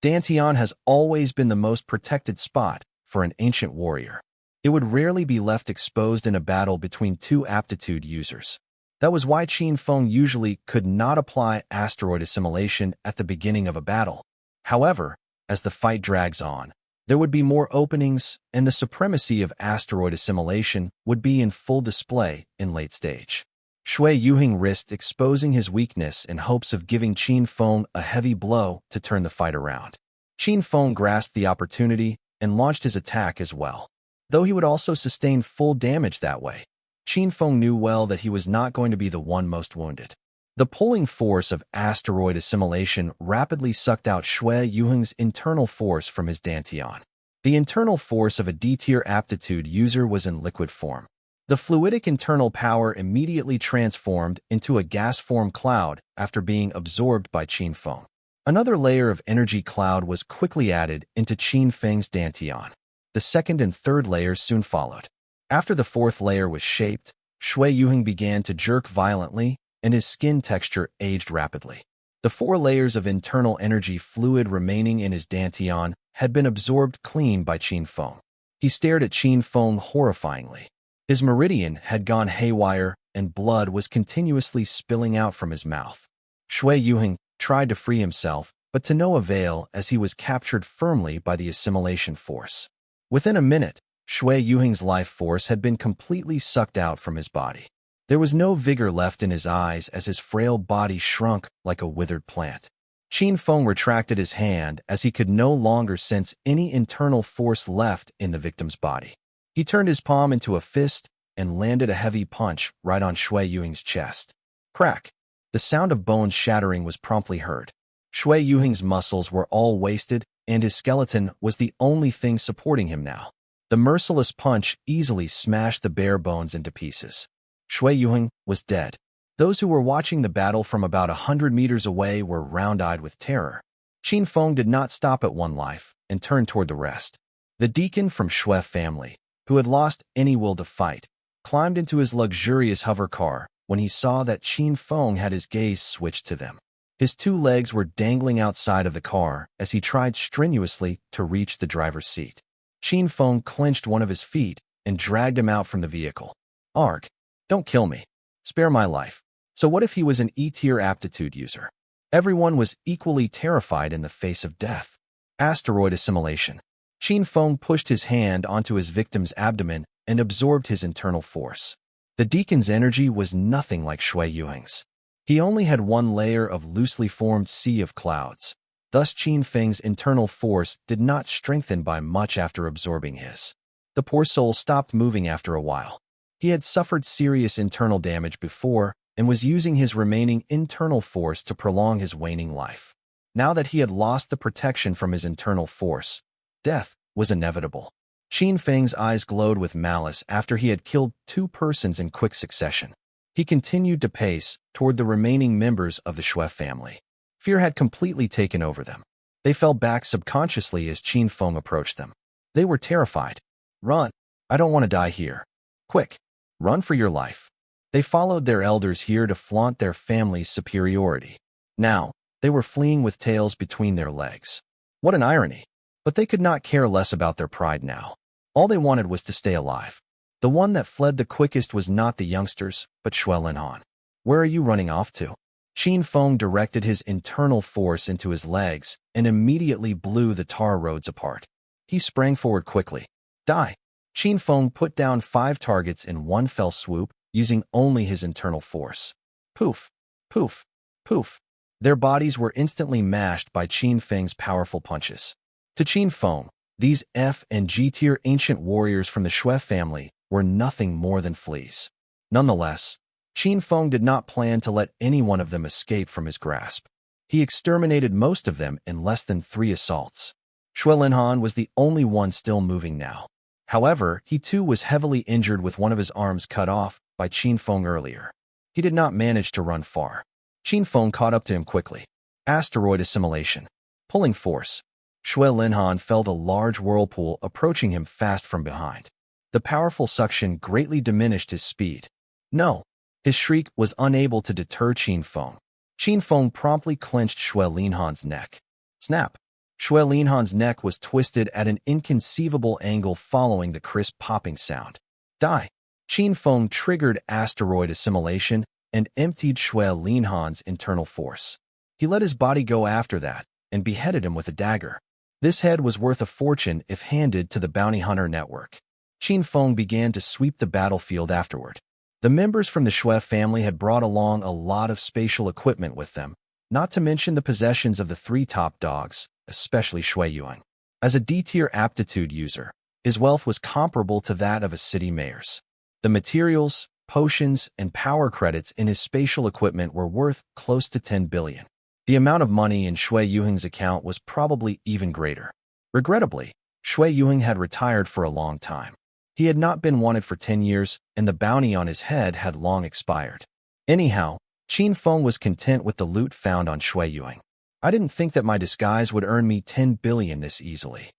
Dantian has always been the most protected spot for an ancient warrior. It would rarely be left exposed in a battle between two aptitude users. That was why Qin Feng usually could not apply asteroid assimilation at the beginning of a battle. However, as the fight drags on, there would be more openings, and the supremacy of asteroid assimilation would be in full display in late stage. Shui Yuhing risked exposing his weakness in hopes of giving Qin Feng a heavy blow to turn the fight around. Qin Feng grasped the opportunity and launched his attack as well. Though he would also sustain full damage that way, Qin Feng knew well that he was not going to be the one most wounded. The pulling force of asteroid assimilation rapidly sucked out Shui Yuhing's internal force from his Dantian. The internal force of a D-tier aptitude user was in liquid form. The fluidic internal power immediately transformed into a gas-form cloud after being absorbed by Qin Feng. Another layer of energy cloud was quickly added into Qin Feng's Dantian. The second and third layers soon followed. After the fourth layer was shaped, Shui Yuhing began to jerk violently, and his skin texture aged rapidly. The 4 layers of internal energy fluid remaining in his Dantian had been absorbed clean by Qin Feng. He stared at Qin Feng horrifyingly. His meridian had gone haywire, and blood was continuously spilling out from his mouth. Shui Yuhing tried to free himself, but to no avail as he was captured firmly by the assimilation force. Within a minute, Shui Yuhing's life force had been completely sucked out from his body. There was no vigor left in his eyes as his frail body shrunk like a withered plant. Qin Feng retracted his hand as he could no longer sense any internal force left in the victim's body. He turned his palm into a fist and landed a heavy punch right on Shui Yuhing's chest. Crack! The sound of bones shattering was promptly heard. Shui Yuhing's muscles were all wasted, and his skeleton was the only thing supporting him now. The merciless punch easily smashed the bare bones into pieces. Shui Yuhing was dead. Those who were watching the battle from about 100 meters away were round-eyed with terror. Qin Feng did not stop at one life and turned toward the rest. The deacon from Shui family, who had lost any will to fight, climbed into his luxurious hover car when he saw that Qin Feng had his gaze switched to them. His 2 legs were dangling outside of the car as he tried strenuously to reach the driver's seat. Qin Feng clenched one of his feet and dragged him out from the vehicle. Arg, don't kill me. Spare my life. So what if he was an E-tier aptitude user? Everyone was equally terrified in the face of death. Asteroid assimilation. Qin Feng pushed his hand onto his victim's abdomen and absorbed his internal force. The deacon's energy was nothing like Shui Yuhing's. He only had 1 layer of loosely formed sea of clouds. Thus Qin Feng's internal force did not strengthen by much after absorbing his. The poor soul stopped moving after a while. He had suffered serious internal damage before and was using his remaining internal force to prolong his waning life. Now that he had lost the protection from his internal force, death was inevitable. Qin Feng's eyes glowed with malice after he had killed 2 persons in quick succession. He continued to pace toward the remaining members of the Shui family. Fear had completely taken over them. They fell back subconsciously as Qin Feng approached them. They were terrified. Run! I don't want to die here. Quick! Run for your life. They followed their elders here to flaunt their family's superiority. Now, they were fleeing with tails between their legs. What an irony! But they could not care less about their pride now. All they wanted was to stay alive. The one that fled the quickest was not the youngsters, but Shui Linhan. Where are you running off to? Qin Feng directed his internal force into his legs and immediately blew the tar roads apart. He sprang forward quickly. Die! Qin Feng put down 5 targets in one fell swoop, using only his internal force. Poof! Poof! Poof! Their bodies were instantly mashed by Qin Feng's powerful punches. To Qin Feng, these F and G-tier ancient warriors from the Shui family were nothing more than fleas. Nonetheless, Qin Feng did not plan to let any one of them escape from his grasp. He exterminated most of them in less than 3 assaults. Shui Linhan was the only one still moving now. However, he too was heavily injured with one of his arms cut off by Qin Feng earlier. He did not manage to run far. Qin Feng caught up to him quickly. Asteroid assimilation. Pulling force. Shui Linhan felt a large whirlpool approaching him fast from behind. The powerful suction greatly diminished his speed. No! His shriek was unable to deter Qin Feng. Qin Feng promptly clenched Shui Linhan's neck. Snap! Shui Linhan's neck was twisted at an inconceivable angle following the crisp popping sound. Die! Qin Feng triggered asteroid assimilation and emptied Shui Linhan's internal force. He let his body go after that and beheaded him with a dagger. This head was worth a fortune if handed to the bounty hunter network. Qin Feng began to sweep the battlefield afterward. The members from the Shui family had brought along a lot of spatial equipment with them, not to mention the possessions of the three top dogs, especially Shui Yuan. As a D-tier aptitude user, his wealth was comparable to that of a city mayor's. The materials, potions, and power credits in his spatial equipment were worth close to 10 billion. The amount of money in Shui Yuheng's account was probably even greater. Regrettably, Shui Yuheng had retired for a long time. He had not been wanted for 10 years, and the bounty on his head had long expired. Anyhow, Qin Feng was content with the loot found on Shui Yuheng. I didn't think that my disguise would earn me 10 billion this easily.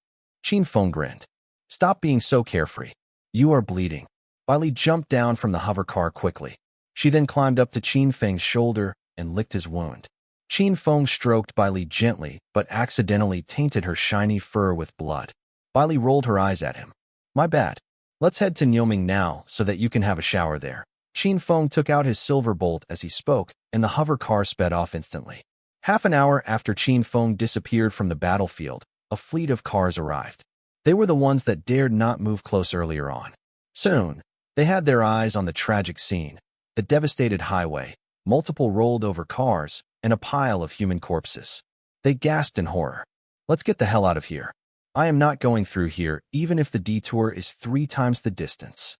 Qin Feng grinned. Stop being so carefree. You are bleeding. Bailey jumped down from the hover car quickly. She then climbed up to Qin Feng's shoulder and licked his wound. Qin Feng stroked Bailey gently, but accidentally tainted her shiny fur with blood. Bailey rolled her eyes at him. My bad. Let's head to Niuming now so that you can have a shower there. Qin Feng took out his silver bolt as he spoke, and the hover car sped off instantly. Half an hour after Qin Feng disappeared from the battlefield, a fleet of cars arrived. They were the ones that dared not move close earlier on. Soon, they had their eyes on the tragic scene, the devastated highway, multiple rolled-over cars, and a pile of human corpses. They gasped in horror. Let's get the hell out of here. I am not going through here even if the detour is 3 times the distance.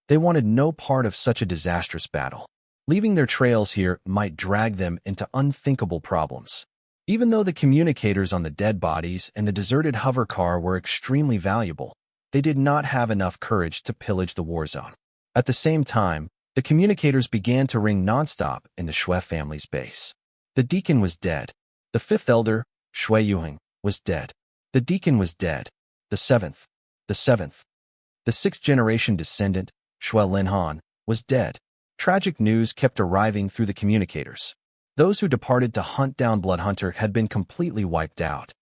They wanted no part of such a disastrous battle. Leaving their trails here might drag them into unthinkable problems. Even though the communicators on the dead bodies and the deserted hover car were extremely valuable, they did not have enough courage to pillage the war zone. At the same time, the communicators began to ring nonstop in the Shui family's base. The deacon was dead. The 5th elder, Shui Yuheng, was dead. The deacon was dead. The 7th. The 6th generation descendant, Shui Linhan, was dead. Tragic news kept arriving through the communicators. Those who departed to hunt down Bloodhunter had been completely wiped out.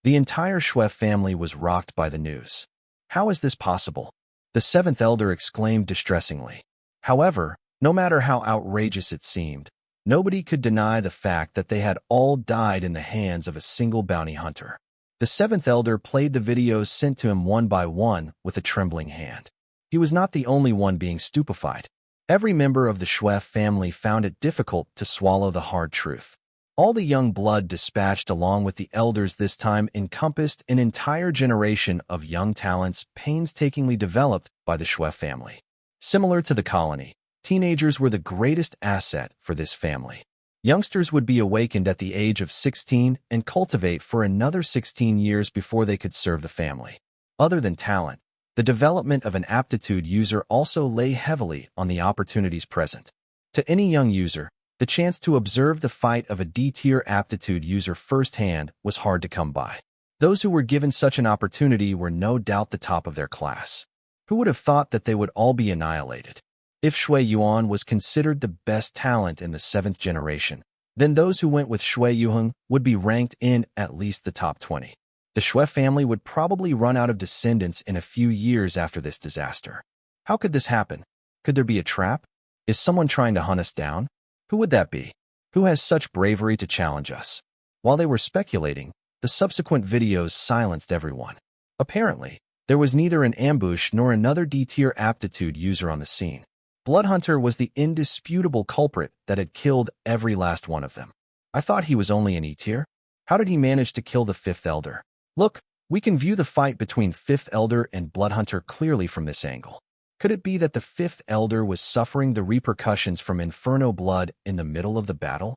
The entire Shui family was rocked by the news. How is this possible? The 7th elder exclaimed distressingly. However, no matter how outrageous it seemed, nobody could deny the fact that they had all died in the hands of a single bounty hunter. The 7th elder played the videos sent to him one by one with a trembling hand. He was not the only one being stupefied. Every member of the Shui family found it difficult to swallow the hard truth. All the young blood dispatched along with the elders this time encompassed an entire generation of young talents painstakingly developed by the Shui family. Similar to the colony, teenagers were the greatest asset for this family. Youngsters would be awakened at the age of 16 and cultivate for another 16 years before they could serve the family. Other than talent, the development of an aptitude user also lay heavily on the opportunities present. To any young user, the chance to observe the fight of a D-tier aptitude user firsthand was hard to come by. Those who were given such an opportunity were no doubt the top of their class. Who would have thought that they would all be annihilated? If Shui Yuan was considered the best talent in the 7th generation, then those who went with Shui Yuheng would be ranked in at least the top 20. The Shui family would probably run out of descendants in a few years after this disaster. How could this happen? Could there be a trap? Is someone trying to hunt us down? Who would that be? Who has such bravery to challenge us? While they were speculating, the subsequent videos silenced everyone. Apparently, there was neither an ambush nor another D-tier aptitude user on the scene. Bloodhunter was the indisputable culprit that had killed every last one of them. I thought he was only an E-tier. How did he manage to kill the 5th elder? Look, we can view the fight between 5th elder and Bloodhunter clearly from this angle. Could it be that the 5th elder was suffering the repercussions from Inferno blood in the middle of the battle?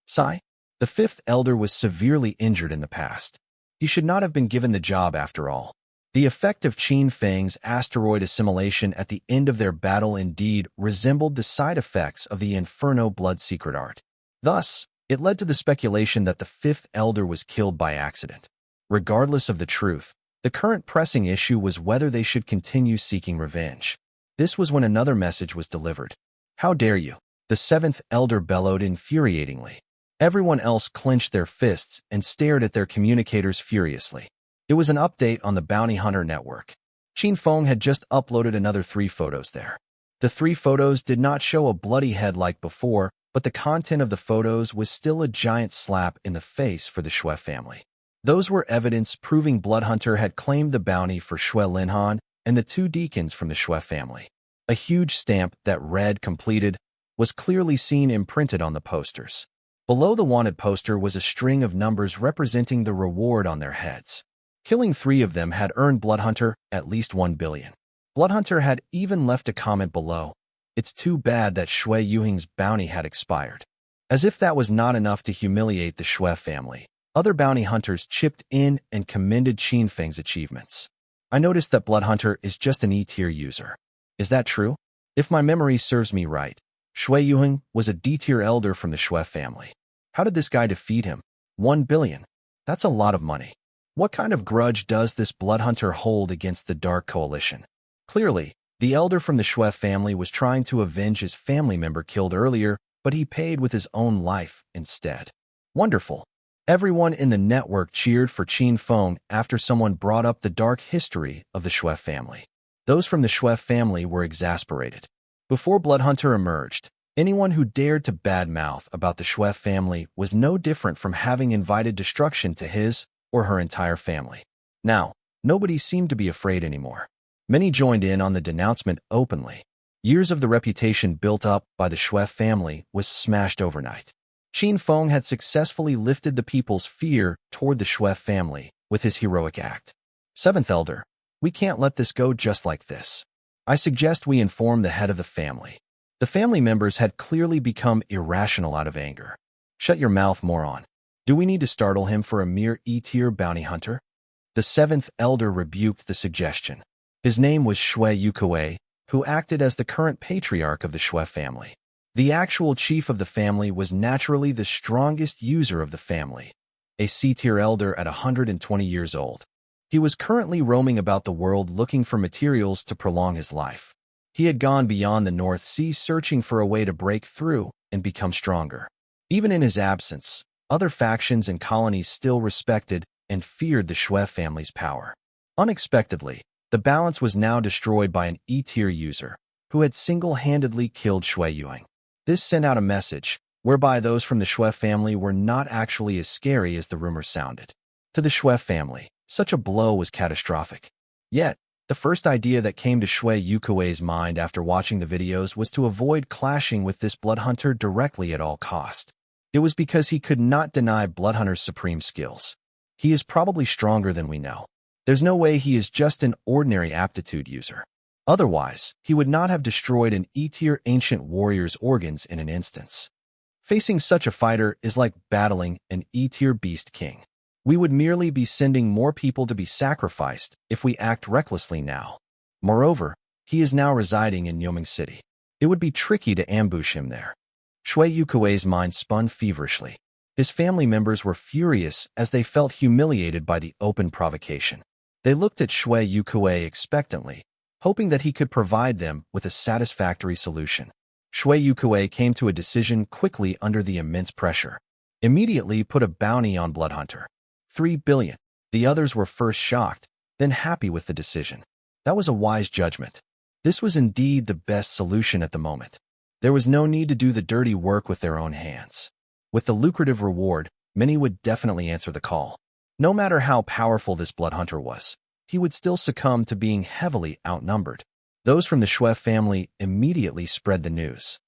Sigh. The 5th elder was severely injured in the past. He should not have been given the job after all. The effect of Qin Feng's asteroid assimilation at the end of their battle indeed resembled the side effects of the Inferno blood secret art. Thus, it led to the speculation that the 5th elder was killed by accident. Regardless of the truth, the current pressing issue was whether they should continue seeking revenge. This was when another message was delivered. How dare you? The 7th elder bellowed infuriatingly. Everyone else clenched their fists and stared at their communicators furiously. It was an update on the Bounty Hunter network. Qin Feng had just uploaded another 3 photos there. The 3 photos did not show a bloody head like before, but the content of the photos was still a giant slap in the face for the Shui family. Those were evidence proving Bloodhunter had claimed the bounty for Shui Linhan and the 2 deacons from the Shui family. A huge stamp that read "completed" was clearly seen imprinted on the posters. Below the wanted poster was a string of numbers representing the reward on their heads. Killing 3 of them had earned Bloodhunter at least 1 billion. Bloodhunter had even left a comment below. It's too bad that Shui Yuhing's bounty had expired. As if that was not enough to humiliate the Shui family, other bounty hunters chipped in and commended Qin Feng's achievements. I noticed that Bloodhunter is just an E-tier user. Is that true? If my memory serves me right, Shui Yuhing was a D-tier elder from the Shui family. How did this guy defeat him? 1 billion. That's a lot of money. What kind of grudge does this Bloodhunter hold against the Dark Coalition? Clearly, the elder from the Shui family was trying to avenge his family member killed earlier, but he paid with his own life instead. Wonderful. Everyone in the network cheered for Qin Feng after someone brought up the dark history of the Shui family. Those from the Shui family were exasperated. Before Bloodhunter emerged, anyone who dared to badmouth about the Shui family was no different from having invited destruction to his or her entire family. Now, nobody seemed to be afraid anymore. Many joined in on the denouncement openly. Years of the reputation built up by the Shui family was smashed overnight. Qin Feng had successfully lifted the people's fear toward the Shui family with his heroic act. 7th Elder, we can't let this go just like this. I suggest we inform the head of the family. The family members had clearly become irrational out of anger. Shut your mouth, moron. Do we need to startle him for a mere E-tier bounty hunter? The 7th Elder rebuked the suggestion. His name was Shui Yukuei, who acted as the current patriarch of the Shui family. The actual chief of the family was naturally the strongest user of the family, a C-tier elder at 120 years old. He was currently roaming about the world looking for materials to prolong his life. He had gone beyond the North Sea searching for a way to break through and become stronger. Even in his absence, other factions and colonies still respected and feared the Shui family's power. Unexpectedly, the balance was now destroyed by an E-tier user who had single-handedly killed Shui Yuhing. This sent out a message whereby those from the Shui family were not actually as scary as the rumor sounded. To the Shui family, such a blow was catastrophic. Yet, the first idea that came to Shui Yukuei's mind after watching the videos was to avoid clashing with this Bloodhunter directly at all cost. It was because he could not deny Bloodhunter's supreme skills. He is probably stronger than we know. There's no way he is just an ordinary aptitude user. Otherwise, he would not have destroyed an E-tier ancient warrior's organs in an instance. Facing such a fighter is like battling an E-tier beast king. We would merely be sending more people to be sacrificed if we act recklessly now. Moreover, he is now residing in Yoming City. It would be tricky to ambush him there. Shui Yukuei's mind spun feverishly. His family members were furious as they felt humiliated by the open provocation. They looked at Shui Yukuei expectantly, hoping that he could provide them with a satisfactory solution. Shui Yukuei came to a decision quickly under the immense pressure. Immediately put a bounty on Bloodhunter. 3 billion. The others were first shocked, then happy with the decision. That was a wise judgment. This was indeed the best solution at the moment. There was no need to do the dirty work with their own hands. With the lucrative reward, many would definitely answer the call. No matter how powerful this Bloodhunter was, he would still succumb to being heavily outnumbered. Those from the Shui family immediately spread the news.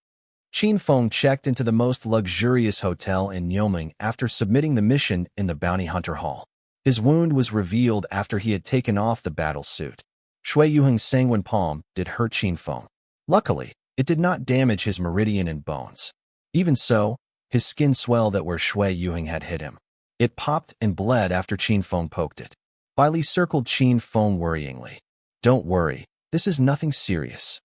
Qin Feng checked into the most luxurious hotel in Yoming after submitting the mission in the Bounty Hunter Hall. His wound was revealed after he had taken off the battle suit. Shui Yuhing's sanguine palm did hurt Qin Feng. Luckily, it did not damage his meridian and bones. Even so, his skin swelled at where Shui Yuhing had hit him. It popped and bled after Qin Feng poked it. Bailey circled Qin Feng worryingly. Don't worry, this is nothing serious.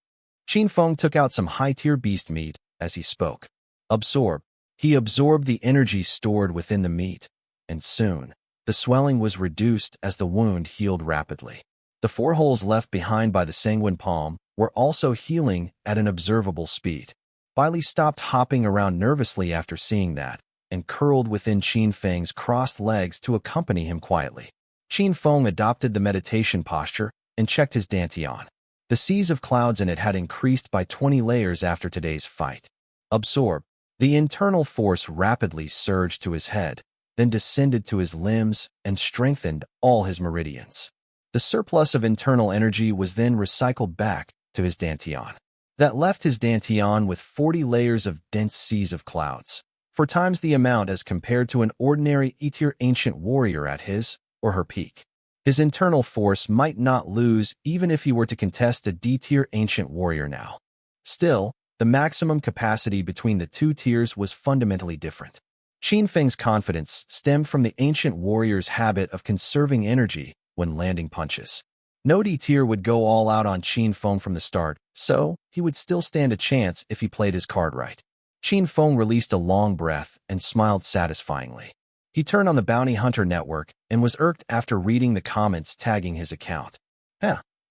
Qin Feng took out some high-tier beast meat as he spoke. Absorb. He absorbed the energy stored within the meat, and soon, the swelling was reduced as the wound healed rapidly. The 4 holes left behind by the sanguine palm were also healing at an observable speed. Bailey stopped hopping around nervously after seeing that, and curled within Qin Feng's crossed legs to accompany him quietly. Qin Feng adopted the meditation posture and checked his dantian. The seas of clouds in it had increased by 20 layers after today's fight. Absorb. The internal force rapidly surged to his head, then descended to his limbs and strengthened all his meridians. The surplus of internal energy was then recycled back to his dantian. That left his dantian with 40 layers of dense seas of clouds, 4 times the amount as compared to an ordinary E-tier ancient warrior at his or her peak. His internal force might not lose even if he were to contest a D-tier ancient warrior now. Still, the maximum capacity between the two tiers was fundamentally different. Qin Feng's confidence stemmed from the ancient warrior's habit of conserving energy when landing punches. No D-tier would go all out on Qin Feng from the start, so he would still stand a chance if he played his card right. Qin Feng released a long breath and smiled satisfyingly. He turned on the bounty hunter network and was irked after reading the comments tagging his account.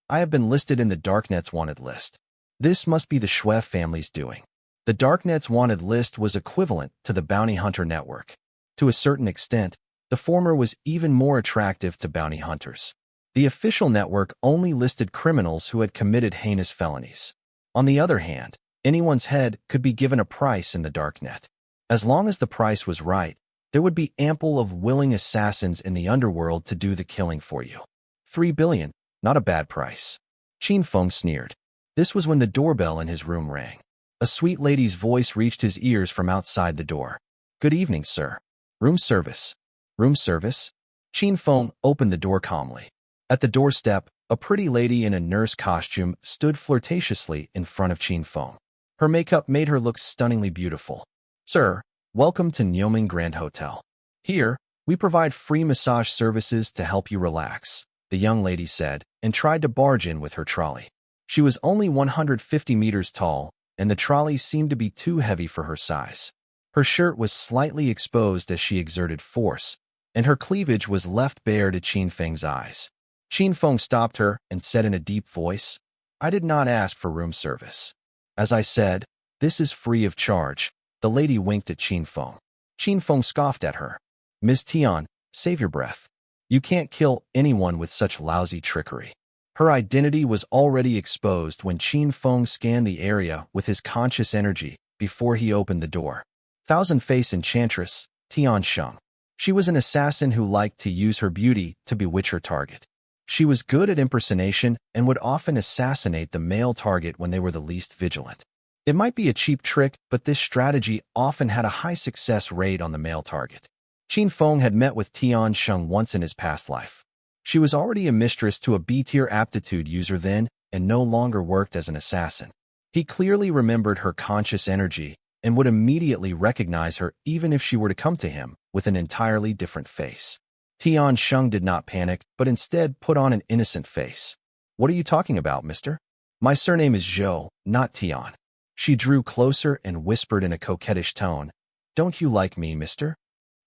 I have been listed in the Darknet's wanted list. This must be the Shui family's doing. The Darknet's wanted list was equivalent to the bounty hunter network. To a certain extent, the former was even more attractive to bounty hunters. The official network only listed criminals who had committed heinous felonies. On the other hand, anyone's head could be given a price in the Darknet. As long as the price was right, there would be ample of willing assassins in the underworld to do the killing for you. 3 billion, not a bad price. Qin Feng sneered. This was when the doorbell in his room rang. A sweet lady's voice reached his ears from outside the door. Good evening, sir. Room service. Room service? Qin Feng opened the door calmly. At the doorstep, a pretty lady in a nurse costume stood flirtatiously in front of Qin Feng. Her makeup made her look stunningly beautiful. Sir, welcome to Nyoming Grand Hotel. Here, we provide free massage services to help you relax, the young lady said, and tried to barge in with her trolley. She was only 150 meters tall, and the trolley seemed to be too heavy for her size. Her shirt was slightly exposed as she exerted force, and her cleavage was left bare to Qin Feng's eyes. Qin Feng stopped her and said in a deep voice, I did not ask for room service. As I said, this is free of charge. The lady winked at Qin Feng. Qin Feng scoffed at her. Miss Tian, save your breath. You can't kill anyone with such lousy trickery. Her identity was already exposed when Qin Feng scanned the area with his conscious energy before he opened the door. Thousand-face enchantress, Tian Sheng. She was an assassin who liked to use her beauty to bewitch her target. She was good at impersonation and would often assassinate the male target when they were the least vigilant. It might be a cheap trick, but this strategy often had a high success rate on the male target. Qin Feng had met with Tian Sheng once in his past life. She was already a mistress to a B-tier aptitude user then and no longer worked as an assassin. He clearly remembered her conscious energy and would immediately recognize her even if she were to come to him with an entirely different face. Tian Sheng did not panic, but instead put on an innocent face. What are you talking about, mister? My surname is Zhou, not Tian. She drew closer and whispered in a coquettish tone, Don't you like me, mister?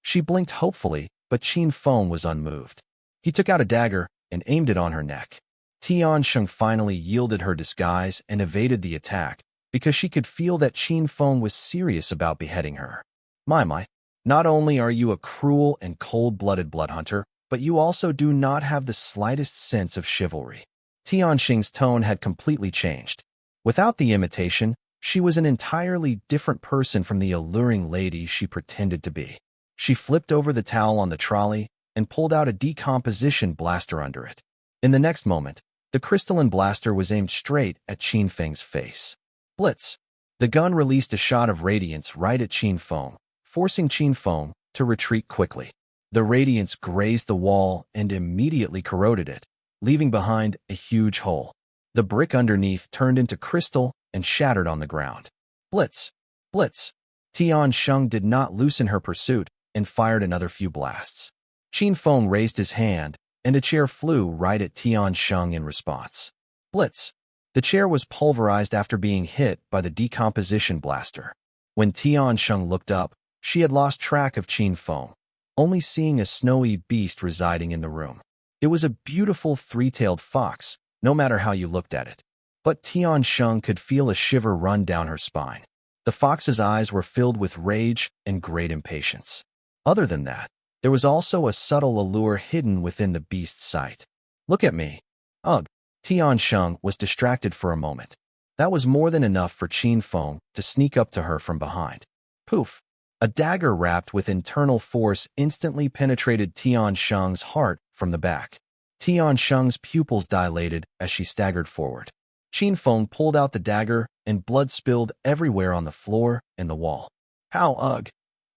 She blinked hopefully, but Qin Feng was unmoved. He took out a dagger and aimed it on her neck. Tian Sheng finally yielded her disguise and evaded the attack because she could feel that Qin Feng was serious about beheading her. My, not only are you a cruel and cold-blooded blood hunter, but you also do not have the slightest sense of chivalry. Tian Sheng's tone had completely changed. Without the imitation, she was an entirely different person from the alluring lady she pretended to be. She flipped over the towel on the trolley and pulled out a decomposition blaster under it. In the next moment, the crystalline blaster was aimed straight at Qin Feng's face. Blitz! The gun released a shot of radiance right at Qin Feng, forcing Qin Feng to retreat quickly. The radiance grazed the wall and immediately corroded it, leaving behind a huge hole. The brick underneath turned into crystal and shattered on the ground. Blitz! Blitz! Tian Sheng did not loosen her pursuit and fired another few blasts. Qin Feng raised his hand, and a chair flew right at Tian Sheng in response. Blitz! The chair was pulverized after being hit by the decomposition blaster. When Tian Sheng looked up, she had lost track of Qin Feng, only seeing a snowy beast residing in the room. It was a beautiful three-tailed fox, no matter how you looked at it. But Tian Sheng could feel a shiver run down her spine. The fox's eyes were filled with rage and great impatience. Other than that, there was also a subtle allure hidden within the beast's sight. Look at me. Ugh. Tiansheng was distracted for a moment. That was more than enough for Qin Feng to sneak up to her from behind. Poof! A dagger wrapped with internal force instantly penetrated Tiansheng's heart from the back. Tiansheng's pupils dilated as she staggered forward. Qin Feng pulled out the dagger, and blood spilled everywhere on the floor and the wall. How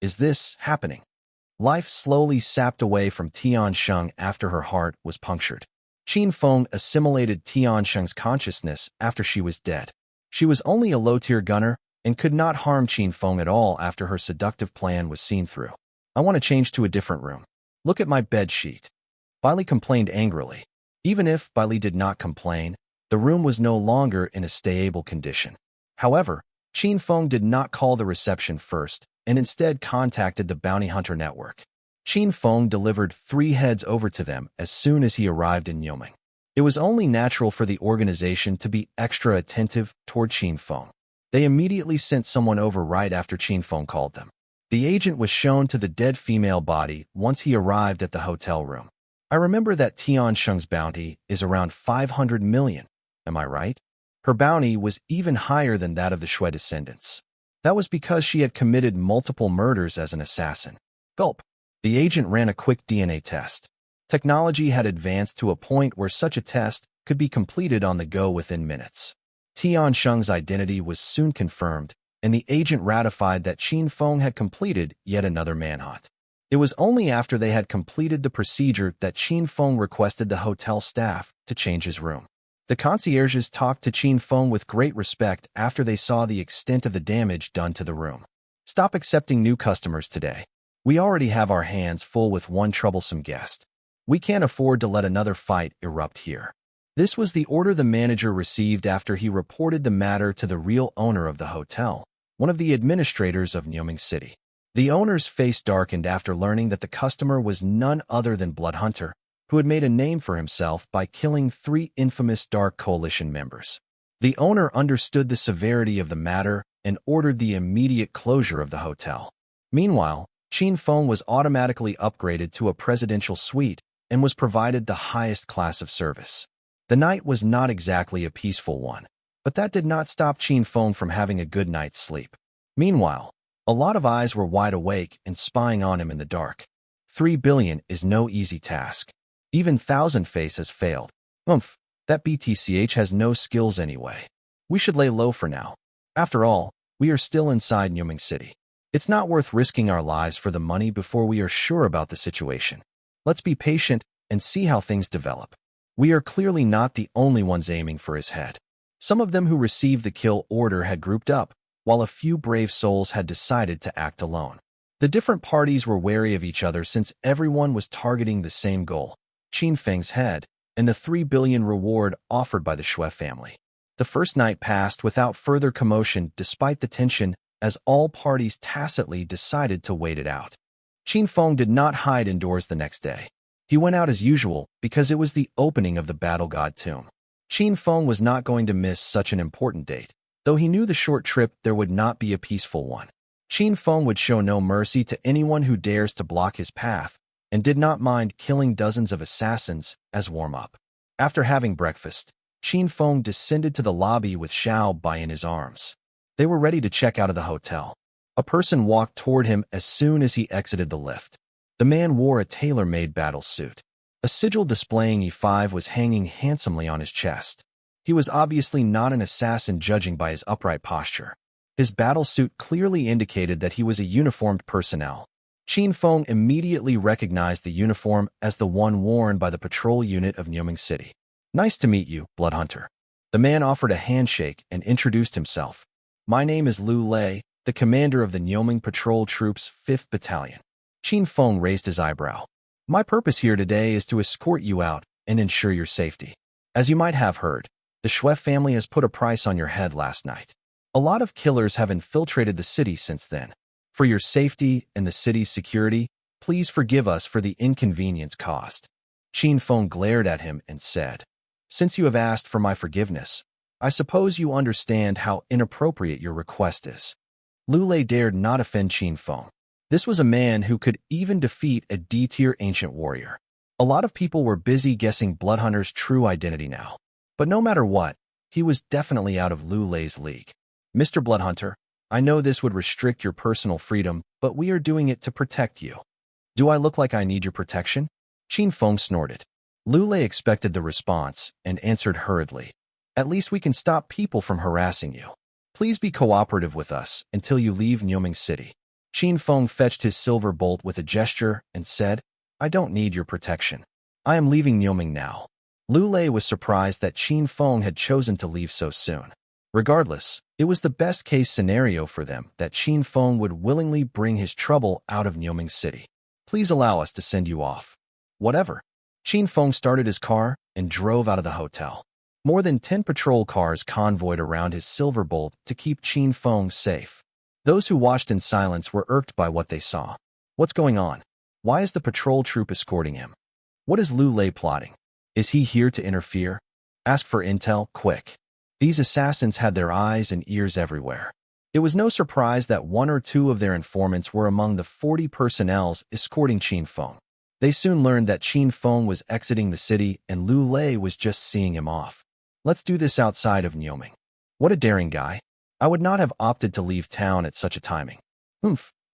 is this happening? Life slowly sapped away from Tiansheng after her heart was punctured. Qin Feng assimilated Tiansheng's consciousness after she was dead. She was only a low-tier gunner and could not harm Qin Feng at all after her seductive plan was seen through. I want to change to a different room. Look at my bed sheet. Bailey complained angrily. Even if Bailey did not complain, the room was no longer in a stable condition. However, Qin Feng did not call the reception first and instead contacted the bounty hunter network. Qin Feng delivered 3 heads over to them as soon as he arrived in Yoming. It was only natural for the organization to be extra attentive toward Qin Feng. They immediately sent someone over right after Qin Feng called them. The agent was shown to the dead female body once he arrived at the hotel room. I remember that Tiansheng's bounty is around 500 million. Am I right? Her bounty was even higher than that of the Shui descendants. That was because she had committed multiple murders as an assassin. Gulp. The agent ran a quick DNA test. Technology had advanced to a point where such a test could be completed on the go within minutes. Tiansheng's identity was soon confirmed, and the agent ratified that Qin Feng had completed yet another manhunt. It was only after they had completed the procedure that Qin Feng requested the hotel staff to change his room. The concierges talked to Qin Feng with great respect after they saw the extent of the damage done to the room. Stop accepting new customers today. We already have our hands full with one troublesome guest. We can't afford to let another fight erupt here. This was the order the manager received after he reported the matter to the real owner of the hotel, one of the administrators of Nyoming City. The owner's face darkened after learning that the customer was none other than Bloodhunter, who had made a name for himself by killing 3 infamous Dark Coalition members. The owner understood the severity of the matter and ordered the immediate closure of the hotel. Meanwhile, Qin Feng was automatically upgraded to a presidential suite and was provided the highest class of service. The night was not exactly a peaceful one, but that did not stop Qin Feng from having a good night's sleep. Meanwhile, a lot of eyes were wide awake and spying on him in the dark. 3 billion is no easy task. Even Thousand Face has failed. That BTCH has no skills anyway. We should lay low for now. After all, we are still inside Nyoming City. It's not worth risking our lives for the money before we are sure about the situation. Let's be patient and see how things develop. We are clearly not the only ones aiming for his head. Some of them who received the kill order had grouped up, while a few brave souls had decided to act alone. The different parties were wary of each other since everyone was targeting the same goal, Qin Feng's head, and the 3 billion reward offered by the Shui family. The first night passed without further commotion despite the tension, as all parties tacitly decided to wait it out. Qin Feng did not hide indoors the next day. He went out as usual because it was the opening of the Battle God tomb. Qin Feng was not going to miss such an important date, though he knew the short trip there would not be a peaceful one. Qin Feng would show no mercy to anyone who dares to block his path, and did not mind killing dozens of assassins as warm-up. After having breakfast, Qin Feng descended to the lobby with Xiao Bai in his arms. They were ready to check out of the hotel. A person walked toward him as soon as he exited the lift. The man wore a tailor-made battle suit. A sigil displaying E5 was hanging handsomely on his chest. He was obviously not an assassin judging by his upright posture. His battle suit clearly indicated that he was a uniformed personnel. Qin Feng immediately recognized the uniform as the one worn by the patrol unit of Nyoming City. Nice to meet you, Bloodhunter. The man offered a handshake and introduced himself. My name is Liu Lei, the commander of the Nyoming Patrol Troops 5th Battalion. Qin Feng raised his eyebrow. My purpose here today is to escort you out and ensure your safety. As you might have heard, the Shui family has put a price on your head last night. A lot of killers have infiltrated the city since then. For your safety and the city's security, please forgive us for the inconvenience caused. Qin Feng glared at him and said, Since you have asked for my forgiveness, I suppose you understand how inappropriate your request is. Lulei dared not offend Qin Feng. This was a man who could even defeat a D-tier ancient warrior. A lot of people were busy guessing Bloodhunter's true identity now. But no matter what, he was definitely out of Lulei's league. Mr. Bloodhunter, I know this would restrict your personal freedom, but we are doing it to protect you. Do I look like I need your protection? Qin Feng snorted. Lulei expected the response and answered hurriedly. At least we can stop people from harassing you. Please be cooperative with us until you leave Nyoming City. Qin Feng fetched his silver bolt with a gesture and said, I don't need your protection. I am leaving Nyoming now. Lulei was surprised that Qin Feng had chosen to leave so soon. Regardless, it was the best-case scenario for them that Qin Feng would willingly bring his trouble out of Nyoming City. Please allow us to send you off. Whatever. Qin Feng started his car and drove out of the hotel. More than 10 patrol cars convoyed around his silver bolt to keep Qin Feng safe. Those who watched in silence were irked by what they saw. What's going on? Why is the patrol troop escorting him? What is Lulei plotting? Is he here to interfere? Ask for intel, quick. These assassins had their eyes and ears everywhere. It was no surprise that one or two of their informants were among the 40 personnel escorting Qin Feng. They soon learned that Qin Feng was exiting the city and Lulei was just seeing him off. Let's do this outside of Nyoming. What a daring guy. I would not have opted to leave town at such a timing.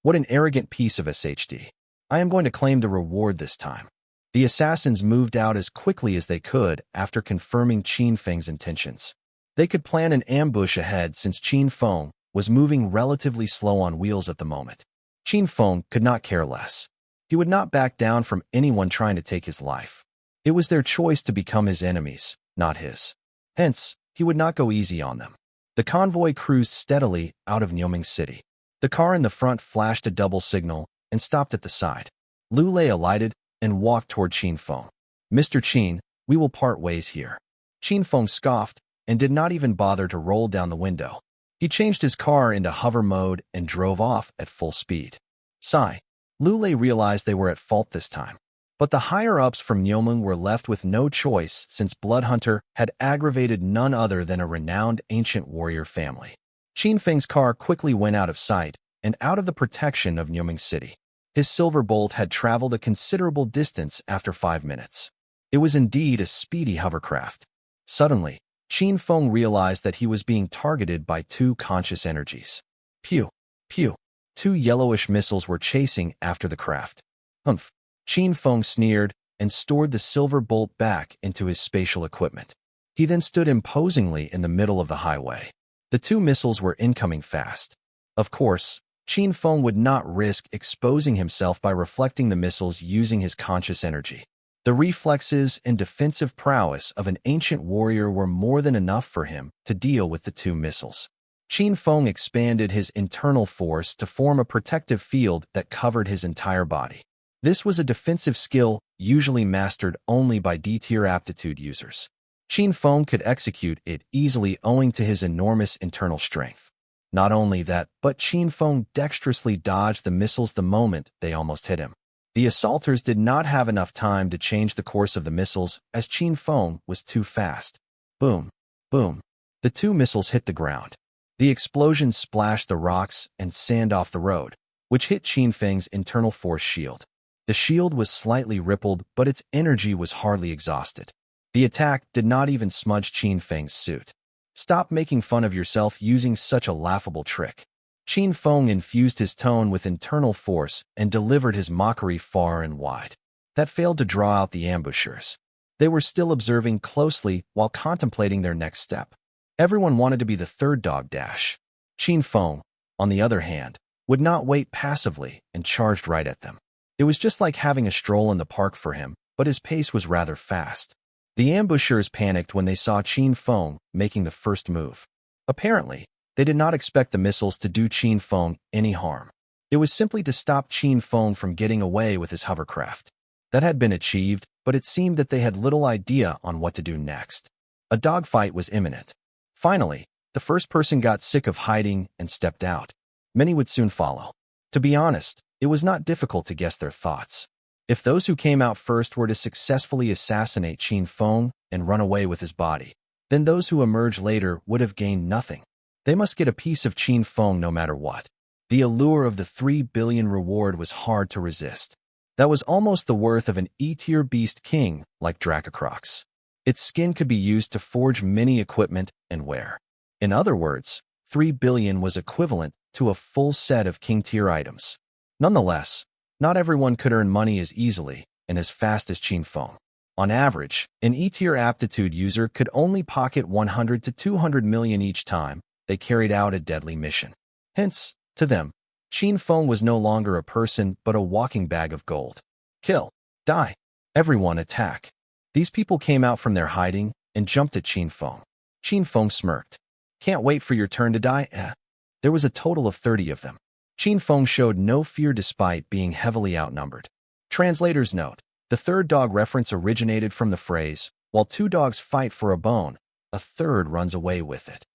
What an arrogant piece of SHD. I am going to claim the reward this time. The assassins moved out as quickly as they could after confirming Qin Feng's intentions. They could plan an ambush ahead since Qin Feng was moving relatively slow on wheels at the moment. Qin Feng could not care less. He would not back down from anyone trying to take his life. It was their choice to become his enemies, not his. Hence, he would not go easy on them. The convoy cruised steadily out of Nyoming City. The car in the front flashed a double signal and stopped at the side. Lulei alighted and walked toward Qin Feng. Mr. Qin, we will part ways here. Qin Feng scoffed and did not even bother to roll down the window. He changed his car into hover mode and drove off at full speed. Sigh. Lulei realized they were at fault this time. But the higher-ups from Nyoming were left with no choice since Bloodhunter had aggravated none other than a renowned ancient warrior family. Qin Feng's car quickly went out of sight and out of the protection of Nyoming City. His silver bolt had traveled a considerable distance after 5 minutes. It was indeed a speedy hovercraft. Suddenly, Qin Feng realized that he was being targeted by 2 conscious energies. Pew! Pew! 2 yellowish missiles were chasing after the craft. Humph! Qin Feng sneered and stored the silver bolt back into his spatial equipment. He then stood imposingly in the middle of the highway. The 2 missiles were incoming fast. Of course, Qin Feng would not risk exposing himself by reflecting the missiles using his conscious energy. The reflexes and defensive prowess of an ancient warrior were more than enough for him to deal with the 2 missiles. Qin Feng expanded his internal force to form a protective field that covered his entire body. This was a defensive skill usually mastered only by D-tier aptitude users. Qin Feng could execute it easily owing to his enormous internal strength. Not only that, but Qin Feng dexterously dodged the missiles the moment they almost hit him. The assaulters did not have enough time to change the course of the missiles as Qin Feng was too fast. Boom! Boom! The 2 missiles hit the ground. The explosion splashed the rocks and sand off the road, which hit Qin Feng's internal force shield. The shield was slightly rippled, but its energy was hardly exhausted. The attack did not even smudge Qin Feng's suit. Stop making fun of yourself using such a laughable trick. Qin Feng infused his tone with internal force and delivered his mockery far and wide. That failed to draw out the ambushers. They were still observing closely while contemplating their next step. Everyone wanted to be the third dog dash. Qin Feng, on the other hand, would not wait passively and charged right at them. It was just like having a stroll in the park for him, but his pace was rather fast. The ambushers panicked when they saw Qin Feng making the first move. Apparently, they did not expect the missiles to do Qin Feng any harm. It was simply to stop Qin Feng from getting away with his hovercraft. That had been achieved, but it seemed that they had little idea on what to do next. A dogfight was imminent. Finally, the first person got sick of hiding and stepped out. Many would soon follow. To be honest, it was not difficult to guess their thoughts. If those who came out first were to successfully assassinate Qin Feng and run away with his body, then those who emerged later would have gained nothing. They must get a piece of Qin Feng no matter what. The allure of the 3 billion reward was hard to resist. That was almost the worth of an E-tier beast king like Dracocrox. Its skin could be used to forge many equipment and wear. In other words, 3 billion was equivalent to a full set of king-tier items. Nonetheless, not everyone could earn money as easily and as fast as Qin Feng. On average, an E-tier aptitude user could only pocket 100 to 200 million each time they carried out a deadly mission. Hence, to them, Qin Feng was no longer a person but a walking bag of gold. Kill. Die. Everyone attack. These people came out from their hiding and jumped at Qin Feng. Qin Feng smirked. Can't wait for your turn to die? There was a total of 30 of them. Qin Feng showed no fear despite being heavily outnumbered. Translator's note. The third dog reference originated from the phrase, while two dogs fight for a bone, a third runs away with it.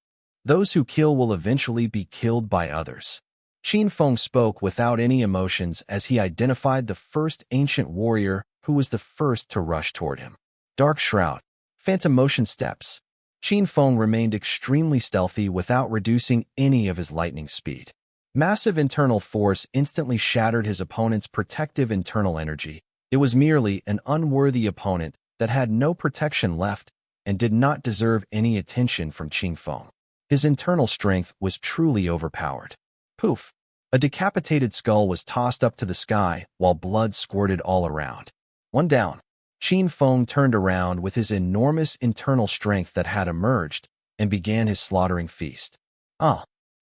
Those who kill will eventually be killed by others. Qin Feng spoke without any emotions as he identified the first ancient warrior who was the first to rush toward him. Dark Shroud. Phantom motion steps. Qin Feng remained extremely stealthy without reducing any of his lightning speed. Massive internal force instantly shattered his opponent's protective internal energy. It was merely an unworthy opponent that had no protection left and did not deserve any attention from Qin Feng. His internal strength was truly overpowered. Poof! A decapitated skull was tossed up to the sky while blood squirted all around. One down. Qin Feng turned around with his enormous internal strength that had emerged and began his slaughtering feast.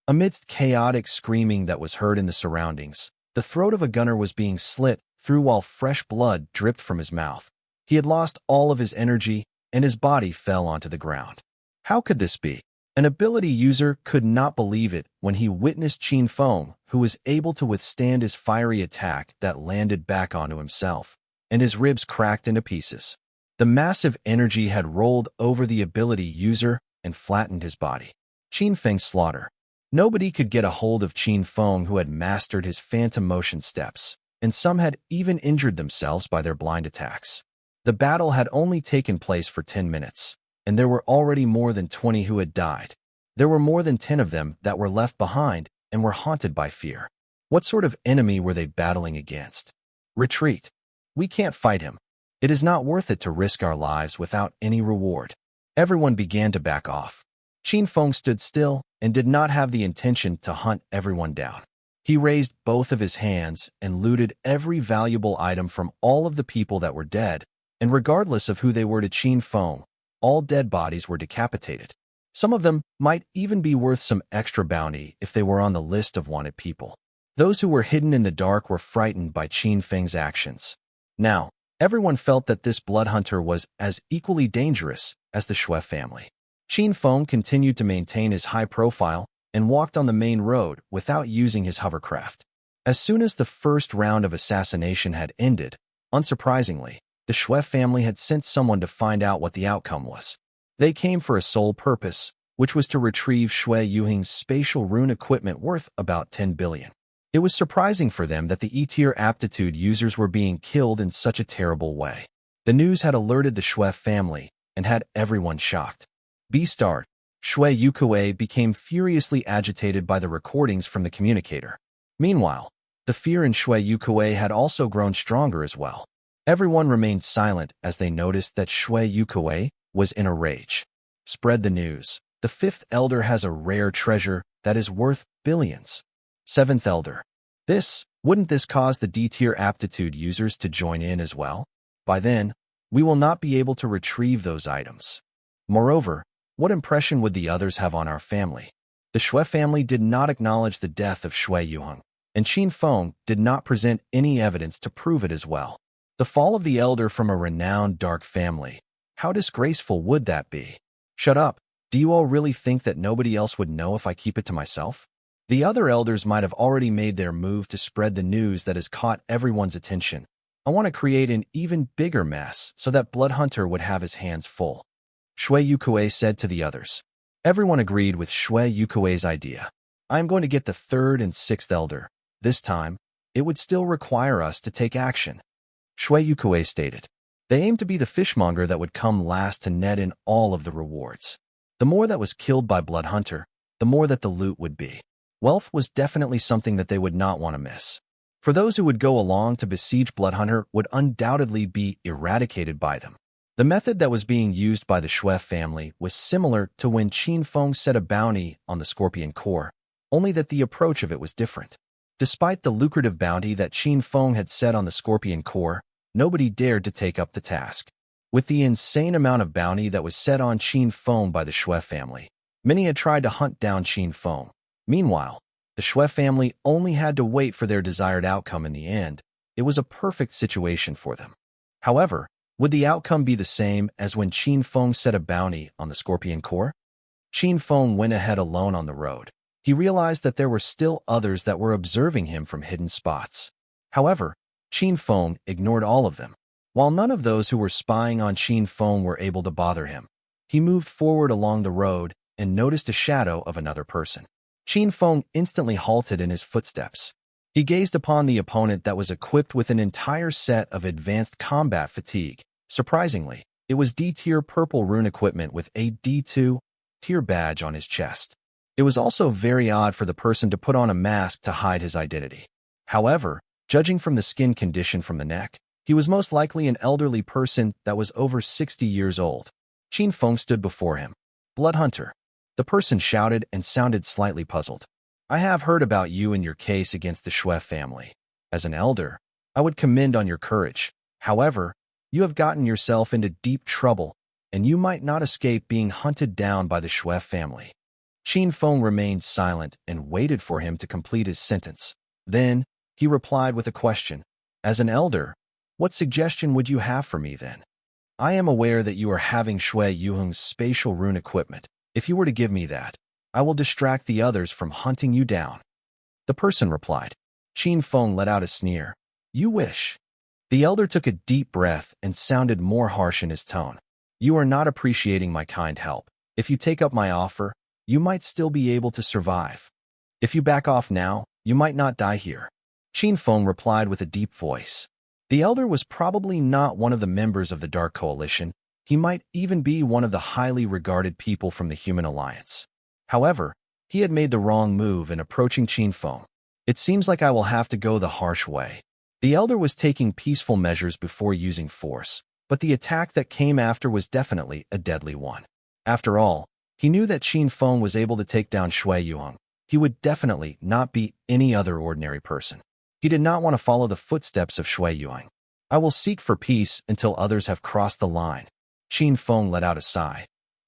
Amidst chaotic screaming that was heard in the surroundings, the throat of a gunner was being slit through while fresh blood dripped from his mouth. He had lost all of his energy and his body fell onto the ground. How could this be? An ability user could not believe it when he witnessed Qin Feng, who was able to withstand his fiery attack that landed back onto himself, and his ribs cracked into pieces. The massive energy had rolled over the ability user and flattened his body. Qin Feng's slaughter. Nobody could get a hold of Qin Feng, who had mastered his phantom motion steps, and some had even injured themselves by their blind attacks. The battle had only taken place for 10 minutes, and there were already more than 20 who had died. There were more than 10 of them that were left behind and were haunted by fear. What sort of enemy were they battling against? Retreat. We can't fight him. It is not worth it to risk our lives without any reward. Everyone began to back off. Qin Feng stood still and did not have the intention to hunt everyone down. He raised both of his hands and looted every valuable item from all of the people that were dead, and regardless of who they were to Qin Feng, all dead bodies were decapitated. Some of them might even be worth some extra bounty if they were on the list of wanted people. Those who were hidden in the dark were frightened by Qin Feng's actions. Now, everyone felt that this blood hunter was as equally dangerous as the Shui family. Qin Feng continued to maintain his high profile and walked on the main road without using his hovercraft. As soon as the first round of assassination had ended, unsurprisingly, the Shui family had sent someone to find out what the outcome was. They came for a sole purpose, which was to retrieve Shui Yuhing's spatial rune equipment worth about 10 billion. It was surprising for them that the E-tier aptitude users were being killed in such a terrible way. The news had alerted the Shui family and had everyone shocked. B-Star, Shui Yukue became furiously agitated by the recordings from the communicator. Meanwhile, the fear in Shui Yukue had also grown stronger as well. Everyone remained silent as they noticed that Shui Yukue was in a rage. Spread the news. The fifth elder has a rare treasure that is worth billions. Seventh elder. Wouldn't this cause the D-tier aptitude users to join in as well? By then, we will not be able to retrieve those items. Moreover, what impression would the others have on our family? The Shui family did not acknowledge the death of Shui Yuhang, and Qin Feng did not present any evidence to prove it as well. The fall of the elder from a renowned dark family. How disgraceful would that be? Shut up. Do you all really think that nobody else would know if I keep it to myself? The other elders might have already made their move to spread the news that has caught everyone's attention. I want to create an even bigger mess so that Blood Hunter would have his hands full. Shui Yukue said to the others. Everyone agreed with Shui Yukue's idea. I am going to get the third and sixth elder. This time, it would still require us to take action. Shui Yukue stated. They aimed to be the fishmonger that would come last to net in all of the rewards. The more that was killed by Blood Hunter, the more that the loot would be. Wealth was definitely something that they would not want to miss. For those who would go along to besiege Bloodhunter would undoubtedly be eradicated by them. The method that was being used by the Shui family was similar to when Qin Feng set a bounty on the Scorpion Core, only that the approach of it was different. Despite the lucrative bounty that Qin Feng had set on the Scorpion Core, nobody dared to take up the task. With the insane amount of bounty that was set on Qin Feng by the Shui family, many had tried to hunt down Qin Feng. Meanwhile, the Shui family only had to wait for their desired outcome in the end. It was a perfect situation for them. However, would the outcome be the same as when Qin Feng set a bounty on the Scorpion Core? Qin Feng went ahead alone on the road. He realized that there were still others that were observing him from hidden spots. However, Qin Feng ignored all of them. While none of those who were spying on Qin Feng were able to bother him, he moved forward along the road and noticed a shadow of another person. Qin Feng instantly halted in his footsteps. He gazed upon the opponent that was equipped with an entire set of advanced combat fatigue. Surprisingly, it was D-tier purple rune equipment with a D2 tier badge on his chest. It was also very odd for the person to put on a mask to hide his identity. However, judging from the skin condition from the neck, he was most likely an elderly person that was over 60 years old. Qin Feng stood before him. "Bloodhunter," the person shouted and sounded slightly puzzled. "I have heard about you and your case against the Shui family. As an elder, I would commend on your courage. However, you have gotten yourself into deep trouble, and you might not escape being hunted down by the Shui family." Qin Feng remained silent and waited for him to complete his sentence. Then, he replied with a question. "As an elder, what suggestion would you have for me then? I am aware that you are having Shui Yuheng's spatial rune equipment. If you were to give me that, I will distract the others from hunting you down." The person replied. Qin Feng let out a sneer. "You wish." The elder took a deep breath and sounded more harsh in his tone. "You are not appreciating my kind help. If you take up my offer, you might still be able to survive. If you back off now, you might not die here." Qin Feng replied with a deep voice. The elder was probably not one of the members of the Dark Coalition. He might even be one of the highly regarded people from the Human Alliance. However, he had made the wrong move in approaching Qin Feng. "It seems like I will have to go the harsh way." The elder was taking peaceful measures before using force, but the attack that came after was definitely a deadly one. After all, he knew that Qin Feng was able to take down Shui Yuheng. He would definitely not be any other ordinary person. He did not want to follow the footsteps of Shui Yuheng. "I will seek for peace until others have crossed the line." Qin Feng let out a sigh.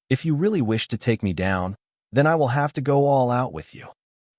"If you really wish to take me down, then I will have to go all out with you."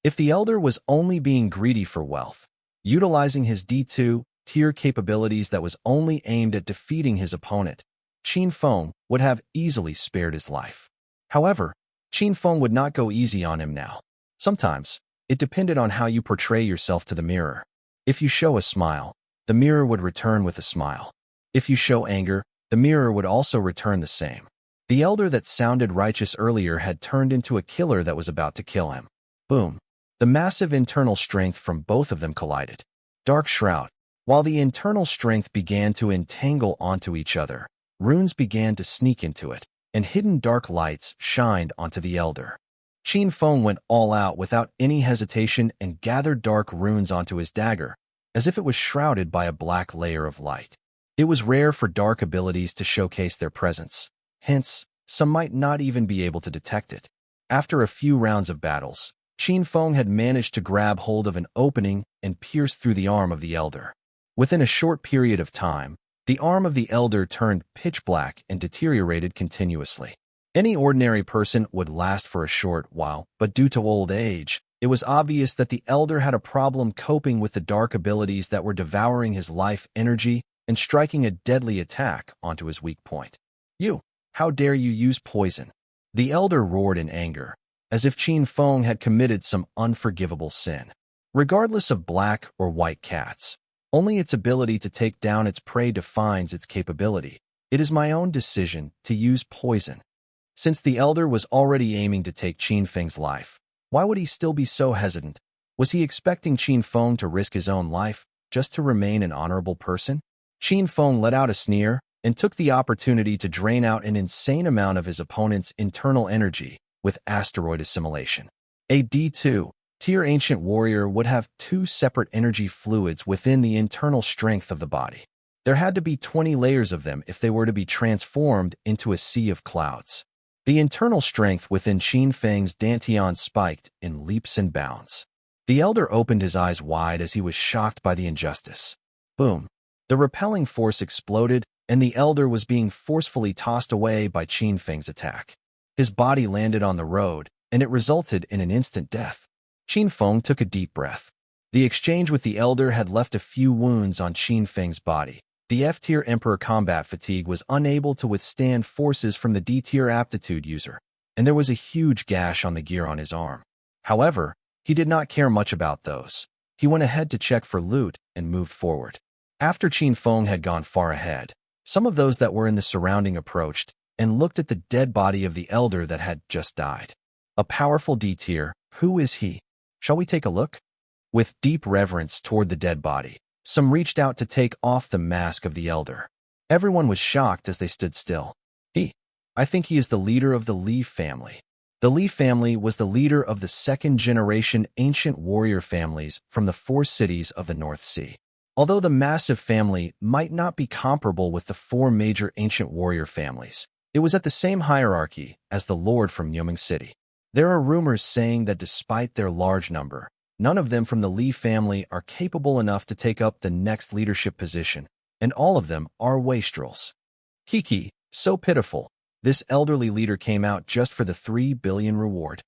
If the elder was only being greedy for wealth, utilizing his D2 tier capabilities that was only aimed at defeating his opponent, Qin Feng would have easily spared his life. However, Qin Feng would not go easy on him now. Sometimes, it depended on how you portray yourself to the mirror. If you show a smile, the mirror would return with a smile. If you show anger, the mirror would also return the same. The elder that sounded righteous earlier had turned into a killer that was about to kill him. Boom. The massive internal strength from both of them collided. Dark Shroud. While the internal strength began to entangle onto each other, runes began to sneak into it, and hidden dark lights shined onto the elder. Qin Feng went all out without any hesitation and gathered dark runes onto his dagger, as if it was shrouded by a black layer of light. It was rare for dark abilities to showcase their presence. Hence, some might not even be able to detect it. After a few rounds of battles, Qin Feng had managed to grab hold of an opening and pierce through the arm of the elder. Within a short period of time, the arm of the elder turned pitch black and deteriorated continuously. Any ordinary person would last for a short while, but due to old age, it was obvious that the elder had a problem coping with the dark abilities that were devouring his life energy and striking a deadly attack onto his weak point. "You! How dare you use poison?" The elder roared in anger, as if Qin Feng had committed some unforgivable sin. Regardless of black or white cats, only its ability to take down its prey defines its capability. It is my own decision to use poison. Since the elder was already aiming to take Qin Feng's life, why would he still be so hesitant? Was he expecting Qin Feng to risk his own life just to remain an honorable person? Qin Feng let out a sneer and took the opportunity to drain out an insane amount of his opponent's internal energy with asteroid assimilation. A D2 Tier Ancient Warrior would have two separate energy fluids within the internal strength of the body. There had to be 20 layers of them if they were to be transformed into a sea of clouds. The internal strength within Qin Feng's Dantian spiked in leaps and bounds. The elder opened his eyes wide as he was shocked by the injustice. Boom! The repelling force exploded, and the elder was being forcefully tossed away by Qin Feng's attack. His body landed on the road, and it resulted in an instant death. Qin Feng took a deep breath. The exchange with the elder had left a few wounds on Qin Feng's body. The F-tier Emperor combat fatigue was unable to withstand forces from the D-tier aptitude user, and there was a huge gash on the gear on his arm. However, he did not care much about those. He went ahead to check for loot and moved forward. After Qin Feng had gone far ahead, some of those that were in the surrounding approached and looked at the dead body of the elder that had just died. A powerful D-tier, who is he? Shall we take a look? With deep reverence toward the dead body, some reached out to take off the mask of the elder. Everyone was shocked as they stood still. I think he is the leader of the Li family. The Li family was the leader of the second-generation ancient warrior families from the 4 cities of the North Sea. Although the massive family might not be comparable with the 4 major ancient warrior families, it was at the same hierarchy as the lord from Yumeng City. There are rumors saying that despite their large number, none of them from the Li family are capable enough to take up the next leadership position, and all of them are wastrels. Kiki, so pitiful. This elderly leader came out just for the 3 billion reward.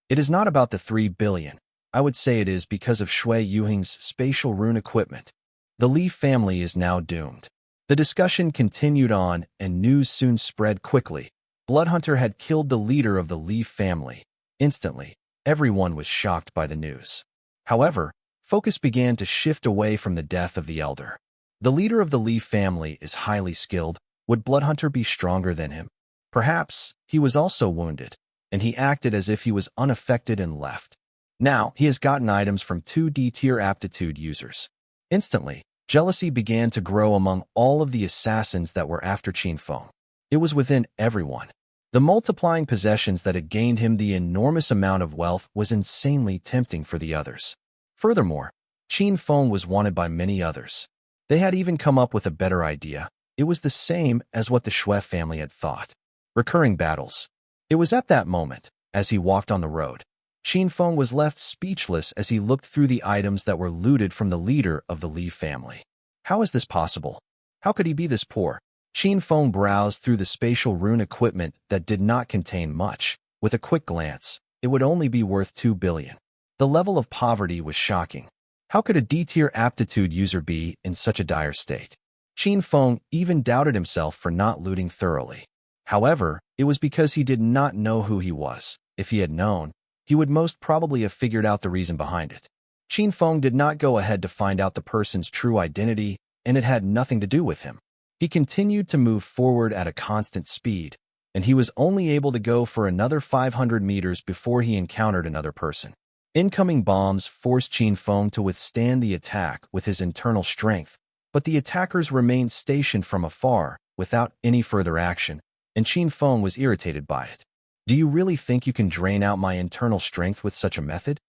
It is not about the 3 billion. I would say it is because of Shui Yuhing's spatial rune equipment. The Li family is now doomed. The discussion continued on, and news soon spread quickly. Bloodhunter had killed the leader of the Li family. Instantly, everyone was shocked by the news. However, focus began to shift away from the death of the elder. The leader of the Li family is highly skilled. Would Bloodhunter be stronger than him? Perhaps he was also wounded, and he acted as if he was unaffected and left. Now, he has gotten items from 2 D-tier aptitude users. Instantly, jealousy began to grow among all of the assassins that were after Qin Feng. It was within everyone. The multiplying possessions that had gained him the enormous amount of wealth was insanely tempting for the others. Furthermore, Qin Feng was wanted by many others. They had even come up with a better idea. It was the same as what the Shui family had thought. Recurring battles. It was at that moment, as he walked on the road, Qin Feng was left speechless as he looked through the items that were looted from the leader of the Li family. How is this possible? How could he be this poor? Qin Feng browsed through the spatial rune equipment that did not contain much. With a quick glance, it would only be worth 2 billion. The level of poverty was shocking. How could a D-tier aptitude user be in such a dire state? Qin Feng even doubted himself for not looting thoroughly. However, it was because he did not know who he was. If he had known, he would most probably have figured out the reason behind it. Qin Feng did not go ahead to find out the person's true identity, and it had nothing to do with him. He continued to move forward at a constant speed, and he was only able to go for another 500 meters before he encountered another person. Incoming bombs forced Qin Feng to withstand the attack with his internal strength, but the attackers remained stationed from afar, without any further action, and Qin Feng was irritated by it. Do you really think you can drain out my internal strength with such a method?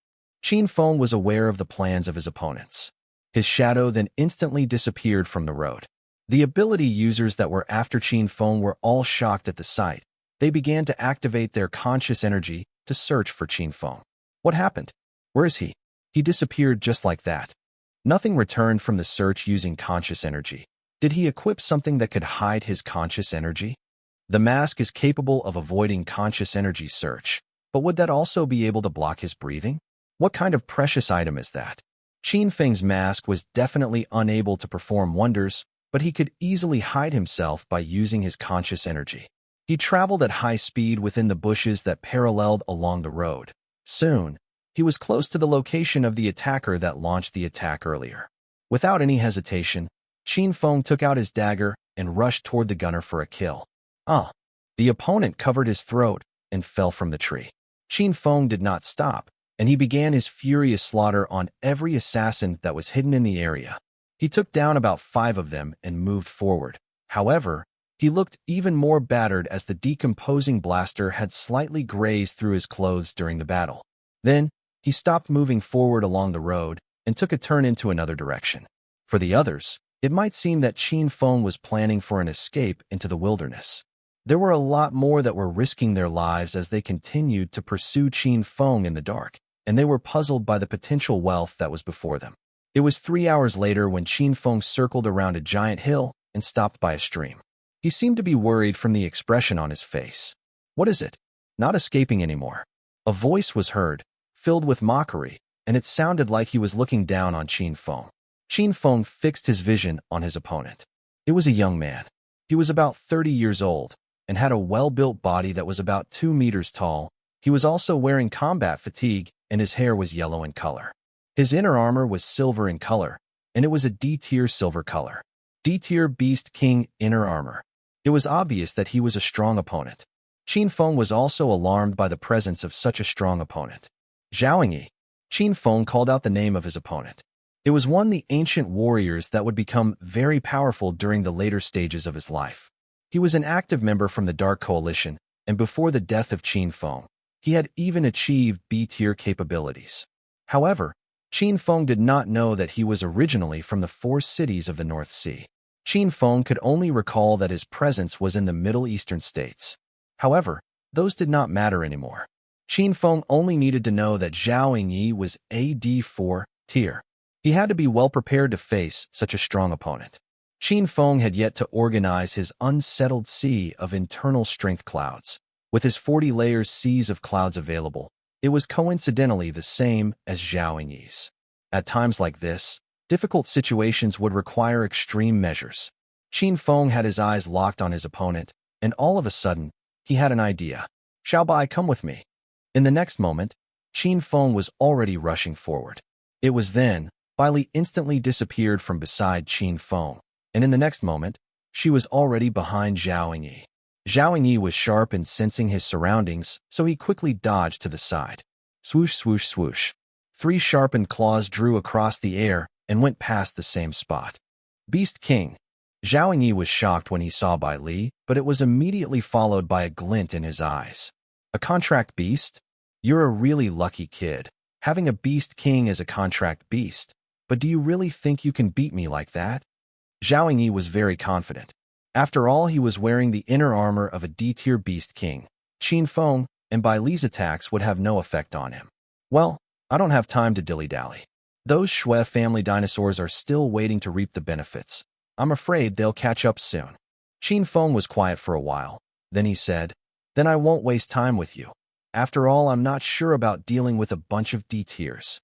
Qin Feng was aware of the plans of his opponents. His shadow then instantly disappeared from the road. The ability users that were after Qin Feng were all shocked at the sight. They began to activate their conscious energy to search for Qin Feng. What happened? Where is he? He disappeared just like that. Nothing returned from the search using conscious energy. Did he equip something that could hide his conscious energy? The mask is capable of avoiding conscious energy search, but would that also be able to block his breathing? What kind of precious item is that? Qin Feng's mask was definitely unable to perform wonders, but he could easily hide himself by using his conscious energy. He traveled at high speed within the bushes that paralleled along the road. Soon, he was close to the location of the attacker that launched the attack earlier. Without any hesitation, Qin Feng took out his dagger and rushed toward the gunner for a kill. The opponent covered his throat and fell from the tree. Qin Feng did not stop, and he began his furious slaughter on every assassin that was hidden in the area. He took down about 5 of them and moved forward. However, he looked even more battered as the decomposing blaster had slightly grazed through his clothes during the battle. Then, He stopped moving forward along the road and took a turn into another direction. For the others, it might seem that Qin Feng was planning for an escape into the wilderness. There were a lot more that were risking their lives as they continued to pursue Qin Feng in the dark, and they were puzzled by the potential wealth that was before them. It was 3 hours later when Qin Feng circled around a giant hill and stopped by a stream. He seemed to be worried from the expression on his face. "What is it?" "Not escaping anymore." A voice was heard, filled with mockery, and it sounded like he was looking down on Qin Feng. Qin Feng fixed his vision on his opponent. It was a young man. He was about 30 years old and had a well-built body that was about 2 meters tall. He was also wearing combat fatigue, and his hair was yellow in color. His inner armor was silver in color, and it was a D-tier silver color. D-tier Beast King inner armor. It was obvious that he was a strong opponent. Qin Feng was also alarmed by the presence of such a strong opponent. Zhaoyingyi. Qin Feng called out the name of his opponent. It was one of the ancient warriors that would become very powerful during the later stages of his life. He was an active member from the Dark Coalition, and before the death of Qin Feng, he had even achieved B-tier capabilities. However, Qin Feng did not know that he was originally from the 4 cities of the North Sea. Qin Feng could only recall that his presence was in the Middle Eastern states. However, those did not matter anymore. Qin Feng only needed to know that Zhaoyingyi was AD4 tier. He had to be well prepared to face such a strong opponent. Qin Feng had yet to organize his unsettled sea of internal strength clouds. With his 40 layers seas of clouds available, it was coincidentally the same as Zhaoyingyi's. At times like this, difficult situations would require extreme measures. Qin Feng had his eyes locked on his opponent, and all of a sudden, he had an idea. "Xiaobai, come with me." In the next moment, Qin Feng was already rushing forward. It was then, Baili instantly disappeared from beside Qin Feng, and in the next moment, she was already behind Zhaoyingyi. Zhaoyingyi was sharp in sensing his surroundings, so he quickly dodged to the side. Swoosh, swoosh, swoosh. 3 sharpened claws drew across the air and went past the same spot. Beast King. Zhaoyingyi was shocked when he saw Baili, but it was immediately followed by a glint in his eyes. "A contract beast? You're a really lucky kid, having a Beast King as a contract beast. But do you really think you can beat me like that?" Zhaoyingyi was very confident. After all, he was wearing the inner armor of a D-tier Beast King. Qin Feng and Baili's attacks would have no effect on him. "Well, I don't have time to dilly-dally. Those Shui family dinosaurs are still waiting to reap the benefits. I'm afraid they'll catch up soon." Qin Feng was quiet for a while. Then he said, "Then I won't waste time with you. After all, I'm not sure about dealing with a bunch of D-tiers."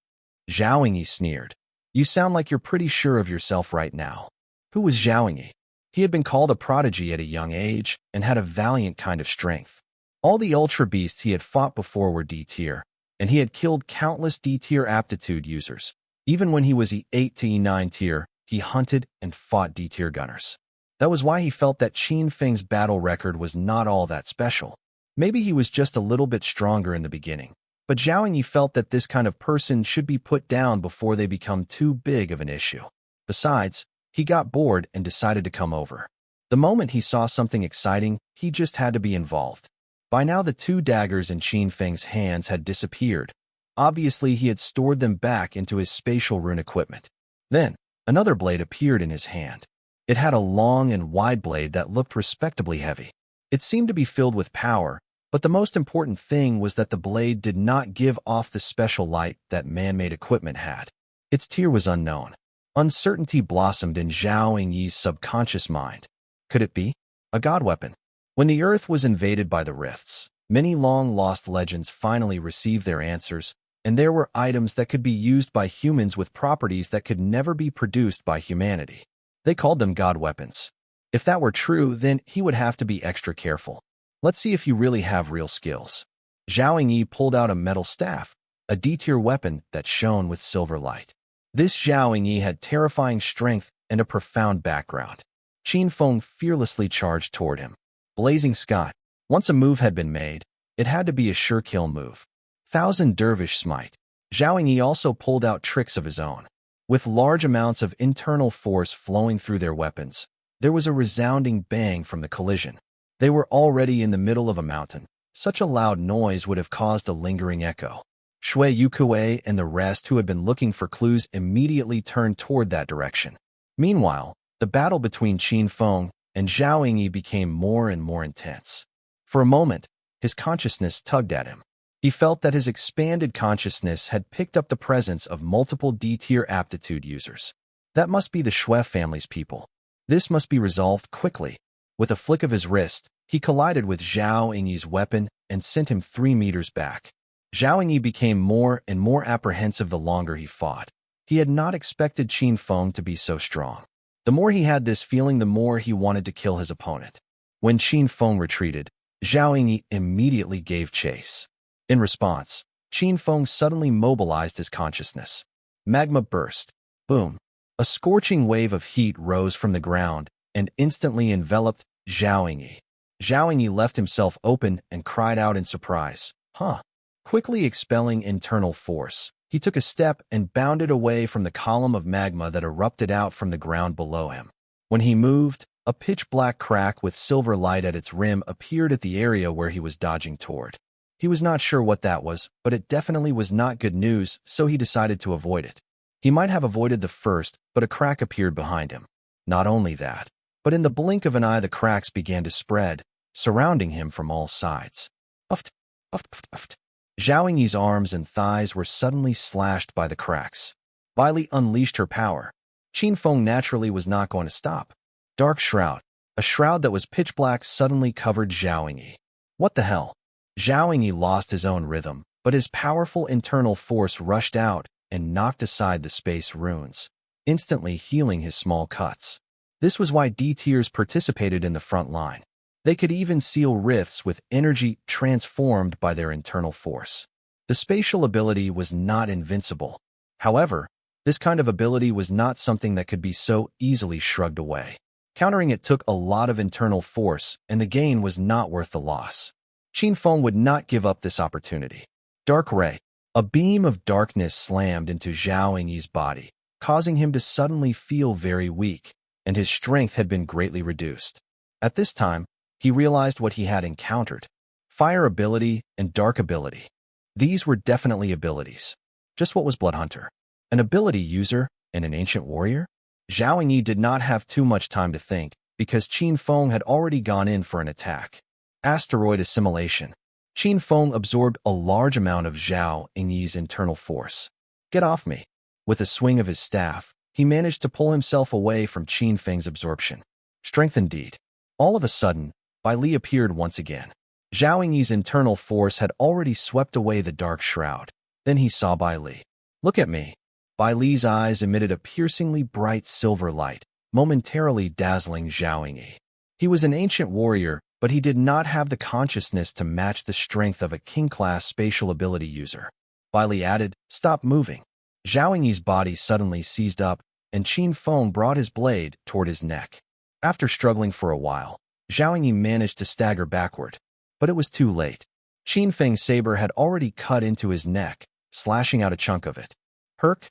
Zhaoyingyi sneered. "You sound like you're pretty sure of yourself right now." Who was Zhaoyingyi? He had been called a prodigy at a young age and had a valiant kind of strength. All the ultra beasts he had fought before were D-tier, and he had killed countless D-tier aptitude users. Even when he was E8 to E9 tier, he hunted and fought D-tier gunners. That was why he felt that Qin Feng's battle record was not all that special. Maybe he was just a little bit stronger in the beginning, but Zhaoyingyi felt that this kind of person should be put down before they become too big of an issue. Besides, he got bored and decided to come over. The moment he saw something exciting, he just had to be involved. By now the 2 daggers in Qin Feng's hands had disappeared. Obviously, he had stored them back into his spatial rune equipment. Then, another blade appeared in his hand. It had a long and wide blade that looked respectably heavy. It seemed to be filled with power, but the most important thing was that the blade did not give off the special light that man-made equipment had. Its tier was unknown. Uncertainty blossomed in Zhaoyingyi's subconscious mind. Could it be a god weapon? When the Earth was invaded by the rifts, many long-lost legends finally received their answers, and there were items that could be used by humans with properties that could never be produced by humanity. They called them god weapons. If that were true, then he would have to be extra careful. Let's see if you really have real skills. Zhaoyingyi pulled out a metal staff, a D-tier weapon that shone with silver light. This Zhaoyingyi had terrifying strength and a profound background. Qin Feng fearlessly charged toward him. Blazing Scott. Once a move had been made, it had to be a sure kill move. Thousand Dervish Smite. Zhaoyingyi also pulled out tricks of his own. With large amounts of internal force flowing through their weapons, there was a resounding bang from the collision. They were already in the middle of a mountain. Such a loud noise would have caused a lingering echo. Shui Yukue and the rest who had been looking for clues immediately turned toward that direction. Meanwhile, the battle between Qin Feng and Zhao Yingyi became more and more intense. For a moment, his consciousness tugged at him. He felt that his expanded consciousness had picked up the presence of multiple D-tier aptitude users. That must be the Shui family's people. This must be resolved quickly. With a flick of his wrist, he collided with Zhao Yingyi's weapon and sent him 3 meters back. Zhao Yingyi became more and more apprehensive the longer he fought. He had not expected Qin Feng to be so strong. The more he had this feeling, the more he wanted to kill his opponent. When Qin Feng retreated, Zhao Yingyi immediately gave chase. In response, Qin Feng suddenly mobilized his consciousness. Magma burst. Boom. A scorching wave of heat rose from the ground and instantly enveloped Zhao Yingyi. Zhao Yingyi left himself open and cried out in surprise. Huh. Quickly expelling internal force, he took a step and bounded away from the column of magma that erupted out from the ground below him. When he moved, a pitch-black crack with silver light at its rim appeared at the area where he was dodging toward. He was not sure what that was, but it definitely was not good news, so he decided to avoid it. He might have avoided the first, but a crack appeared behind him. Not only that, but in the blink of an eye the cracks began to spread, surrounding him from all sides. Uft, uft, uft, uft. Zhao Yingyi's arms and thighs were suddenly slashed by the cracks. Bai Li unleashed her power. Qin Feng naturally was not going to stop. Dark shroud. A shroud that was pitch black suddenly covered Zhao Yingyi. What the hell? Zhao Yingyi lost his own rhythm, but his powerful internal force rushed out and knocked aside the space runes, instantly healing his small cuts. This was why D-tiers participated in the front line. They could even seal rifts with energy transformed by their internal force. The spatial ability was not invincible. However, this kind of ability was not something that could be so easily shrugged away. Countering it took a lot of internal force, and the gain was not worth the loss. Qin Feng would not give up this opportunity. Dark Ray. A beam of darkness slammed into Zhao Yingyi's body, causing him to suddenly feel very weak, and his strength had been greatly reduced. At this time, he realized what he had encountered. Fire ability and dark ability. These were definitely abilities. Just what was Bloodhunter? An ability user and an ancient warrior? Zhao Yingyi did not have too much time to think, because Qin Feng had already gone in for an attack. Asteroid assimilation. Qin Feng absorbed a large amount of Zhao Yingyi's internal force. Get off me. With a swing of his staff, he managed to pull himself away from Qin Feng's absorption. Strength indeed. All of a sudden, Bai Li appeared once again. Zhao Yingyi's internal force had already swept away the dark shroud. Then he saw Bai Li. Look at me. Bai Li's eyes emitted a piercingly bright silver light, momentarily dazzling Zhao Yingyi. He was an ancient warrior, but he did not have the consciousness to match the strength of a king-class spatial ability user. Bai Li added, "Stop moving." Zhao Yingyi's body suddenly seized up, and Qin Feng brought his blade toward his neck. After struggling for a while, Zhao Yingyi managed to stagger backward. But it was too late. Qin Feng's saber had already cut into his neck, slashing out a chunk of it. Herc?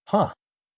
Huh.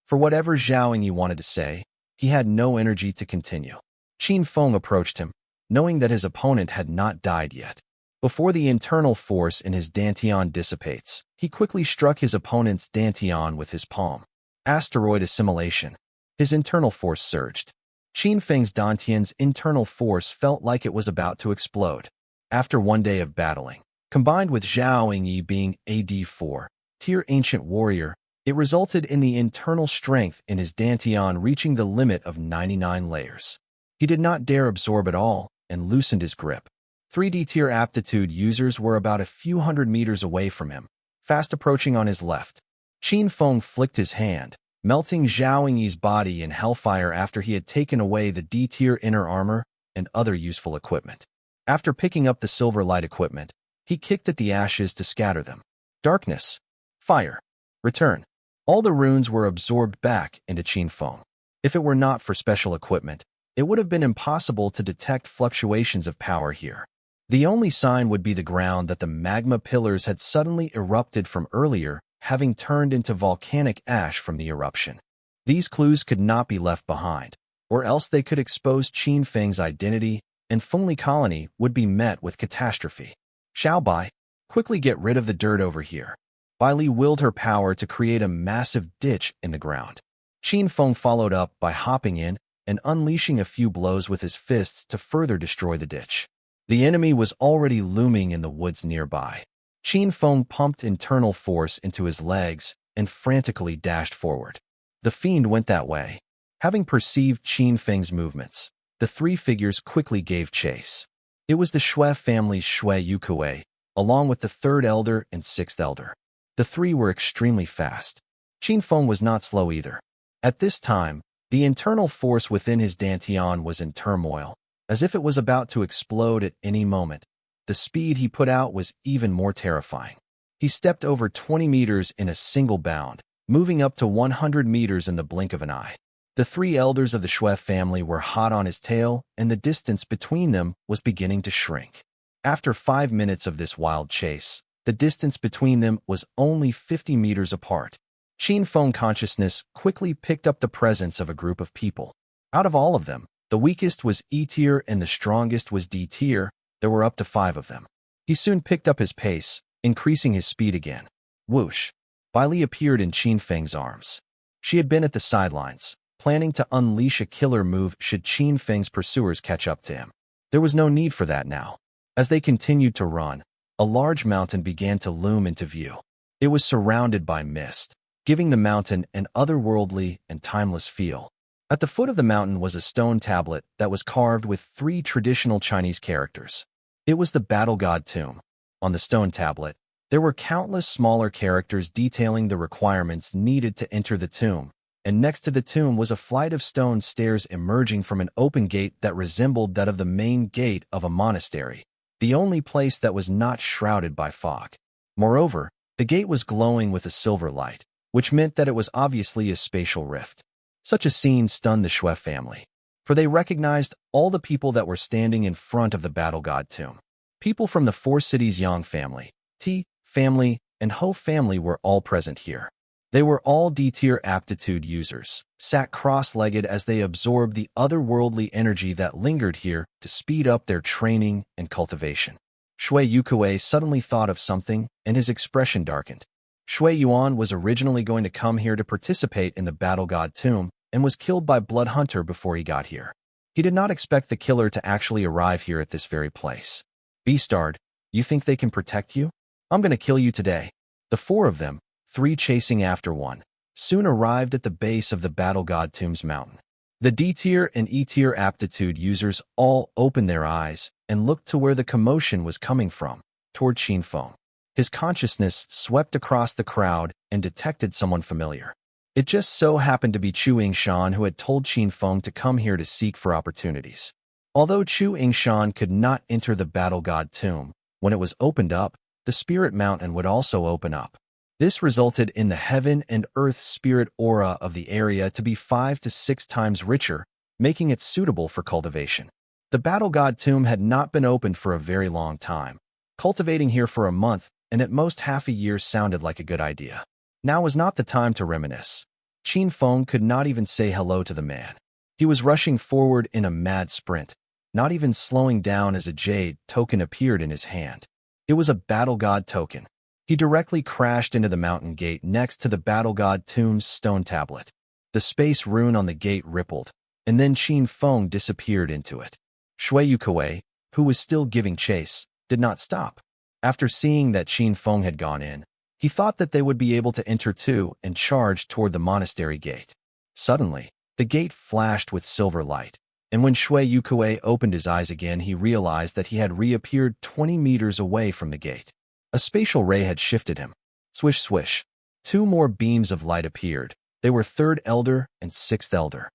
For whatever Zhao Yingyi wanted to say, he had no energy to continue. Qin Feng approached him, knowing that his opponent had not died yet. Before the internal force in his dantian dissipates, he quickly struck his opponent's dantian with his palm. Asteroid assimilation. His internal force surged. Qin Feng's dantian's internal force felt like it was about to explode. After one day of battling, combined with Zhao Yingyi being a D4 tier ancient warrior, it resulted in the internal strength in his dantian reaching the limit of 99 layers. He did not dare absorb it all and loosened his grip. 3D tier aptitude users were about a few hundred meters away from him, fast approaching on his left. Qin Feng flicked his hand, melting Zhao Yingyi's body in hellfire after he had taken away the D-tier inner armor and other useful equipment. After picking up the silver light equipment, he kicked at the ashes to scatter them. Darkness. Fire. Return. All the runes were absorbed back into Qin Feng. If it were not for special equipment, it would have been impossible to detect fluctuations of power here. The only sign would be the ground that the magma pillars had suddenly erupted from earlier, having turned into volcanic ash from the eruption. These clues could not be left behind, or else they could expose Qin Feng's identity, and Fengli colony would be met with catastrophe. Xiao Bai, quickly get rid of the dirt over here. Bai Li willed her power to create a massive ditch in the ground. Qin Feng followed up by hopping in and unleashing a few blows with his fists to further destroy the ditch. The enemy was already looming in the woods nearby. Qin Feng pumped internal force into his legs and frantically dashed forward. The fiend went that way. Having perceived Qin Feng's movements, the three figures quickly gave chase. It was the Shui family's Shui Yukue, along with the third elder and sixth elder. The three were extremely fast. Qin Feng was not slow either. At this time, the internal force within his dantian was in turmoil, as if it was about to explode at any moment. The speed he put out was even more terrifying. He stepped over 20 meters in a single bound, moving up to 100 meters in the blink of an eye. The three elders of the Shui family were hot on his tail, and the distance between them was beginning to shrink. After 5 minutes of this wild chase, the distance between them was only 50 meters apart. Qin Feng consciousness quickly picked up the presence of a group of people. Out of all of them, the weakest was E tier and the strongest was D tier. There were up to 5 of them. He soon picked up his pace, increasing his speed again. Whoosh! Bai Li appeared in Qin Feng's arms. She had been at the sidelines, planning to unleash a killer move should Qin Feng's pursuers catch up to him. There was no need for that now. As they continued to run, a large mountain began to loom into view. It was surrounded by mist, giving the mountain an otherworldly and timeless feel. At the foot of the mountain was a stone tablet that was carved with 3 traditional Chinese characters. It was the battle god tomb. On the stone tablet, there were countless smaller characters detailing the requirements needed to enter the tomb, and next to the tomb was a flight of stone stairs emerging from an open gate that resembled that of the main gate of a monastery, the only place that was not shrouded by fog. Moreover, the gate was glowing with a silver light, which meant that it was obviously a spatial rift. Such a scene stunned the Shui family, for they recognized all the people that were standing in front of the battle god tomb. People from the 4 cities Yang family, T family, and Ho family were all present here. They were all D-tier aptitude users, sat cross-legged as they absorbed the otherworldly energy that lingered here to speed up their training and cultivation. Shui Yukue suddenly thought of something, and his expression darkened. Shui Yuan was originally going to come here to participate in the battle god tomb and was killed by Blood Hunter before he got here. He did not expect the killer to actually arrive here at this very place. Beastard, you think they can protect you? I'm going to kill you today. The 4 of them, 3 chasing after 1, soon arrived at the base of the battle god tomb's mountain. The D-tier and E-tier aptitude users all opened their eyes and looked to where the commotion was coming from, toward Qin Feng. His consciousness swept across the crowd and detected someone familiar. It just so happened to be Chu Yingshan, who had told Qin Feng to come here to seek for opportunities. Although Chu Yingshan could not enter the battle god tomb, when it was opened up, the spirit mountain would also open up. This resulted in the heaven and earth spirit aura of the area to be 5 to 6 times richer, making it suitable for cultivation. The battle god tomb had not been opened for a very long time. Cultivating here for a month and at most half a year sounded like a good idea. Now was not the time to reminisce. Qin Feng could not even say hello to the man. He was rushing forward in a mad sprint, not even slowing down as a jade token appeared in his hand. It was a battle god token. He directly crashed into the mountain gate next to the battle god tomb's stone tablet. The space rune on the gate rippled, and then Qin Feng disappeared into it. Shui Yukue, who was still giving chase, did not stop. After seeing that Qin Feng had gone in, he thought that they would be able to enter too and charged toward the monastery gate. Suddenly, the gate flashed with silver light, and when Shui Yukue opened his eyes again, he realized that he had reappeared 20 meters away from the gate. A spatial ray had shifted him. Swish, swish. 2 more beams of light appeared. They were 3rd elder and 6th elder.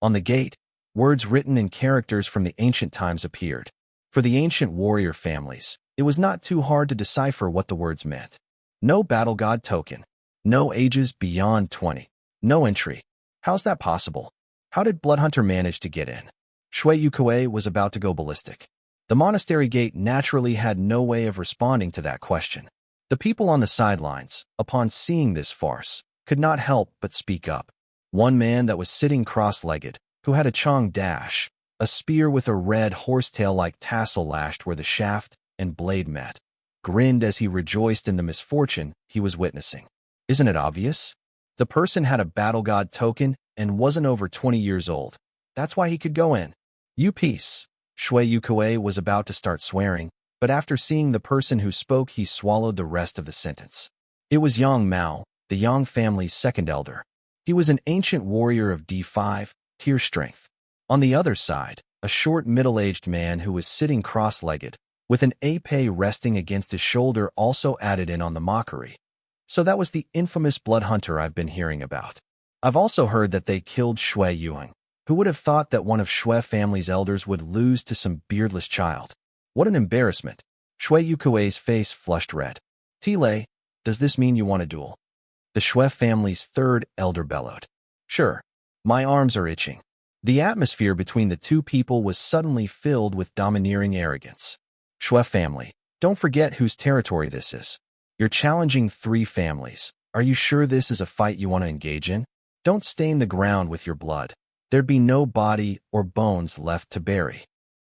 On the gate, words written in characters from the ancient times appeared. For the ancient warrior families, it was not too hard to decipher what the words meant. No battle god token. No ages beyond 20. No entry. How's that possible? How did Bloodhunter manage to get in? Shui Yukue was about to go ballistic. The monastery gate naturally had no way of responding to that question. The people on the sidelines, upon seeing this farce, could not help but speak up. One man that was sitting cross-legged, who had a chong dash, a spear with a red horsetail-like tassel lashed where the shaft and blade met. grinned as he rejoiced in the misfortune he was witnessing. Isn't it obvious? The person had a battle god token and wasn't over 20 years old. That's why he could go in. You peace. Shui Yukue was about to start swearing, but after seeing the person who spoke, he swallowed the rest of the sentence. It was Yang Mao, the Yang family's second elder. He was an ancient warrior of D5, tier strength. On the other side, a short middle-aged man who was sitting cross-legged, with an épée resting against his shoulder, also added in on the mockery. So that was the infamous blood hunter I've been hearing about. I've also heard that they killed Shui Yuan. Who would have thought that one of Shui family's elders would lose to some beardless child? What an embarrassment. Shui Yukue's face flushed red. Tile, does this mean you want a duel? The Shui family's third elder bellowed. Sure. My arms are itching. The atmosphere between the two people was suddenly filled with domineering arrogance. Shui family, don't forget whose territory this is. You're challenging 3 families. Are you sure this is a fight you want to engage in? Don't stain the ground with your blood. There'd be no body or bones left to bury.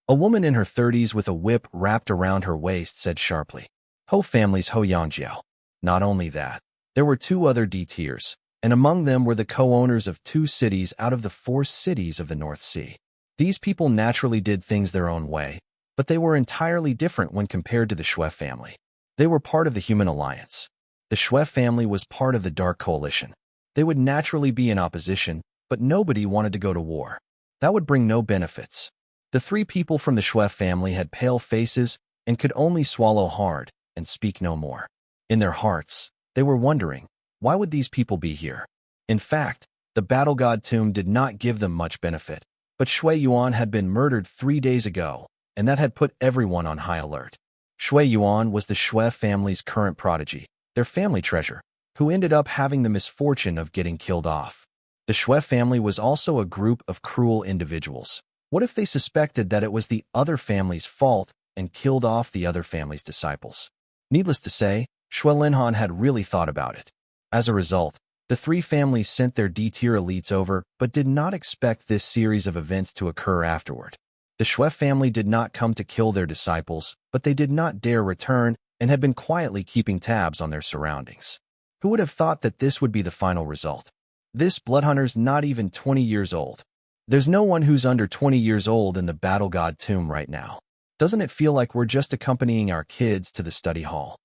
A woman in her 30s with a whip wrapped around her waist said sharply. Ho family's Ho Yangjiao. Not only that, there were 2 other D tiers, and among them were the co-owners of 2 cities out of the 4 cities of the North Sea. These people naturally did things their own way, but they were entirely different when compared to the Shui family. They were part of the Human Alliance. The Shui family was part of the Dark Coalition. They would naturally be in opposition, but nobody wanted to go to war. That would bring no benefits. The 3 people from the Shui family had pale faces and could only swallow hard and speak no more. In their hearts, they were wondering, why would these people be here? In fact, the battle god tomb did not give them much benefit, but Shui Yuan had been murdered 3 days ago, and that had put everyone on high alert. Shui Yuan was the Shui family's current prodigy, their family treasure, who ended up having the misfortune of getting killed off. The Shui family was also a group of cruel individuals. What if they suspected that it was the other family's fault and killed off the other family's disciples? Needless to say, Shui Linhan had really thought about it. As a result, the 3 families sent their D-tier elites over, but did not expect this series of events to occur afterward. The Shui family did not come to kill their disciples, but they did not dare return and had been quietly keeping tabs on their surroundings. Who would have thought that this would be the final result? This bloodhunter's not even 20 years old. There's no one who's under 20 years old in the battle god tomb right now. Doesn't it feel like we're just accompanying our kids to the study hall?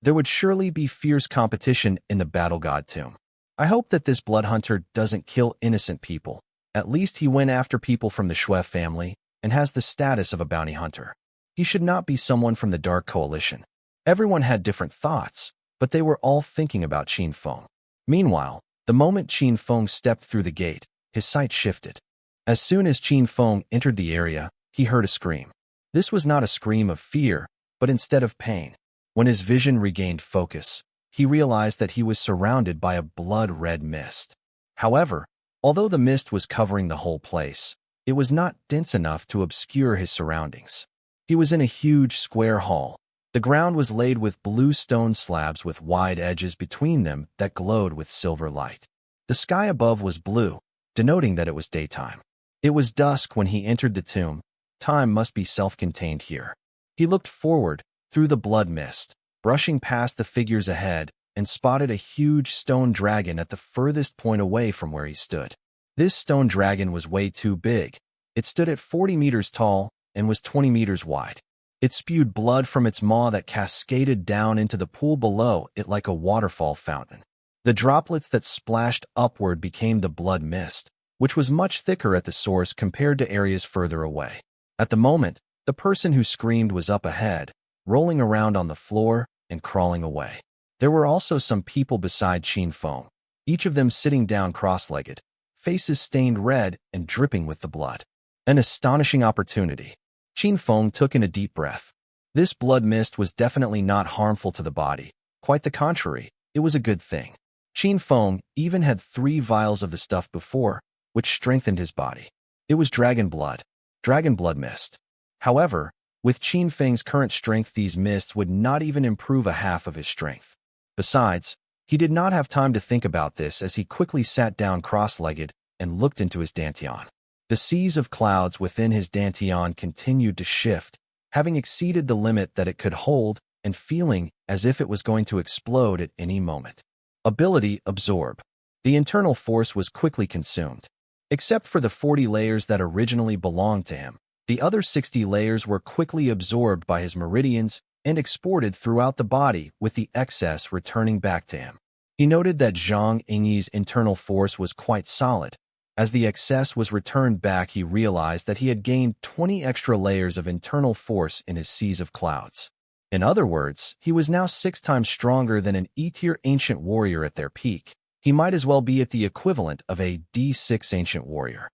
There would surely be fierce competition in the battle god tomb. I hope that this bloodhunter doesn't kill innocent people. At least he went after people from the Shui family and has the status of a bounty hunter. He should not be someone from the Dark Coalition. Everyone had different thoughts, but they were all thinking about Qin Feng. Meanwhile, the moment Qin Feng stepped through the gate, his sight shifted. As soon as Qin Feng entered the area, he heard a scream. This was not a scream of fear, but instead of pain. When his vision regained focus, he realized that he was surrounded by a blood-red mist. However, although the mist was covering the whole place, it was not dense enough to obscure his surroundings. He was in a huge square hall. The ground was laid with blue stone slabs with wide edges between them that glowed with silver light. The sky above was blue, denoting that it was daytime. It was dusk when he entered the tomb. Time must be self-contained here. He looked forward, through the blood mist, brushing past the figures ahead, and spotted a huge stone dragon at the furthest point away from where he stood. This stone dragon was way too big. It stood at 40 meters tall and was 20 meters wide. It spewed blood from its maw that cascaded down into the pool below it like a waterfall fountain. The droplets that splashed upward became the blood mist, which was much thicker at the source compared to areas further away. At the moment, the person who screamed was up ahead, rolling around on the floor and crawling away. There were also some people beside Qin Feng, each of them sitting down cross-legged, faces stained red and dripping with the blood. An astonishing opportunity. Qin Feng took in a deep breath. This blood mist was definitely not harmful to the body. Quite the contrary, it was a good thing. Qin Feng even had 3 vials of the stuff before, which strengthened his body. It was dragon blood mist. However, with Qin Feng's current strength, these mists would not even improve a half of his strength. Besides, he did not have time to think about this as he quickly sat down cross-legged and looked into his dantian. The seas of clouds within his dantian continued to shift, having exceeded the limit that it could hold, and feeling as if it was going to explode at any moment. Ability Absorb. The internal force was quickly consumed. Except for the 40 layers that originally belonged to him, the other 60 layers were quickly absorbed by his meridians and exported throughout the body, with the excess returning back to him. He noted that Zhang Yingyi's internal force was quite solid. As the excess was returned back, he realized that he had gained 20 extra layers of internal force in his seas of clouds. In other words, he was now 6 times stronger than an E-tier ancient warrior at their peak. He might as well be at the equivalent of a D6 ancient warrior.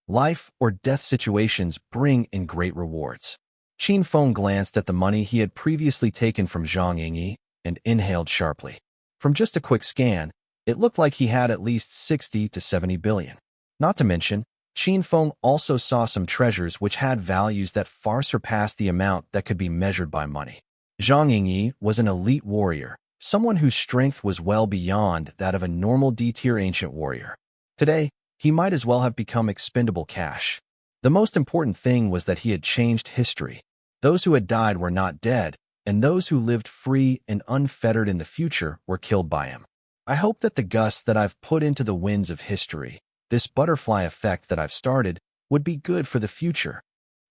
Life or death situations bring in great rewards. Qin Feng glanced at the money he had previously taken from Zhang Yingyi and inhaled sharply. From just a quick scan, it looked like he had at least 60 to 70 billion. Not to mention, Qin Feng also saw some treasures which had values that far surpassed the amount that could be measured by money. Zhang Yingyi was an elite warrior, someone whose strength was well beyond that of a normal D-tier ancient warrior. Today, he might as well have become expendable cash. The most important thing was that he had changed history. Those who had died were not dead, and those who lived free and unfettered in the future were killed by him. I hope that the gusts that I've put into the winds of history, this butterfly effect that I've started, would be good for the future.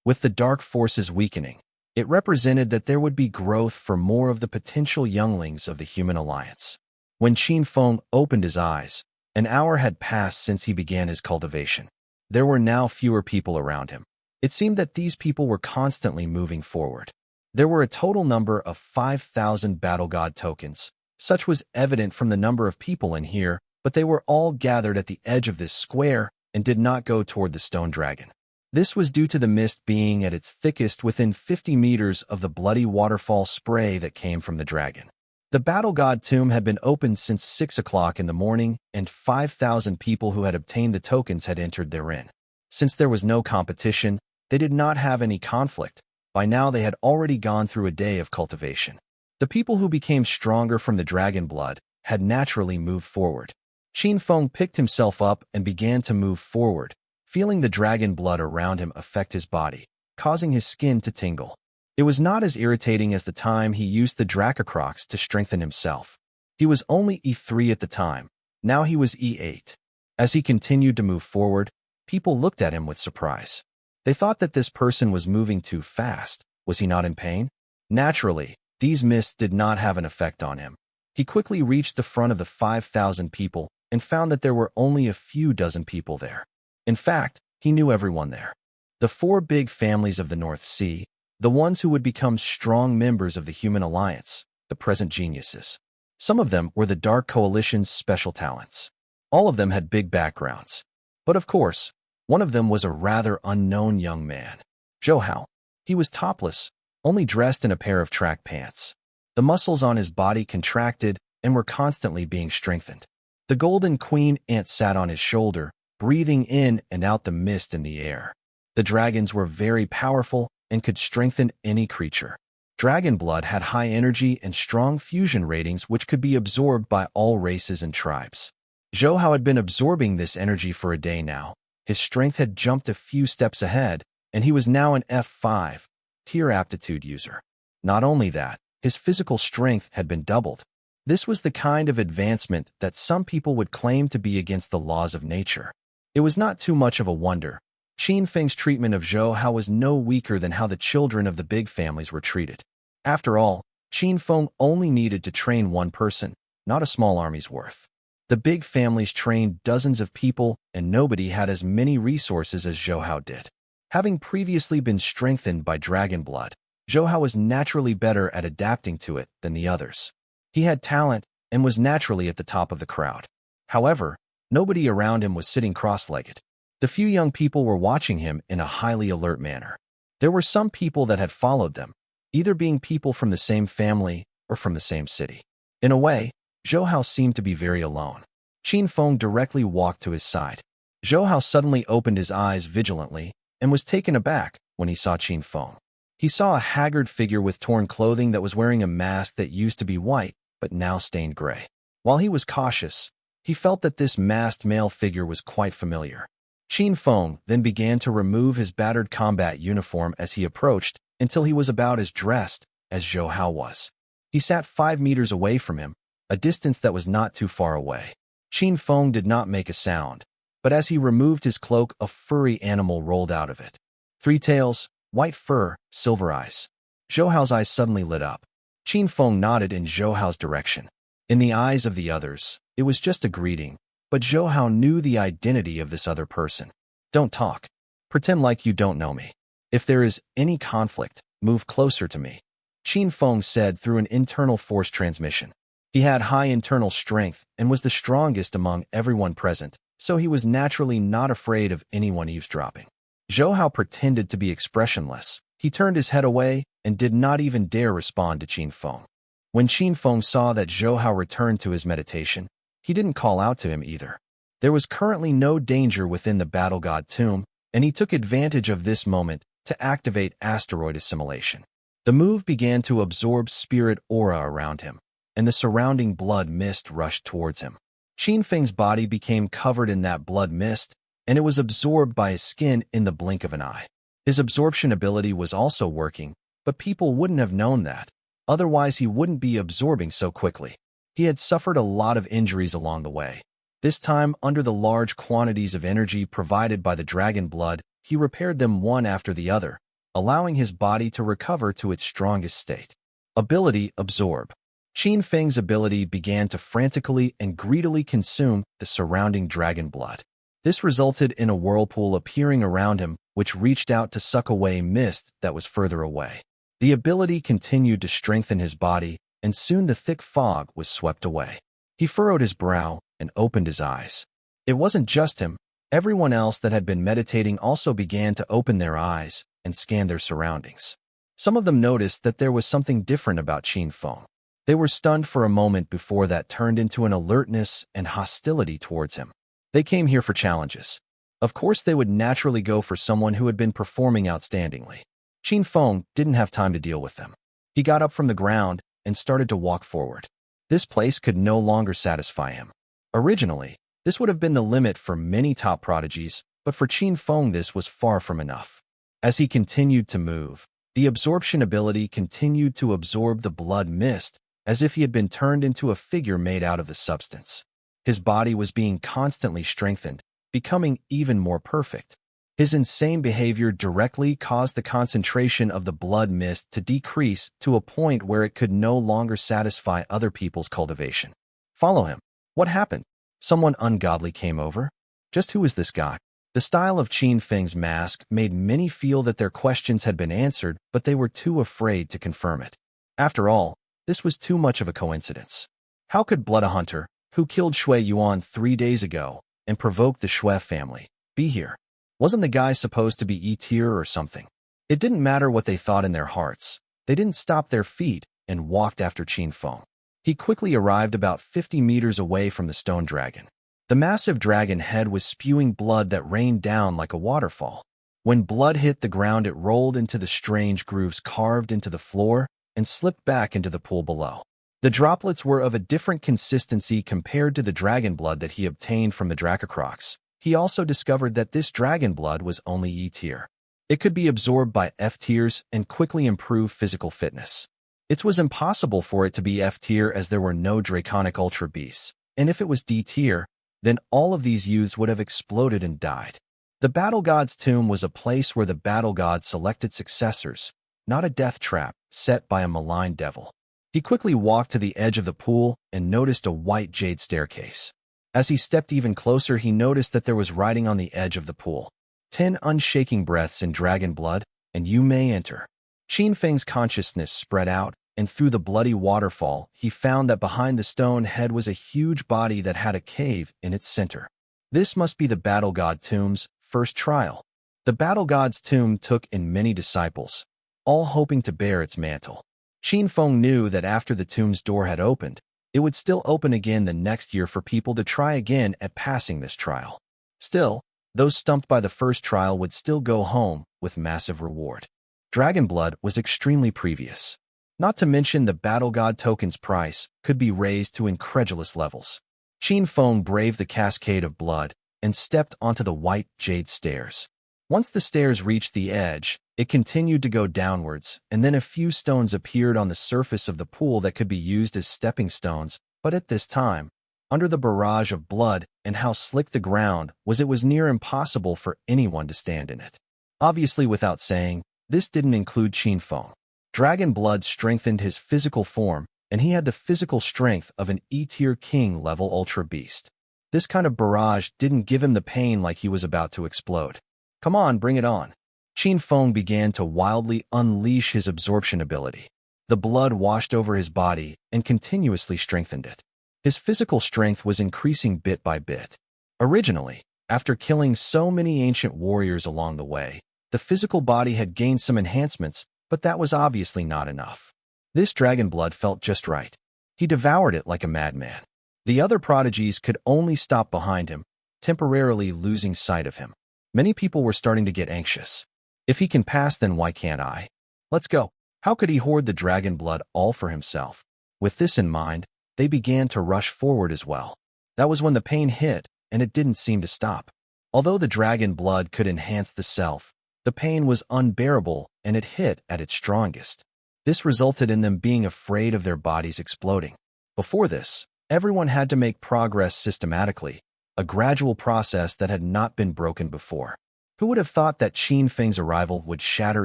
With the dark forces weakening, it represented that there would be growth for more of the potential younglings of the human alliance. When Qin Feng opened his eyes, an hour had passed since he began his cultivation. There were now fewer people around him. It seemed that these people were constantly moving forward. There were a total number of 5,000 battle god tokens. Such was evident from the number of people in here, but they were all gathered at the edge of this square and did not go toward the stone dragon. This was due to the mist being at its thickest within 50 meters of the bloody waterfall spray that came from the dragon. The battle god tomb had been opened since 6 o'clock in the morning, and 5,000 people who had obtained the tokens had entered therein. Since there was no competition, they did not have any conflict. By now they had already gone through a day of cultivation. The people who became stronger from the dragon blood had naturally moved forward. Qin Feng picked himself up and began to move forward, feeling the dragon blood around him affect his body, causing his skin to tingle. It was not as irritating as the time he used the Dracocrocs to strengthen himself. He was only E3 at the time. Now he was E8. As he continued to move forward, people looked at him with surprise. They thought that this person was moving too fast. Was he not in pain? Naturally, these mists did not have an effect on him. He quickly reached the front of the 5,000 people and found that there were only a few dozen people there. In fact, he knew everyone there. The 4 big families of the North Sea, the ones who would become strong members of the human alliance, the present geniuses. Some of them were the Dark Coalition's special talents. All of them had big backgrounds. But of course, one of them was a rather unknown young man. Zhou Hao. He was topless, only dressed in a pair of track pants. The muscles on his body contracted and were constantly being strengthened. The golden queen ant sat on his shoulder, breathing in and out the mist in the air. The dragons were very powerful and could strengthen any creature. Dragon blood had high energy and strong fusion ratings which could be absorbed by all races and tribes. Zhou Hao had been absorbing this energy for a day now. His strength had jumped a few steps ahead, and he was now an F5 tier aptitude user. Not only that, his physical strength had been doubled. This was the kind of advancement that some people would claim to be against the laws of nature. It was not too much of a wonder. Qin Feng's treatment of Zhou Hao was no weaker than how the children of the big families were treated. After all, Qin Feng only needed to train one person, not a small army's worth. The big families trained dozens of people, and nobody had as many resources as Zhou Hao did. Having previously been strengthened by dragon blood, Zhou Hao was naturally better at adapting to it than the others. He had talent and was naturally at the top of the crowd. However, nobody around him was sitting cross-legged. The few young people were watching him in a highly alert manner. There were some people that had followed them, either being people from the same family or from the same city. In a way, Zhou Hao seemed to be very alone. Qin Feng directly walked to his side. Zhou Hao suddenly opened his eyes vigilantly and was taken aback when he saw Qin Feng. He saw a haggard figure with torn clothing that was wearing a mask that used to be white but now stained gray. While he was cautious, he felt that this masked male figure was quite familiar. Qin Feng then began to remove his battered combat uniform as he approached until he was about as dressed as Zhou Hao was. He sat 5 meters away from him, a distance that was not too far away. Qin Feng did not make a sound, but as he removed his cloak, a furry animal rolled out of it. 3 tails, white fur, silver eyes. Zhou Hao's eyes suddenly lit up. Qin Feng nodded in Zhou Hao's direction. In the eyes of the others, it was just a greeting, but Zhou Hao knew the identity of this other person. Don't talk. Pretend like you don't know me. If there is any conflict, move closer to me, Qin Feng said through an internal force transmission. He had high internal strength and was the strongest among everyone present, so he was naturally not afraid of anyone eavesdropping. Zhou Hao pretended to be expressionless. He turned his head away and did not even dare respond to Qin Feng. When Qin Feng saw that Zhou Hao returned to his meditation, he didn't call out to him either. There was currently no danger within the battle god tomb, and he took advantage of this moment to activate asteroid assimilation. The move began to absorb spirit aura around him, and the surrounding blood mist rushed towards him. Qin Feng's body became covered in that blood mist, and it was absorbed by his skin in the blink of an eye. His absorption ability was also working, but people wouldn't have known that. Otherwise, he wouldn't be absorbing so quickly. He had suffered a lot of injuries along the way. This time, under the large quantities of energy provided by the dragon blood, he repaired them one after the other, allowing his body to recover to its strongest state. Ability Absorb. Qin Feng's ability began to frantically and greedily consume the surrounding dragon blood. This resulted in a whirlpool appearing around him, which reached out to suck away mist that was further away. The ability continued to strengthen his body, and soon the thick fog was swept away. He furrowed his brow and opened his eyes. It wasn't just him. Everyone else that had been meditating also began to open their eyes and scan their surroundings. Some of them noticed that there was something different about Qin Feng. They were stunned for a moment before that turned into an alertness and hostility towards him. They came here for challenges. Of course, they would naturally go for someone who had been performing outstandingly. Qin Feng didn't have time to deal with them. He got up from the ground and started to walk forward. This place could no longer satisfy him. Originally, this would have been the limit for many top prodigies, but for Qin Feng this was far from enough. As he continued to move, the absorption ability continued to absorb the blood mist, as if he had been turned into a figure made out of the substance. His body was being constantly strengthened, becoming even more perfect. His insane behavior directly caused the concentration of the blood mist to decrease to a point where it could no longer satisfy other people's cultivation. Follow him. What happened? Someone ungodly came over? Just who is this guy? The style of Qin Feng's mask made many feel that their questions had been answered, but they were too afraid to confirm it. After all, this was too much of a coincidence. How could Blood Hunter, who killed Shui Yuan 3 days ago and provoked the Shui family, be here? Wasn't the guy supposed to be E-tier or something? It didn't matter what they thought in their hearts. They didn't stop their feet and walked after Qin Feng. He quickly arrived about 50 meters away from the stone dragon. The massive dragon head was spewing blood that rained down like a waterfall. When blood hit the ground, it rolled into the strange grooves carved into the floor and slipped back into the pool below. The droplets were of a different consistency compared to the dragon blood that he obtained from the Dracocrocs. He also discovered that this dragon blood was only E-tier. It could be absorbed by F-tiers and quickly improve physical fitness. It was impossible for it to be F-tier as there were no draconic ultra beasts, and if it was D-tier, then all of these youths would have exploded and died. The battle god's tomb was a place where the battle god selected successors, not a death trap set by a malign devil. He quickly walked to the edge of the pool and noticed a white jade staircase. As he stepped even closer, he noticed that there was writing on the edge of the pool. 10 unshaking breaths in dragon blood, and you may enter. Qin Feng's consciousness spread out, and through the bloody waterfall, he found that behind the stone head was a huge body that had a cave in its center. This must be the battle god tomb's first trial. The battle god's tomb took in many disciples, all hoping to bear its mantle. Qin Feng knew that after the tomb's door had opened, it would still open again the next year for people to try again at passing this trial. Still, those stumped by the first trial would still go home with massive reward. Dragon blood was extremely previous. Not to mention the battle god token's price could be raised to incredulous levels. Qin Feng braved the cascade of blood and stepped onto the white jade stairs. Once the stairs reached the edge, it continued to go downwards, and then a few stones appeared on the surface of the pool that could be used as stepping stones, but at this time, under the barrage of blood and how slick the ground was, it was near impossible for anyone to stand in it. Obviously, without saying, this didn't include Qin Feng. Dragon blood strengthened his physical form, and he had the physical strength of an E-tier king-level ultra beast. This kind of barrage didn't give him the pain like he was about to explode. Come on, bring it on. Qin Feng began to wildly unleash his absorption ability. The blood washed over his body and continuously strengthened it. His physical strength was increasing bit by bit. Originally, after killing so many ancient warriors along the way, the physical body had gained some enhancements, but that was obviously not enough. This dragon blood felt just right. He devoured it like a madman. The other prodigies could only stop behind him, temporarily losing sight of him. Many people were starting to get anxious. If he can pass, then why can't I? Let's go. How could he hoard the dragon blood all for himself? With this in mind, they began to rush forward as well. That was when the pain hit, and it didn't seem to stop. Although the dragon blood could enhance the self, the pain was unbearable and it hit at its strongest. This resulted in them being afraid of their bodies exploding. Before this, everyone had to make progress systematically, a gradual process that had not been broken before. Who would have thought that Qin Feng's arrival would shatter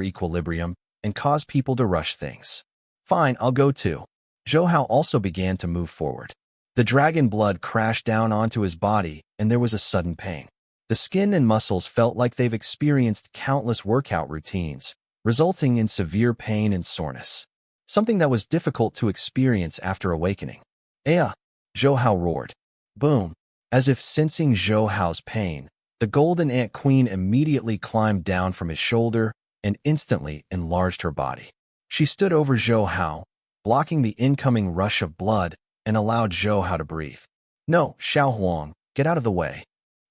equilibrium and cause people to rush things? Fine, I'll go too. Zhou Hao also began to move forward. The dragon blood crashed down onto his body, and there was a sudden pain. The skin and muscles felt like they've experienced countless workout routines, resulting in severe pain and soreness, something that was difficult to experience after awakening. "Aya!" Zhou Hao roared. Boom! As if sensing Zhou Hao's pain, the golden ant queen immediately climbed down from his shoulder and instantly enlarged her body. She stood over Zhou Hao, blocking the incoming rush of blood, and allowed Zhou Hao to breathe. "No, Xiao Huang, get out of the way."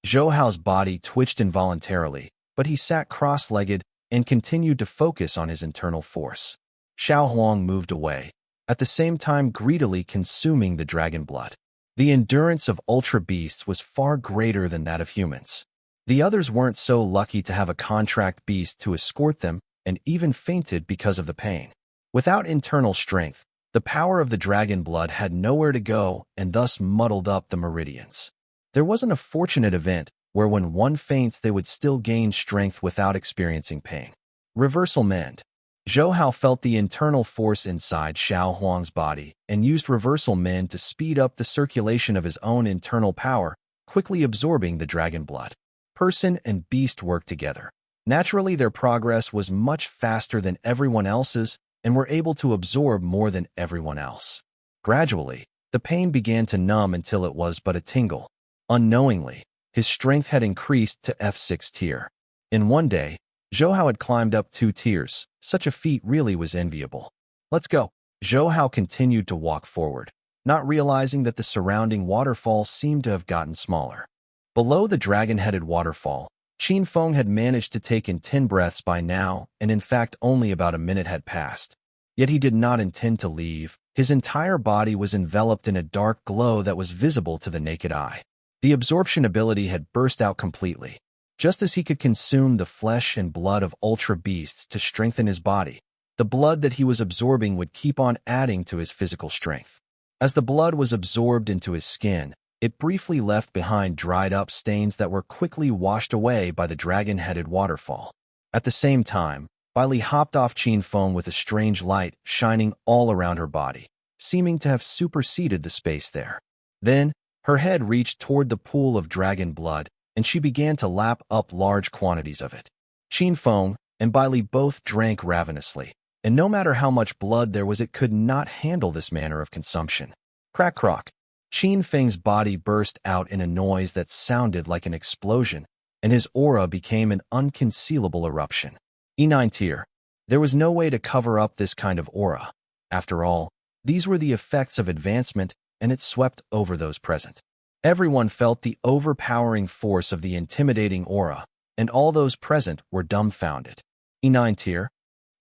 Zhou Hao's body twitched involuntarily, but he sat cross-legged and continued to focus on his internal force. Xiao Huang moved away, at the same time greedily consuming the dragon blood. The endurance of ultra beasts was far greater than that of humans. The others weren't so lucky to have a contract beast to escort them and even fainted because of the pain. Without internal strength, the power of the dragon blood had nowhere to go and thus muddled up the meridians. There wasn't a fortunate event where when one faints they would still gain strength without experiencing pain. Reversal mend. Zhou Hao felt the internal force inside Xiao Huang's body and used reversal mend to speed up the circulation of his own internal power, quickly absorbing the dragon blood. Person and beast worked together. Naturally, their progress was much faster than everyone else's and were able to absorb more than everyone else. Gradually, the pain began to numb until it was but a tingle. Unknowingly, his strength had increased to F6 tier. In one day, Zhou Hao had climbed up 2 tiers. Such a feat really was enviable. "Let's go." Zhou Hao continued to walk forward, not realizing that the surrounding waterfall seemed to have gotten smaller. Below the dragon-headed waterfall, Qin Feng had managed to take in 10 breaths by now, and in fact only about a minute had passed. Yet he did not intend to leave. His entire body was enveloped in a dark glow that was visible to the naked eye. The absorption ability had burst out completely. Just as he could consume the flesh and blood of ultra beasts to strengthen his body, the blood that he was absorbing would keep on adding to his physical strength. As the blood was absorbed into his skin, it briefly left behind dried-up stains that were quickly washed away by the dragon-headed waterfall. At the same time, Bailey hopped off Qin Feng with a strange light shining all around her body, seeming to have superseded the space there. Then, her head reached toward the pool of dragon blood, and she began to lap up large quantities of it. Qin Feng and Bailey both drank ravenously, and no matter how much blood there was, it could not handle this manner of consumption. Crack crock. Qin Feng's body burst out in a noise that sounded like an explosion, and his aura became an unconcealable eruption. E9 tier. There was no way to cover up this kind of aura. After all, these were the effects of advancement, and it swept over those present. Everyone felt the overpowering force of the intimidating aura, and all those present were dumbfounded. E9 tier?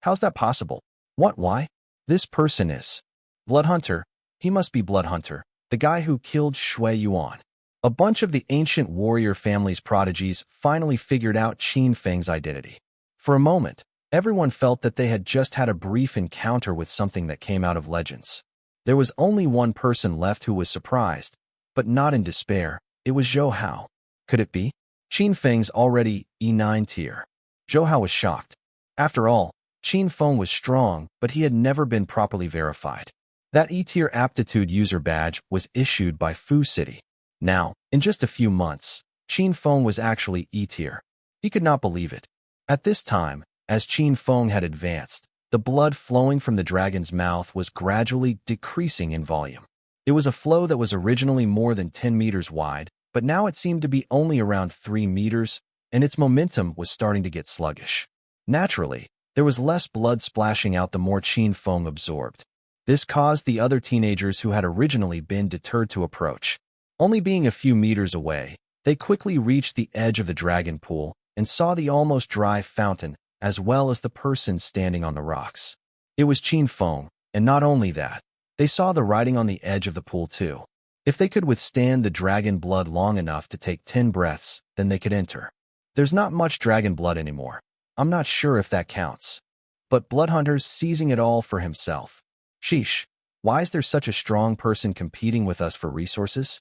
How's that possible? What, why? This person is Bloodhunter. He must be Bloodhunter, the guy who killed Shui Yuan. A bunch of the ancient warrior family's prodigies finally figured out Qin Feng's identity. For a moment, everyone felt that they had just had a brief encounter with something that came out of legends. There was only one person left who was surprised, but not in despair. It was Zhou Hao. Could it be? Qin Feng's already E9 tier. Zhou Hao was shocked. After all, Qin Feng was strong, but he had never been properly verified. That E-tier aptitude user badge was issued by Fu City. Now, in just a few months, Qin Feng was actually E-tier. He could not believe it. At this time, as Qin Feng had advanced, the blood flowing from the dragon's mouth was gradually decreasing in volume. It was a flow that was originally more than 10 meters wide, but now it seemed to be only around 3 meters, and its momentum was starting to get sluggish. Naturally, there was less blood splashing out the more Qin Feng absorbed. This caused the other teenagers who had originally been deterred to approach. Only being a few meters away, they quickly reached the edge of the dragon pool and saw the almost dry fountain, as well as the person standing on the rocks. It was Qin Feng, and not only that, they saw the writing on the edge of the pool too. If they could withstand the dragon blood long enough to take 10 breaths, then they could enter. There's not much dragon blood anymore. I'm not sure if that counts. But Bloodhunter's seizing it all for himself. Sheesh, why is there such a strong person competing with us for resources?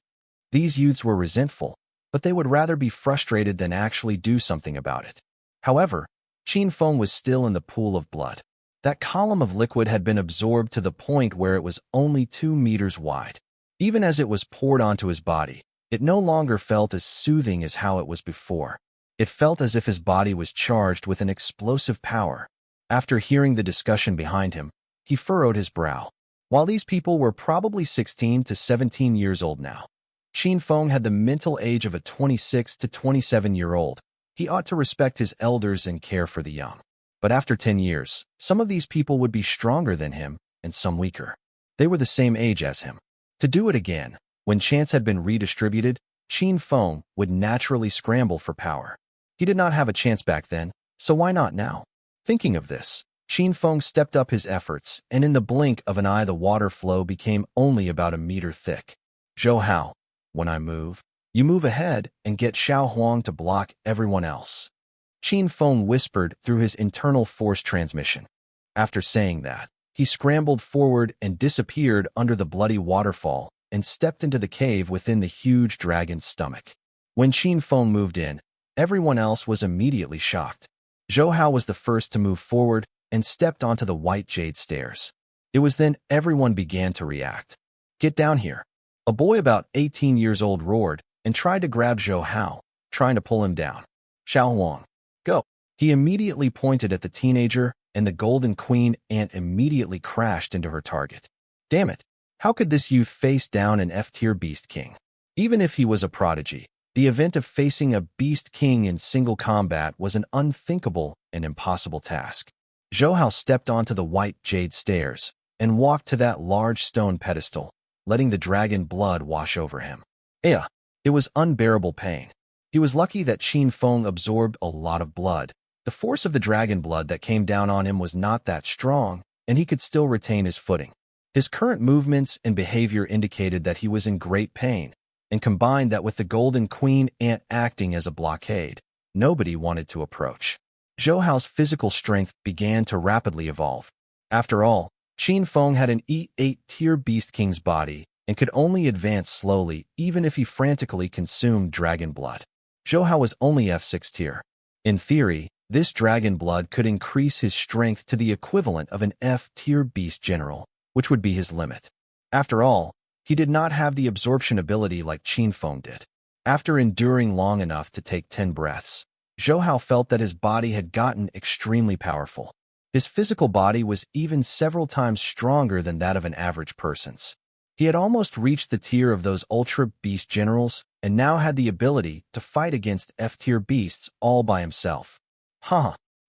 These youths were resentful, but they would rather be frustrated than actually do something about it. However, Qin Feng was still in the pool of blood. That column of liquid had been absorbed to the point where it was only 2 meters wide. Even as it was poured onto his body, it no longer felt as soothing as how it was before. It felt as if his body was charged with an explosive power. After hearing the discussion behind him, he furrowed his brow. While these people were probably 16 to 17 years old now, Qin Feng had the mental age of a 26 to 27-year-old. He ought to respect his elders and care for the young. But after 10 years, some of these people would be stronger than him, and some weaker. They were the same age as him. To do it again, when chance had been redistributed, Qin Feng would naturally scramble for power. He did not have a chance back then, so why not now? Thinking of this, Qin Feng stepped up his efforts, and in the blink of an eye the water flow became only about a meter thick. Zhou Hao, when I move, you move ahead and get Xiao Huang to block everyone else. Qin Feng whispered through his internal force transmission. After saying that, he scrambled forward and disappeared under the bloody waterfall and stepped into the cave within the huge dragon's stomach. When Qin Feng moved in, everyone else was immediately shocked. Zhou Hao was the first to move forward and stepped onto the white jade stairs. It was then everyone began to react. Get down here. A boy about 18 years old roared and tried to grab Zhou Hao, trying to pull him down. Xiao Huang, go. He immediately pointed at the teenager, and the Golden Queen ant immediately crashed into her target. Damn it, how could this youth face down an F-tier Beast King? Even if he was a prodigy, the event of facing a Beast King in single combat was an unthinkable and impossible task. Zhou Hao stepped onto the white jade stairs and walked to that large stone pedestal, letting the dragon blood wash over him. It was unbearable pain. He was lucky that Qin Feng absorbed a lot of blood. The force of the dragon blood that came down on him was not that strong, and he could still retain his footing. His current movements and behavior indicated that he was in great pain, and combined that with the Golden Queen ant acting as a blockade, nobody wanted to approach. Zhou Hao's physical strength began to rapidly evolve. After all, Qin Feng had an E8 tier Beast King's body and could only advance slowly even if he frantically consumed dragon blood. Zhou Hao was only F6 tier. In theory, this dragon blood could increase his strength to the equivalent of an F-tier beast general, which would be his limit. After all, he did not have the absorption ability like Qin Feng did. After enduring long enough to take 10 breaths, Zhou Hao felt that his body had gotten extremely powerful. His physical body was even several times stronger than that of an average person's. He had almost reached the tier of those ultra-beast generals and now had the ability to fight against F-tier beasts all by himself.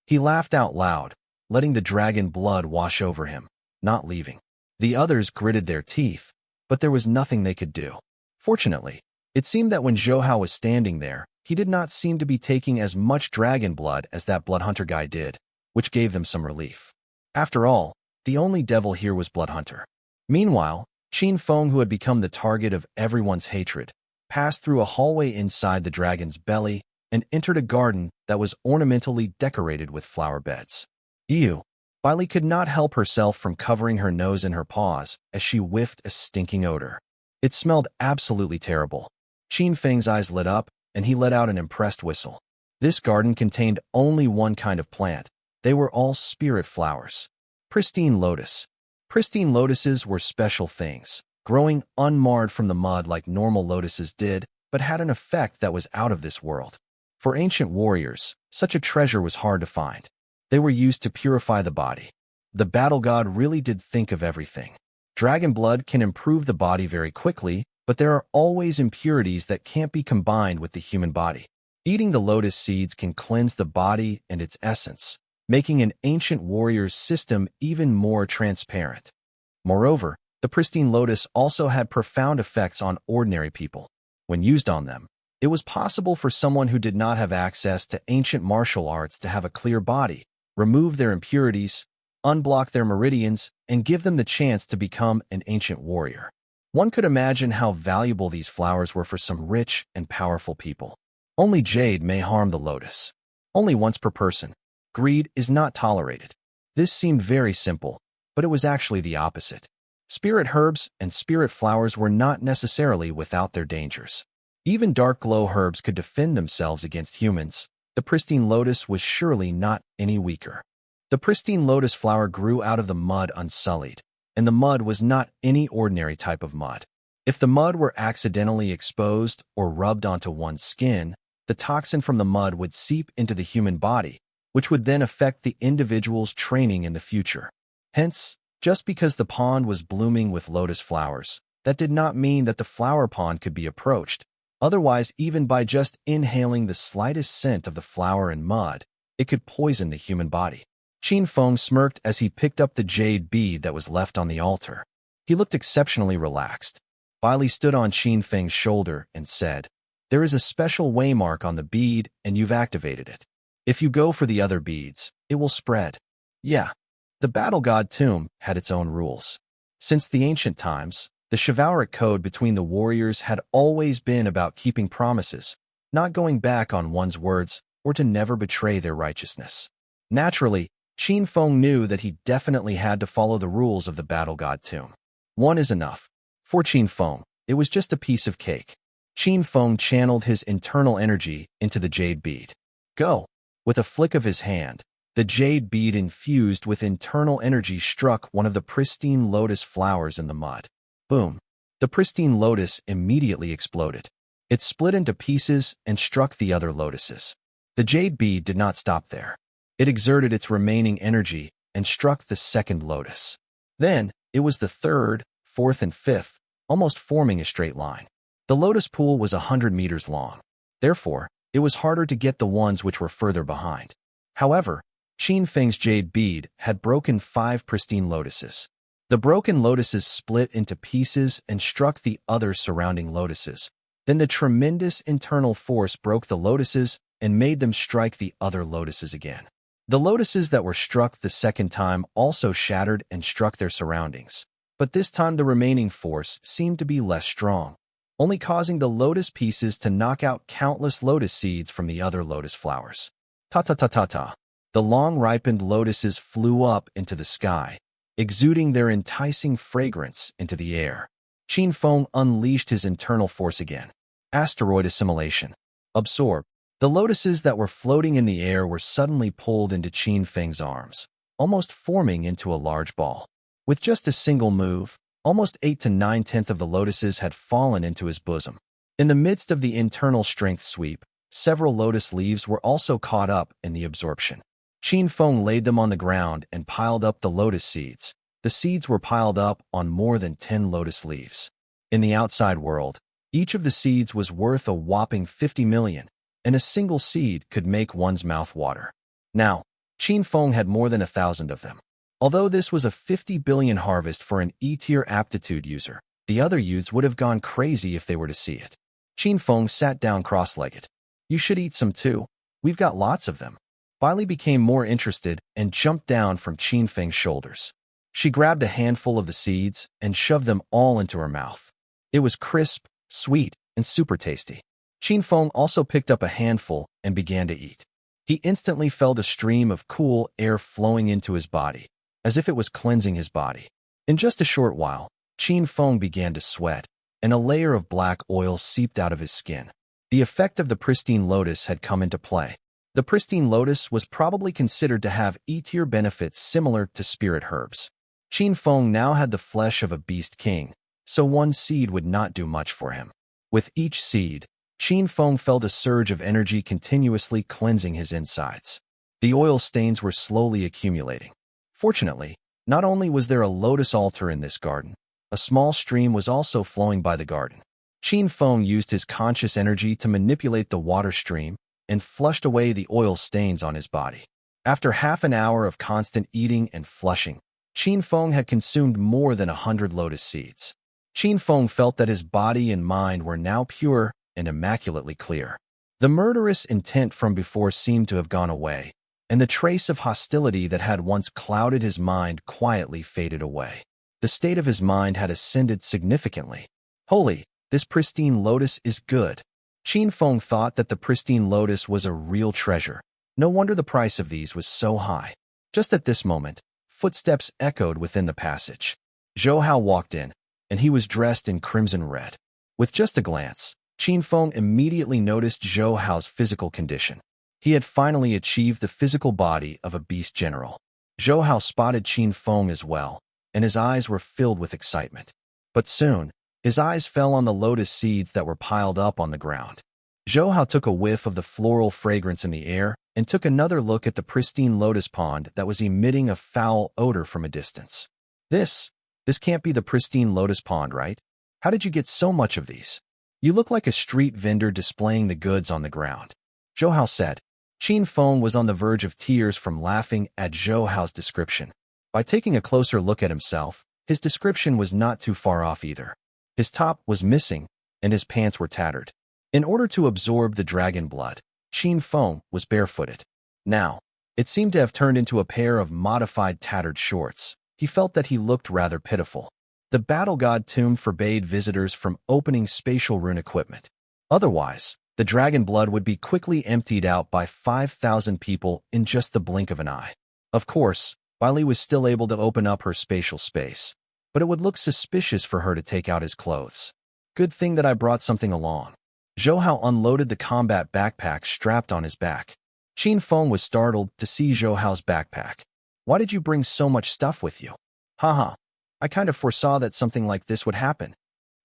He laughed out loud, letting the dragon blood wash over him, not leaving. The others gritted their teeth, but there was nothing they could do. Fortunately, it seemed that when Zhou Hao was standing there, he did not seem to be taking as much dragon blood as that Bloodhunter guy did, which gave them some relief. After all, the only devil here was Bloodhunter. Meanwhile, Qin Feng, who had become the target of everyone's hatred, passed through a hallway inside the dragon's belly, and entered a garden that was ornamentally decorated with flower beds. Ew! Bailey could not help herself from covering her nose in her paws as she whiffed a stinking odor. It smelled absolutely terrible. Qin Feng's eyes lit up, and he let out an impressed whistle. This garden contained only one kind of plant. They were all spirit flowers. Pristine lotus. Pristine lotuses were special things, growing unmarred from the mud like normal lotuses did, but had an effect that was out of this world. For ancient warriors, such a treasure was hard to find. They were used to purify the body. The battle god really did think of everything. Dragon blood can improve the body very quickly, but there are always impurities that can't be combined with the human body. Eating the lotus seeds can cleanse the body and its essence, making an ancient warrior's system even more transparent. Moreover, the pristine lotus also had profound effects on ordinary people. When used on them, it was possible for someone who did not have access to ancient martial arts to have a clear body, remove their impurities, unblock their meridians, and give them the chance to become an ancient warrior. One could imagine how valuable these flowers were for some rich and powerful people. Only jade may harm the lotus. Only once per person. Greed is not tolerated. This seemed very simple, but it was actually the opposite. Spirit herbs and spirit flowers were not necessarily without their dangers. Even dark glow herbs could defend themselves against humans. The pristine lotus was surely not any weaker. The pristine lotus flower grew out of the mud unsullied, and the mud was not any ordinary type of mud. If the mud were accidentally exposed or rubbed onto one's skin, the toxin from the mud would seep into the human body, which would then affect the individual's training in the future. Hence, just because the pond was blooming with lotus flowers, that did not mean that the flower pond could be approached. Otherwise, even by just inhaling the slightest scent of the flower and mud, it could poison the human body. Qin Feng smirked as he picked up the jade bead that was left on the altar. He looked exceptionally relaxed. Bailey stood on Qin Feng's shoulder and said, "There is a special waymark on the bead, and you've activated it. If you go for the other beads, it will spread." Yeah, the battle god tomb had its own rules. Since the ancient times, the chivalric code between the warriors had always been about keeping promises, not going back on one's words, or to never betray their righteousness. Naturally, Qin Feng knew that he definitely had to follow the rules of the battle god tomb. One is enough. For Qin Feng, it was just a piece of cake. Qin Feng channeled his internal energy into the jade bead. Go! With a flick of his hand, the jade bead infused with internal energy struck one of the pristine lotus flowers in the mud. Boom! The pristine lotus immediately exploded. It split into pieces and struck the other lotuses. The jade bead did not stop there. It exerted its remaining energy and struck the second lotus. Then, it was the third, fourth, and fifth, almost forming a straight line. The lotus pool was 100 meters long. Therefore, it was harder to get the ones which were further behind. However, Qin Feng's jade bead had broken 5 pristine lotuses. The broken lotuses split into pieces and struck the other surrounding lotuses. Then the tremendous internal force broke the lotuses and made them strike the other lotuses again. The lotuses that were struck the second time also shattered and struck their surroundings, but this time the remaining force seemed to be less strong, only causing the lotus pieces to knock out countless lotus seeds from the other lotus flowers. Ta-ta-ta-ta-ta. The long-ripened lotuses flew up into the sky, exuding their enticing fragrance into the air. Qin Feng unleashed his internal force again. Asteroid assimilation. Absorb. The lotuses that were floating in the air were suddenly pulled into Qin Feng's arms, almost forming into a large ball. With just a single move, almost 8 to 9/10 of the lotuses had fallen into his bosom. In the midst of the internal strength sweep, several lotus leaves were also caught up in the absorption. Qin Feng laid them on the ground and piled up the lotus seeds. The seeds were piled up on more than 10 lotus leaves. In the outside world, each of the seeds was worth a whopping 50 million, and a single seed could make one's mouth water. Now, Qin Feng had more than 1,000 of them. Although this was a 50 billion harvest for an E-tier aptitude user, the other youths would have gone crazy if they were to see it. Qin Feng sat down cross-legged. "You should eat some too. We've got lots of them." Bailey became more interested and jumped down from Qin Feng's shoulders. She grabbed a handful of the seeds and shoved them all into her mouth. It was crisp, sweet, and super tasty. Qin Feng also picked up a handful and began to eat. He instantly felt a stream of cool air flowing into his body, as if it was cleansing his body. In just a short while, Qin Feng began to sweat, and a layer of black oil seeped out of his skin. The effect of the pristine lotus had come into play. The pristine lotus was probably considered to have E-tier benefits similar to spirit herbs. Qin Feng now had the flesh of a beast king, so one seed would not do much for him. With each seed, Qin Feng felt a surge of energy continuously cleansing his insides. The oil stains were slowly accumulating. Fortunately, not only was there a lotus altar in this garden, a small stream was also flowing by the garden. Qin Feng used his conscious energy to manipulate the water stream and flushed away the oil stains on his body. After half an hour of constant eating and flushing, Qin Feng had consumed more than 100 lotus seeds. Qin Feng felt that his body and mind were now pure and immaculately clear. The murderous intent from before seemed to have gone away, and the trace of hostility that had once clouded his mind quietly faded away. The state of his mind had ascended significantly. Holy, this pristine lotus is good. Qin Feng thought that the pristine lotus was a real treasure. No wonder the price of these was so high. Just at this moment, footsteps echoed within the passage. Zhou Hao walked in, and he was dressed in crimson red. With just a glance, Qin Feng immediately noticed Zhou Hao's physical condition. He had finally achieved the physical body of a beast general. Zhou Hao spotted Qin Feng as well, and his eyes were filled with excitement. But soon, his eyes fell on the lotus seeds that were piled up on the ground. Zhou Hao took a whiff of the floral fragrance in the air and took another look at the pristine lotus pond that was emitting a foul odor from a distance. This can't be the pristine lotus pond, right? How did you get so much of these? You look like a street vendor displaying the goods on the ground, Zhou Hao said. Qin Feng was on the verge of tears from laughing at Zhou Hao's description. By taking a closer look at himself, his description was not too far off either. His top was missing, and his pants were tattered. In order to absorb the dragon blood, Qin Feng was barefooted. Now, it seemed to have turned into a pair of modified tattered shorts. He felt that he looked rather pitiful. The battle god tomb forbade visitors from opening spatial rune equipment. Otherwise, the dragon blood would be quickly emptied out by 5,000 people in just the blink of an eye. Of course, Li was still able to open up her spatial space, but it would look suspicious for her to take out his clothes. Good thing that I brought something along. Zhou Hao unloaded the combat backpack strapped on his back. Qin Feng was startled to see Zhou Hao's backpack. Why did you bring so much stuff with you? Haha, I kind of foresaw that something like this would happen.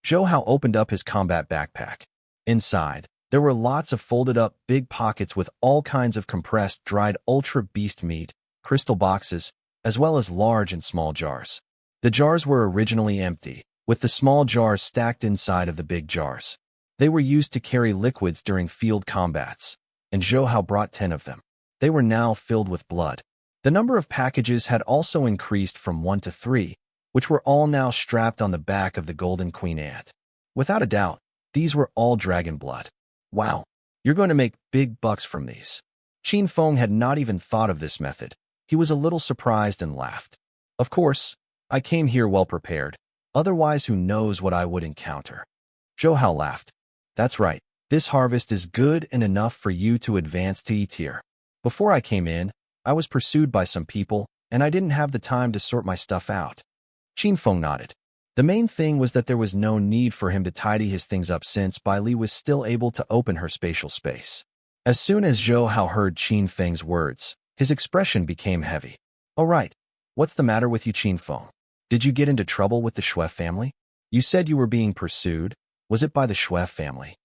Zhou Hao opened up his combat backpack. Inside, there were lots of folded-up big pockets with all kinds of compressed dried ultra-beast meat, crystal boxes, as well as large and small jars. The jars were originally empty, with the small jars stacked inside of the big jars. They were used to carry liquids during field combats, and Zhou Hao brought 10 of them. They were now filled with blood. The number of packages had also increased from 1 to 3, which were all now strapped on the back of the golden queen ant. Without a doubt, these were all dragon blood. Wow, you're going to make big bucks from these. Qin Feng had not even thought of this method. He was a little surprised and laughed. Of course, I came here well prepared. Otherwise, who knows what I would encounter. Zhou Hao laughed. That's right. This harvest is good and enough for you to advance to E-tier. Before I came in, I was pursued by some people, and I didn't have the time to sort my stuff out. Qin Feng nodded. The main thing was that there was no need for him to tidy his things up since Li was still able to open her spatial space. As soon as Zhou Hao heard Qin Feng's words, his expression became heavy. All right, what's the matter with you, Qin Feng? Did you get into trouble with the Shui family? You said you were being pursued. Was it by the Shui family?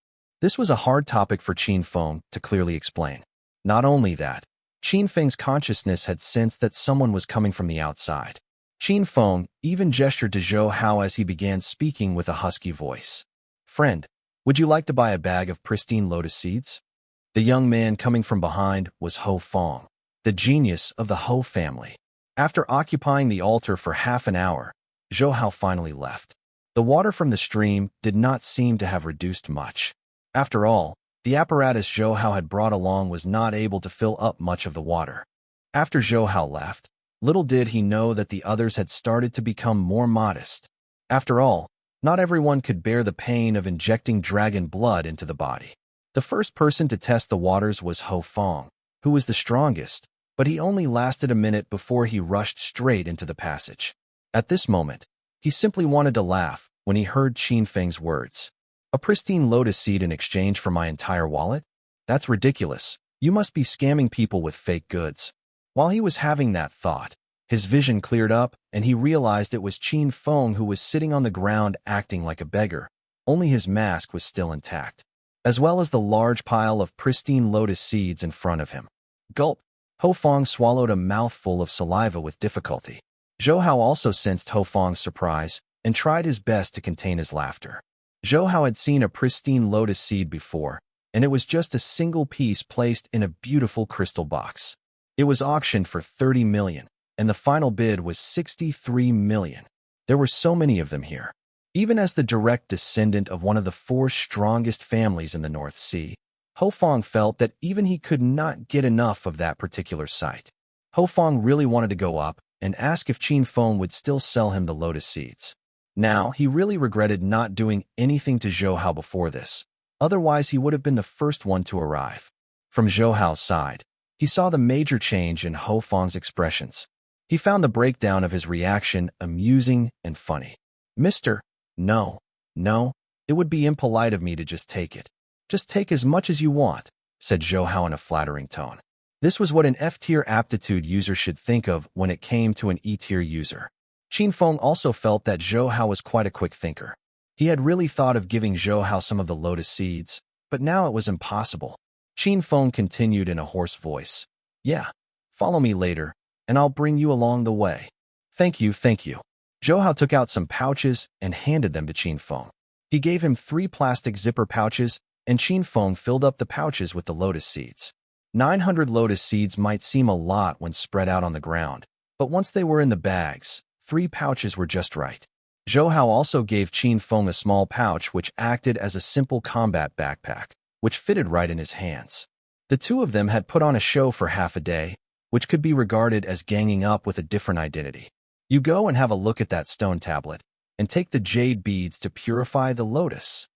This was a hard topic for Qin Feng to clearly explain. Not only that, Qin Feng's consciousness had sensed that someone was coming from the outside. Qin Feng even gestured to Zhou Hao as he began speaking with a husky voice. Friend, would you like to buy a bag of pristine lotus seeds? The young man coming from behind was Ho Feng, the genius of the Ho family. After occupying the altar for half an hour, Zhou Hao finally left. The water from the stream did not seem to have reduced much. After all, the apparatus Zhou Hao had brought along was not able to fill up much of the water. After Zhou Hao left, little did he know that the others had started to become more modest. After all, Not everyone could bear the pain of injecting dragon blood into the body. The first person to test the waters was Ho Fong, who was the strongest, but he only lasted a minute before he rushed straight into the passage. At this moment, he simply wanted to laugh when he heard Qin Feng's words. A pristine lotus seed in exchange for my entire wallet? That's ridiculous. You must be scamming people with fake goods. While he was having that thought, his vision cleared up and he realized it was Qin Feng who was sitting on the ground acting like a beggar. Only his mask was still intact, as well as the large pile of pristine lotus seeds in front of him. Gulp! Ho Fong swallowed a mouthful of saliva with difficulty. Zhou Hao also sensed Ho Fong's surprise and tried his best to contain his laughter. Zhou Hao had seen a pristine lotus seed before, and it was just a single piece placed in a beautiful crystal box. It was auctioned for 30 million, and the final bid was 63 million. There were so many of them here. Even as the direct descendant of one of the 4 strongest families in the North Sea, Ho Fong felt that even he could not get enough of that particular site. Ho Fong really wanted to go up and ask if Qin Feng would still sell him the lotus seeds. Now, he really regretted not doing anything to Zhou Hao before this. Otherwise, he would have been the first one to arrive. From Zhou Hao's side, he saw the major change in Ho Fong's expressions. He found the breakdown of his reaction amusing and funny. Mister, no, it would be impolite of me to just take it. Just take as much as you want, said Zhou Hao in a flattering tone. This was what an F-tier aptitude user should think of when it came to an E-tier user. Qin Feng also felt that Zhou Hao was quite a quick thinker. He had really thought of giving Zhou Hao some of the lotus seeds, but now it was impossible. Qin Feng continued in a hoarse voice. Yeah, follow me later, and I'll bring you along the way. Thank you. Zhou Hao took out some pouches and handed them to Qin Feng. He gave him 3 plastic zipper pouches, and Qin Feng filled up the pouches with the lotus seeds. 900 lotus seeds might seem a lot when spread out on the ground, but once they were in the bags, 3 pouches were just right. Zhou Hao also gave Qin Feng a small pouch which acted as a simple combat backpack, which fitted right in his hands. The two of them had put on a show for half a day, which could be regarded as ganging up with a different identity. You go and have a look at that stone tablet, and take the jade beads to purify the lotus.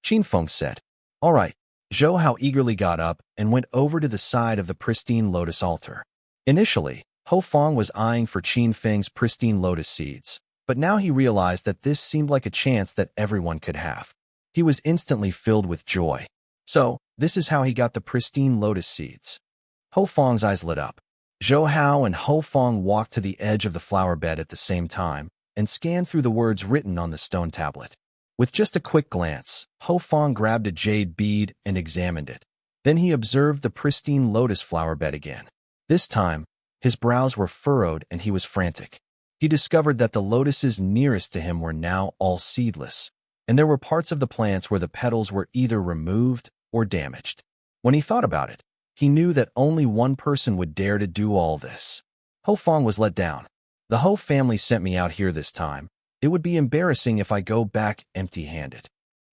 Qin Feng said. All right. Zhou Hao eagerly got up and went over to the side of the pristine lotus altar. Initially, Ho Fong was eyeing for Qin Feng's pristine lotus seeds, but now he realized that this seemed like a chance that everyone could have. He was instantly filled with joy. So, this is how he got the pristine lotus seeds. Ho Fong's eyes lit up. Zhou Hao and Ho Fong walked to the edge of the flower bed at the same time and scanned through the words written on the stone tablet. With just a quick glance, Ho Fong grabbed a jade bead and examined it. Then he observed the pristine lotus flower bed again. This time, his brows were furrowed and he was frantic. He discovered that the lotuses nearest to him were now all seedless, and there were parts of the plants where the petals were either removed or damaged. When he thought about it, he knew that only one person would dare to do all this. Ho Fong was let down. The Ho family sent me out here this time. It would be embarrassing if I go back empty-handed.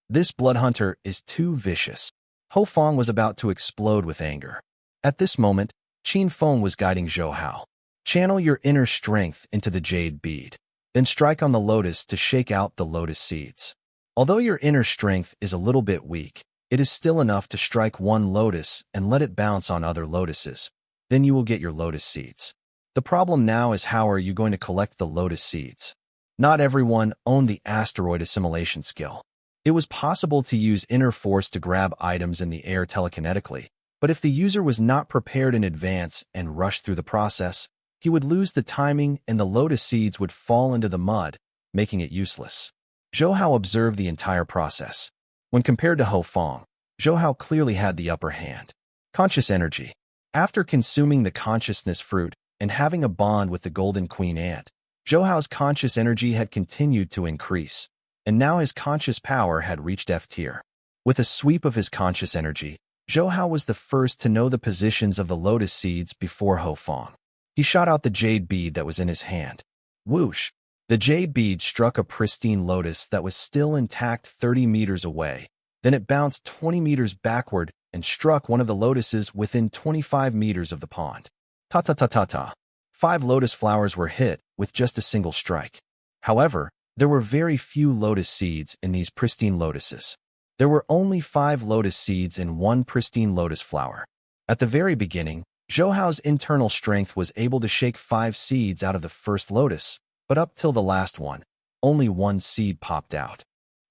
This blood hunter is too vicious. Ho Fong was about to explode with anger. At this moment, Qin Feng was guiding Zhou Hao. Channel your inner strength into the jade bead. Then strike on the lotus to shake out the lotus seeds. Although your inner strength is a little bit weak, it is still enough to strike one lotus and let it bounce on other lotuses. Then you will get your lotus seeds. The problem now is how are you going to collect the lotus seeds? Not everyone owned the asteroid assimilation skill. It was possible to use inner force to grab items in the air telekinetically, but if the user was not prepared in advance and rushed through the process, he would lose the timing and the lotus seeds would fall into the mud, making it useless. Zhou Hao observed the entire process. When compared to Ho Fong, Zhou Hao clearly had the upper hand. Conscious energy. After consuming the consciousness fruit and having a bond with the golden queen ant, Zhou Hao's conscious energy had continued to increase, and now his conscious power had reached F tier. With a sweep of his conscious energy, Zhou Hao was the first to know the positions of the lotus seeds before Ho Fong. He shot out the jade bead that was in his hand. Whoosh! The jade bead struck a pristine lotus that was still intact 30 meters away. Then it bounced 20 meters backward and struck one of the lotuses within 25 meters of the pond. Ta-ta-ta-ta-ta. 5 lotus flowers were hit with just a single strike. However, There were very few lotus seeds in these pristine lotuses. There were only 5 lotus seeds in one pristine lotus flower. At the very beginning, Zhou Hao's internal strength was able to shake 5 seeds out of the first lotus, but up till the last one, only 1 seed popped out.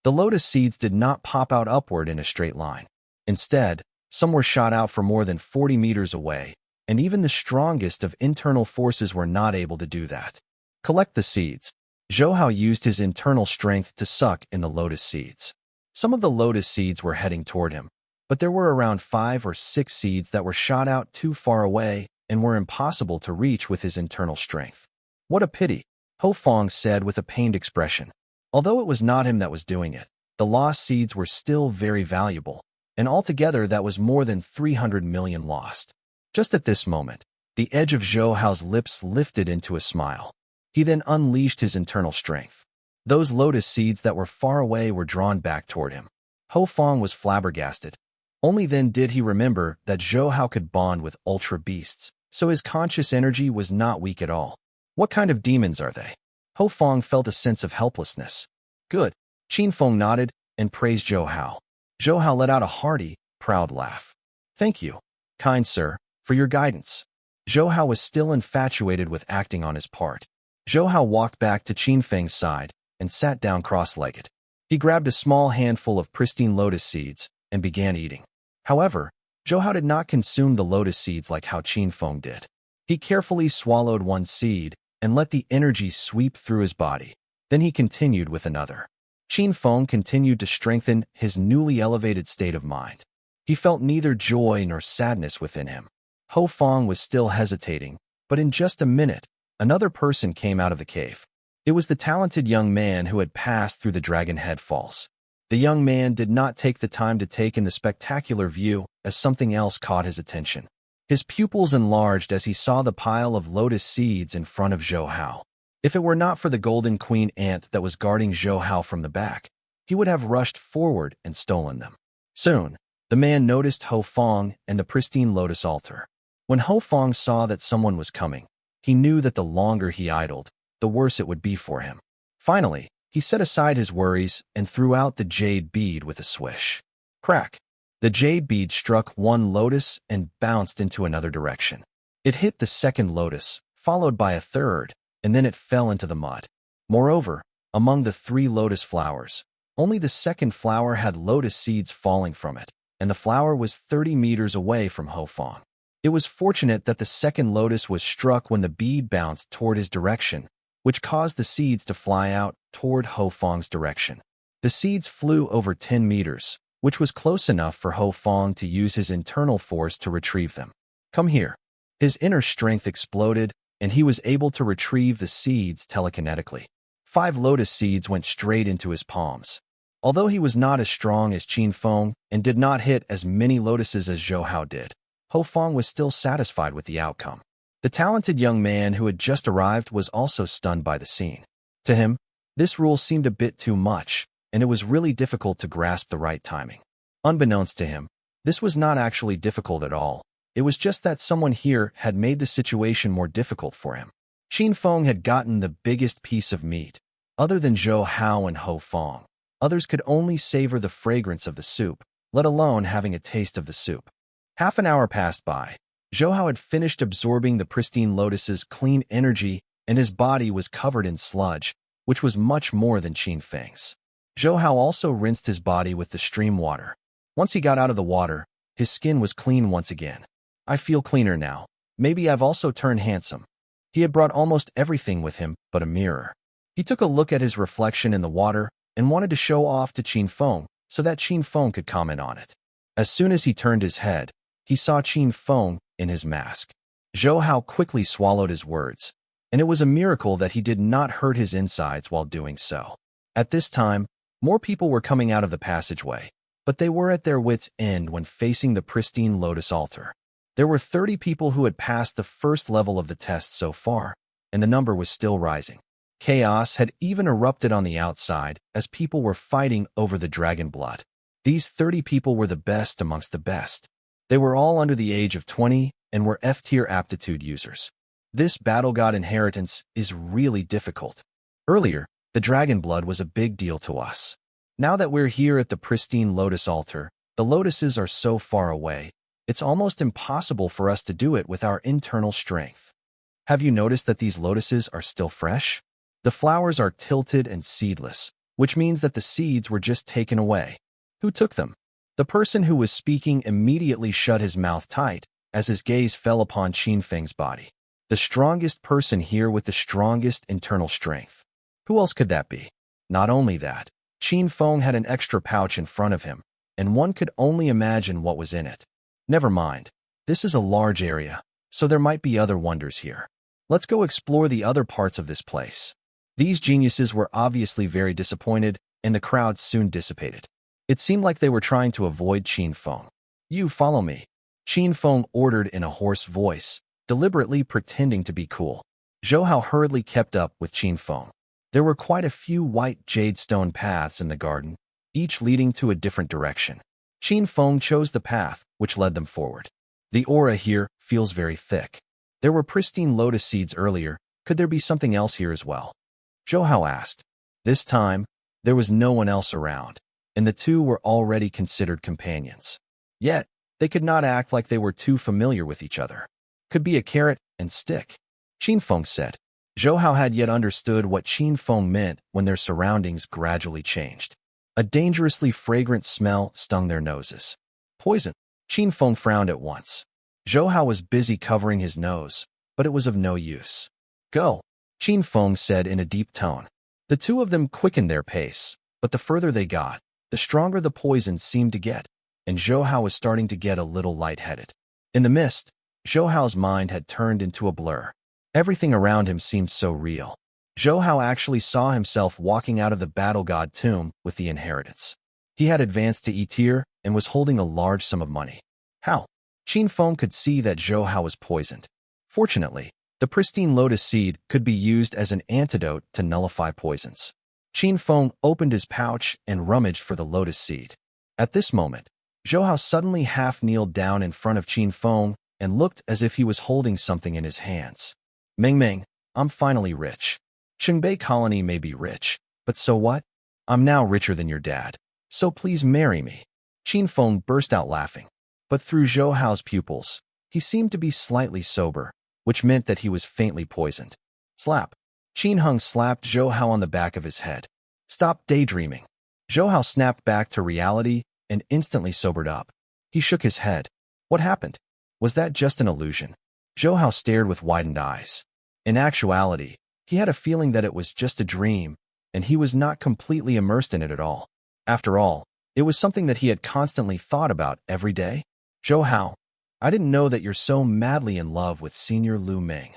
The lotus seeds did not pop out upward in a straight line. Instead, some were shot out for more than 40 meters away, and even the strongest of internal forces were not able to do that. Collect the seeds. Zhou Hao used his internal strength to suck in the lotus seeds. Some of the lotus seeds were heading toward him, but there were around 5 or 6 seeds that were shot out too far away and were impossible to reach with his internal strength. What a pity, Ho Fong said with a pained expression. Although it was not him that was doing it, the lost seeds were still very valuable, and altogether that was more than 300 million lost. Just at this moment, the edge of Zhou Hao's lips lifted into a smile. He then unleashed his internal strength. Those lotus seeds that were far away were drawn back toward him. Ho Fong was flabbergasted. Only then did he remember that Zhou Hao could bond with ultra beasts, so his conscious energy was not weak at all. What kind of demons are they? Ho Fong felt a sense of helplessness. Good. Qin Feng nodded and praised Zhou Hao. Zhou Hao let out a hearty, proud laugh. Thank you, kind sir, for your guidance. Zhou Hao was still infatuated with acting on his part. Zhou Hao walked back to Qin Feng's side and sat down cross-legged. He grabbed a small handful of pristine lotus seeds and began eating. However, Zhou Hao did not consume the lotus seeds like how Qin Feng did. He carefully swallowed one seed and let the energy sweep through his body. Then he continued with another. Qin Feng continued to strengthen his newly elevated state of mind. He felt neither joy nor sadness within him. Ho Fong was still hesitating, but in just a minute, another person came out of the cave. It was the talented young man who had passed through the Dragon Head Falls. The young man did not take the time to take in the spectacular view as something else caught his attention. His pupils enlarged as he saw the pile of lotus seeds in front of Zhou Hao. If it were not for the golden queen ant that was guarding Zhou Hao from the back, he would have rushed forward and stolen them. Soon, the man noticed Ho Fong and the pristine lotus altar. When Ho Fong saw that someone was coming, he knew that the longer he idled, the worse it would be for him. Finally, he set aside his worries and threw out the jade bead with a swish. Crack! The jade bead struck one lotus and bounced into another direction. It hit the second lotus, followed by a third, and then it fell into the mud. Moreover, among the 3 lotus flowers, only the second flower had lotus seeds falling from it, and the flower was 30 meters away from Ho Fong. It was fortunate that the second lotus was struck when the bead bounced toward his direction, which caused the seeds to fly out toward Ho Fong's direction. The seeds flew over 10 meters, which was close enough for Ho Fong to use his internal force to retrieve them. Come here. His inner strength exploded, and he was able to retrieve the seeds telekinetically. 5 lotus seeds went straight into his palms. Although he was not as strong as Qin Feng and did not hit as many lotuses as Zhou Hao did, Ho Fong was still satisfied with the outcome. The talented young man who had just arrived was also stunned by the scene. To him, this rule seemed a bit too much, and it was really difficult to grasp the right timing. Unbeknownst to him, this was not actually difficult at all. It was just that someone here had made the situation more difficult for him. Qin Feng had gotten the biggest piece of meat. Other than Zhou Hao and Ho Fong, others could only savor the fragrance of the soup, let alone having a taste of the soup. Half an hour passed by. Zhou Hao had finished absorbing the pristine lotus's clean energy, and his body was covered in sludge, which was much more than Qin Feng's. Zhou Hao also rinsed his body with the stream water. Once he got out of the water, his skin was clean once again. I feel cleaner now. Maybe I've also turned handsome. He had brought almost everything with him but a mirror. He took a look at his reflection in the water and wanted to show off to Qin Feng so that Qin Feng could comment on it. As soon as he turned his head, he saw Qin Feng in his mask. Zhou Hao quickly swallowed his words, and it was a miracle that he did not hurt his insides while doing so. At this time, more people were coming out of the passageway, but they were at their wits' end when facing the pristine lotus altar. There were 30 people who had passed the first level of the test so far, and the number was still rising. Chaos had even erupted on the outside as people were fighting over the dragon blood. These 30 people were the best amongst the best. They were all under the age of 20 and were F-tier aptitude users. This battle god inheritance is really difficult. Earlier, The dragon blood was a big deal to us. Now that we're here at the pristine lotus altar, the lotuses are so far away, it's almost impossible for us to do it with our internal strength. Have you noticed that these lotuses are still fresh? The flowers are tilted and seedless, which means that the seeds were just taken away. Who took them? The person who was speaking immediately shut his mouth tight as his gaze fell upon Qin Feng's body. The strongest person here with the strongest internal strength. Who else could that be? Not only that, Qin Feng had an extra pouch in front of him, and one could only imagine what was in it. Never mind. This is a large area, so there might be other wonders here. Let's go explore the other parts of this place. These geniuses were obviously very disappointed, and the crowd soon dissipated. It seemed like they were trying to avoid Qin Feng. You follow me, Qin Feng ordered in a hoarse voice, deliberately pretending to be cool. Zhou Hao hurriedly kept up with Qin Feng. There were quite a few white jadestone paths in the garden, each leading to a different direction. Qin Feng chose the path which led them forward. The aura here feels very thick. There were pristine lotus seeds earlier. Could there be something else here as well? Zhou Hao asked. This time, there was no one else around, and the two were already considered companions. Yet, they could not act like they were too familiar with each other. Could be a carrot and stick, Qin Feng said. Zhou Hao had yet understood what Qin Feng meant when their surroundings gradually changed. A dangerously fragrant smell stung their noses. Poison. Qin Feng frowned at once. Zhou Hao was busy covering his nose, but it was of no use. Go, Qin Feng said in a deep tone. The two of them quickened their pace, but the further they got, the stronger the poison seemed to get, and Zhou Hao was starting to get a little lightheaded. In the mist, Zhou Hao's mind had turned into a blur. Everything around him seemed so real. Zhou Hao actually saw himself walking out of the battle god tomb with the inheritance. He had advanced to E-tier and was holding a large sum of money. How? Qin Feng could see that Zhou Hao was poisoned. Fortunately, the pristine lotus seed could be used as an antidote to nullify poisons. Qin Feng opened his pouch and rummaged for the lotus seed. At this moment, Zhou Hao suddenly half-kneeled down in front of Qin Feng and looked as if he was holding something in his hands. Meng, I'm finally rich. Qingbei colony may be rich, but so what? I'm now richer than your dad, so please marry me. Qin Feng burst out laughing. But through Zhou Hao's pupils, he seemed to be slightly sober, which meant that he was faintly poisoned. Slap. Qin Heng slapped Zhou Hao on the back of his head. Stop daydreaming. Zhou Hao snapped back to reality and instantly sobered up. He shook his head. What happened? Was that just an illusion? Zhou Hao stared with widened eyes. In actuality, he had a feeling that it was just a dream, and he was not completely immersed in it at all. After all, it was something that he had constantly thought about every day. Zhou Hao, I didn't know that you're so madly in love with Senior Lu Meng.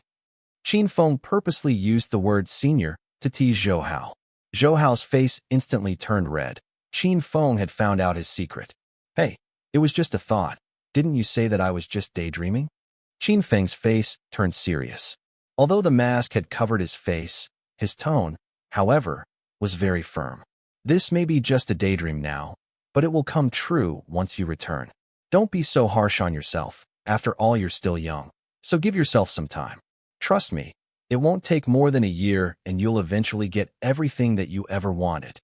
Qin Feng purposely used the word senior to tease Zhou Hao. Zhou Hao's face instantly turned red. Qin Feng had found out his secret. Hey, it was just a thought. Didn't you say that I was just daydreaming? Qin Feng's face turned serious. Although the mask had covered his face, his tone, however, was very firm. This may be just a daydream now, but it will come true once you return. Don't be so harsh on yourself. After all, you're still young, so give yourself some time. Trust me, it won't take more than a year and you'll eventually get everything that you ever wanted.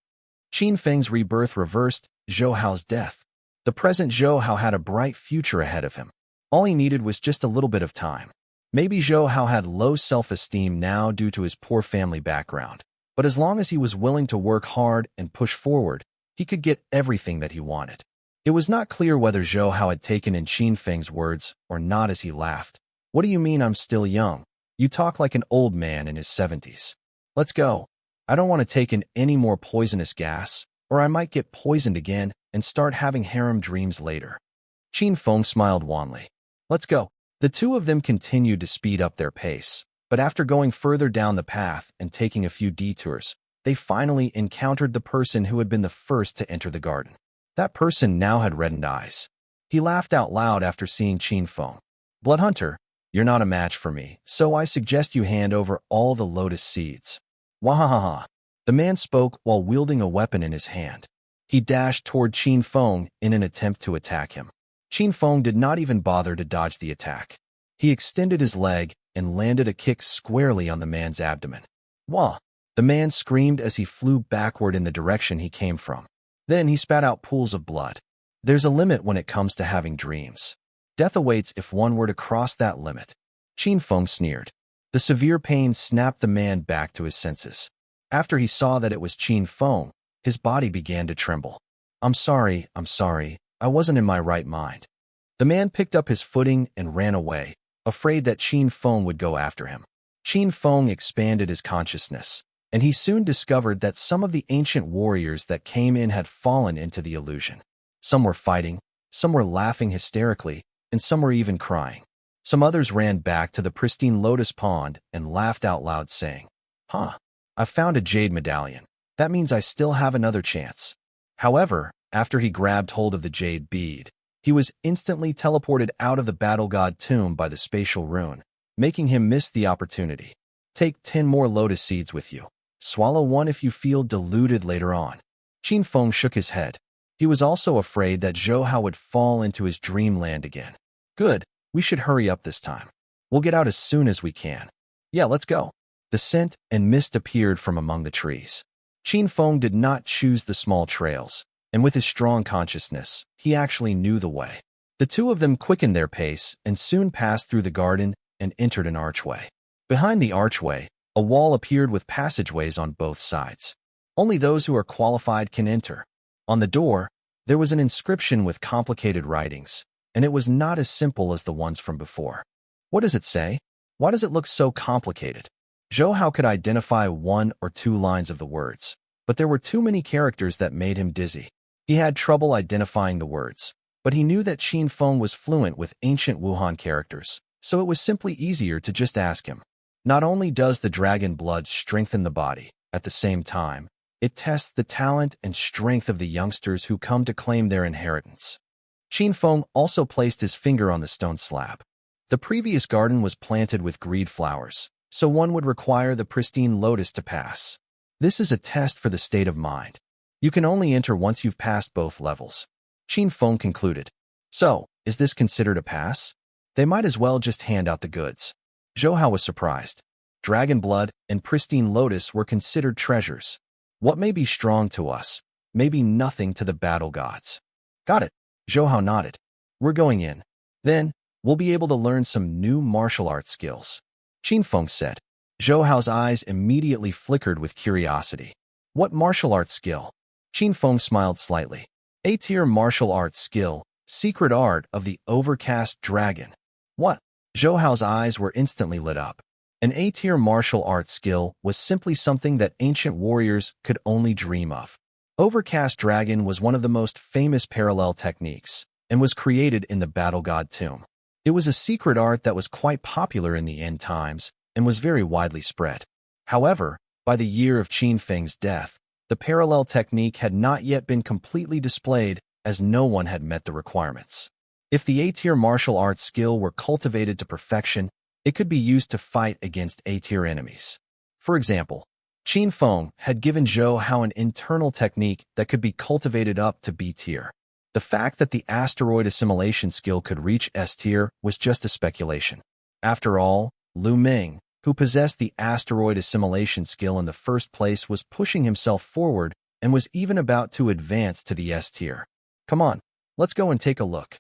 Qin Feng's rebirth reversed Zhou Hao's death. The present Zhou Hao had a bright future ahead of him. All he needed was just a little bit of time. Maybe Zhou Hao had low self-esteem now due to his poor family background, but as long as he was willing to work hard and push forward, he could get everything that he wanted. It was not clear whether Zhou Hao had taken in Qin Feng's words or not as he laughed. What do you mean I'm still young? You talk like an old man in his 70s. Let's go. I don't want to take in any more poisonous gas, or I might get poisoned again and start having harem dreams later. Qin Feng smiled wanly. Let's go. The two of them continued to speed up their pace, but after going further down the path and taking a few detours, they finally encountered the person who had been the first to enter the garden. That person now had reddened eyes. He laughed out loud after seeing Qin Feng. Bloodhunter, you're not a match for me, so I suggest you hand over all the lotus seeds. Wahahaha. The man spoke while wielding a weapon in his hand. He dashed toward Qin Feng in an attempt to attack him. Qin Feng did not even bother to dodge the attack. He extended his leg and landed a kick squarely on the man's abdomen. Wah! The man screamed as he flew backward in the direction he came from. Then he spat out pools of blood. There's a limit when it comes to having dreams. Death awaits if one were to cross that limit. Qin Feng sneered. The severe pain snapped the man back to his senses. After he saw that it was Qin Feng, his body began to tremble. I'm sorry, I wasn't in my right mind. The man picked up his footing and ran away, afraid that Qin Feng would go after him. Qin Feng expanded his consciousness, and he soon discovered that some of the ancient warriors that came in had fallen into the illusion. Some were fighting, some were laughing hysterically, and some were even crying. Some others ran back to the pristine lotus pond and laughed out loud, saying, I found a jade medallion. That means I still have another chance. However, after he grabbed hold of the jade bead, he was instantly teleported out of the battle god tomb by the spatial rune, making him miss the opportunity. Take 10 more lotus seeds with you. Swallow one if you feel deluded later on. Qin Feng shook his head. He was also afraid that Zhou Hao would fall into his dreamland again. Good, we should hurry up this time. We'll get out as soon as we can. Yeah, let's go. The scent and mist appeared from among the trees. Qin Feng did not choose the small trails, and with his strong consciousness, he actually knew the way. The two of them quickened their pace and soon passed through the garden and entered an archway. Behind the archway, a wall appeared with passageways on both sides. Only those who are qualified can enter. On the door, there was an inscription with complicated writings, and it was not as simple as the ones from before. What does it say? Why does it look so complicated? Zhou Hao could identify 1 or 2 lines of the words, but there were too many characters that made him dizzy. He had trouble identifying the words, but he knew that Qin Feng was fluent with ancient Wuhan characters, so it was simply easier to just ask him. Not only does the dragon blood strengthen the body, at the same time, it tests the talent and strength of the youngsters who come to claim their inheritance. Qin Feng also placed his finger on the stone slab. The previous garden was planted with greed flowers, so one would require the pristine lotus to pass. This is a test for the state of mind. You can only enter once you've passed both levels. Qin Feng concluded. So, is this considered a pass? They might as well just hand out the goods. Zhou Hao was surprised. Dragon blood and pristine lotus were considered treasures. What may be strong to us, may be nothing to the battle gods. Got it. Zhou Hao nodded. We're going in. Then, we'll be able to learn some new martial arts skills. Qin Feng said. Zhou Hao's eyes immediately flickered with curiosity. What martial arts skill? Qin Feng smiled slightly. A-tier martial arts skill, secret art of the overcast dragon. What? Zhou Hao's eyes were instantly lit up. An A-tier martial arts skill was simply something that ancient warriors could only dream of. Overcast dragon was one of the most famous parallel techniques, and was created in the battle god tomb. It was a secret art that was quite popular in the end times, and was very widely spread. However, by the year of Qin Feng's death, the parallel technique had not yet been completely displayed, as no one had met the requirements. If the A-tier martial arts skill were cultivated to perfection, it could be used to fight against A-tier enemies. For example, Qin Feng had given Zhou Hao an internal technique that could be cultivated up to B-tier. The fact that the asteroid assimilation skill could reach S-tier was just a speculation. After all, Lu Ming, who possessed the asteroid assimilation skill in the first place, was pushing himself forward and was even about to advance to the S-tier. Come on, let's go and take a look.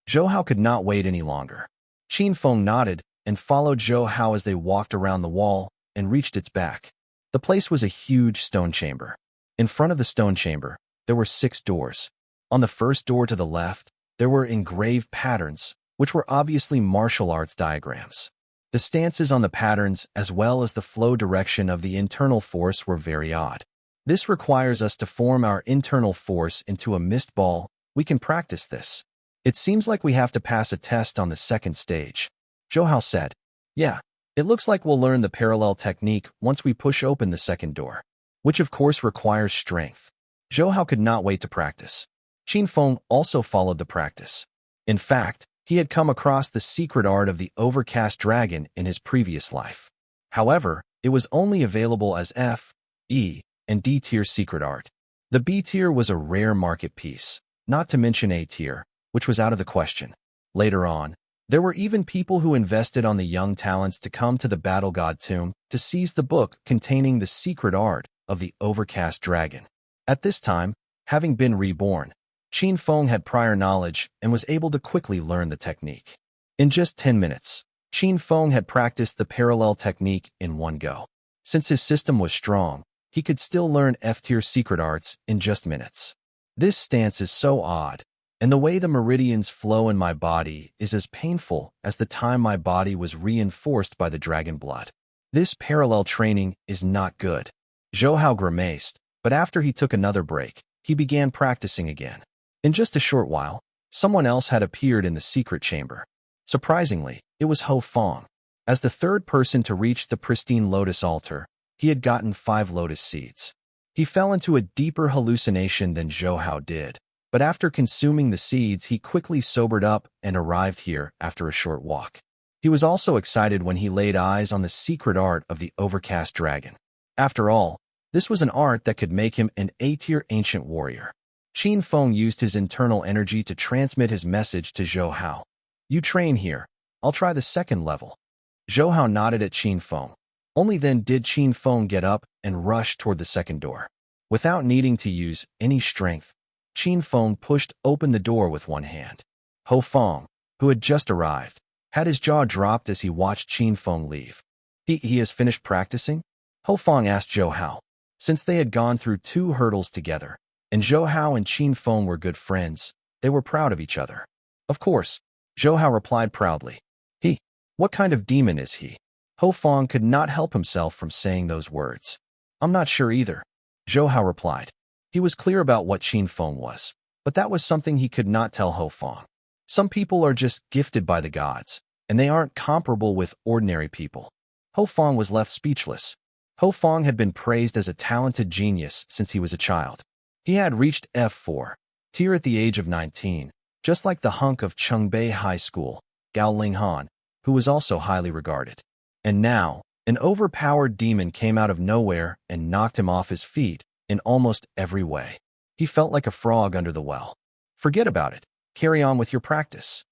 Zhou Hao could not wait any longer. Qin Feng nodded and followed Zhou Hao as they walked around the wall and reached its back. The place was a huge stone chamber. In front of the stone chamber, there were 6 doors. On the first door to the left, there were engraved patterns, which were obviously martial arts diagrams. The stances on the patterns as well as the flow direction of the internal force were very odd. This requires us to form our internal force into a mist ball. We can practice this. It seems like we have to pass a test on the second stage. Zhou Hao said. Yeah, it looks like we'll learn the parallel technique once we push open the second door, which of course requires strength. Zhou Hao could not wait to practice. Qin Feng also followed the practice. In fact, he had come across the secret art of the overcast dragon in his previous life. However, it was only available as F, E, and D tier secret art. The B tier was a rare market piece, not to mention A tier, which was out of the question. Later on, There were even people who invested on the young talents to come to the Battle God tomb to seize the book containing the secret art of the overcast dragon. At this time, having been reborn, Qin Feng had prior knowledge and was able to quickly learn the technique. In just 10 minutes, Qin Feng had practiced the parallel technique in one go. Since his system was strong, he could still learn F-tier secret arts in just minutes. This stance is so odd, and the way the meridians flow in my body is as painful as the time my body was reinforced by the dragon blood. This parallel training is not good. Zhou Hao grimaced, but after he took another break, he began practicing again. In just a short while, someone else had appeared in the secret chamber. Surprisingly, it was Ho Fong. As the third person to reach the pristine lotus altar, he had gotten 5 lotus seeds. He fell into a deeper hallucination than Zhou Hao did, but after consuming the seeds he quickly sobered up and arrived here after a short walk. He was also excited when he laid eyes on the secret art of the overcast dragon. After all, this was an art that could make him an A-tier ancient warrior. Qin Feng used his internal energy to transmit his message to Zhou Hao. You train here. I'll try the second level. Zhou Hao nodded at Qin Feng. Only then did Qin Feng get up and rush toward the second door. Without needing to use any strength, Qin Feng pushed open the door with one hand. Ho Fong, who had just arrived, had his jaw dropped as he watched Qin Feng leave. He has finished practicing? Ho Fong asked Zhou Hao. Since they had gone through 2 hurdles together, and Zhou Hao and Qin Feng were good friends, they were proud of each other. Of course, Zhou Hao replied proudly. What kind of demon is he? Ho Fong could not help himself from saying those words. I'm not sure either, Zhou Hao replied. He was clear about what Qin Feng was, but that was something he could not tell Ho Fong. Some people are just gifted by the gods, and they aren't comparable with ordinary people. Ho Fong was left speechless. Ho Fong had been praised as a talented genius since he was a child. He had reached F4 tier at the age of 19, just like the hunk of Chungbei High School, Gao Linghan, who was also highly regarded. And now, an overpowered demon came out of nowhere and knocked him off his feet in almost every way. He felt like a frog under the well. Forget about it. Carry on with your practice.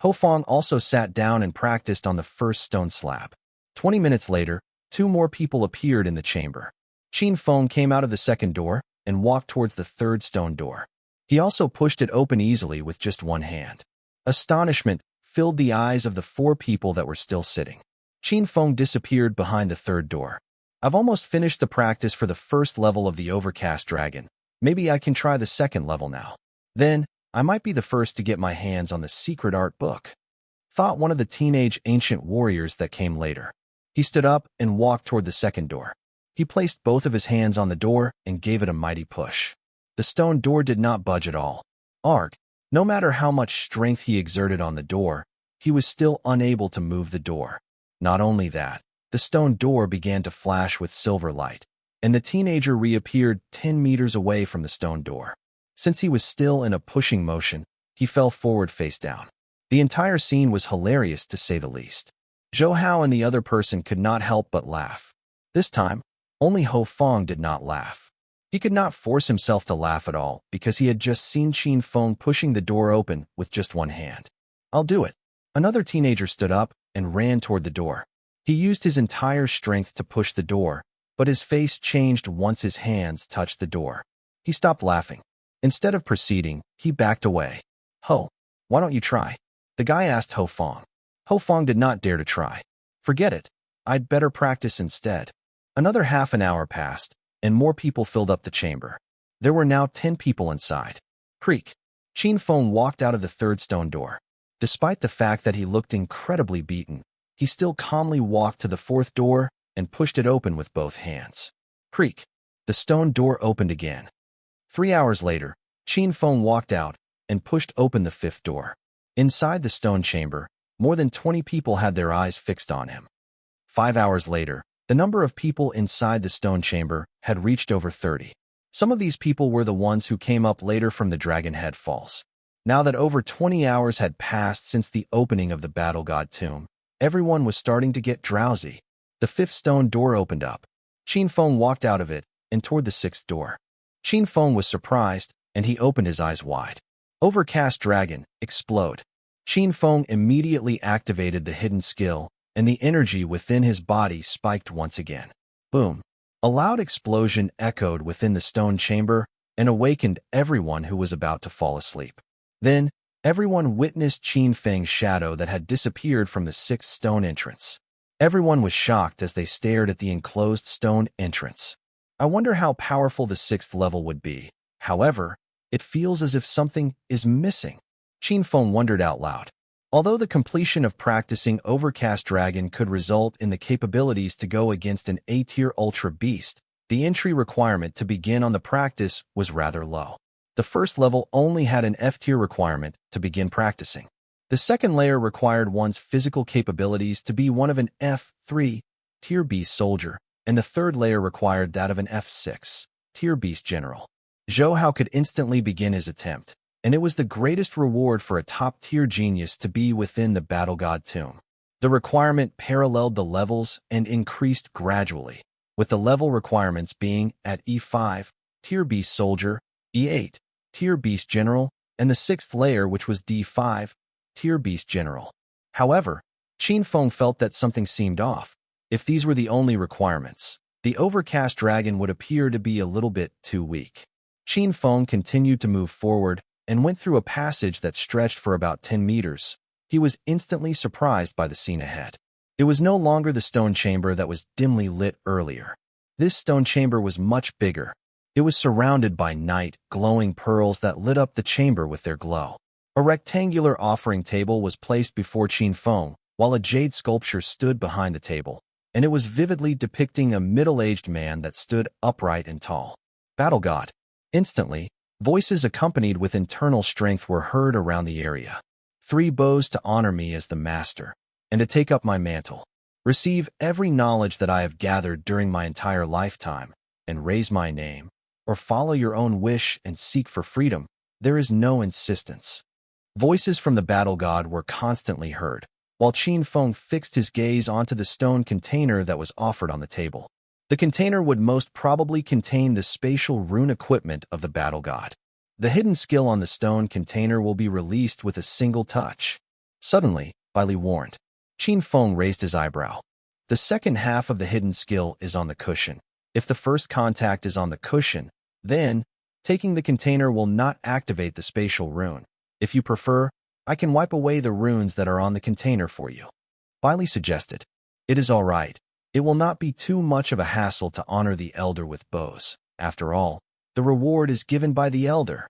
Ho Fong also sat down and practiced on the first stone slab. 20 minutes later, 2 more people appeared in the chamber. Qin Feng came out of the second door and walked towards the third stone door. He also pushed it open easily with just one hand. Astonishment filled the eyes of the 4 people that were still sitting. Qin Feng disappeared behind the third door. I've almost finished the practice for the first level of the overcast dragon. Maybe I can try the second level now. Then, I might be the first to get my hands on the secret art book, thought one of the teenage ancient warriors that came later. He stood up and walked toward the second door. He placed both of his hands on the door and gave it a mighty push. The stone door did not budge at all. No matter how much strength he exerted on the door, he was still unable to move the door. Not only that, the stone door began to flash with silver light, and the teenager reappeared 10 meters away from the stone door. Since he was still in a pushing motion, he fell forward face down. The entire scene was hilarious to say the least. Zhou Hao and the other person could not help but laugh. This time, only Ho Fong did not laugh. He could not force himself to laugh at all because he had just seen Qin Feng pushing the door open with just one hand. I'll do it. Another teenager stood up and ran toward the door. He used his entire strength to push the door, but his face changed once his hands touched the door. He stopped laughing. Instead of proceeding, he backed away. Ho, why don't you try? The guy asked Ho Fong. Ho Fong did not dare to try. Forget it. I'd better practice instead. Another half an hour passed, and more people filled up the chamber. There were now 10 people inside. Creak. Qin Feng walked out of the third stone door. Despite the fact that he looked incredibly beaten, he still calmly walked to the fourth door and pushed it open with both hands. Creak. The stone door opened again. 3 hours later, Qin Feng walked out and pushed open the fifth door. Inside the stone chamber, more than 20 people had their eyes fixed on him. 5 hours later, the number of people inside the stone chamber had reached over 30. Some of these people were the ones who came up later from the Dragon Head Falls. Now that over 20 hours had passed since the opening of the Battle God tomb, everyone was starting to get drowsy. The fifth stone door opened up. Qin Feng walked out of it and toward the sixth door. Qin Feng was surprised, and he opened his eyes wide. Overcast dragon, explode. Qin Feng immediately activated the hidden skill, and the energy within his body spiked once again. Boom! A loud explosion echoed within the stone chamber and awakened everyone who was about to fall asleep. Then, everyone witnessed Qin Feng's shadow that had disappeared from the sixth stone entrance. Everyone was shocked as they stared at the enclosed stone entrance. I wonder how powerful the sixth level would be. However, it feels as if something is missing. Qin Feng wondered out loud. Although the completion of practicing Overcast Dragon could result in the capabilities to go against an A-tier Ultra Beast, the entry requirement to begin on the practice was rather low. The first level only had an F-tier requirement to begin practicing. The second layer required one's physical capabilities to be one of an F3 tier beast soldier, and the third layer required that of an F6 tier beast general. Zhou Hao could instantly begin his attempt, and it was the greatest reward for a top-tier genius to be within the Battle God tomb. The requirement paralleled the levels and increased gradually, with the level requirements being at E5 tier beast soldier, E8 tier beast general, and the sixth layer, which was D5 tier beast general. However, Qin Feng felt that something seemed off. If these were the only requirements, the Overcast Dragon would appear to be a little bit too weak. Qin Feng continued to move forward and went through a passage that stretched for about 10 meters. He was instantly surprised by the scene ahead. It was no longer the stone chamber that was dimly lit earlier. This stone chamber was much bigger. It was surrounded by night, glowing pearls that lit up the chamber with their glow. A rectangular offering table was placed before Qin Feng, while a jade sculpture stood behind the table, and it was vividly depicting a middle-aged man that stood upright and tall. Battle God. Instantly, voices accompanied with internal strength were heard around the area. 3 bows to honor me as the master, and to take up my mantle. Receive every knowledge that I have gathered during my entire lifetime, and raise my name, or follow your own wish and seek for freedom. There is no insistence. Voices from the Battle God were constantly heard, while Qin Feng fixed his gaze onto the stone container that was offered on the table. The container would most probably contain the spatial rune equipment of the Battle God. The hidden skill on the stone container will be released with a single touch. Suddenly, Bailey warned. Qin Feng raised his eyebrow. The second half of the hidden skill is on the cushion. If the first contact is on the cushion, then taking the container will not activate the spatial rune. If you prefer, I can wipe away the runes that are on the container for you. Bailey suggested. It is all right. It will not be too much of a hassle to honor the elder with bows. After all, the reward is given by the elder.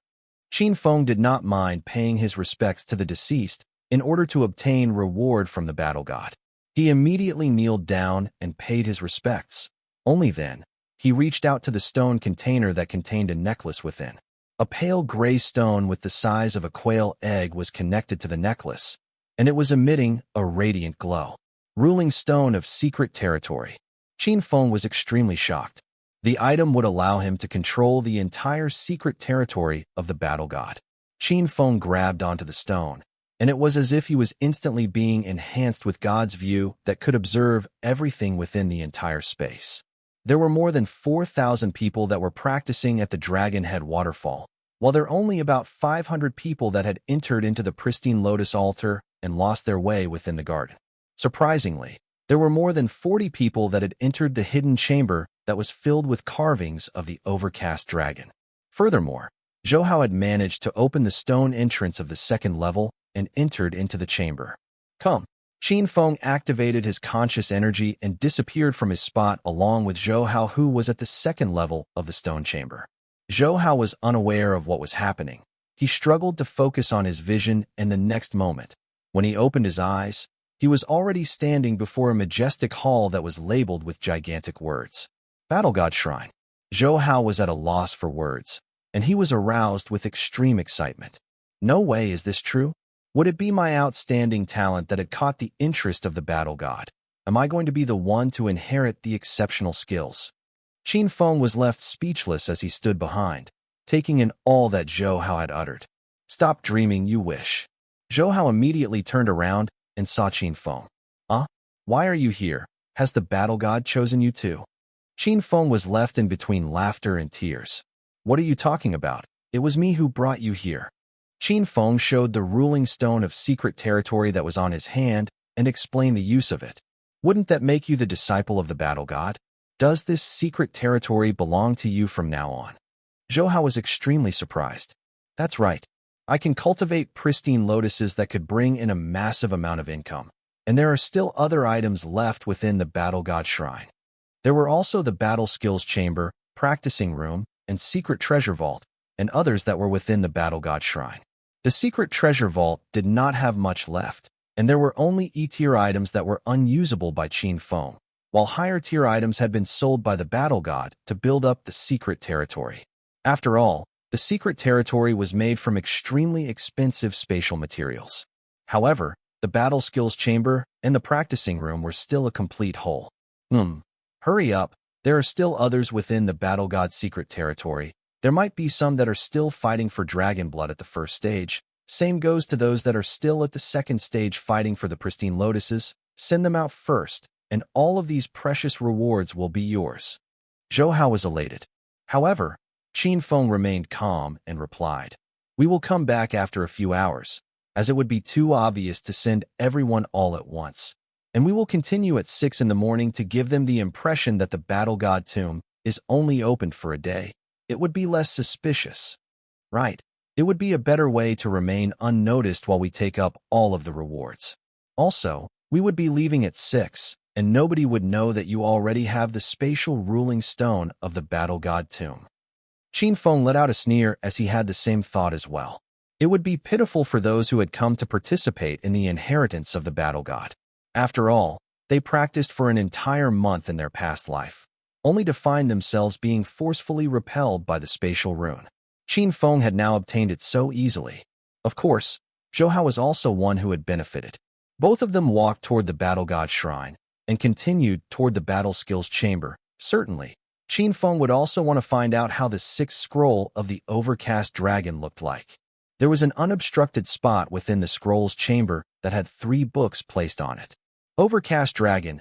Qin Feng did not mind paying his respects to the deceased in order to obtain reward from the Battle God. He immediately kneeled down and paid his respects. Only then, he reached out to the stone container that contained a necklace within. A pale gray stone with the size of a quail egg was connected to the necklace, and it was emitting a radiant glow. Ruling stone of secret territory. Qin Feng was extremely shocked. The item would allow him to control the entire secret territory of the Battle God. Qin Feng grabbed onto the stone, and it was as if he was instantly being enhanced with God's view that could observe everything within the entire space. There were more than 4,000 people that were practicing at the Dragon Head waterfall, while there were only about 500 people that had entered into the pristine lotus altar and lost their way within the garden. Surprisingly, there were more than 40 people that had entered the hidden chamber that was filled with carvings of the Overcast Dragon. Furthermore, Zhou Hao had managed to open the stone entrance of the second level and entered into the chamber. Come. Qin Feng activated his conscious energy and disappeared from his spot along with Zhou Hao, who was at the second level of the stone chamber. Zhou Hao was unaware of what was happening. He struggled to focus on his vision, and the next moment, when he opened his eyes, he was already standing before a majestic hall that was labeled with gigantic words. Battle God Shrine. Zhou Hao was at a loss for words, and he was aroused with extreme excitement. No way is this true? Would it be my outstanding talent that had caught the interest of the Battle God? Am I going to be the one to inherit the exceptional skills? Qin Feng was left speechless as he stood behind, taking in all that Zhou Hao had uttered. Stop dreaming, you wish. Zhou Hao immediately turned around and saw Qin Feng. Why are you here? Has the Battle God chosen you too? Qin Feng was left in between laughter and tears. What are you talking about? It was me who brought you here. Qin Feng showed the ruling stone of secret territory that was on his hand and explained the use of it. Wouldn't that make you the disciple of the battle god? Does this secret territory belong to you from now on? Zhou Hao was extremely surprised. That's right. I can cultivate pristine lotuses that could bring in a massive amount of income. And there are still other items left within the battle god shrine. There were also the battle skills chamber, practicing room, and secret treasure vault, and others that were within the battle god shrine. The secret treasure vault did not have much left, and there were only E-tier items that were unusable by Qin Feng, while higher-tier items had been sold by the battle god to build up the secret territory. After all, the secret territory was made from extremely expensive spatial materials. However, the battle skills chamber and the practicing room were still a complete whole. Hurry up, there are still others within the battle god's secret territory. There might be some that are still fighting for dragon blood at the first stage. Same goes to those that are still at the second stage fighting for the pristine lotuses. Send them out first, and all of these precious rewards will be yours. Zhou Hao was elated. However, Qin Feng remained calm and replied, We will come back after a few hours, as it would be too obvious to send everyone all at once. And we will continue at 6 in the morning to give them the impression that the battle god tomb is only opened for a day. It would be less suspicious. Right. It would be a better way to remain unnoticed while we take up all of the rewards. Also, we would be leaving at 6, and nobody would know that you already have the spatial ruling stone of the battle god tomb. Qin Feng let out a sneer as he had the same thought as well. It would be pitiful for those who had come to participate in the inheritance of the battle god. After all, they practiced for an entire month in their past life, only to find themselves being forcefully repelled by the spatial rune. Qin Feng had now obtained it so easily. Of course, Zhou Hao was also one who had benefited. Both of them walked toward the battle god shrine and continued toward the battle skills chamber. Certainly, Qin Feng would also want to find out how the 6th scroll of the overcast dragon looked like. There was an unobstructed spot within the scroll's chamber that had 3 books placed on it. Overcast Dragon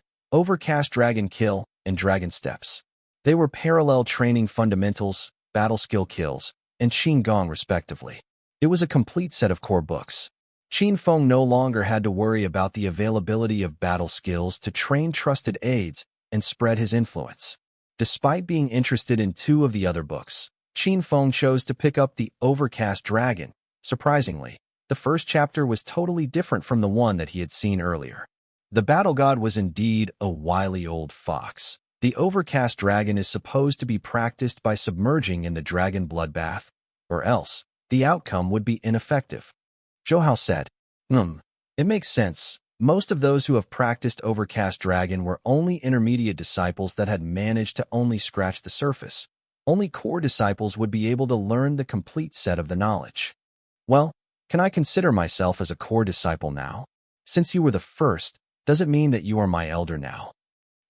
Kill, and Dragon Steps. They were parallel training fundamentals, battle skill kills, and Qin Gong respectively. It was a complete set of core books. Qin Feng no longer had to worry about the availability of battle skills to train trusted aides and spread his influence. Despite being interested in 2 of the other books, Qin Feng chose to pick up the Overcast Dragon. Surprisingly, the first chapter was totally different from the one that he had seen earlier. The battle god was indeed a wily old fox. The overcast dragon is supposed to be practiced by submerging in the dragon bloodbath, or else the outcome would be ineffective. Zhou Hao said, It makes sense. Most of those who have practiced overcast dragon were only intermediate disciples that had managed to only scratch the surface. Only core disciples would be able to learn the complete set of the knowledge. Well, can I consider myself as a core disciple now? Since you were the first, does it mean that you are my elder now?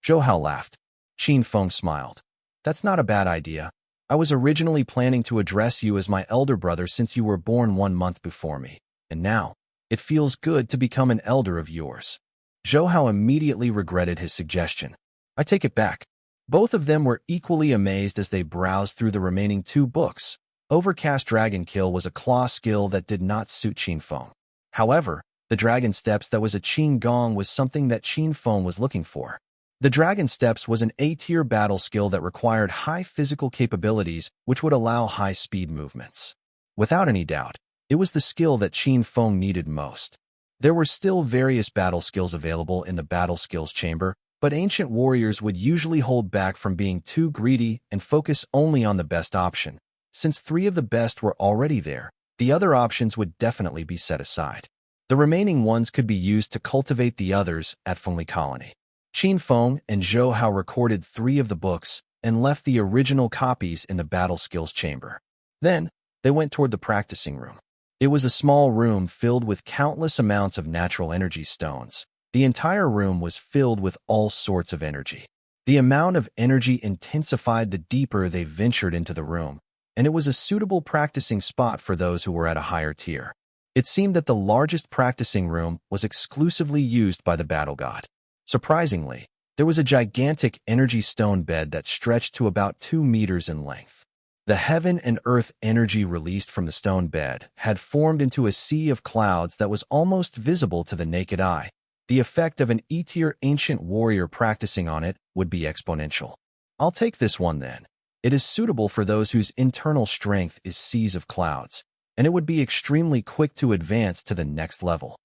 Zhou Hao laughed. Qin Feng smiled. That's not a bad idea. I was originally planning to address you as my elder brother since you were born 1 month before me, and now, it feels good to become an elder of yours. Zhou Hao immediately regretted his suggestion. I take it back. Both of them were equally amazed as they browsed through the remaining 2 books. Overcast Dragon Kill was a claw skill that did not suit Qin Feng. However, the Dragon Steps that was a Qin Gong was something that Qin Feng was looking for. The Dragon Steps was an A-tier battle skill that required high physical capabilities which would allow high-speed movements. Without any doubt, it was the skill that Qin Feng needed most. There were still various battle skills available in the battle skills chamber, but ancient warriors would usually hold back from being too greedy and focus only on the best option. Since 3 of the best were already there, the other options would definitely be set aside. The remaining ones could be used to cultivate the others at Fengli Colony. Qin Feng and Zhou Hao recorded 3 of the books and left the original copies in the battle skills chamber. Then, they went toward the practicing room. It was a small room filled with countless amounts of natural energy stones. The entire room was filled with all sorts of energy. The amount of energy intensified the deeper they ventured into the room, and it was a suitable practicing spot for those who were at a higher tier. It seemed that the largest practicing room was exclusively used by the battle god. Surprisingly, there was a gigantic energy stone bed that stretched to about 2 meters in length. The heaven and earth energy released from the stone bed had formed into a sea of clouds that was almost visible to the naked eye. The effect of an E-tier ancient warrior practicing on it would be exponential. I'll take this one then. It is suitable for those whose internal strength is seas of clouds, and it would be extremely quick to advance to the next level.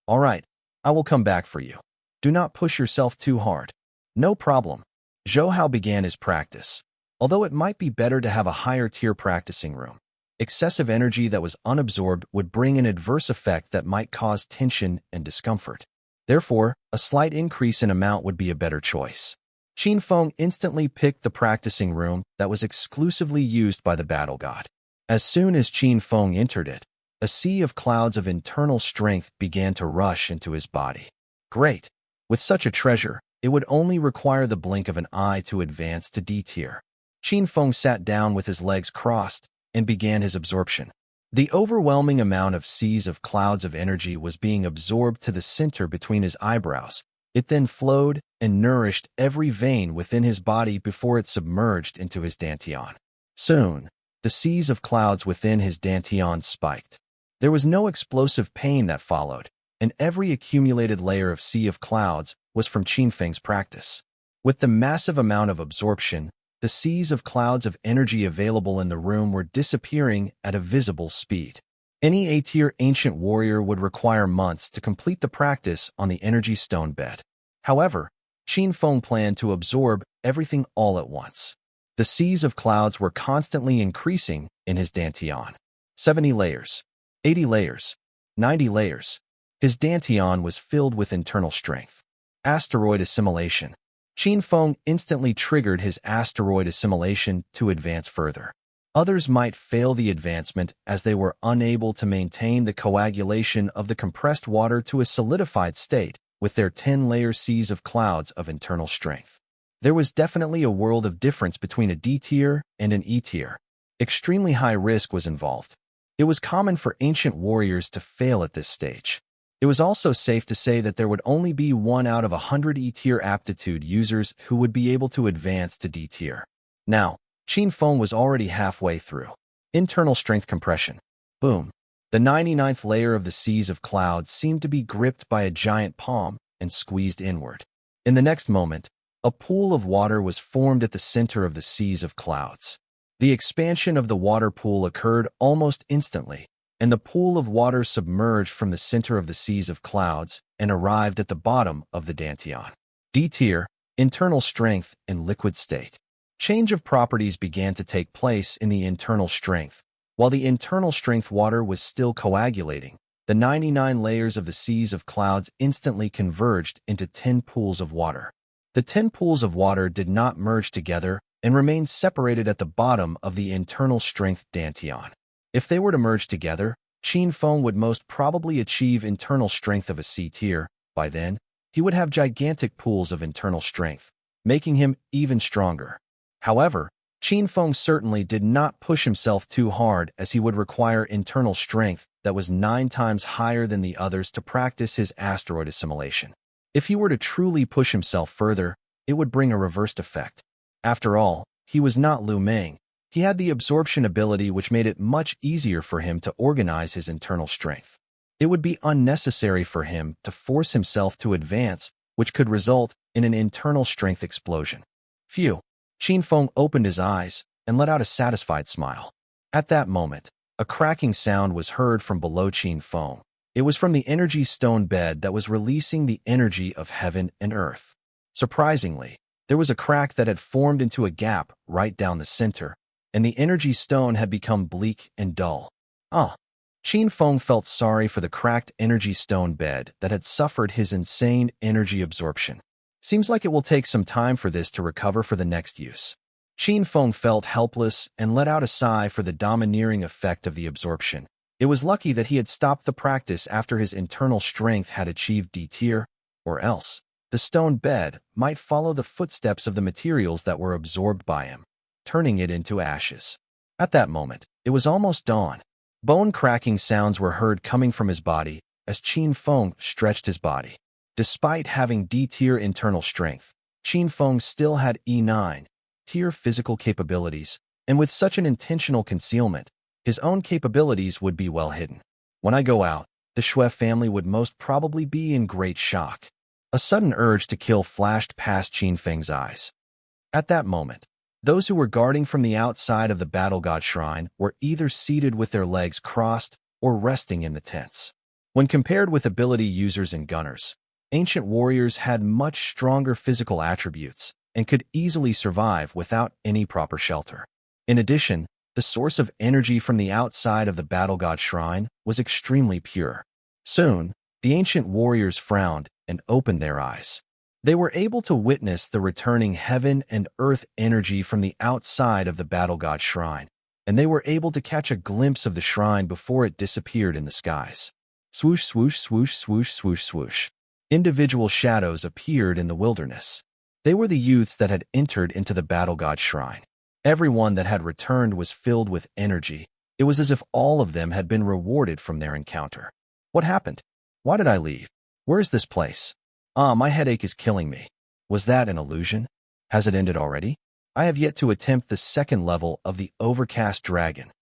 All right, I will come back for you. Do not push yourself too hard. No problem. Zhou Hao began his practice. Although it might be better to have a higher-tier practicing room, excessive energy that was unabsorbed would bring an adverse effect that might cause tension and discomfort. Therefore, a slight increase in amount would be a better choice. Qin Feng instantly picked the practicing room that was exclusively used by the battle god. As soon as Qin Feng entered it, a sea of clouds of internal strength began to rush into his body. Great! With such a treasure, it would only require the blink of an eye to advance to D tier. Qin Feng sat down with his legs crossed and began his absorption. The overwhelming amount of seas of clouds of energy was being absorbed to the center between his eyebrows. It then flowed and nourished every vein within his body before it submerged into his dantian. Soon, the seas of clouds within his dantian spiked. There was no explosive pain that followed, and every accumulated layer of sea of clouds was from Qin Feng's practice. With the massive amount of absorption, the seas of clouds of energy available in the room were disappearing at a visible speed. Any A-tier ancient warrior would require months to complete the practice on the energy stone bed. However, Qin Feng planned to absorb everything all at once. The seas of clouds were constantly increasing in his dantian. 70 layers, 80 layers, 90 layers. His dantian was filled with internal strength. Asteroid assimilation. Qin Feng instantly triggered his asteroid assimilation to advance further. Others might fail the advancement as they were unable to maintain the coagulation of the compressed water to a solidified state with their 10-layer seas of clouds of internal strength. There was definitely a world of difference between a D tier and an E tier. Extremely high risk was involved. It was common for ancient warriors to fail at this stage. It was also safe to say that there would only be 1 out of 100 E-tier aptitude users who would be able to advance to D tier. Now, Qin Feng was already halfway through. Internal strength compression. Boom. The 99th layer of the seas of clouds seemed to be gripped by a giant palm and squeezed inward. In the next moment, a pool of water was formed at the center of the seas of clouds. The expansion of the water pool occurred almost instantly, and the pool of water submerged from the center of the seas of clouds and arrived at the bottom of the dantian. D tier, internal strength and liquid state. Change of properties began to take place in the internal strength. While the internal strength water was still coagulating, the 99 layers of the seas of clouds instantly converged into 10 pools of water. The 10 pools of water did not merge together and remained separated at the bottom of the internal strength dantian. If they were to merge together, Qin Feng would most probably achieve internal strength of a C tier. By then, he would have gigantic pools of internal strength, making him even stronger. However, Qin Feng certainly did not push himself too hard, as he would require internal strength that was 9 times higher than the others to practice his asteroid assimilation. If he were to truly push himself further, it would bring a reversed effect. After all, he was not Lu Meng. He had the absorption ability, which made it much easier for him to organize his internal strength. It would be unnecessary for him to force himself to advance, which could result in an internal strength explosion. Phew! Qin Feng opened his eyes and let out a satisfied smile. At that moment, a cracking sound was heard from below Qin Feng. It was from the energy stone bed that was releasing the energy of heaven and earth. Surprisingly, there was a crack that had formed into a gap right down the center, and the energy stone had become bleak and dull. Qin Feng felt sorry for the cracked energy stone bed that had suffered his insane energy absorption. Seems like it will take some time for this to recover for the next use. Qin Feng felt helpless and let out a sigh for the domineering effect of the absorption. It was lucky that he had stopped the practice after his internal strength had achieved D tier, or else the stone bed might follow the footsteps of the materials that were absorbed by him, turning it into ashes. At that moment, it was almost dawn. Bone-cracking sounds were heard coming from his body as Qin Feng stretched his body. Despite having D-tier internal strength, Qin Feng still had E9 tier physical capabilities And with such an intentional concealment, his own capabilities would be well hidden. When I go out, the Shui family would most probably be in great shock. A sudden urge to kill flashed past Qin Feng's eyes. At that moment, those who were guarding from the outside of the battle god shrine were either seated with their legs crossed or resting in the tents. When compared with ability users and gunners, ancient warriors had much stronger physical attributes and could easily survive without any proper shelter. In addition, the source of energy from the outside of the battle god shrine was extremely pure. Soon, the ancient warriors frowned and opened their eyes. They were able to witness the returning heaven and earth energy from the outside of the battle god shrine, and they were able to catch a glimpse of the shrine before it disappeared in the skies. Swoosh, swoosh, swoosh, swoosh, swoosh, swoosh. Individual shadows appeared in the wilderness. They were the youths that had entered into the battle god shrine. Everyone that had returned was filled with energy. It was as if all of them had been rewarded from their encounter. What happened? Why did I leave? Where is this place? My headache is killing me. Was that an illusion? Has it ended already? I have yet to attempt the second level of the overcast dragon.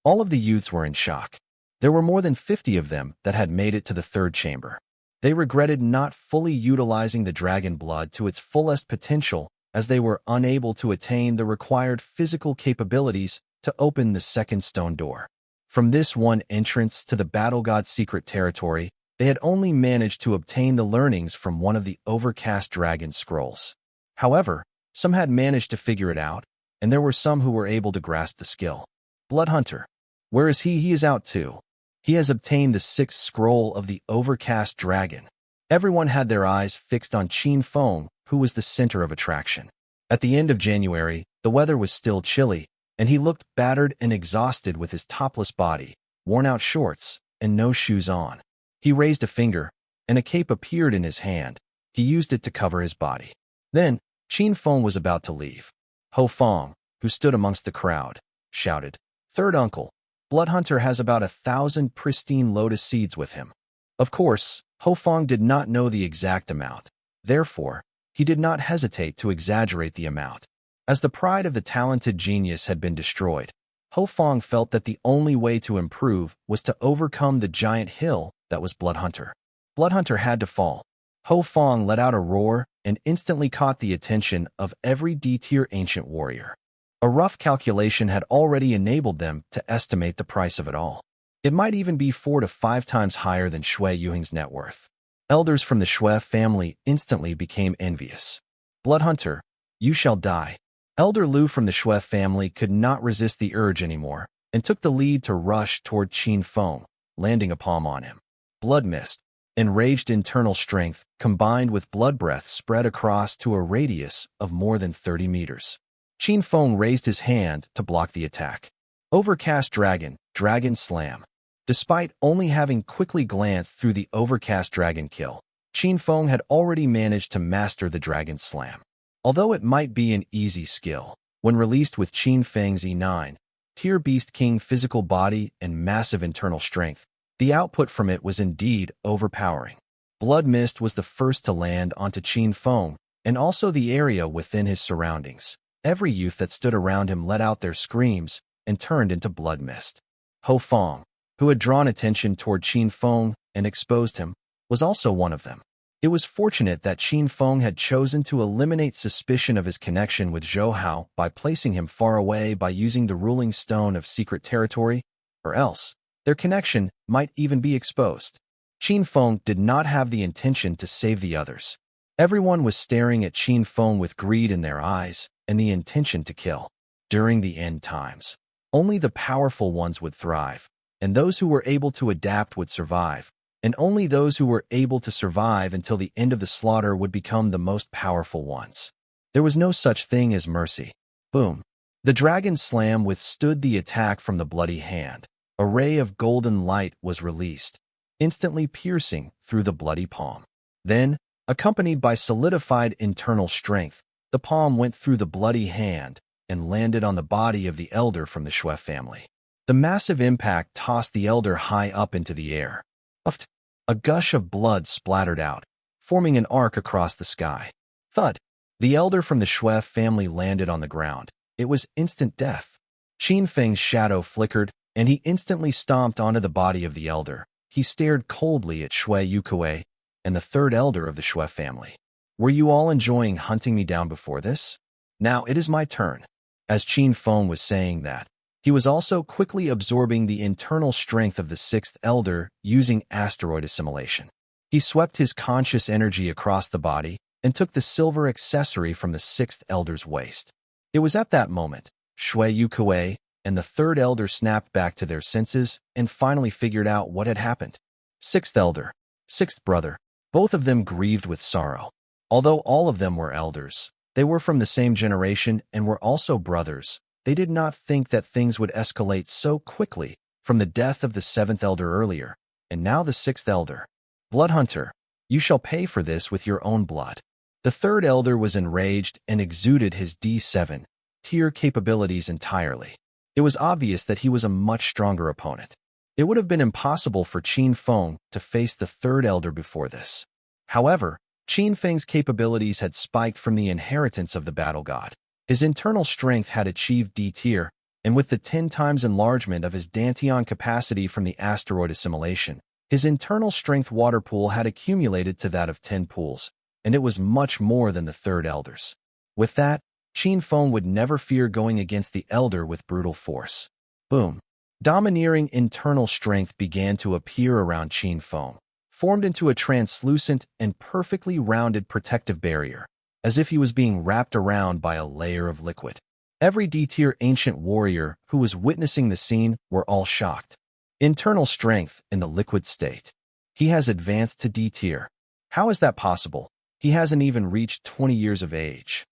All of the youths were in shock. There were more than 50 of them that had made it to the third chamber. They regretted not fully utilizing the dragon blood to its fullest potential, as they were unable to attain the required physical capabilities to open the second stone door. From this one entrance to the battle god's secret territory, they had only managed to obtain the learnings from one of the overcast dragon scrolls. However, some had managed to figure it out, and there were some who were able to grasp the skill. Bloodhunter. Where is he? He is out too. He has obtained the sixth scroll of the overcast dragon. Everyone had their eyes fixed on Qin Feng, who was the center of attraction. At the end of January, the weather was still chilly, and he looked battered and exhausted with his topless body, worn-out shorts, and no shoes on. He raised a finger, and a cape appeared in his hand. He used it to cover his body. Then, Qin Feng was about to leave. Ho Feng, who stood amongst the crowd, shouted, "Third uncle, Bloodhunter has about 1,000 pristine lotus seeds with him." Of course, Ho Feng did not know the exact amount. Therefore, he did not hesitate to exaggerate the amount. As the pride of the talented genius had been destroyed, Ho Feng felt that the only way to improve was to overcome the giant hill that was Bloodhunter. Bloodhunter had to fall. Ho Feng let out a roar and instantly caught the attention of every D-tier ancient warrior. A rough calculation had already enabled them to estimate the price of it all. It might even be 4 to 5 times higher than Shui Yuhing's net worth. Elders from the Shui family instantly became envious. "Bloodhunter, you shall die." Elder Lu from the Shui family could not resist the urge anymore and took the lead to rush toward Qin Feng, landing a palm on him. Blood mist, enraged internal strength, combined with blood breath spread across to a radius of more than 30 meters. Qin Feng raised his hand to block the attack. Overcast Dragon, Dragon Slam. Despite only having quickly glanced through the Overcast Dragon kill, Qin Feng had already managed to master the Dragon Slam. Although it might be an easy skill, when released with Qin Feng's E9, Tier Beast King physical body and massive internal strength, the output from it was indeed overpowering. Blood Mist was the first to land onto Qin Feng, and also the area within his surroundings. Every youth that stood around him let out their screams and turned into blood mist. Ho Feng, who had drawn attention toward Qin Feng and exposed him, was also one of them. It was fortunate that Qin Feng had chosen to eliminate suspicion of his connection with Zhou Hao by placing him far away by using the ruling stone of secret territory, or else their connection might even be exposed. Qin Feng did not have the intention to save the others. Everyone was staring at Qin Feng with greed in their eyes and the intention to kill. During the end times, only the powerful ones would thrive, and those who were able to adapt would survive, and only those who were able to survive until the end of the slaughter would become the most powerful ones. There was no such thing as mercy. Boom. The Dragon Slam withstood the attack from the bloody hand. A ray of golden light was released, instantly piercing through the bloody palm. Then, accompanied by solidified internal strength, the palm went through the bloody hand and landed on the body of the elder from the Shui family. The massive impact tossed the elder high up into the air. A gush of blood splattered out, forming an arc across the sky. Thud! The elder from the Shui family landed on the ground. It was instant death. Qin Feng's shadow flickered, and he instantly stomped onto the body of the elder. He stared coldly at Shui Yukuei and the third elder of the Shui family. Were you all enjoying hunting me down before this? Now it is my turn. As Qin Feng was saying that, he was also quickly absorbing the internal strength of the sixth elder using asteroid assimilation. He swept his conscious energy across the body and took the silver accessory from the sixth elder's waist. It was at that moment, Shui Yukuei and the third elder snapped back to their senses and finally figured out what had happened. Sixth elder, sixth brother, both of them grieved with sorrow. Although all of them were elders, they were from the same generation and were also brothers. They did not think that things would escalate so quickly from the death of the seventh elder earlier, and now the sixth elder. Blood Hunter, you shall pay for this with your own blood. The third elder was enraged and exuded his D7 tier capabilities entirely. It was obvious that he was a much stronger opponent. It would have been impossible for Qin Feng to face the third elder before this. However, Qin Feng's capabilities had spiked from the inheritance of the battle god. His internal strength had achieved D tier, and with the 10 times enlargement of his Dantian capacity from the asteroid assimilation, his internal strength water pool had accumulated to that of 10 pools, and it was much more than the third elder's. With that, Qin Feng would never fear going against the elder with brutal force. Boom. Domineering internal strength began to appear around Qin Feng, formed into a translucent and perfectly rounded protective barrier, as if he was being wrapped around by a layer of liquid. Every D-tier ancient warrior who was witnessing the scene were all shocked. Internal strength in the liquid state. He has advanced to D-tier. How is that possible? He hasn't even reached 20 years of age.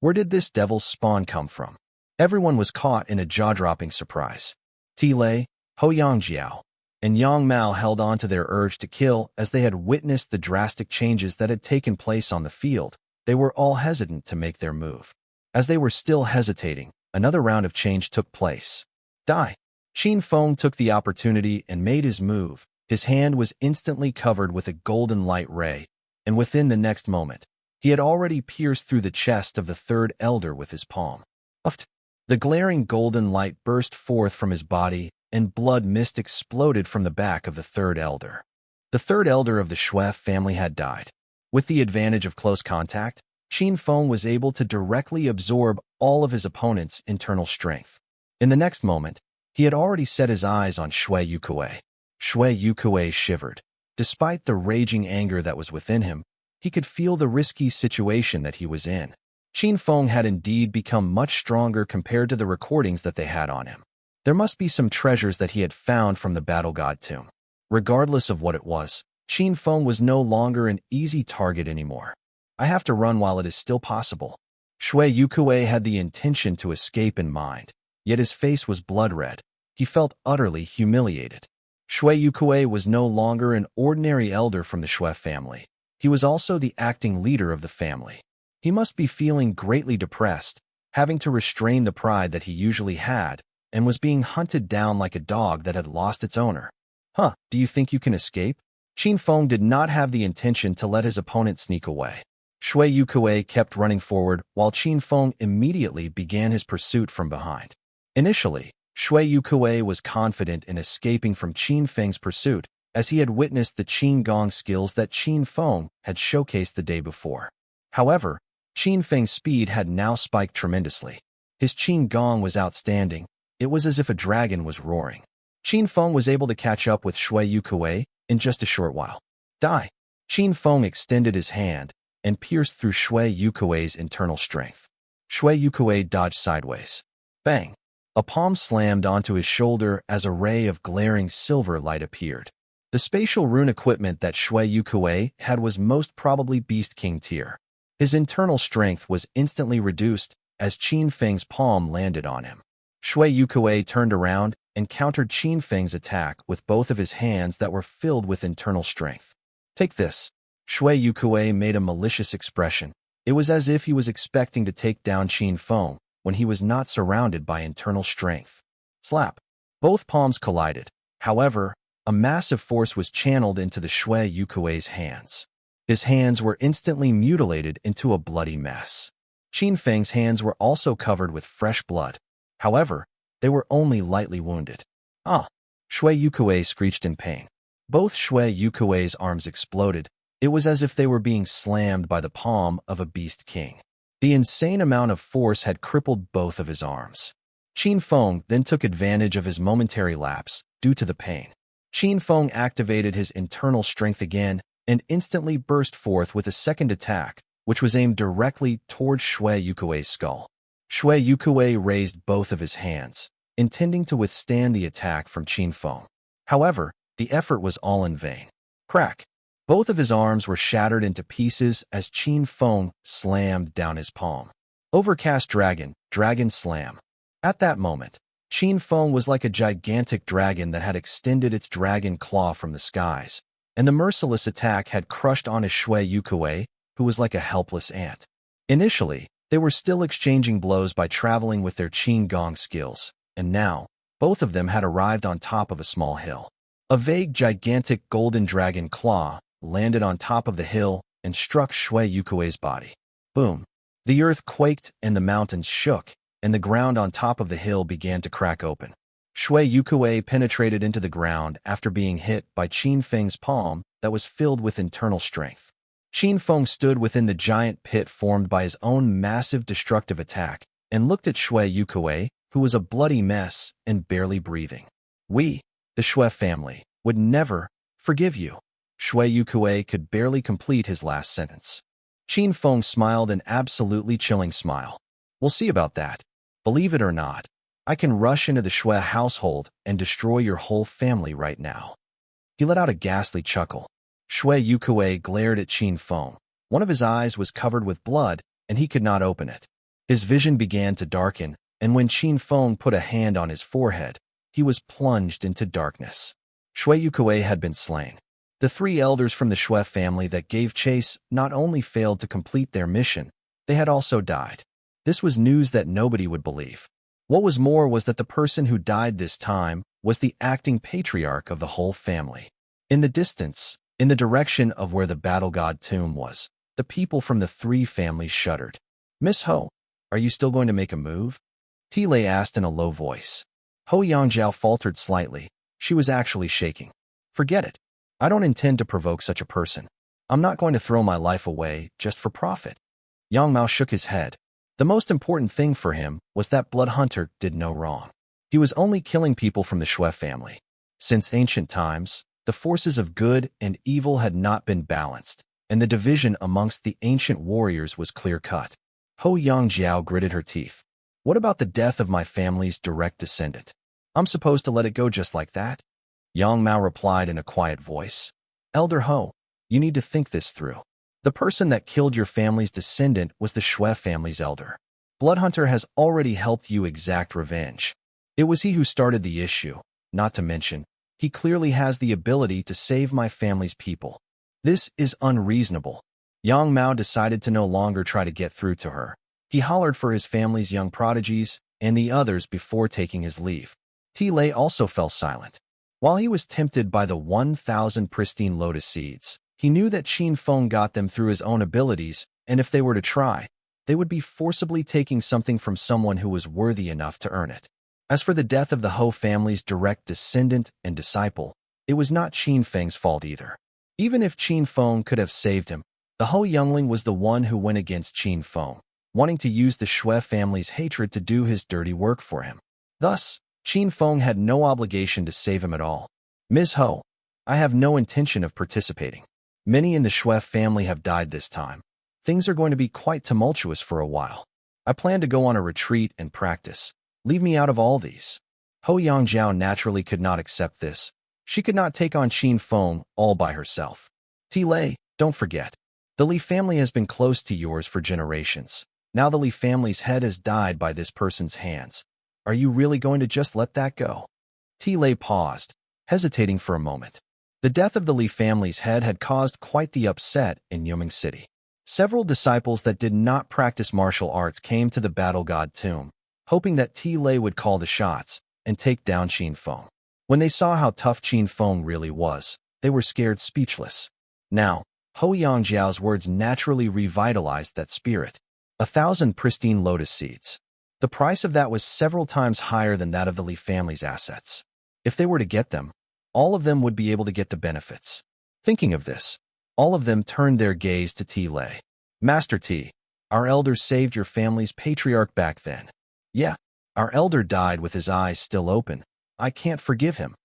Where did this devil's spawn come from? Everyone was caught in a jaw-dropping surprise. Tilei, Ho Yangjiao, and Yang Mao held on to their urge to kill as they had witnessed the drastic changes that had taken place on the field. They were all hesitant to make their move. As they were still hesitating, another round of change took place. Die! Qin Feng took the opportunity and made his move. His hand was instantly covered with a golden light ray, and within the next moment, he had already pierced through the chest of the third elder with his palm. Uft! The glaring golden light burst forth from his body, and blood mist exploded from the back of the third elder. The third elder of the Shui family had died. With the advantage of close contact, Qin Feng was able to directly absorb all of his opponent's internal strength. In the next moment, he had already set his eyes on Shui Yukuei. Shui Yukuei shivered. Despite the raging anger that was within him, he could feel the risky situation that he was in. Qin Feng had indeed become much stronger compared to the recordings that they had on him. There must be some treasures that he had found from the battle god tomb. Regardless of what it was, Qin Feng was no longer an easy target anymore. I have to run while it is still possible. Shui Yukuei had the intention to escape in mind, yet his face was blood red. He felt utterly humiliated. Shui Yukuei was no longer an ordinary elder from the Shui family. He was also the acting leader of the family. He must be feeling greatly depressed, having to restrain the pride that he usually had, and was being hunted down like a dog that had lost its owner. Huh, do you think you can escape? Qin Feng did not have the intention to let his opponent sneak away. Shui Yukuei kept running forward while Qin Feng immediately began his pursuit from behind. Initially, Shui Yukuei was confident in escaping from Qin Feng's pursuit, as he had witnessed the Qin Gong skills that Qin Feng had showcased the day before. However, Qin Feng's speed had now spiked tremendously. His Qin Gong was outstanding. It was as if a dragon was roaring. Qin Feng was able to catch up with Shui Yukuei in just a short while. Die! Qin Feng extended his hand and pierced through Shui Yukuei's internal strength. Shui Yukuei dodged sideways. Bang! A palm slammed onto his shoulder as a ray of glaring silver light appeared. The spatial rune equipment that Shui Yukuei had was most probably Beast King tier. His internal strength was instantly reduced as Qin Feng's palm landed on him. Shui Yukuei turned around and countered Qin Feng's attack with both of his hands that were filled with internal strength. Take this. Shui Yukuei made a malicious expression. It was as if he was expecting to take down Qin Feng when he was not surrounded by internal strength. Slap. Both palms collided. However, a massive force was channeled into the Shui Yukuei's hands. His hands were instantly mutilated into a bloody mess. Qin Feng's hands were also covered with fresh blood. However, they were only lightly wounded. Ah! Shui Yukuei screeched in pain. Both Shui Yukuei's arms exploded. It was as if they were being slammed by the palm of a beast king. The insane amount of force had crippled both of his arms. Qin Feng then took advantage of his momentary lapse due to the pain. Qin Feng activated his internal strength again and instantly burst forth with a second attack, which was aimed directly towards Shui Yukuei's skull. Shui Yukuei raised both of his hands, intending to withstand the attack from Qin Feng. However, the effort was all in vain. Crack! Both of his arms were shattered into pieces as Qin Feng slammed down his palm. Overcast Dragon, Dragon Slam. At that moment, Qin Feng was like a gigantic dragon that had extended its dragon claw from the skies, and the merciless attack had crushed on his Shui Yukuei, who was like a helpless ant. Initially, they were still exchanging blows by traveling with their Qin Gong skills, and now, both of them had arrived on top of a small hill. A vague, gigantic golden dragon claw landed on top of the hill and struck Shui Yukuei's body. Boom! The earth quaked and the mountains shook, and the ground on top of the hill began to crack open. Shui Yukuei penetrated into the ground after being hit by Qin Feng's palm that was filled with internal strength. Qin Feng stood within the giant pit formed by his own massive destructive attack and looked at Shui Yukuei, who was a bloody mess and barely breathing. We, the Shui family, would never forgive you. Shui Yukuei could barely complete his last sentence. Qin Feng smiled an absolutely chilling smile. We'll see about that. Believe it or not, I can rush into the Shui household and destroy your whole family right now. He let out a ghastly chuckle. Shui Yukuei glared at Qin Feng. One of his eyes was covered with blood, and he could not open it. His vision began to darken, and when Qin Feng put a hand on his forehead, he was plunged into darkness. Shui Yukuei had been slain. The three elders from the Shui family that gave chase not only failed to complete their mission, they had also died. This was news that nobody would believe. What was more was that the person who died this time was the acting patriarch of the whole family. In the distance, in the direction of where the battle god tomb was, the people from the three families shuddered. Miss Ho, are you still going to make a move? Tilei asked in a low voice. Ho Yangjiao faltered slightly. She was actually shaking. Forget it. I don't intend to provoke such a person. I'm not going to throw my life away just for profit. Yang Mao shook his head. The most important thing for him was that Blood Hunter did no wrong. He was only killing people from the Shui family. Since ancient times, the forces of good and evil had not been balanced, and the division amongst the ancient warriors was clear-cut. Ho Yangjiao gritted her teeth. What about the death of my family's direct descendant? I'm supposed to let it go just like that? Yang Mao replied in a quiet voice. Elder Ho, you need to think this through. The person that killed your family's descendant was the Shui family's elder. Bloodhunter has already helped you exact revenge. It was he who started the issue, not to mention, he clearly has the ability to save my family's people. This is unreasonable. Yang Mao decided to no longer try to get through to her. He hollered for his family's young prodigies and the others before taking his leave. Tilei also fell silent. While he was tempted by the 1,000 pristine lotus seeds, he knew that Qin Feng got them through his own abilities, and if they were to try, they would be forcibly taking something from someone who was worthy enough to earn it. As for the death of the Ho family's direct descendant and disciple, it was not Qin Feng's fault either. Even if Qin Feng could have saved him, the Ho youngling was the one who went against Qin Feng, wanting to use the Shui family's hatred to do his dirty work for him. Thus, Qin Feng had no obligation to save him at all. Ms. Ho, I have no intention of participating. Many in the Shui family have died this time. Things are going to be quite tumultuous for a while. I plan to go on a retreat and practice. Leave me out of all these. Ho Yangjiao naturally could not accept this. She could not take on Qin Feng all by herself. Tilei, don't forget. The Li family has been close to yours for generations. Now the Li family's head has died by this person's hands. Are you really going to just let that go? Tilei paused, hesitating for a moment. The death of the Li family's head had caused quite the upset in Yuming City. Several disciples that did not practice martial arts came to the battle god tomb, hoping that Tilei would call the shots and take down Qin Feng. When they saw how tough Qin Feng really was, they were scared speechless. Now, Ho Yangjiao's words naturally revitalized that spirit. 1,000 pristine lotus seeds. The price of that was several times higher than that of the Li family's assets. If they were to get them, all of them would be able to get the benefits. Thinking of this, all of them turned their gaze to T. Lei. Master T, our elder saved your family's patriarch back then. Yeah, our elder died with his eyes still open. I can't forgive him.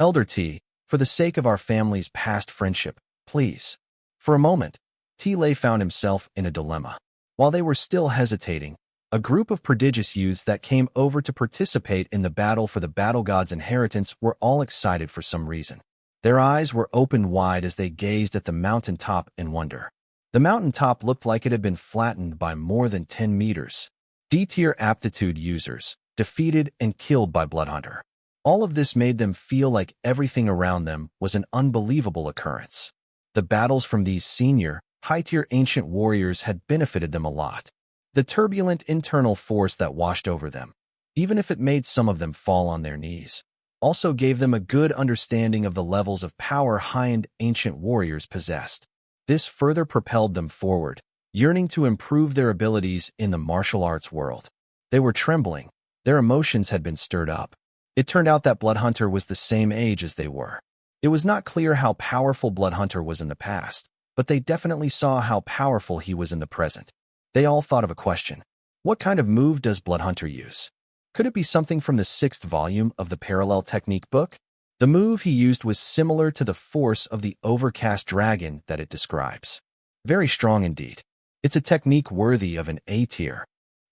Elder T, for the sake of our family's past friendship, please. For a moment, T. Lei found himself in a dilemma. While they were still hesitating, a group of prodigious youths that came over to participate in the battle for the battle god's inheritance were all excited for some reason. Their eyes were opened wide as they gazed at the mountaintop in wonder. The mountaintop looked like it had been flattened by more than 10 meters. D-tier aptitude users, defeated and killed by Bloodhunter. All of this made them feel like everything around them was an unbelievable occurrence. The battles from these senior, high-tier ancient warriors had benefited them a lot. The turbulent internal force that washed over them, even if it made some of them fall on their knees, also gave them a good understanding of the levels of power high-end ancient warriors possessed. This further propelled them forward, yearning to improve their abilities in the martial arts world. They were trembling. Their emotions had been stirred up. It turned out that Bloodhunter was the same age as they were. It was not clear how powerful Bloodhunter was in the past, but they definitely saw how powerful he was in the present. They all thought of a question. What kind of move does Bloodhunter use? Could it be something from the 6th volume of the Parallel Technique book? The move he used was similar to the force of the overcast dragon that it describes. Very strong indeed. It's a technique worthy of an A tier.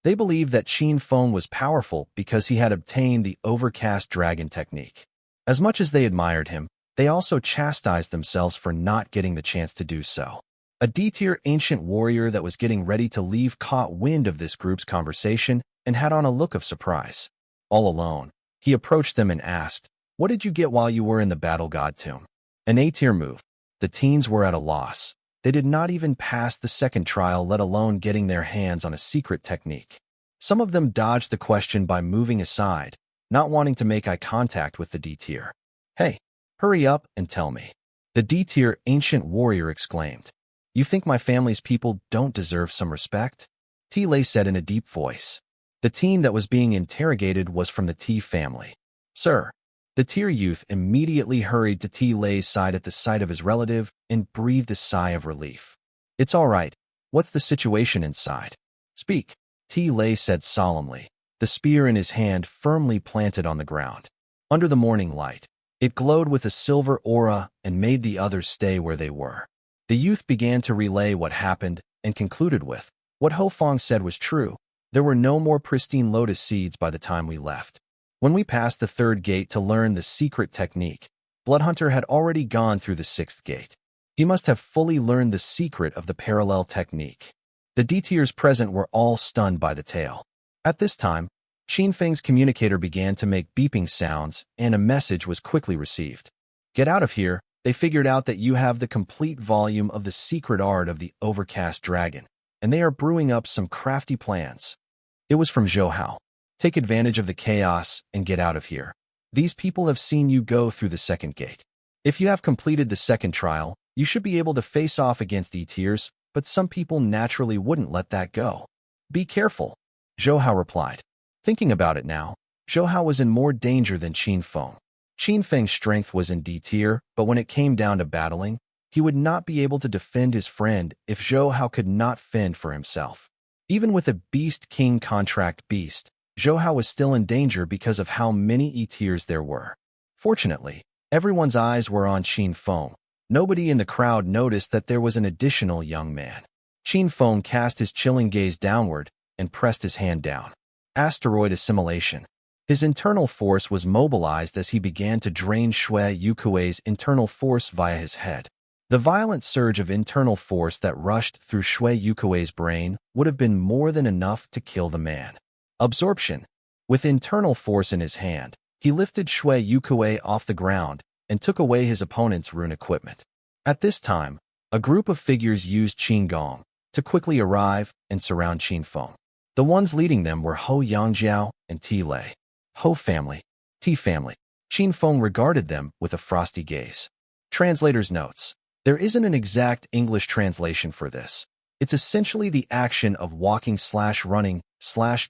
They believed that Qin Feng was powerful because he had obtained the overcast dragon technique. As much as they admired him, they also chastised themselves for not getting the chance to do so. A D-tier ancient warrior that was getting ready to leave caught wind of this group's conversation and had on a look of surprise. All alone, he approached them and asked, "What did you get while you were in the battle god tomb?" An A-tier move. The teens were at a loss. They did not even pass the second trial, let alone getting their hands on a secret technique. Some of them dodged the question by moving aside, not wanting to make eye contact with the D-tier. "Hey, hurry up and tell me," the D-tier ancient warrior exclaimed. "You think my family's people don't deserve some respect?" T. Lei said in a deep voice. The teen that was being interrogated was from the T family. "Sir." The tier youth immediately hurried to T. Lei's side at the sight of his relative and breathed a sigh of relief. "It's all right. What's the situation inside?" "Speak," T. Lei said solemnly, the spear in his hand firmly planted on the ground. Under the morning light, it glowed with a silver aura and made the others stay where they were. The youth began to relay what happened and concluded with, "What Ho Fong said was true. There were no more pristine lotus seeds by the time we left. When we passed the 3rd gate to learn the secret technique, Bloodhunter had already gone through the 6th gate. He must have fully learned the secret of the parallel technique." The D-tiers present were all stunned by the tale. At this time, Qin Feng's communicator began to make beeping sounds, and a message was quickly received. "Get out of here. They figured out that you have the complete volume of the secret art of the overcast dragon, and they are brewing up some crafty plans." It was from Zhou Hao. "Take advantage of the chaos and get out of here. These people have seen you go through the 2nd gate. If you have completed the 2nd trial, you should be able to face off against E-tiers, but some people naturally wouldn't let that go. Be careful," Zhou Hao replied. Thinking about it now, Zhou Hao was in more danger than Qin Feng. Qin Feng's strength was in D-tier, but when it came down to battling, he would not be able to defend his friend if Zhou Hao could not fend for himself. Even with a Beast King contract beast, Zhou Hao was still in danger because of how many E-tiers there were. Fortunately, everyone's eyes were on Qin Feng. Nobody in the crowd noticed that there was an additional young man. Qin Feng cast his chilling gaze downward and pressed his hand down. Asteroid assimilation. His internal force was mobilized as he began to drain Shui Yukuei's internal force via his head. The violent surge of internal force that rushed through Shui Yukuei's brain would have been more than enough to kill the man. Absorption. With internal force in his hand, he lifted Shui Yukuei off the ground and took away his opponent's rune equipment. At this time, a group of figures used Qin Gong to quickly arrive and surround Qin Feng. The ones leading them were Ho Yangjiao and T. Lei. Ho family, T family. Qin Feng regarded them with a frosty gaze. Translator's notes. There isn't an exact English translation for this. It's essentially the action of walking/running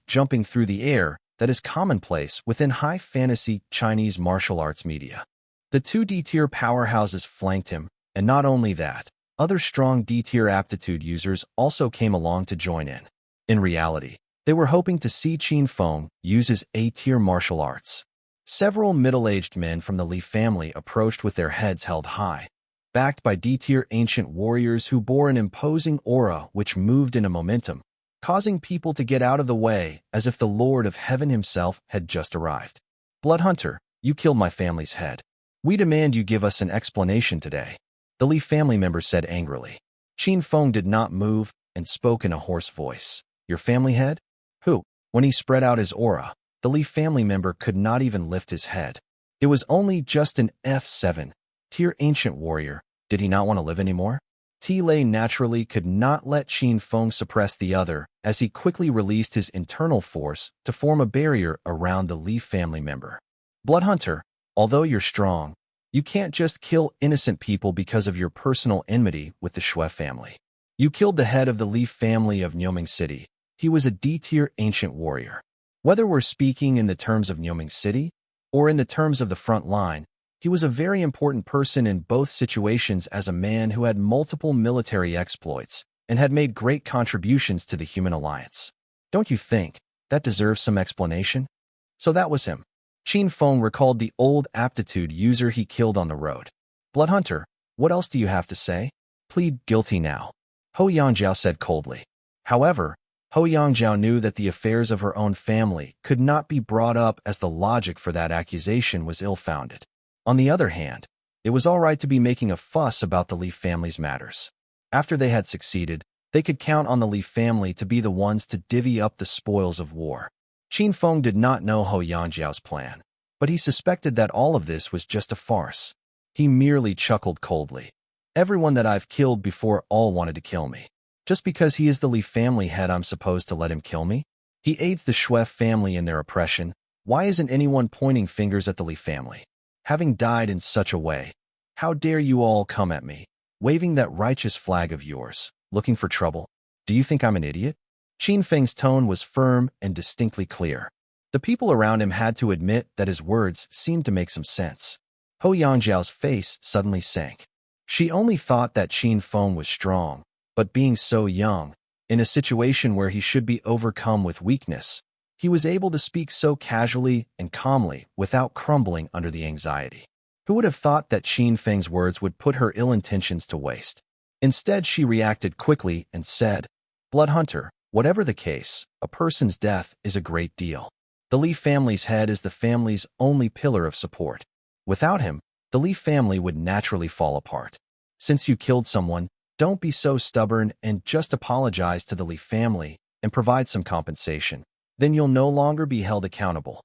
jumping through the air that is commonplace within high fantasy Chinese martial arts media. The two D-tier powerhouses flanked him, and not only that, other strong D-tier aptitude users also came along to join in. In reality, they were hoping to see Qin Feng use his A-tier martial arts. Several middle-aged men from the Li family approached with their heads held high, backed by D-tier ancient warriors who bore an imposing aura which moved in a momentum, causing people to get out of the way as if the Lord of Heaven himself had just arrived. "Bloodhunter, you killed my family's head. We demand you give us an explanation today," the Li family member said angrily. Qin Feng did not move and spoke in a hoarse voice. "Your family head? Who?" When he spread out his aura, the Li family member could not even lift his head. It was only just an F7 tier ancient warrior. Did he not want to live anymore? Lei naturally could not let Qin Feng suppress the other as he quickly released his internal force to form a barrier around the Li family member. "Bloodhunter, although you're strong, you can't just kill innocent people because of your personal enmity with the Shui family. You killed the head of the Li family of Nyoming City. He was a D-tier ancient warrior. Whether we're speaking in the terms of Nyoming City or in the terms of the front line, he was a very important person in both situations as a man who had multiple military exploits and had made great contributions to the human alliance. Don't you think that deserves some explanation?" So that was him. Qin Feng recalled the old aptitude user he killed on the road. "Bloodhunter, what else do you have to say?" "Plead guilty now," Hou Yangjiao said coldly. However, Hou Yangjiao knew that the affairs of her own family could not be brought up as the logic for that accusation was ill-founded. On the other hand, it was all right to be making a fuss about the Li family's matters. After they had succeeded, they could count on the Li family to be the ones to divvy up the spoils of war. Qin Feng did not know Hou Yangjiao's plan, but he suspected that all of this was just a farce. He merely chuckled coldly. "Everyone that I've killed before all wanted to kill me. Just because he is the Li family head, I'm supposed to let him kill me? He aids the Shui family in their oppression. Why isn't anyone pointing fingers at the Li family? Having died in such a way, how dare you all come at me, waving that righteous flag of yours, looking for trouble? Do you think I'm an idiot?" Qin Feng's tone was firm and distinctly clear. The people around him had to admit that his words seemed to make some sense. Hou Yangjiao's face suddenly sank. She only thought that Qin Feng was strong, but being so young, in a situation where he should be overcome with weakness, he was able to speak so casually and calmly without crumbling under the anxiety. Who would have thought that Qin Feng's words would put her ill intentions to waste? Instead, she reacted quickly and said, "Bloodhunter, whatever the case, a person's death is a great deal. The Li family's head is the family's only pillar of support. Without him, the Li family would naturally fall apart. Since you killed someone, don't be so stubborn and just apologize to the Li family and provide some compensation. Then you'll no longer be held accountable."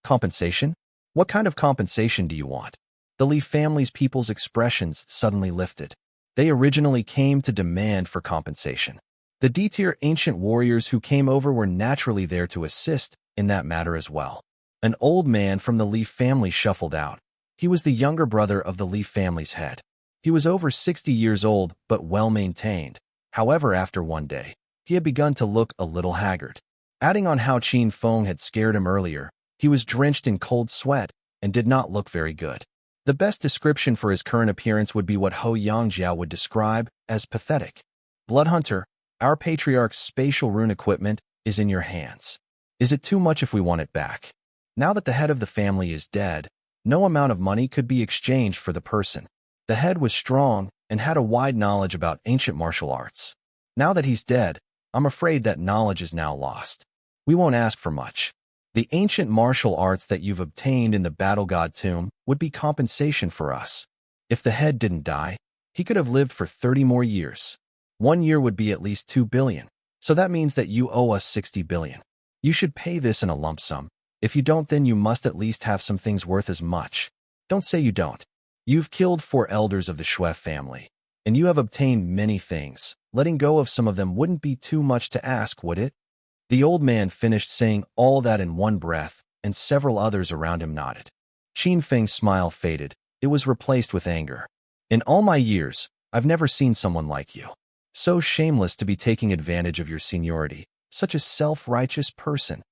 "Compensation? What kind of compensation do you want?" The Li family's people's expressions suddenly lifted. They originally came to demand for compensation. The D-tier ancient warriors who came over were naturally there to assist in that matter as well. An old man from the Li family shuffled out. He was the younger brother of the Li family's head. He was over 60 years old but well-maintained. However, after one day, he had begun to look a little haggard. Adding on how Qin Feng had scared him earlier, he was drenched in cold sweat and did not look very good. The best description for his current appearance would be what Hou Yangjiao would describe as pathetic. "Bloodhunter, our patriarch's spatial rune equipment is in your hands. Is it too much if we want it back? Now that the head of the family is dead, no amount of money could be exchanged for the person. The head was strong and had a wide knowledge about ancient martial arts. Now that he's dead, I'm afraid that knowledge is now lost. We won't ask for much. The ancient martial arts that you've obtained in the Battle God tomb would be compensation for us. If the head didn't die, he could have lived for 30 more years. 1 year would be at least 2 billion, so that means that you owe us 60 billion. You should pay this in a lump sum. If you don't, then you must at least have some things worth as much. Don't say you don't. You've killed 4 elders of the Shui family, and you have obtained many things. Letting go of some of them wouldn't be too much to ask, would it?" The old man finished saying all that in one breath, and several others around him nodded. Qin Feng's smile faded. It was replaced with anger. "In all my years, I've never seen someone like you. So shameless to be taking advantage of your seniority. Such a self-righteous person.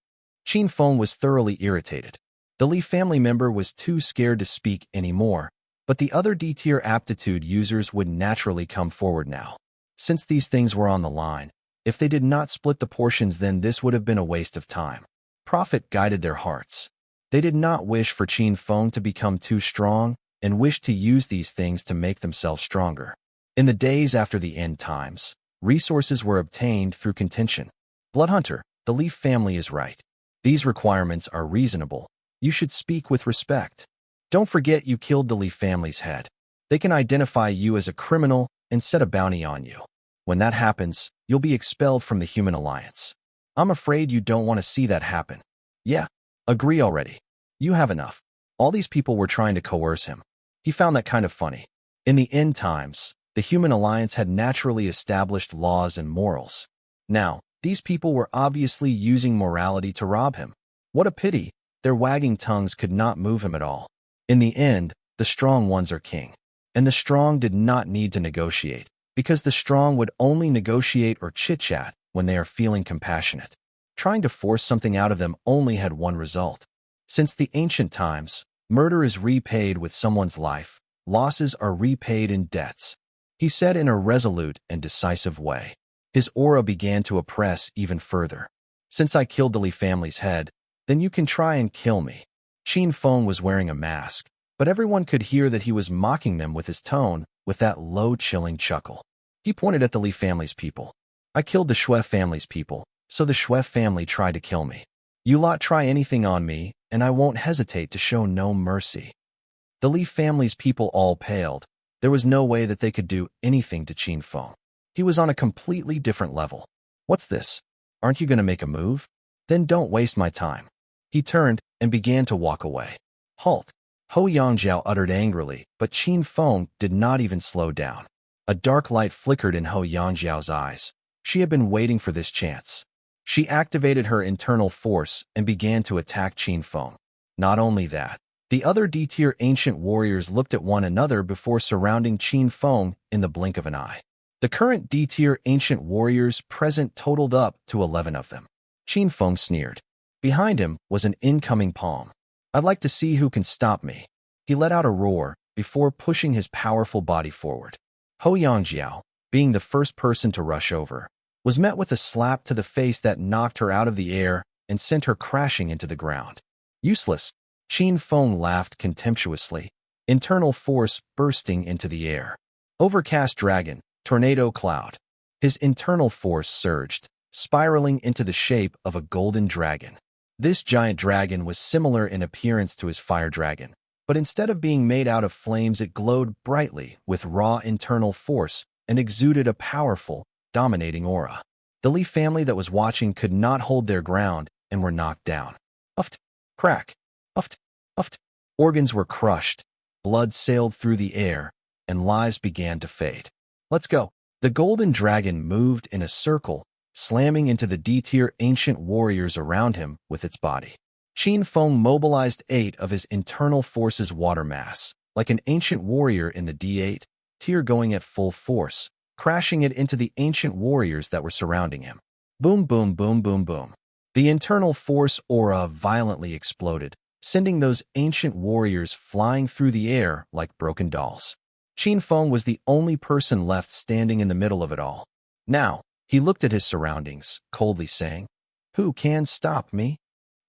Qin Feng was thoroughly irritated. The Li family member was too scared to speak anymore, but the other D-tier aptitude users would naturally come forward now. Since these things were on the line, if they did not split the portions, then this would have been a waste of time. Profit guided their hearts. They did not wish for Qin Feng to become too strong and wished to use these things to make themselves stronger. In the days after the end times, resources were obtained through contention. Bloodhunter, the Leaf family is right. These requirements are reasonable. You should speak with respect. Don't forget you killed the Leaf family's head. They can identify you as a criminal and set a bounty on you. When that happens, you'll be expelled from the human alliance. I'm afraid you don't want to see that happen. Yeah, agree already. You have enough. All these people were trying to coerce him. He found that kind of funny. In the end times, the human alliance had naturally established laws and morals. Now, these people were obviously using morality to rob him. What a pity, their wagging tongues could not move him at all. In the end, the strong ones are king. And the strong did not need to negotiate, because the strong would only negotiate or chit-chat when they are feeling compassionate. Trying to force something out of them only had one result. Since the ancient times, murder is repaid with someone's life, losses are repaid in debts. He said in a resolute and decisive way. His aura began to oppress even further. Since I killed the Li family's head, then you can try and kill me. Qin Feng was wearing a mask, but everyone could hear that he was mocking them with his tone, with that low, chilling chuckle. He pointed at the Li family's people. I killed the Shui family's people, so the Shui family tried to kill me. You lot try anything on me, and I won't hesitate to show no mercy. The Li family's people all paled. There was no way that they could do anything to Qin Feng. He was on a completely different level. What's this? Aren't you going to make a move? Then don't waste my time. He turned and began to walk away. Halt! Ho Yangjiao uttered angrily, but Qin Feng did not even slow down. A dark light flickered in Ho Yangjiao's eyes. She had been waiting for this chance. She activated her internal force and began to attack Qin Feng. Not only that, the other D-tier ancient warriors looked at one another before surrounding Qin Feng in the blink of an eye. The current D-tier ancient warriors present totaled up to 11 of them. Qin Feng sneered. Behind him was an incoming palm. I'd like to see who can stop me. He let out a roar before pushing his powerful body forward. Ho Yangjiao, being the first person to rush over, was met with a slap to the face that knocked her out of the air and sent her crashing into the ground. Useless. Qin Feng laughed contemptuously, internal force bursting into the air. Overcast dragon, tornado cloud. His internal force surged, spiraling into the shape of a golden dragon. This giant dragon was similar in appearance to his fire dragon, but instead of being made out of flames, it glowed brightly with raw internal force and exuded a powerful, dominating aura. The Li family that was watching could not hold their ground and were knocked down. Uft, crack, uft, uft. Organs were crushed, blood sailed through the air, and lives began to fade. Let's go. The golden dragon moved in a circle, slamming into the D-tier ancient warriors around him with its body. Qin Feng mobilized 8 of his internal forces water mass, like an ancient warrior in the D8 tier going at full force, crashing it into the ancient warriors that were surrounding him. Boom, boom, boom, boom, boom. The internal force aura violently exploded, sending those ancient warriors flying through the air like broken dolls. Qin Feng was the only person left standing in the middle of it all. Now, he looked at his surroundings, coldly saying, "Who can stop me?"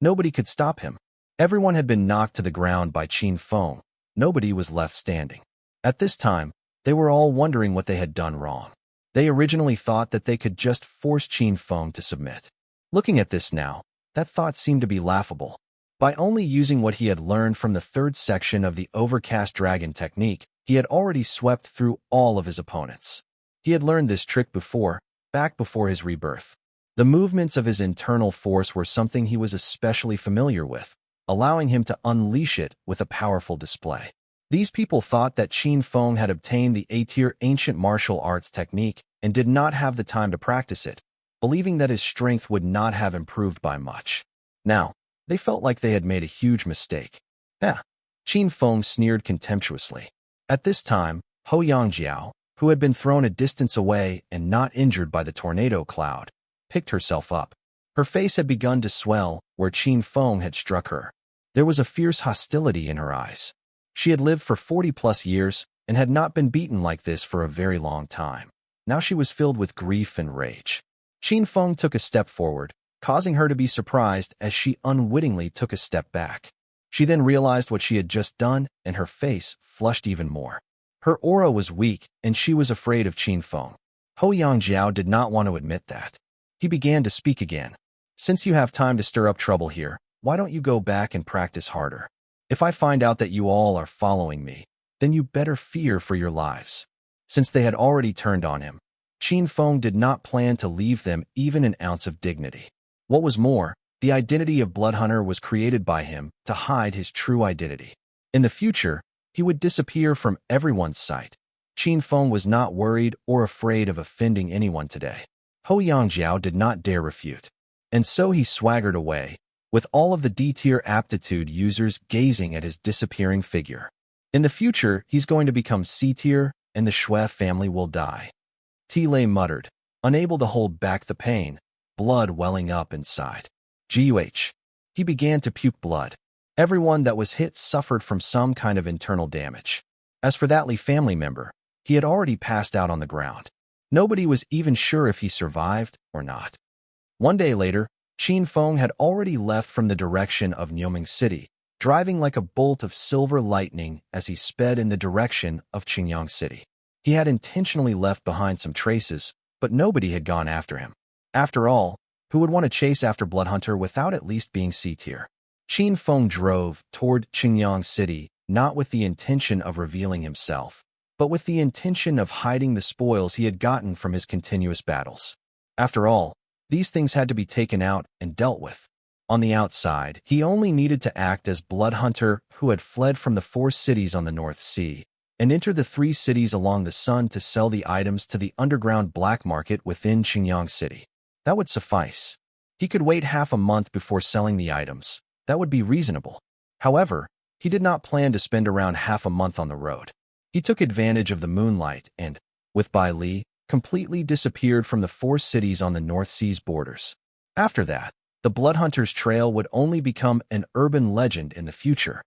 Nobody could stop him. Everyone had been knocked to the ground by Qin Feng. Nobody was left standing. At this time, they were all wondering what they had done wrong. They originally thought that they could just force Qin Feng to submit. Looking at this now, that thought seemed to be laughable. By only using what he had learned from the 3rd section of the Overcast Dragon technique, he had already swept through all of his opponents. He had learned this trick before, back before his rebirth. The movements of his internal force were something he was especially familiar with, allowing him to unleash it with a powerful display. These people thought that Qin Feng had obtained the A-tier ancient martial arts technique and did not have the time to practice it, believing that his strength would not have improved by much. Now, they felt like they had made a huge mistake. Qin Feng sneered contemptuously. At this time, Ho Yangjiao, who had been thrown a distance away and not injured by the tornado cloud, picked herself up. Her face had begun to swell where Qin Feng had struck her. There was a fierce hostility in her eyes. She had lived for 40+ years and had not been beaten like this for a very long time. Now she was filled with grief and rage. Qin Feng took a step forward, causing her to be surprised as she unwittingly took a step back. She then realized what she had just done, and her face flushed even more. Her aura was weak, and she was afraid of Qin Feng. Hou Yangjiao did not want to admit that. He began to speak again. Since you have time to stir up trouble here, why don't you go back and practice harder? If I find out that you all are following me, then you better fear for your lives. Since they had already turned on him, Qin Feng did not plan to leave them even an ounce of dignity. What was more, the identity of Bloodhunter was created by him to hide his true identity. In the future, he would disappear from everyone's sight. Qin Feng was not worried or afraid of offending anyone today. Hou Yangjiao did not dare refute. And so he swaggered away, with all of the D-tier aptitude users gazing at his disappearing figure. In the future, he's going to become C-tier, and the Shui family will die. Tile muttered, unable to hold back the pain, blood welling up inside. Guh. He began to puke blood. Everyone that was hit suffered from some kind of internal damage. As for that Li family member, he had already passed out on the ground. Nobody was even sure if he survived or not. One day later, Qin Feng had already left from the direction of Nyoming City, driving like a bolt of silver lightning as he sped in the direction of Qingyang City. He had intentionally left behind some traces, but nobody had gone after him. After all, who would want to chase after Bloodhunter without at least being C-tier? Qin Feng drove toward Qingyang City, not with the intention of revealing himself, but with the intention of hiding the spoils he had gotten from his continuous battles. After all, these things had to be taken out and dealt with. On the outside, he only needed to act as Bloodhunter who had fled from the 4 cities on the North Sea and enter the 3 cities along the Sun to sell the items to the underground black market within Qingyang City. That would suffice. He could wait half a month before selling the items. That would be reasonable. However, he did not plan to spend around half a month on the road. He took advantage of the moonlight and, with Bai Li, completely disappeared from the 4 cities on the North Sea's borders. After that, the Bloodhunter's trail would only become an urban legend in the future.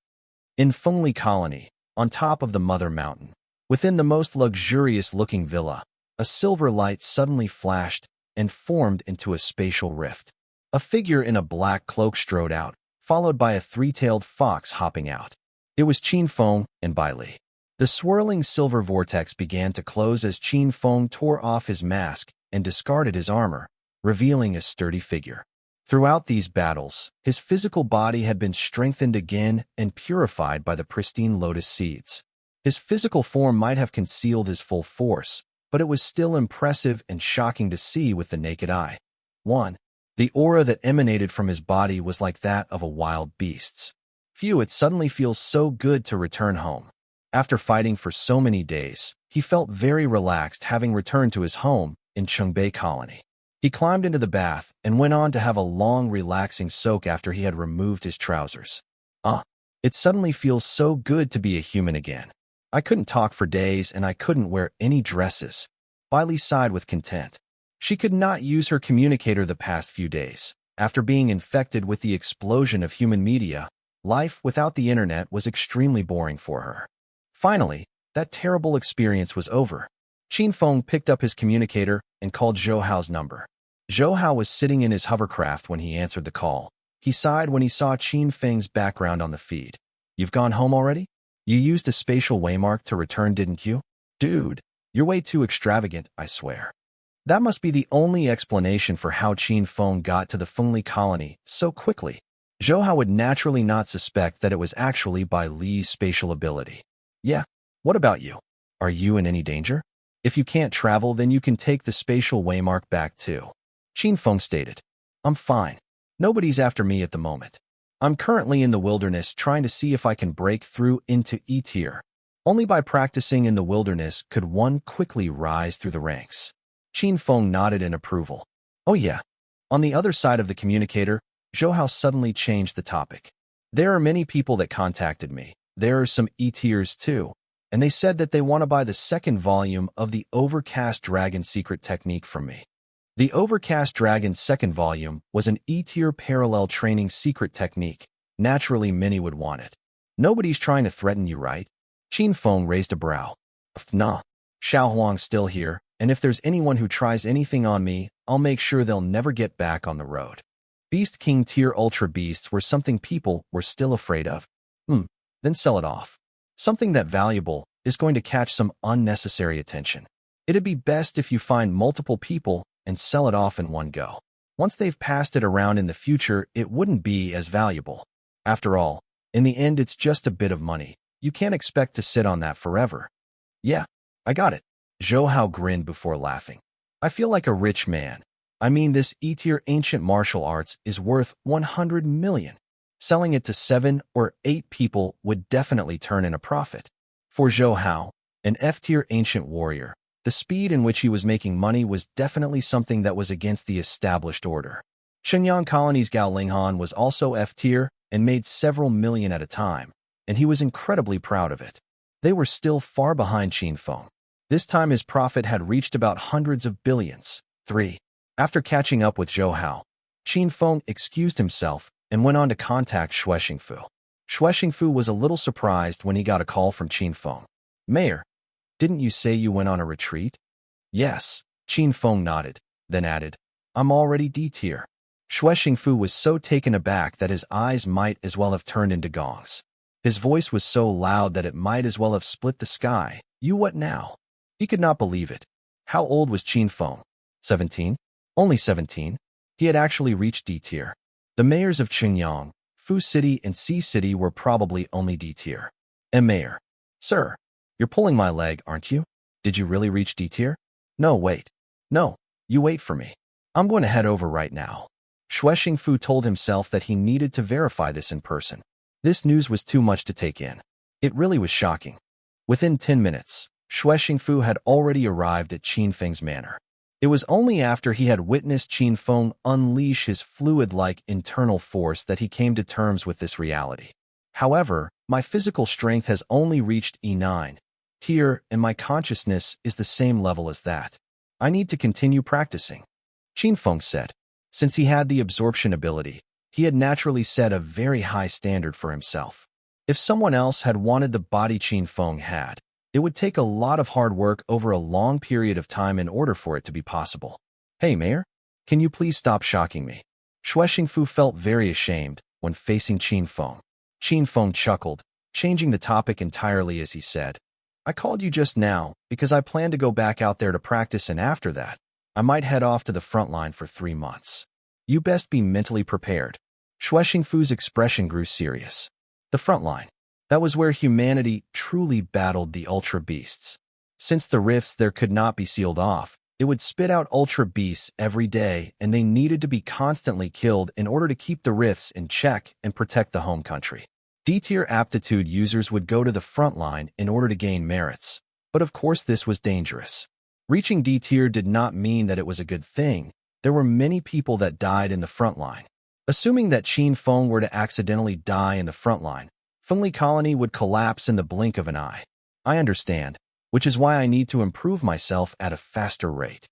In Fengli Colony, on top of the Mother Mountain, within the most luxurious-looking villa, a silver light suddenly flashed and formed into a spatial rift. A figure in a black cloak strode out, followed by a 3-tailed fox hopping out. It was Qin Feng and Bai Li. The swirling silver vortex began to close as Qin Feng tore off his mask and discarded his armor, revealing a sturdy figure. Throughout these battles, his physical body had been strengthened again and purified by the pristine lotus seeds. His physical form might have concealed his full force, but it was still impressive and shocking to see with the naked eye. 1. The aura that emanated from his body was like that of a wild beast's. Phew, it suddenly feels so good to return home. After fighting for so many days, he felt very relaxed having returned to his home in Qingbei Colony. He climbed into the bath and went on to have a long, relaxing soak after he had removed his trousers. It suddenly feels so good to be a human again. I couldn't talk for days and I couldn't wear any dresses. Bai Li sighed with content. She could not use her communicator the past few days. After being infected with the explosion of human media, life without the internet was extremely boring for her. Finally, that terrible experience was over. Qin Feng picked up his communicator and called Zhou Hao's number. Zhou Hao was sitting in his hovercraft when he answered the call. He sighed when he saw Qin Feng's background on the feed. You've gone home already? You used a spatial waymark to return, didn't you? Dude, you're way too extravagant, I swear. That must be the only explanation for how Qin Feng got to the Fengli colony so quickly. Zhou Hao would naturally not suspect that it was actually Bai Li's spatial ability. Yeah, what about you? Are you in any danger? If you can't travel, then you can take the spatial waymark back too. Qin Feng stated. I'm fine. Nobody's after me at the moment. I'm currently in the wilderness trying to see if I can break through into E-tier. Only by practicing in the wilderness could one quickly rise through the ranks. Qin Feng nodded in approval. Oh yeah. On the other side of the communicator, Zhou Hao suddenly changed the topic. There are many people that contacted me. There are some E-tiers too, and they said that they want to buy the 2nd volume of the Overcast Dragon secret technique from me. The Overcast Dragon's second volume was an E-tier parallel training secret technique. Naturally, many would want it. Nobody's trying to threaten you, right? Qin Feng raised a brow. Nah. Xiao Huang's still here, and if there's anyone who tries anything on me, I'll make sure they'll never get back on the road. Beast King tier Ultra Beasts were something people were still afraid of. Then sell it off. Something that valuable is going to catch some unnecessary attention. It'd be best if you find multiple people and sell it off in one go. Once they've passed it around in the future, it wouldn't be as valuable. After all, in the end, it's just a bit of money. You can't expect to sit on that forever. Yeah, I got it. Zhou Hao grinned before laughing. I feel like a rich man. I mean, this E-tier ancient martial arts is worth 100 million. Selling it to 7 or 8 people would definitely turn in a profit. For Zhou Hao, an F-tier ancient warrior, the speed in which he was making money was definitely something that was against the established order. Shenyang Colony's Gao Linghan was also F-tier and made several million at a time, and he was incredibly proud of it. They were still far behind Qin Feng. This time his profit had reached about hundreds of billions. 3. After catching up with Zhou Hao, Qin Feng excused himself and went on to contact Xue Xingfu. Xue Xingfu was a little surprised when he got a call from Qin Feng. Mayor, didn't you say you went on a retreat? Yes, Qin Feng nodded, then added, I'm already D-tier. Xue Xingfu was so taken aback that his eyes might as well have turned into gongs. His voice was so loud that it might as well have split the sky. You what now? He could not believe it. How old was Qin Feng? 17? Only 17? He had actually reached D-tier. The mayors of Qingyang, Fu City, and C City were probably only D-tier. Mayor. Sir, you're pulling my leg, aren't you? Did you really reach D-tier? No, wait. No, you wait for me. I'm going to head over right now. Xue Xingfu told himself that he needed to verify this in person. This news was too much to take in. It really was shocking. Within 10 minutes, Xue Xingfu had already arrived at Qin Feng's manor. It was only after he had witnessed Qin Feng unleash his fluid-like internal force that he came to terms with this reality. However, my physical strength has only reached E9 tier, and my consciousness is the same level as that. I need to continue practicing. Qin Feng said. Since he had the absorption ability, he had naturally set a very high standard for himself. If someone else had wanted the body Qin Feng had, it would take a lot of hard work over a long period of time in order for it to be possible. Hey, Mayor, can you please stop shocking me? Xue Xingfu felt very ashamed when facing Qin Feng. Qin Feng chuckled, changing the topic entirely as he said, I called you just now because I plan to go back out there to practice, and after that, I might head off to the front line for 3 months. You best be mentally prepared. Xue Xingfu's expression grew serious. The front line. That was where humanity truly battled the Ultra Beasts. Since the rifts there could not be sealed off, it would spit out Ultra Beasts every day, and they needed to be constantly killed in order to keep the rifts in check and protect the home country. D-tier aptitude users would go to the front line in order to gain merits, but of course this was dangerous. Reaching D-tier did not mean that it was a good thing. There were many people that died in the front line. Assuming that Qin Feng were to accidentally die in the front line, Fengli Colony would collapse in the blink of an eye. I understand, which is why I need to improve myself at a faster rate.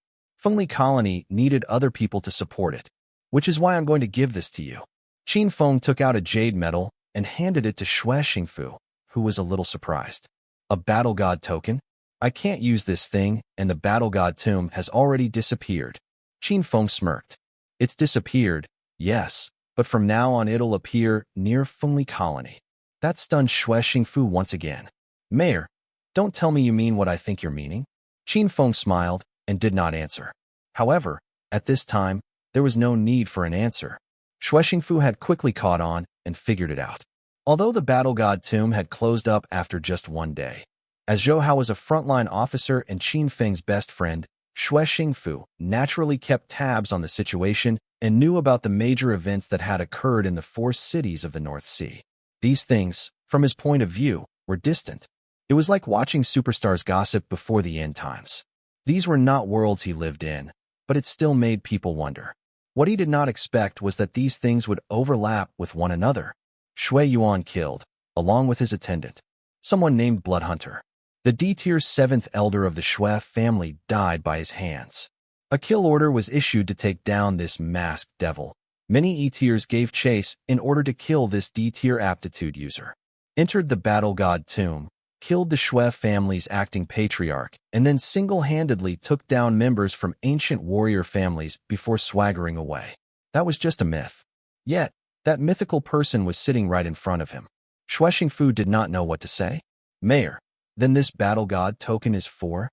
Fengli Colony needed other people to support it, which is why I'm going to give this to you. Qin Feng took out a jade medal and handed it to Xue Xingfu, who was a little surprised. A battle god token? I can't use this thing, and the battle god tomb has already disappeared. Qin Feng smirked. It's disappeared, yes, but from now on it'll appear near Fengli Colony. That stunned Xue Xingfu once again. Mayor, don't tell me you mean what I think you're meaning. Qin Feng smiled and did not answer. However, at this time, there was no need for an answer. Xue Xingfu had quickly caught on and figured it out. Although the battle god tomb had closed up after just 1 day, as Zhou Hao was a frontline officer and Qin Feng's best friend, Xue Xingfu naturally kept tabs on the situation and knew about the major events that had occurred in the 4 cities of the North Sea. These things, from his point of view, were distant. It was like watching superstars gossip before the end times. These were not worlds he lived in, but it still made people wonder. What he did not expect was that these things would overlap with one another. Shui Yuan killed, along with his attendant, someone named Bloodhunter. The D-tier 7th elder of the Shui family died by his hands. A kill order was issued to take down this masked devil. Many E-tiers gave chase in order to kill this D-tier aptitude user. Entered the battle god tomb, killed the Shui family's acting patriarch, and then single-handedly took down members from ancient warrior families before swaggering away. That was just a myth. Yet, that mythical person was sitting right in front of him. Fu did not know what to say. Mayor, then this battle god token is for?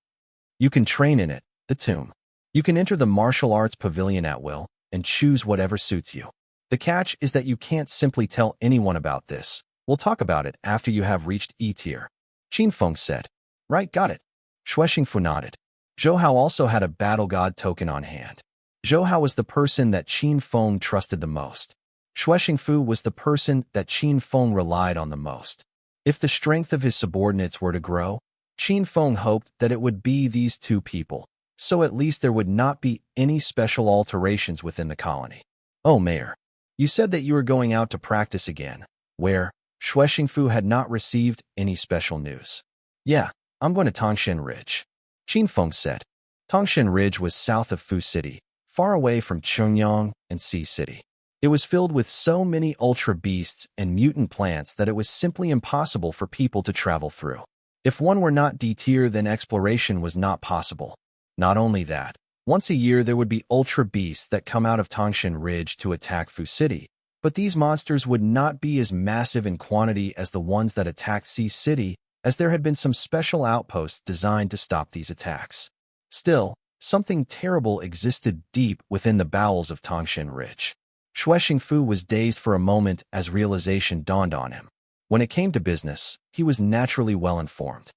You can train in it, the tomb. You can enter the martial arts pavilion at will, and choose whatever suits you. The catch is that you can't simply tell anyone about this. We'll talk about it after you have reached E-tier. Qin Feng said. Right, got it. Fu nodded. Zhou Hao also had a battle god token on hand. Zhou Hao was the person that Qin Feng trusted the most. Fu was the person that Qin Feng relied on the most. If the strength of his subordinates were to grow, Qin Feng hoped that it would be these two people, so at least there would not be any special alterations within the colony. Oh, Mayor, you said that you were going out to practice again, where Fu had not received any special news. Yeah, I'm going to Tangshan Ridge. Qin Feng said. Tangshan Ridge was south of Fu City, far away from Chungyang and Sea City. It was filled with so many ultra beasts and mutant plants that it was simply impossible for people to travel through. If one were not D-tier, then exploration was not possible. Not only that, once a year there would be ultra beasts that come out of Tangshan Ridge to attack Fu City, but these monsters would not be as massive in quantity as the ones that attacked Sea City, as there had been some special outposts designed to stop these attacks. Still, something terrible existed deep within the bowels of Tangshan Ridge. Fu was dazed for a moment as realization dawned on him. When it came to business, he was naturally well informed.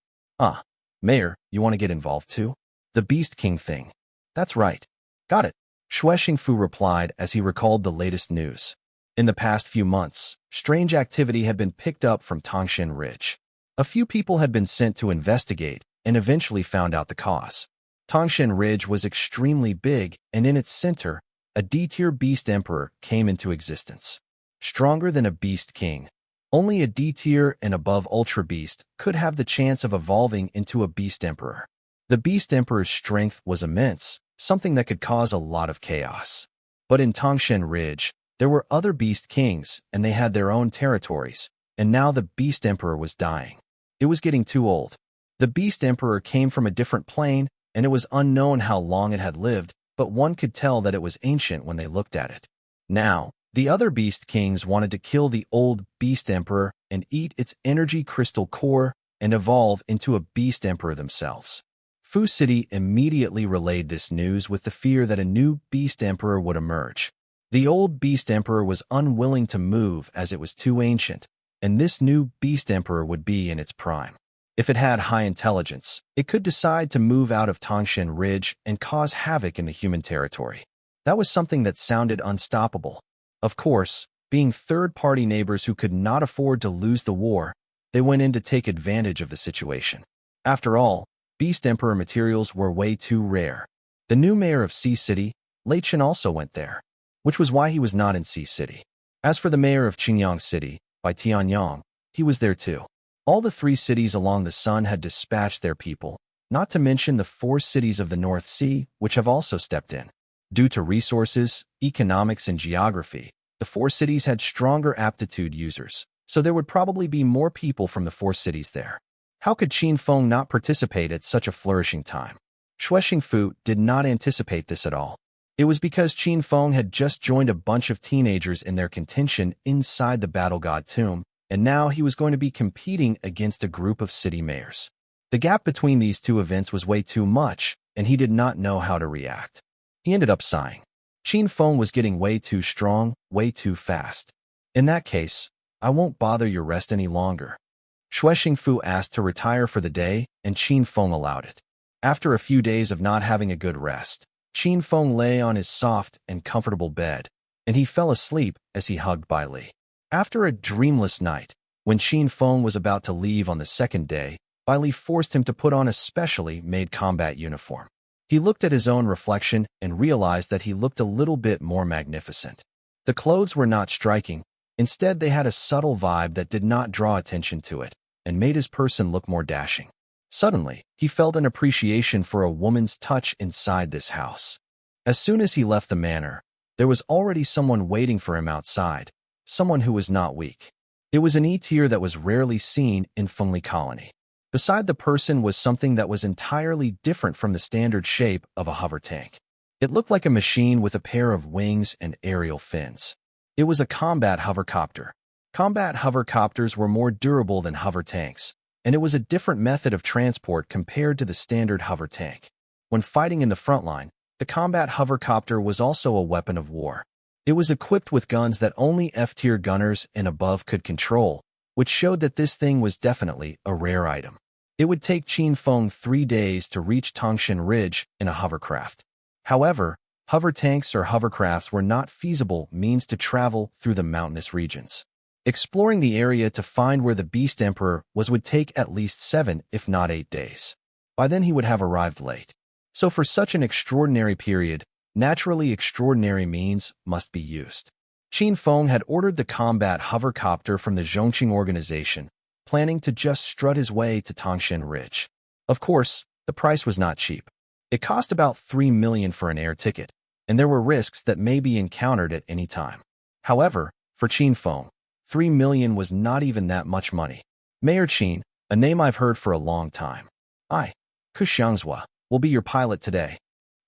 Mayor, you want to get involved too? The Beast King thing. That's right. Got it. Fu replied as he recalled the latest news. In the past few months, strange activity had been picked up from Tangshan Ridge. A few people had been sent to investigate and eventually found out the cause. Tangshan Ridge was extremely big, and in its center, a D-tier beast emperor came into existence. Stronger than a beast king. Only a D-tier and above ultra beast could have the chance of evolving into a beast emperor. The beast emperor's strength was immense, something that could cause a lot of chaos. But in Tangshan Ridge, there were other beast kings, and they had their own territories, and now the beast emperor was dying. It was getting too old. The beast emperor came from a different plane, and it was unknown how long it had lived, but one could tell that it was ancient when they looked at it. Now, the other beast kings wanted to kill the old beast emperor and eat its energy crystal core and evolve into a beast emperor themselves. Fu City immediately relayed this news with the fear that a new beast emperor would emerge. The old beast emperor was unwilling to move as it was too ancient, and this new beast emperor would be in its prime. If it had high intelligence, it could decide to move out of Tangshan Ridge and cause havoc in the human territory. That was something that sounded unstoppable. Of course, being third-party neighbors who could not afford to lose the war, they went in to take advantage of the situation. After all, Beast Emperor materials were way too rare. The new mayor of Sea City, Lei Chen, also went there, which was why he was not in Sea City. As for the mayor of Qingyang City, by Tianyang, he was there too. All the 3 cities along the sun had dispatched their people, not to mention the 4 cities of the North Sea, which have also stepped in. Due to resources, economics, and geography, the 4 cities had stronger aptitude users, so there would probably be more people from the 4 cities there. How could Qin Feng not participate at such a flourishing time? Fu did not anticipate this at all. It was because Qin Feng had just joined a bunch of teenagers in their contention inside the Battle God Tomb, and now he was going to be competing against a group of city mayors. The gap between these 2 events was way too much, and he did not know how to react. He ended up sighing. Qin Feng was getting way too strong, way too fast. In that case, I won't bother your rest any longer. Fu asked to retire for the day, and Qin Feng allowed it. After a few days of not having a good rest, Qin Feng lay on his soft and comfortable bed, and he fell asleep as he hugged Bai Li. After a dreamless night, when Qin Feng was about to leave on the second day, Bai Li forced him to put on a specially made combat uniform. He looked at his own reflection and realized that he looked a little bit more magnificent. The clothes were not striking. Instead, they had a subtle vibe that did not draw attention to it and made his person look more dashing. Suddenly, he felt an appreciation for a woman's touch inside this house. As soon as he left the manor, there was already someone waiting for him outside, someone who was not weak. It was an E-tier that was rarely seen in Fengli Colony. Beside the person was something that was entirely different from the standard shape of a hover tank. It looked like a machine with a pair of wings and aerial fins. It was a combat hovercopter. Combat hovercopters were more durable than hover tanks, and it was a different method of transport compared to the standard hover tank. When fighting in the front line, the combat hovercopter was also a weapon of war. It was equipped with guns that only F-tier gunners and above could control, which showed that this thing was definitely a rare item. It would take Qin Feng 3 days to reach Tangshan Ridge in a hovercraft. However, hover tanks or hovercrafts were not feasible means to travel through the mountainous regions. Exploring the area to find where the Beast Emperor was would take at least 7, if not 8 days. By then he would have arrived late. So for such an extraordinary period, naturally extraordinary means must be used. Qin Feng had ordered the combat hovercopter from the Zhongqing organization, planning to just strut his way to Tangshan Ridge. Of course, the price was not cheap. It cost about 3 million for an air ticket, and there were risks that may be encountered at any time. However, for Qin Feng, 3 million was not even that much money. Mayor Qin, a name I've heard for a long time. I, Kuxiangzhua, will be your pilot today.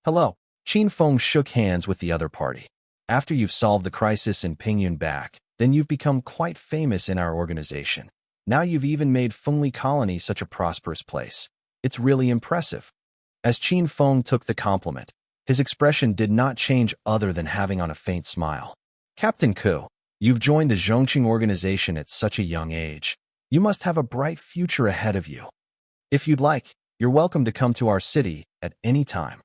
Hello. Qin Feng shook hands with the other party. After you've solved the crisis in Pingyun back, then you've become quite famous in our organization. Now you've even made Fengli Colony such a prosperous place. It's really impressive. As Qin Feng took the compliment, his expression did not change other than having on a faint smile. Captain Ku, you've joined the Zhongqing organization at such a young age. You must have a bright future ahead of you. If you'd like, you're welcome to come to our city at any time.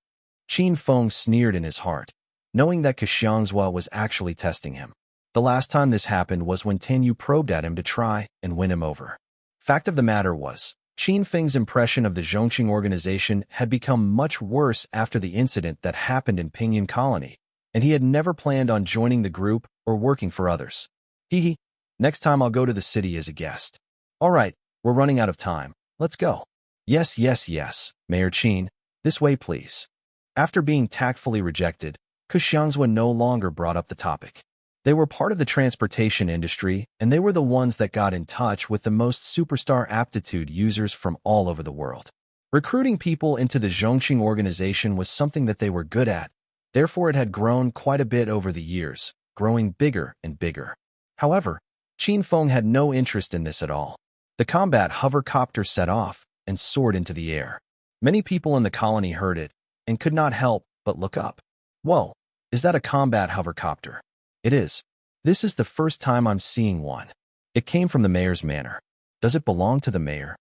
Qin Feng sneered in his heart, knowing that Kuxiangzhua was actually testing him. The last time this happened was when Tanyu probed at him to try and win him over. Fact of the matter was, Qin Feng's impression of the Zhongqing organization had become much worse after the incident that happened in Pingyun Colony, and he had never planned on joining the group or working for others. Hee. Next time I'll go to the city as a guest. All right, we're running out of time. Let's go. Yes, Mayor Qin. This way, please. After being tactfully rejected, Kuxiangzhua no longer brought up the topic. They were part of the transportation industry, and they were the ones that got in touch with the most superstar aptitude users from all over the world. Recruiting people into the Zhongqing organization was something that they were good at, therefore it had grown quite a bit over the years, growing bigger and bigger. However, Qin Feng had no interest in this at all. The combat hovercopter set off and soared into the air. Many people in the colony heard it, and could not help but look up. Whoa, is that a combat hovercopter? It is. This is the first time I'm seeing one. It came from the mayor's manor. Does it belong to the mayor?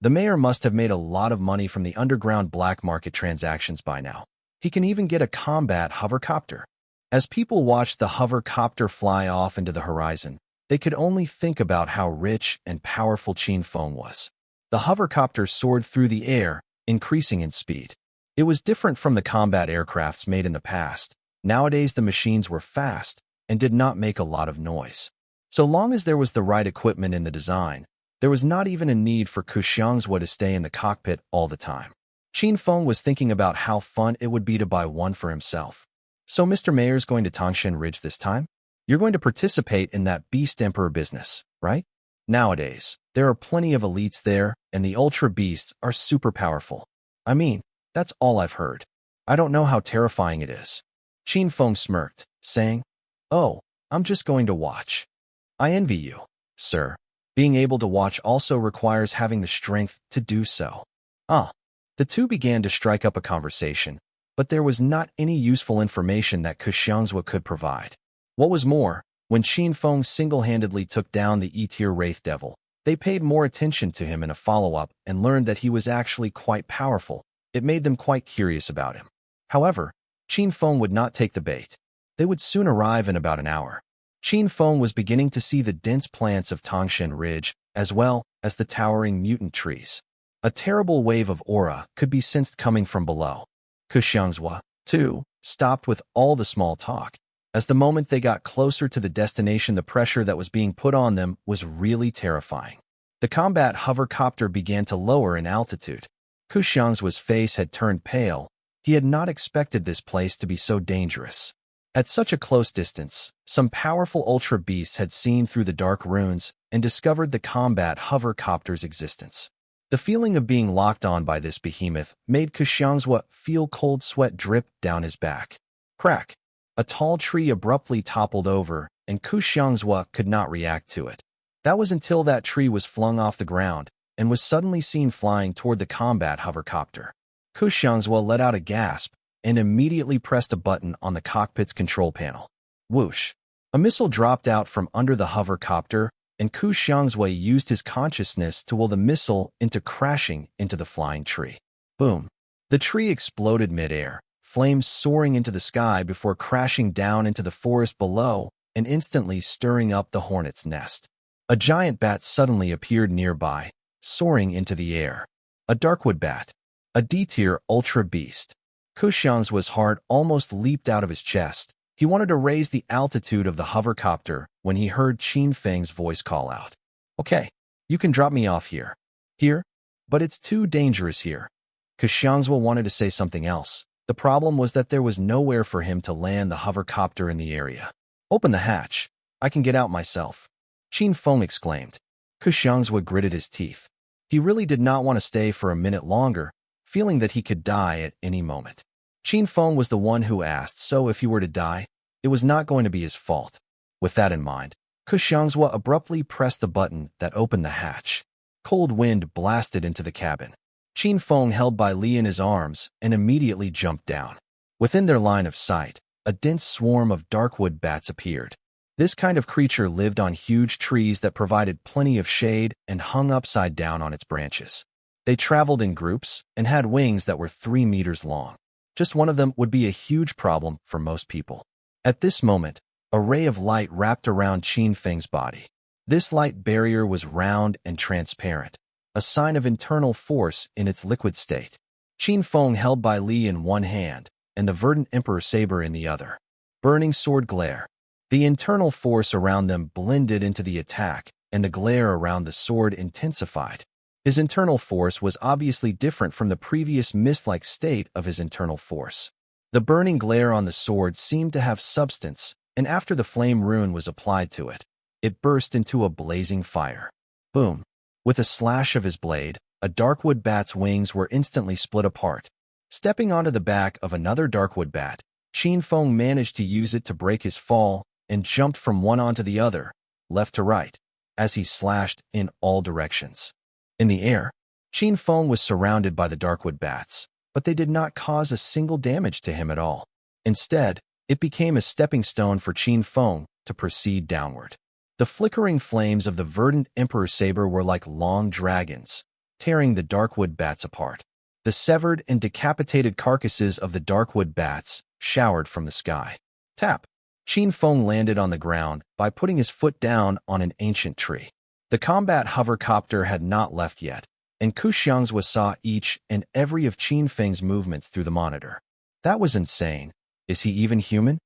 The mayor must have made a lot of money from the underground black market transactions by now. He can even get a combat hovercopter. As people watched the hovercopter fly off into the horizon, they could only think about how rich and powerful Qin Feng was. The hovercopter soared through the air, increasing in speed. It was different from the combat aircrafts made in the past. Nowadays the machines were fast and did not make a lot of noise. So long as there was the right equipment in the design, there was not even a need for Kuxiangzhua to stay in the cockpit all the time. Qin Feng was thinking about how fun it would be to buy one for himself. So Mr. Mayor's going to Tangshan Ridge this time? You're going to participate in that Beast Emperor business, right? Nowadays, there are plenty of elites there, and the Ultra Beasts are super powerful. I mean, that's all I've heard. I don't know how terrifying it is. Qin Feng smirked, saying, Oh, I'm just going to watch. I envy you, sir. Being able to watch also requires having the strength to do so. The two began to strike up a conversation, but there was not any useful information that Kuxiangzhua could provide. What was more, when Qin Feng single-handedly took down the E-tier Wraith Devil, they paid more attention to him in a follow-up and learned that he was actually quite powerful. It made them quite curious about him. However, Qin Feng would not take the bait. They would soon arrive in about an hour. Qin Feng was beginning to see the dense plants of Tangshan Ridge, as well as the towering mutant trees. A terrible wave of aura could be sensed coming from below. Kuxiangzhua, too, stopped with all the small talk. As the moment they got closer to the destination, the pressure that was being put on them was really terrifying. The combat hovercopter began to lower in altitude. Kuxiangzhua's face had turned pale. He had not expected this place to be so dangerous. At such a close distance, some powerful ultra beasts had seen through the dark runes and discovered the combat hovercopter's existence. The feeling of being locked on by this behemoth made Qianzhua feel cold sweat drip down his back. Crack! A tall tree abruptly toppled over, and Qianzhua could not react to it. That was until that tree was flung off the ground and was suddenly seen flying toward the combat hovercopter. Qianzhua let out a gasp and immediately pressed a button on the cockpit's control panel. Whoosh! A missile dropped out from under the hovercopter, and Qianzhua used his consciousness to will the missile into crashing into the flying tree. Boom! The tree exploded midair, flames soaring into the sky before crashing down into the forest below and instantly stirring up the hornet's nest. A giant bat suddenly appeared nearby, soaring into the air. A darkwood bat. A D-tier ultra beast. Qianzhua's heart almost leaped out of his chest. He wanted to raise the altitude of the hovercopter when he heard Qin Feng's voice call out. Okay, you can drop me off here. Here? But it's too dangerous here. Qianzhua wanted to say something else. The problem was that there was nowhere for him to land the hovercopter in the area. Open the hatch. I can get out myself. Qin Feng exclaimed. Qianzhua gritted his teeth. He really did not want to stay for a minute longer, feeling that he could die at any moment. Qin Feng was the one who asked, so if he were to die, it was not going to be his fault. With that in mind, Qianzhua abruptly pressed the button that opened the hatch. Cold wind blasted into the cabin. Qin Feng held by Li in his arms and immediately jumped down. Within their line of sight, a dense swarm of darkwood bats appeared. This kind of creature lived on huge trees that provided plenty of shade and hung upside down on its branches. They traveled in groups and had wings that were 3 meters long. Just one of them would be a huge problem for most people. At this moment, a ray of light wrapped around Qin Feng's body. This light barrier was round and transparent, a sign of internal force in its liquid state. Qin Feng held by Li in one hand and the verdant emperor saber in the other. Burning sword glare. The internal force around them blended into the attack, and the glare around the sword intensified. His internal force was obviously different from the previous mist-like state of his internal force. The burning glare on the sword seemed to have substance, and after the flame rune was applied to it, it burst into a blazing fire. Boom! With a slash of his blade, a darkwood bat's wings were instantly split apart. Stepping onto the back of another darkwood bat, Qin Feng managed to use it to break his fall and jumped from one onto the other, left to right, as he slashed in all directions. In the air, Qin Feng was surrounded by the darkwood bats, but they did not cause a single damage to him at all. Instead, it became a stepping stone for Qin Feng to proceed downward. The flickering flames of the verdant emperor saber were like long dragons, tearing the darkwood bats apart. The severed and decapitated carcasses of the darkwood bats showered from the sky. Tap! Qin Feng landed on the ground by putting his foot down on an ancient tree. The combat hovercopter had not left yet, and Qianzhua saw each and every of Qin Feng's movements through the monitor. That was insane. Is he even human?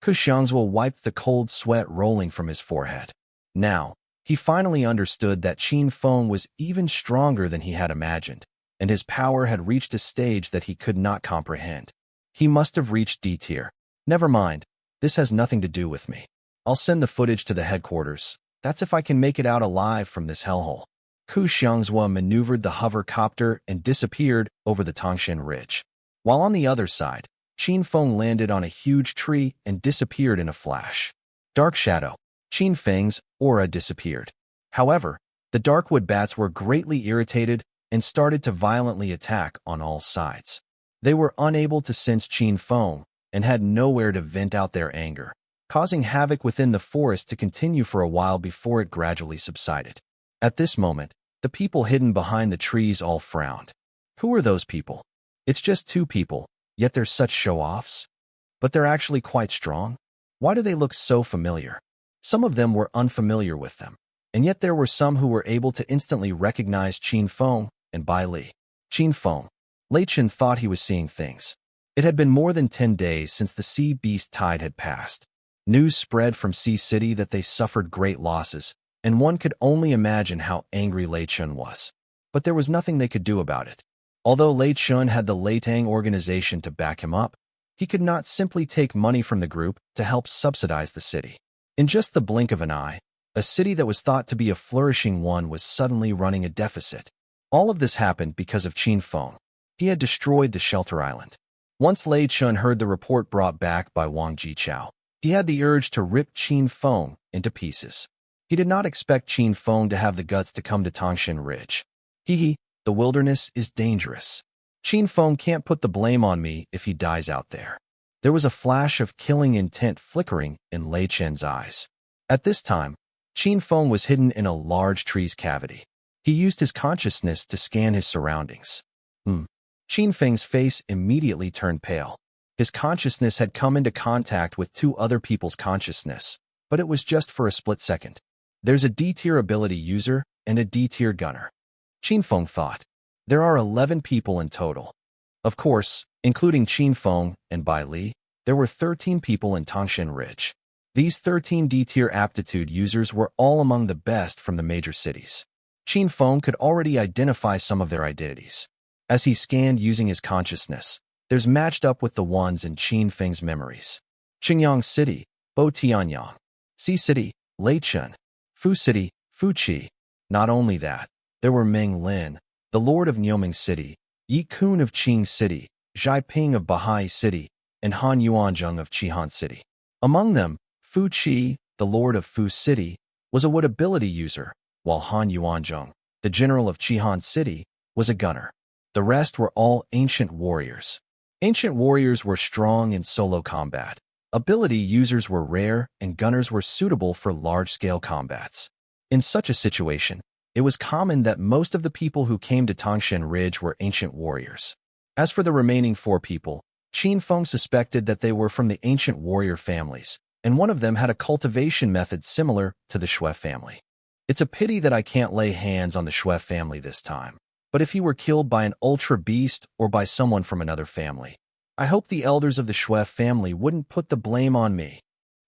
Qianzhua wiped the cold sweat rolling from his forehead. Now, he finally understood that Qin Feng was even stronger than he had imagined, and his power had reached a stage that he could not comprehend. He must have reached D tier. Never mind, this has nothing to do with me. I'll send the footage to the headquarters. That's if I can make it out alive from this hellhole. Qianzhua maneuvered the hovercopter and disappeared over the Tangshan Ridge. While on the other side, Qin Feng landed on a huge tree and disappeared in a flash. Dark shadow. Qin Feng's aura disappeared. However, the darkwood bats were greatly irritated and started to violently attack on all sides. They were unable to sense Qin Feng and had nowhere to vent out their anger, causing havoc within the forest to continue for a while before it gradually subsided. At this moment, the people hidden behind the trees all frowned. Who are those people? It's just 2 people, yet they're such show-offs. But they're actually quite strong. Why do they look so familiar? Some of them were unfamiliar with them, and yet there were some who were able to instantly recognize Qin Feng and Bai Li. Qin Feng. Lei Chen thought he was seeing things. It had been more than 10 days since the sea beast tide had passed. News spread from Sea City that they suffered great losses, and one could only imagine how angry Lei Chen was. But there was nothing they could do about it. Although Lei Chun had the Leitang organization to back him up, he could not simply take money from the group to help subsidize the city. In just the blink of an eye, a city that was thought to be a flourishing one was suddenly running a deficit. All of this happened because of Qin Feng. He had destroyed the shelter island. Once Lei Chun heard the report brought back by Wang Jichao, he had the urge to rip Qin Feng into pieces. He did not expect Qin Feng to have the guts to come to Tangshan Ridge. The wilderness is dangerous. Qin Feng can't put the blame on me if he dies out there. There was a flash of killing intent flickering in Lei Chen's eyes. At this time, Qin Feng was hidden in a large tree's cavity. He used his consciousness to scan his surroundings. Qin Feng's face immediately turned pale. His consciousness had come into contact with two other people's consciousness, but it was just for a split second. There's a D-tier ability user and a D-tier gunner. Qin Feng thought. There are 11 people in total. Of course, including Qin Feng and Bai Li, there were 13 people in Tangshan Ridge. These 13 D-tier aptitude users were all among the best from the major cities. Qin Feng could already identify some of their identities. As he scanned using his consciousness, theirs matched up with the ones in Qin Feng's memories. Qingyang City, Bo Tianyang. Xi City, Lei Chun. Fu City, Fu Qi. Not only that, there were Meng Lin, the Lord of Niuming City, Yi Kun of Qing City, Zhai Ping of Bahai City, and Han Yuanzheng of Qihan City. Among them, Fu Qi, the Lord of Fu City, was a wood ability user, while Han Yuanzheng, the General of Qihan City, was a gunner. The rest were all ancient warriors. Ancient warriors were strong in solo combat. Ability users were rare, and gunners were suitable for large-scale combats. In such a situation, it was common that most of the people who came to Tangshan Ridge were ancient warriors. As for the remaining 4 people, Qin Feng suspected that they were from the ancient warrior families, and one of them had a cultivation method similar to the Shui family. It's a pity that I can't lay hands on the Shui family this time, but if he were killed by an ultra beast or by someone from another family, I hope the elders of the Shui family wouldn't put the blame on me.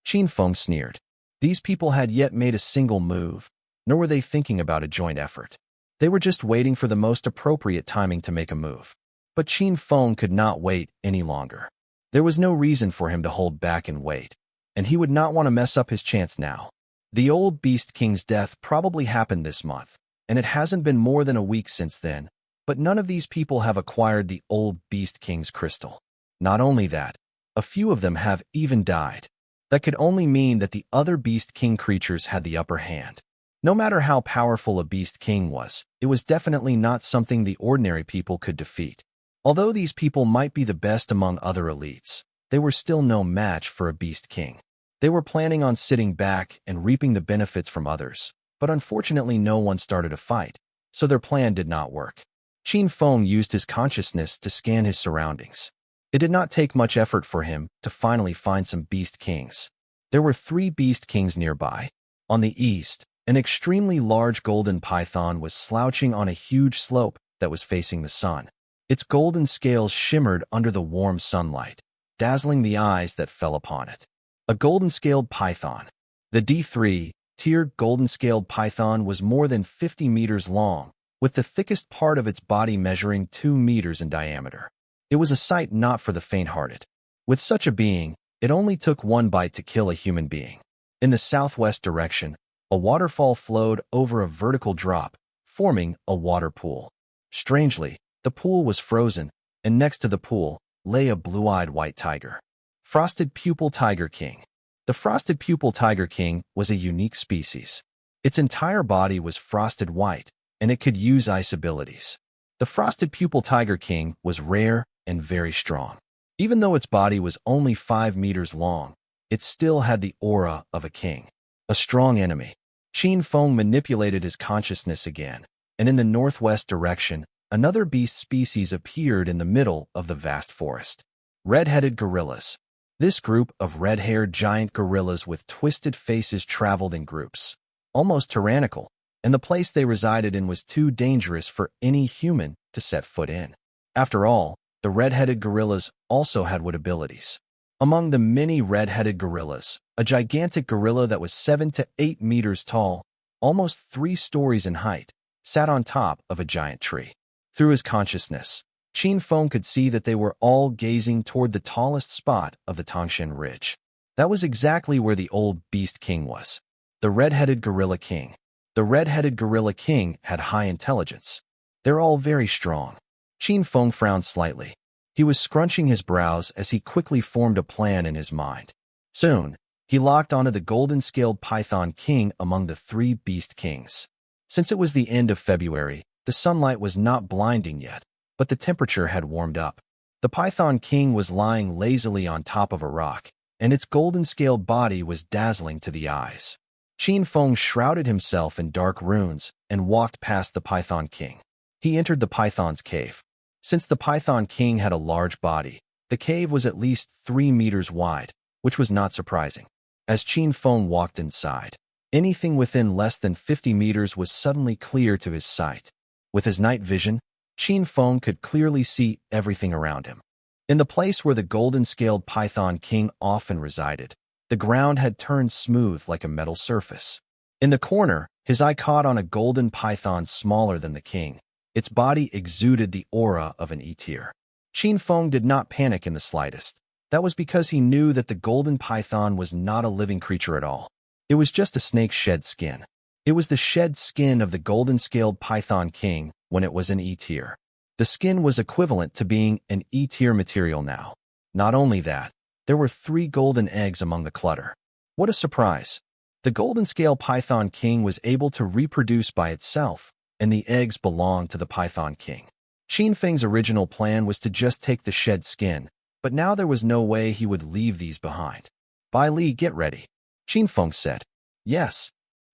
Qin Feng sneered. These people had yet made a single move, nor were they thinking about a joint effort. They were just waiting for the most appropriate timing to make a move. But Qin Feng could not wait any longer. There was no reason for him to hold back and wait, and he would not want to mess up his chance now. The old Beast King's death probably happened this month, and it hasn't been more than a week since then, but none of these people have acquired the old Beast King's crystal. Not only that, a few of them have even died. That could only mean that the other Beast King creatures had the upper hand. No matter how powerful a Beast King was, it was definitely not something the ordinary people could defeat. Although these people might be the best among other elites, they were still no match for a Beast King. They were planning on sitting back and reaping the benefits from others, but unfortunately no one started a fight, so their plan did not work. Qin Feng used his consciousness to scan his surroundings. It did not take much effort for him to finally find some Beast Kings. There were 3 Beast Kings nearby. On the east, an extremely large golden python was slouching on a huge slope that was facing the sun. Its golden scales shimmered under the warm sunlight, dazzling the eyes that fell upon it. A golden-scaled python. The D3-tiered golden-scaled python was more than 50 meters long, with the thickest part of its body measuring 2 meters in diameter. It was a sight not for the faint-hearted. With such a being, it only took one bite to kill a human being. In the southwest direction, a waterfall flowed over a vertical drop, forming a water pool. Strangely, the pool was frozen, and next to the pool lay a blue-eyed white tiger. Frosted Pupil Tiger King. The Frosted Pupil Tiger King was a unique species. Its entire body was frosted white, and it could use ice abilities. The Frosted Pupil Tiger King was rare and very strong. Even though its body was only 5 meters long, it still had the aura of a king. A strong enemy. Qin Feng manipulated his consciousness again, and in the northwest direction, another beast species appeared in the middle of the vast forest. Red-headed gorillas. This group of red-haired giant gorillas with twisted faces traveled in groups, almost tyrannical, and the place they resided in was too dangerous for any human to set foot in. After all, the red-headed gorillas also had wood abilities. Among the many red-headed gorillas, a gigantic gorilla that was 7 to 8 meters tall, almost 3 stories in height, sat on top of a giant tree. Through his consciousness, Qin Feng could see that they were all gazing toward the tallest spot of the Tangshan Ridge. That was exactly where the old Beast King was. The red-headed Gorilla King. The red-headed Gorilla King had high intelligence. They're all very strong. Qin Feng frowned slightly. He was scrunching his brows as he quickly formed a plan in his mind. Soon, he locked onto the golden-scaled Python King among the three Beast Kings. Since it was the end of February, the sunlight was not blinding yet, but the temperature had warmed up. The Python King was lying lazily on top of a rock, and its golden-scaled body was dazzling to the eyes. Qin Feng shrouded himself in dark runes and walked past the Python King. He entered the Python's cave. Since the Python King had a large body, the cave was at least 3 meters wide, which was not surprising. As Qin Feng walked inside, anything within less than 50 meters was suddenly clear to his sight. With his night vision, Qin Feng could clearly see everything around him. In the place where the golden-scaled Python King often resided, the ground had turned smooth like a metal surface. In the corner, his eye caught on a golden python smaller than the king. Its body exuded the aura of an E-tier. Qin Feng did not panic in the slightest. That was because he knew that the golden python was not a living creature at all. It was just a snake's shed skin. It was the shed skin of the golden-scaled Python King when it was an E-tier. The skin was equivalent to being an E-tier material now. Not only that, there were 3 golden eggs among the clutter. What a surprise! The golden-scaled Python King was able to reproduce by itself, and the eggs belonged to the Python King. Qin Feng's original plan was to just take the shed skin, but now there was no way he would leave these behind. Bai Li, get ready, Qin Feng said. Yes.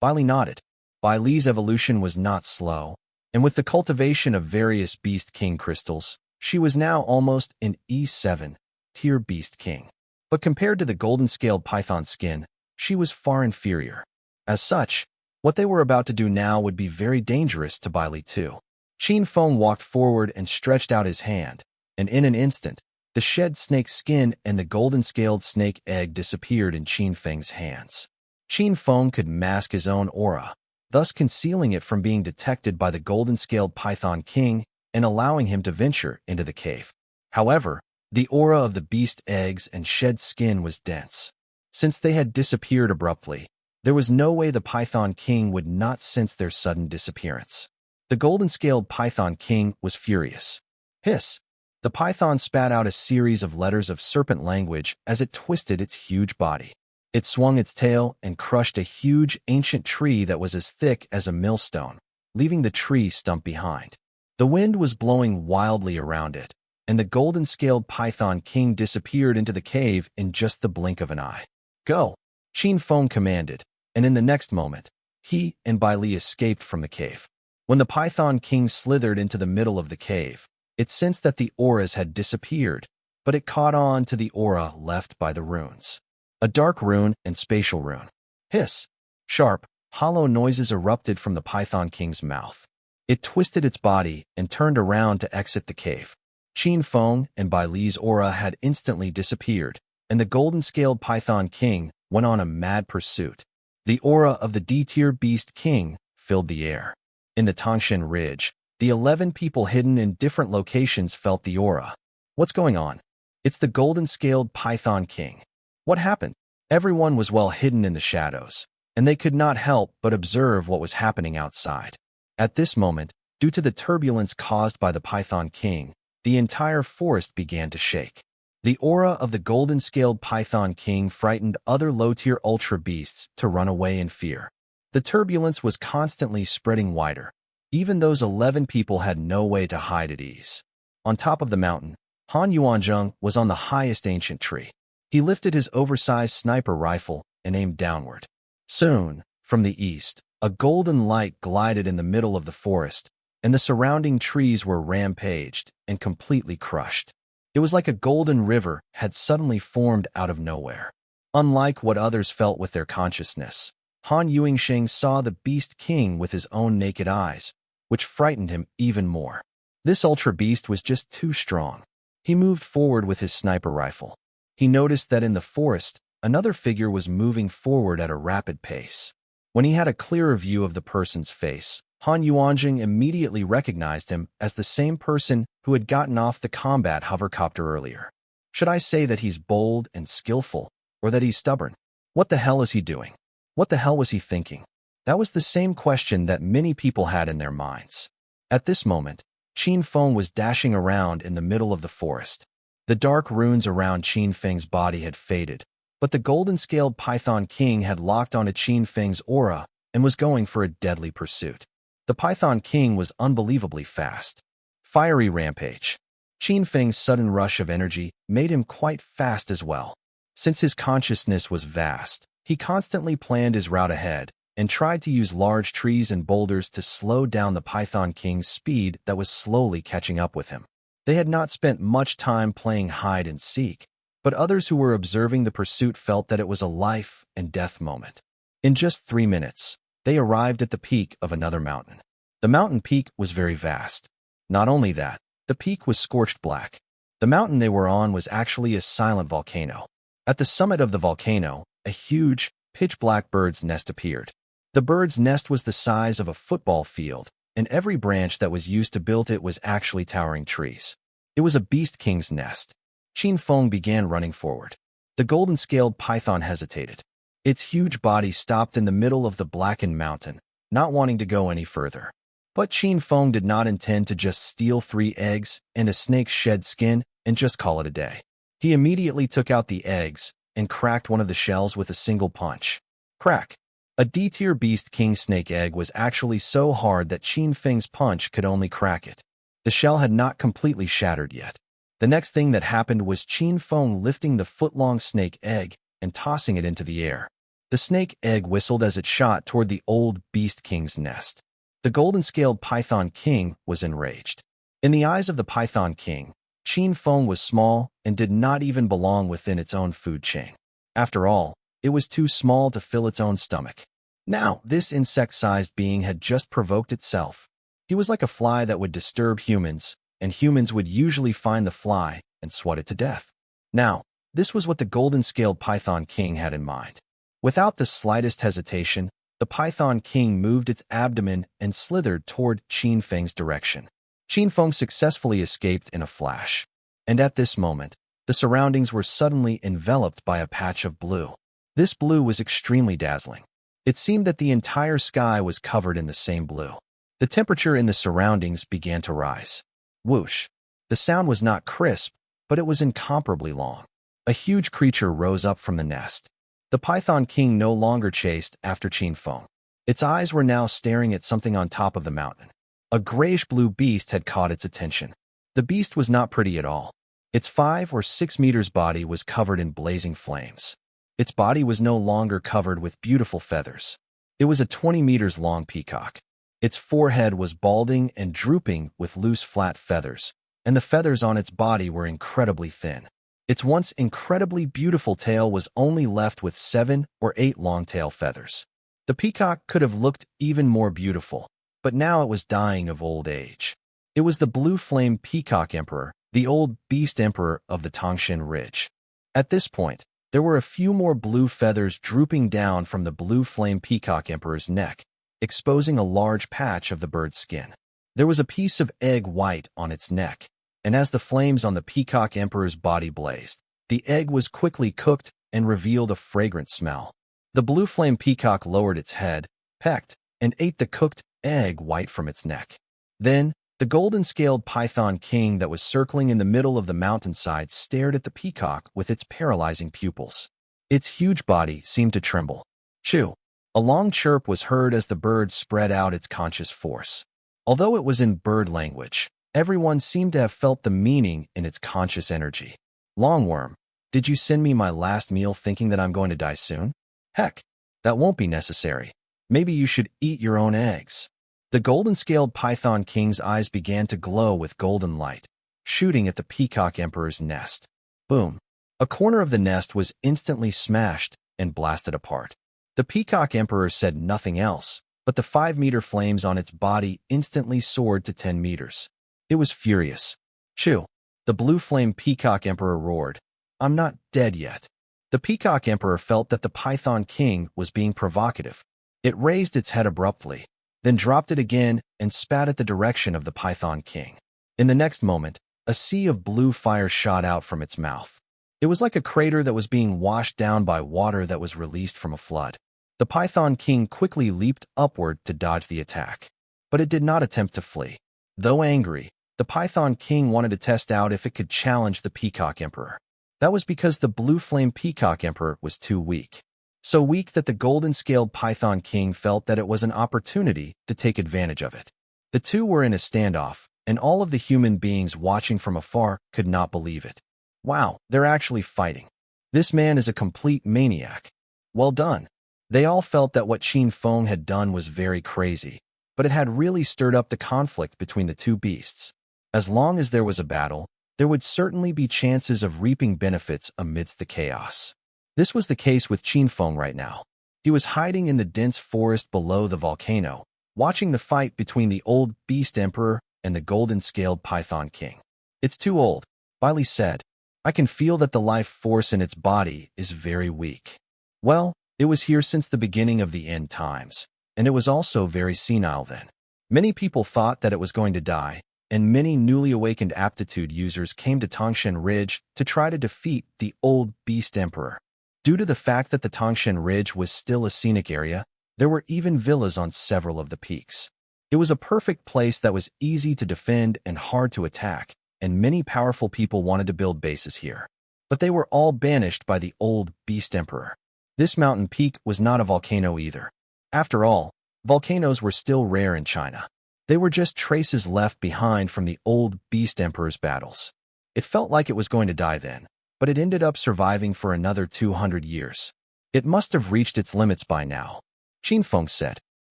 Bai Li nodded. Bai Li's evolution was not slow, and with the cultivation of various Beast King crystals, she was now almost an E7 tier Beast King. But compared to the golden-scaled python skin, she was far inferior. As such, what they were about to do now would be very dangerous to Bai Li too. Qin Feng walked forward and stretched out his hand, and in an instant, the shed snake skin and the golden-scaled snake egg disappeared in Qin Feng's hands. Qin Feng could mask his own aura, thus concealing it from being detected by the golden-scaled Python King and allowing him to venture into the cave. However, the aura of the beast eggs and shed skin was dense. Since they had disappeared abruptly, there was no way the Python King would not sense their sudden disappearance. The golden-scaled Python King was furious. Hiss! The python spat out a series of letters of serpent language as it twisted its huge body. It swung its tail and crushed a huge ancient tree that was as thick as a millstone, leaving the tree stump behind. The wind was blowing wildly around it, and the golden-scaled Python King disappeared into the cave in just the blink of an eye. Go! Qin Feng commanded, and in the next moment, he and Bai Li escaped from the cave. When the Python King slithered into the middle of the cave, it sensed that the auras had disappeared, but it caught on to the aura left by the runes. A dark rune and spatial rune. Hiss! Sharp, hollow noises erupted from the Python King's mouth. It twisted its body and turned around to exit the cave. Qin Feng and Bai Li's aura had instantly disappeared, and the golden-scaled Python King went on a mad pursuit. The aura of the D-tier Beast King filled the air. In the Tangshan Ridge, the 11 people hidden in different locations felt the aura. What's going on? It's the golden-scaled Python King. What happened? Everyone was well hidden in the shadows, and they could not help but observe what was happening outside. At this moment, due to the turbulence caused by the Python King, the entire forest began to shake. The aura of the golden-scaled Python King frightened other low-tier ultra beasts to run away in fear. The turbulence was constantly spreading wider. Even those 11 people had no way to hide at ease. On top of the mountain, Han Yuanzheng was on the highest ancient tree. He lifted his oversized sniper rifle and aimed downward. Soon, from the east, a golden light glided in the middle of the forest, and the surrounding trees were rampaged and completely crushed. It was like a golden river had suddenly formed out of nowhere. Unlike what others felt with their consciousness, Han Yuanzheng saw the Beast King with his own naked eyes, which frightened him even more. This ultra beast was just too strong. He moved forward with his sniper rifle. He noticed that in the forest, another figure was moving forward at a rapid pace. When he had a clearer view of the person's face, Han Yuanjing immediately recognized him as the same person who had gotten off the combat hovercopter earlier. Should I say that he's bold and skillful, or that he's stubborn? What the hell is he doing? What the hell was he thinking? That was the same question that many people had in their minds. At this moment, Qin Feng was dashing around in the middle of the forest. The dark runes around Qin Feng's body had faded, but the golden-scaled Python King had locked onto Qin Feng's aura and was going for a deadly pursuit. The Python King was unbelievably fast. Fiery rampage. Qin Feng's sudden rush of energy made him quite fast as well. Since his consciousness was vast, he constantly planned his route ahead and tried to use large trees and boulders to slow down the Python King's speed that was slowly catching up with him. They had not spent much time playing hide and seek, but others who were observing the pursuit felt that it was a life and death moment. In just 3 minutes, they arrived at the peak of another mountain. The mountain peak was very vast. Not only that, the peak was scorched black. The mountain they were on was actually a silent volcano. At the summit of the volcano, a huge, pitch-black bird's nest appeared. The bird's nest was the size of a football field, and every branch that was used to build it was actually towering trees. It was a beast king's nest. Qin Feng began running forward. The golden-scaled python hesitated. Its huge body stopped in the middle of the blackened mountain, not wanting to go any further. But Qin Feng did not intend to just steal 3 eggs and a snake's shed skin and just call it a day. He immediately took out the eggs and cracked one of the shells with a single punch. Crack! A D-tier beast king snake egg was actually so hard that Qin Feng's punch could only crack it. The shell had not completely shattered yet. The next thing that happened was Qin Feng lifting the foot-long snake egg and tossing it into the air. The snake egg whistled as it shot toward the old beast king's nest. The golden-scaled Python King was enraged. In the eyes of the Python King, Qin Feng was small and did not even belong within its own food chain. After all, it was too small to fill its own stomach. Now, this insect-sized being had just provoked itself. He was like a fly that would disturb humans, and humans would usually find the fly and swat it to death. Now, this was what the golden-scaled Python King had in mind. Without the slightest hesitation, the Python King moved its abdomen and slithered toward Qin Feng's direction. Qin Feng successfully escaped in a flash. And at this moment, the surroundings were suddenly enveloped by a patch of blue. This blue was extremely dazzling. It seemed that the entire sky was covered in the same blue. The temperature in the surroundings began to rise. Whoosh! The sound was not crisp, but it was incomparably long. A huge creature rose up from the nest. The Python King no longer chased after Qin Feng. Its eyes were now staring at something on top of the mountain. A grayish-blue beast had caught its attention. The beast was not pretty at all. Its 5 or 6 meters body was covered in blazing flames. Its body was no longer covered with beautiful feathers. It was a 20 meters long peacock. Its forehead was balding and drooping with loose flat feathers, and the feathers on its body were incredibly thin. Its once incredibly beautiful tail was only left with 7 or 8 long tail feathers. The peacock could have looked even more beautiful, but now it was dying of old age. It was the blue flame peacock emperor, the old beast emperor of the Tangshan Ridge. At this point, there were a few more blue feathers drooping down from the blue flame peacock emperor's neck, exposing a large patch of the bird's skin. There was a piece of egg white on its neck, and as the flames on the peacock emperor's body blazed, the egg was quickly cooked and revealed a fragrant smell. The blue flame peacock lowered its head, pecked, and ate the cooked egg white from its neck. Then, the golden-scaled Python King that was circling in the middle of the mountainside stared at the peacock with its paralyzing pupils. Its huge body seemed to tremble. Chew! A long chirp was heard as the bird spread out its conscious force. Although it was in bird language, everyone seemed to have felt the meaning in its conscious energy. Longworm, did you send me my last meal thinking that I'm going to die soon? Heck, that won't be necessary. Maybe you should eat your own eggs. The golden-scaled Python King's eyes began to glow with golden light, shooting at the Peacock Emperor's nest. Boom! A corner of the nest was instantly smashed and blasted apart. The Peacock Emperor said nothing else, but the 5-meter flames on its body instantly soared to 10 meters. It was furious. Chew! The blue flame Peacock Emperor roared. I'm not dead yet. The Peacock Emperor felt that the Python King was being provocative. It raised its head abruptly. then dropped it again and spat at the direction of the Python King. In the next moment, a sea of blue fire shot out from its mouth. It was like a crater that was being washed down by water that was released from a flood. The Python King quickly leaped upward to dodge the attack, but it did not attempt to flee. Though angry, the Python King wanted to test out if it could challenge the Peacock Emperor. That was because the Blue Flame Peacock Emperor was too weak. So weak that the golden-scaled Python King felt that it was an opportunity to take advantage of it. The two were in a standoff, and all of the human beings watching from afar could not believe it. Wow, they're actually fighting. This man is a complete maniac. Well done. They all felt that what Qin Feng had done was very crazy, but it had really stirred up the conflict between the two beasts. As long as there was a battle, there would certainly be chances of reaping benefits amidst the chaos. This was the case with Qin Feng right now. He was hiding in the dense forest below the volcano, watching the fight between the old Beast Emperor and the golden-scaled Python King. "It's too old," Bailey said. "I can feel that the life force in its body is very weak." Well, it was here since the beginning of the end times, and it was also very senile then. Many people thought that it was going to die, and many newly awakened aptitude users came to Tangshan Ridge to try to defeat the old Beast Emperor. Due to the fact that the Tangshan Ridge was still a scenic area, there were even villas on several of the peaks. It was a perfect place that was easy to defend and hard to attack, and many powerful people wanted to build bases here. But they were all banished by the old Beast Emperor. This mountain peak was not a volcano either. After all, volcanoes were still rare in China. They were just traces left behind from the old Beast Emperor's battles. It felt like it was going to die then, but it ended up surviving for another 200 years. It must have reached its limits by now, Qin Feng said.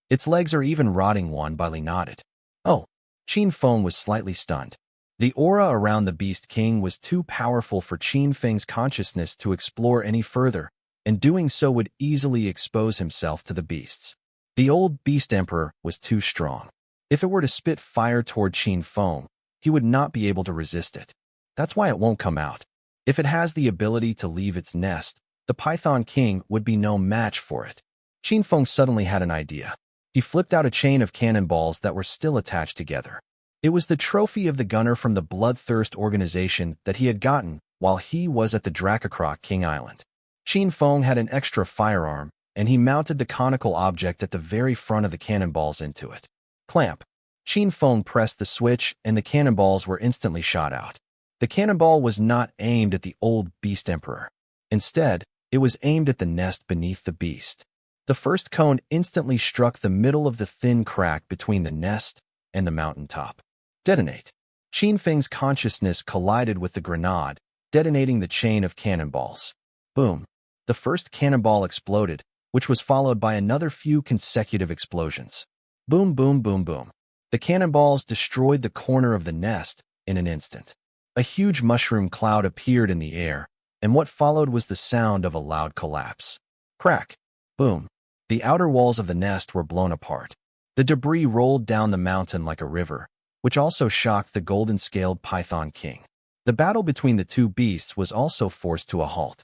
"Its legs are even rotting," Bailey nodded. Oh, Qin Feng was slightly stunned. The aura around the Beast King was too powerful for Qin Feng's consciousness to explore any further, and doing so would easily expose himself to the beasts. The old Beast Emperor was too strong. If it were to spit fire toward Qin Feng, he would not be able to resist it. That's why it won't come out. If it has the ability to leave its nest, the Python King would be no match for it. Qin Feng suddenly had an idea. He flipped out a chain of cannonballs that were still attached together. It was the trophy of the gunner from the Bloodthirst organization that he had gotten while he was at the Dracocroc King Island. Qin Feng had an extra firearm, and he mounted the conical object at the very front of the cannonballs into it. Clamp. Qin Feng pressed the switch, and the cannonballs were instantly shot out. The cannonball was not aimed at the old Beast Emperor. Instead, it was aimed at the nest beneath the beast. The first cone instantly struck the middle of the thin crack between the nest and the mountaintop. Detonate. Qin Feng's consciousness collided with the grenade, detonating the chain of cannonballs. Boom. The first cannonball exploded, which was followed by another few consecutive explosions. Boom, boom, boom, boom. The cannonballs destroyed the corner of the nest in an instant. A huge mushroom cloud appeared in the air, and what followed was the sound of a loud collapse. Crack. Boom. The outer walls of the nest were blown apart. The debris rolled down the mountain like a river, which also shocked the golden-scaled Python King. The battle between the two beasts was also forced to a halt.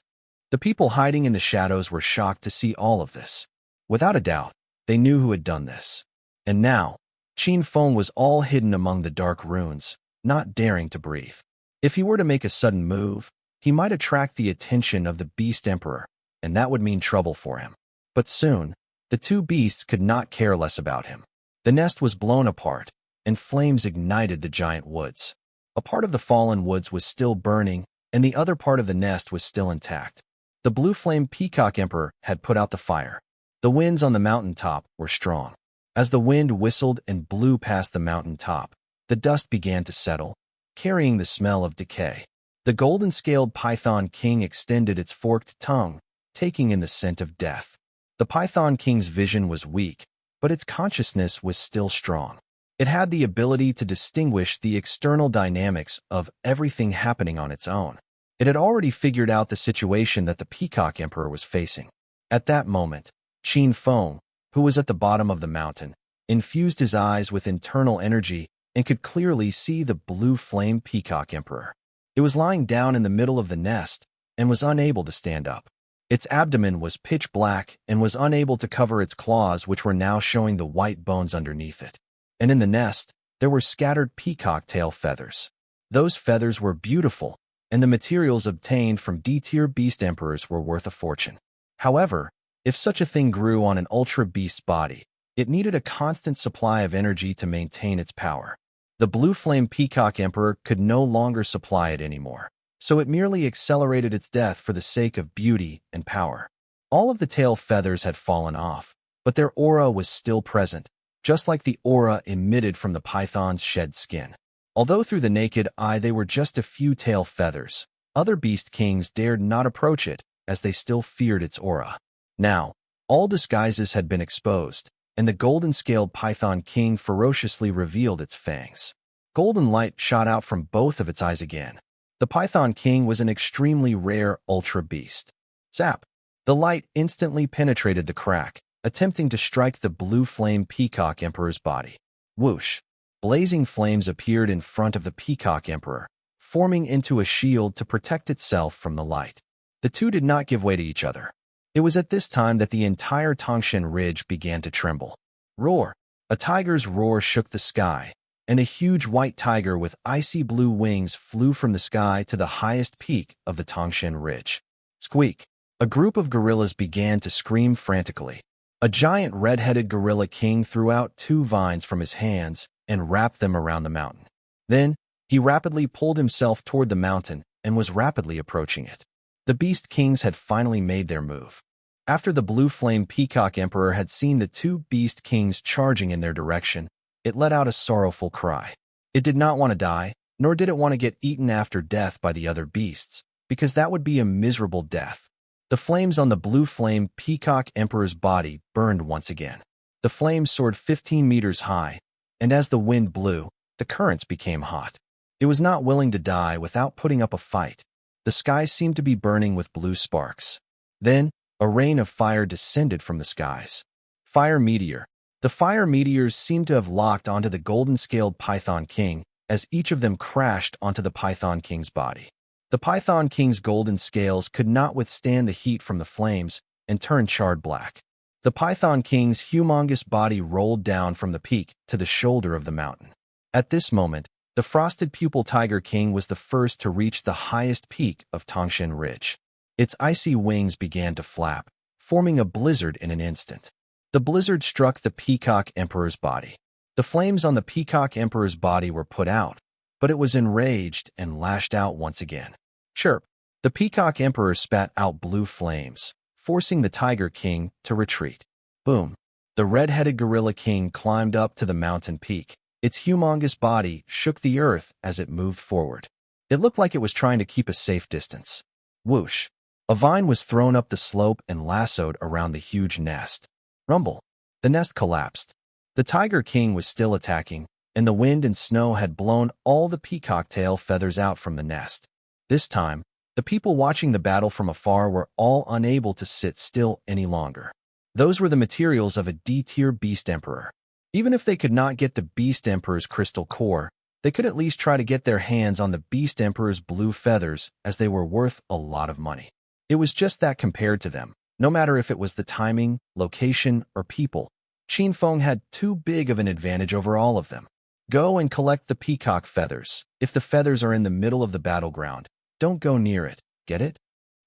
The people hiding in the shadows were shocked to see all of this. Without a doubt, they knew who had done this. And now, Qin Feng was all hidden among the dark ruins, not daring to breathe. If he were to make a sudden move, he might attract the attention of the Beast Emperor, and that would mean trouble for him. But soon, the two beasts could not care less about him. The nest was blown apart, and flames ignited the giant woods. A part of the fallen woods was still burning, and the other part of the nest was still intact. The Blue Flame Peacock Emperor had put out the fire. The winds on the mountaintop were strong. As the wind whistled and blew past the mountaintop, the dust began to settle, carrying the smell of decay. The golden-scaled Python King extended its forked tongue, taking in the scent of death. The Python King's vision was weak, but its consciousness was still strong. It had the ability to distinguish the external dynamics of everything happening on its own. It had already figured out the situation that the Peacock Emperor was facing. At that moment, Qin Feng, who was at the bottom of the mountain, infused his eyes with internal energy and could clearly see the Blue Flame Peacock Emperor. It was lying down in the middle of the nest and was unable to stand up. Its abdomen was pitch black and was unable to cover its claws, which were now showing the white bones underneath it. And in the nest, there were scattered peacock tail feathers. Those feathers were beautiful, and the materials obtained from D-tier beast emperors were worth a fortune. However, if such a thing grew on an ultra-beast's body, it needed a constant supply of energy to maintain its power. The blue flame peacock emperor could no longer supply it anymore, so it merely accelerated its death for the sake of beauty and power. All of the tail feathers had fallen off, but their aura was still present, just like the aura emitted from the python's shed skin. Although through the naked eye they were just a few tail feathers, other beast kings dared not approach it, as they still feared its aura. Now, all disguises had been exposed, and the golden-scaled python king ferociously revealed its fangs. Golden light shot out from both of its eyes again. The python king was an extremely rare ultra beast. Zap! The light instantly penetrated the crack, attempting to strike the blue flame peacock emperor's body. Whoosh! Blazing flames appeared in front of the peacock emperor, forming into a shield to protect itself from the light. The two did not give way to each other. It was at this time that the entire Tangshan Ridge began to tremble. Roar! A tiger's roar shook the sky, and a huge white tiger with icy blue wings flew from the sky to the highest peak of the Tangshan Ridge. Squeak! A group of gorillas began to scream frantically. A giant red-headed gorilla king threw out 2 vines from his hands and wrapped them around the mountain. Then, he rapidly pulled himself toward the mountain and was rapidly approaching it. The beast kings had finally made their move. After the blue flame peacock emperor had seen the 2 beast kings charging in their direction, it let out a sorrowful cry. It did not want to die, nor did it want to get eaten after death by the other beasts, because that would be a miserable death. The flames on the blue flame peacock emperor's body burned once again. The flames soared 15 meters high, and as the wind blew, the currents became hot. It was not willing to die without putting up a fight. The sky seemed to be burning with blue sparks. Then, a rain of fire descended from the skies. Fire meteor. The fire meteors seemed to have locked onto the golden-scaled python king, as each of them crashed onto the python king's body. The python king's golden scales could not withstand the heat from the flames and turned charred black. The python king's humongous body rolled down from the peak to the shoulder of the mountain. At this moment, the frosted pupil tiger king was the first to reach the highest peak of Tangshan Ridge. Its icy wings began to flap, forming a blizzard in an instant. The blizzard struck the peacock emperor's body. The flames on the peacock emperor's body were put out, but it was enraged and lashed out once again. Chirp! The peacock emperor spat out blue flames, forcing the tiger king to retreat. Boom! The red-headed gorilla king climbed up to the mountain peak. Its humongous body shook the earth as it moved forward. It looked like it was trying to keep a safe distance. Whoosh! A vine was thrown up the slope and lassoed around the huge nest. Rumble! The nest collapsed. The tiger king was still attacking, and the wind and snow had blown all the peacock tail feathers out from the nest. This time, the people watching the battle from afar were all unable to sit still any longer. Those were the materials of a D-tier beast emperor. Even if they could not get the beast emperor's crystal core, they could at least try to get their hands on the beast emperor's blue feathers, as they were worth a lot of money. It was just that compared to them, no matter if it was the timing, location, or people. Qin Feng had too big of an advantage over all of them. Go and collect the peacock feathers. If the feathers are in the middle of the battleground, don't go near it, get it?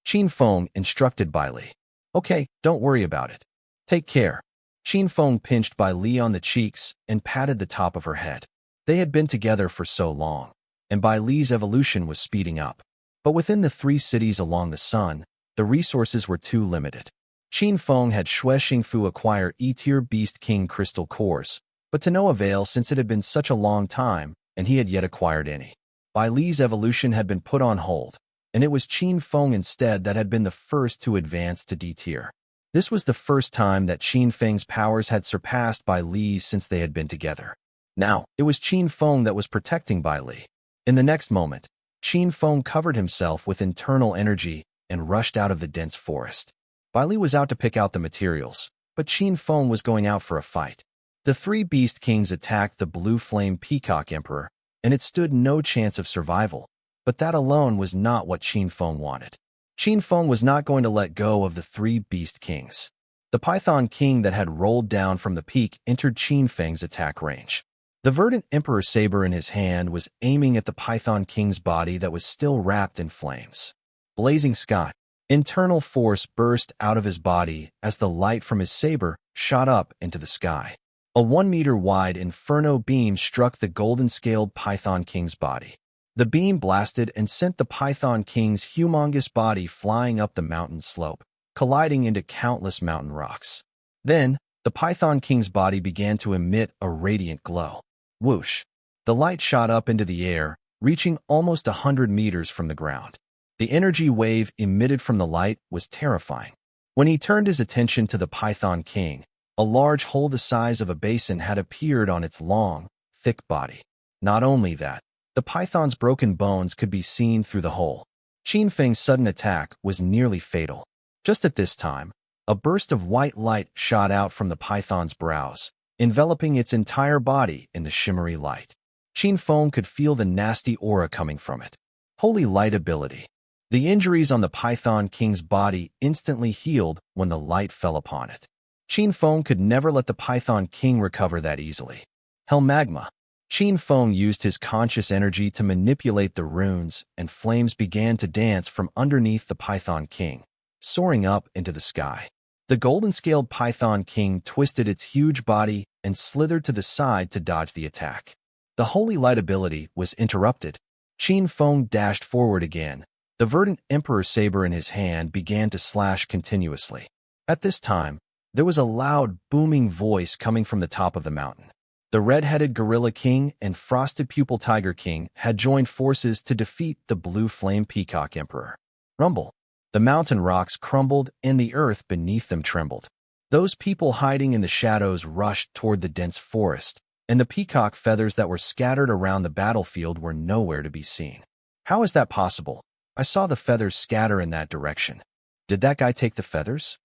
Qin Feng instructed Bai Li. Okay, don't worry about it. Take care. Qin Feng pinched Bai Li on the cheeks and patted the top of her head. They had been together for so long, and Bai Li's evolution was speeding up. But within the 3 cities along the sun, the resources were too limited. Qin Feng had Xue Xingfu acquire E-tier Beast King crystal cores, but to no avail since it had been such a long time, and he had yet acquired any. Bai Li's evolution had been put on hold, and it was Qin Feng instead that had been the first to advance to D-tier. This was the first time that Qin Feng's powers had surpassed Bai Li's since they had been together. Now, it was Qin Feng that was protecting Bai Li. In the next moment, Qin Feng covered himself with internal energy and rushed out of the dense forest. Bai Li was out to pick out the materials, but Qin Feng was going out for a fight. The 3 beast kings attacked the blue flame peacock emperor, and it stood no chance of survival, but that alone was not what Qin Feng wanted. Qin Feng was not going to let go of the three beast kings. The Python King that had rolled down from the peak entered Qin Feng's attack range. The verdant Emperor saber in his hand was aiming at the Python King's body that was still wrapped in flames. Blazing sky. Internal force burst out of his body as the light from his saber shot up into the sky. A 1-meter-wide inferno beam struck the golden-scaled Python King's body. The beam blasted and sent the Python King's humongous body flying up the mountain slope, colliding into countless mountain rocks. Then, the Python King's body began to emit a radiant glow. Whoosh! The light shot up into the air, reaching almost 100 meters from the ground. The energy wave emitted from the light was terrifying. When he turned his attention to the Python King, a large hole the size of a basin had appeared on its long, thick body. Not only that, the python's broken bones could be seen through the hole. Qin Feng's sudden attack was nearly fatal. Just at this time, a burst of white light shot out from the python's brows, enveloping its entire body in the shimmery light. Qin Feng could feel the nasty aura coming from it. Holy light ability. The injuries on the Python King's body instantly healed when the light fell upon it. Qin Feng could never let the Python King recover that easily. Hell magma. Qin Feng used his conscious energy to manipulate the runes, and flames began to dance from underneath the Python King, soaring up into the sky. The golden-scaled Python King twisted its huge body and slithered to the side to dodge the attack. The holy light ability was interrupted. Qin Feng dashed forward again. The verdant Emperor saber in his hand began to slash continuously. At this time, there was a loud, booming voice coming from the top of the mountain. The red-headed Gorilla King and Frosted Pupil Tiger King had joined forces to defeat the Blue Flame Peacock Emperor. Rumble. The mountain rocks crumbled and the earth beneath them trembled. Those people hiding in the shadows rushed toward the dense forest, and the peacock feathers that were scattered around the battlefield were nowhere to be seen. How is that possible? I saw the feathers scatter in that direction. Did that guy take the feathers?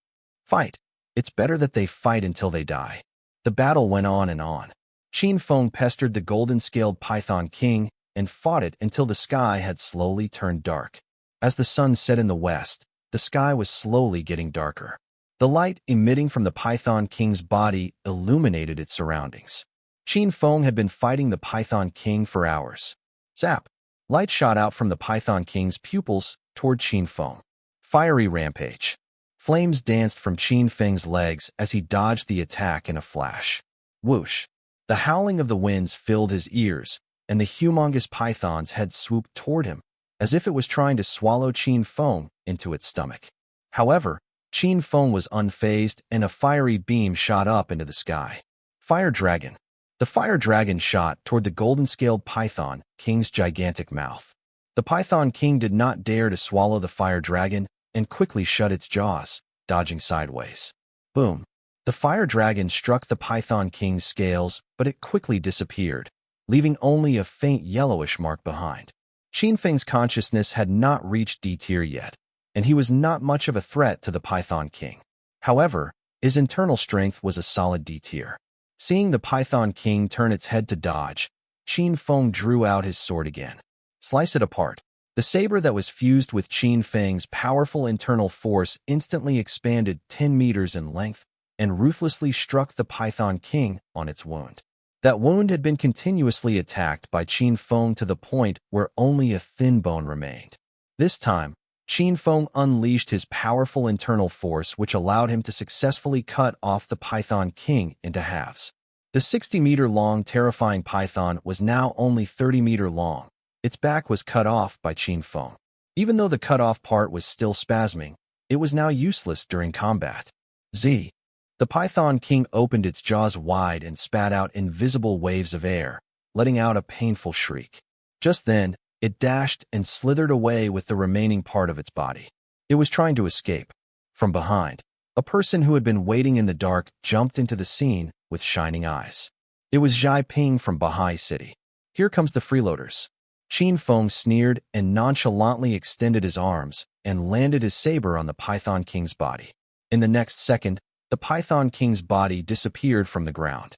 Fight. It's better that they fight until they die. The battle went on and on. Qin Feng pestered the golden-scaled Python King and fought it until the sky had slowly turned dark. As the sun set in the west, the sky was slowly getting darker. The light emitting from the Python King's body illuminated its surroundings. Qin Feng had been fighting the Python King for hours. Zap! Light shot out from the Python King's pupils toward Qin Feng. Fiery rampage. Flames danced from Qin Feng's legs as he dodged the attack in a flash. Whoosh! The howling of the winds filled his ears, and the humongous python's head swooped toward him, as if it was trying to swallow Qin Feng into its stomach. However, Qin Feng was unfazed, and a fiery beam shot up into the sky. Fire Dragon. The fire dragon shot toward the golden-scaled Python King's gigantic mouth. The Python King did not dare to swallow the fire dragon and quickly shut its jaws, dodging sideways. Boom! The fire dragon struck the Python King's scales, but it quickly disappeared, leaving only a faint yellowish mark behind. Qin Feng's consciousness had not reached D tier yet, and he was not much of a threat to the Python King. However, his internal strength was a solid D tier. Seeing the Python King turn its head to dodge, Qin Feng drew out his sword again. Slice it apart. The saber that was fused with Qin Feng's powerful internal force instantly expanded 10 meters in length and ruthlessly struck the Python King on its wound. That wound had been continuously attacked by Qin Feng to the point where only a thin bone remained. This time, Qin Feng unleashed his powerful internal force, which allowed him to successfully cut off the Python King into halves. The 60-meter-long terrifying python was now only 30-meter long. Its back was cut off by Qin Feng. Even though the cut-off part was still spasming, it was now useless during combat. Z. The Python King opened its jaws wide and spat out invisible waves of air, letting out a painful shriek. Just then, it dashed and slithered away with the remaining part of its body. It was trying to escape. From behind, a person who had been waiting in the dark jumped into the scene with shining eyes. It was Zhai Ping from Bahai City. Here comes the freeloaders. Qin Feng sneered and nonchalantly extended his arms and landed his saber on the Python King's body. In the next second, the Python King's body disappeared from the ground.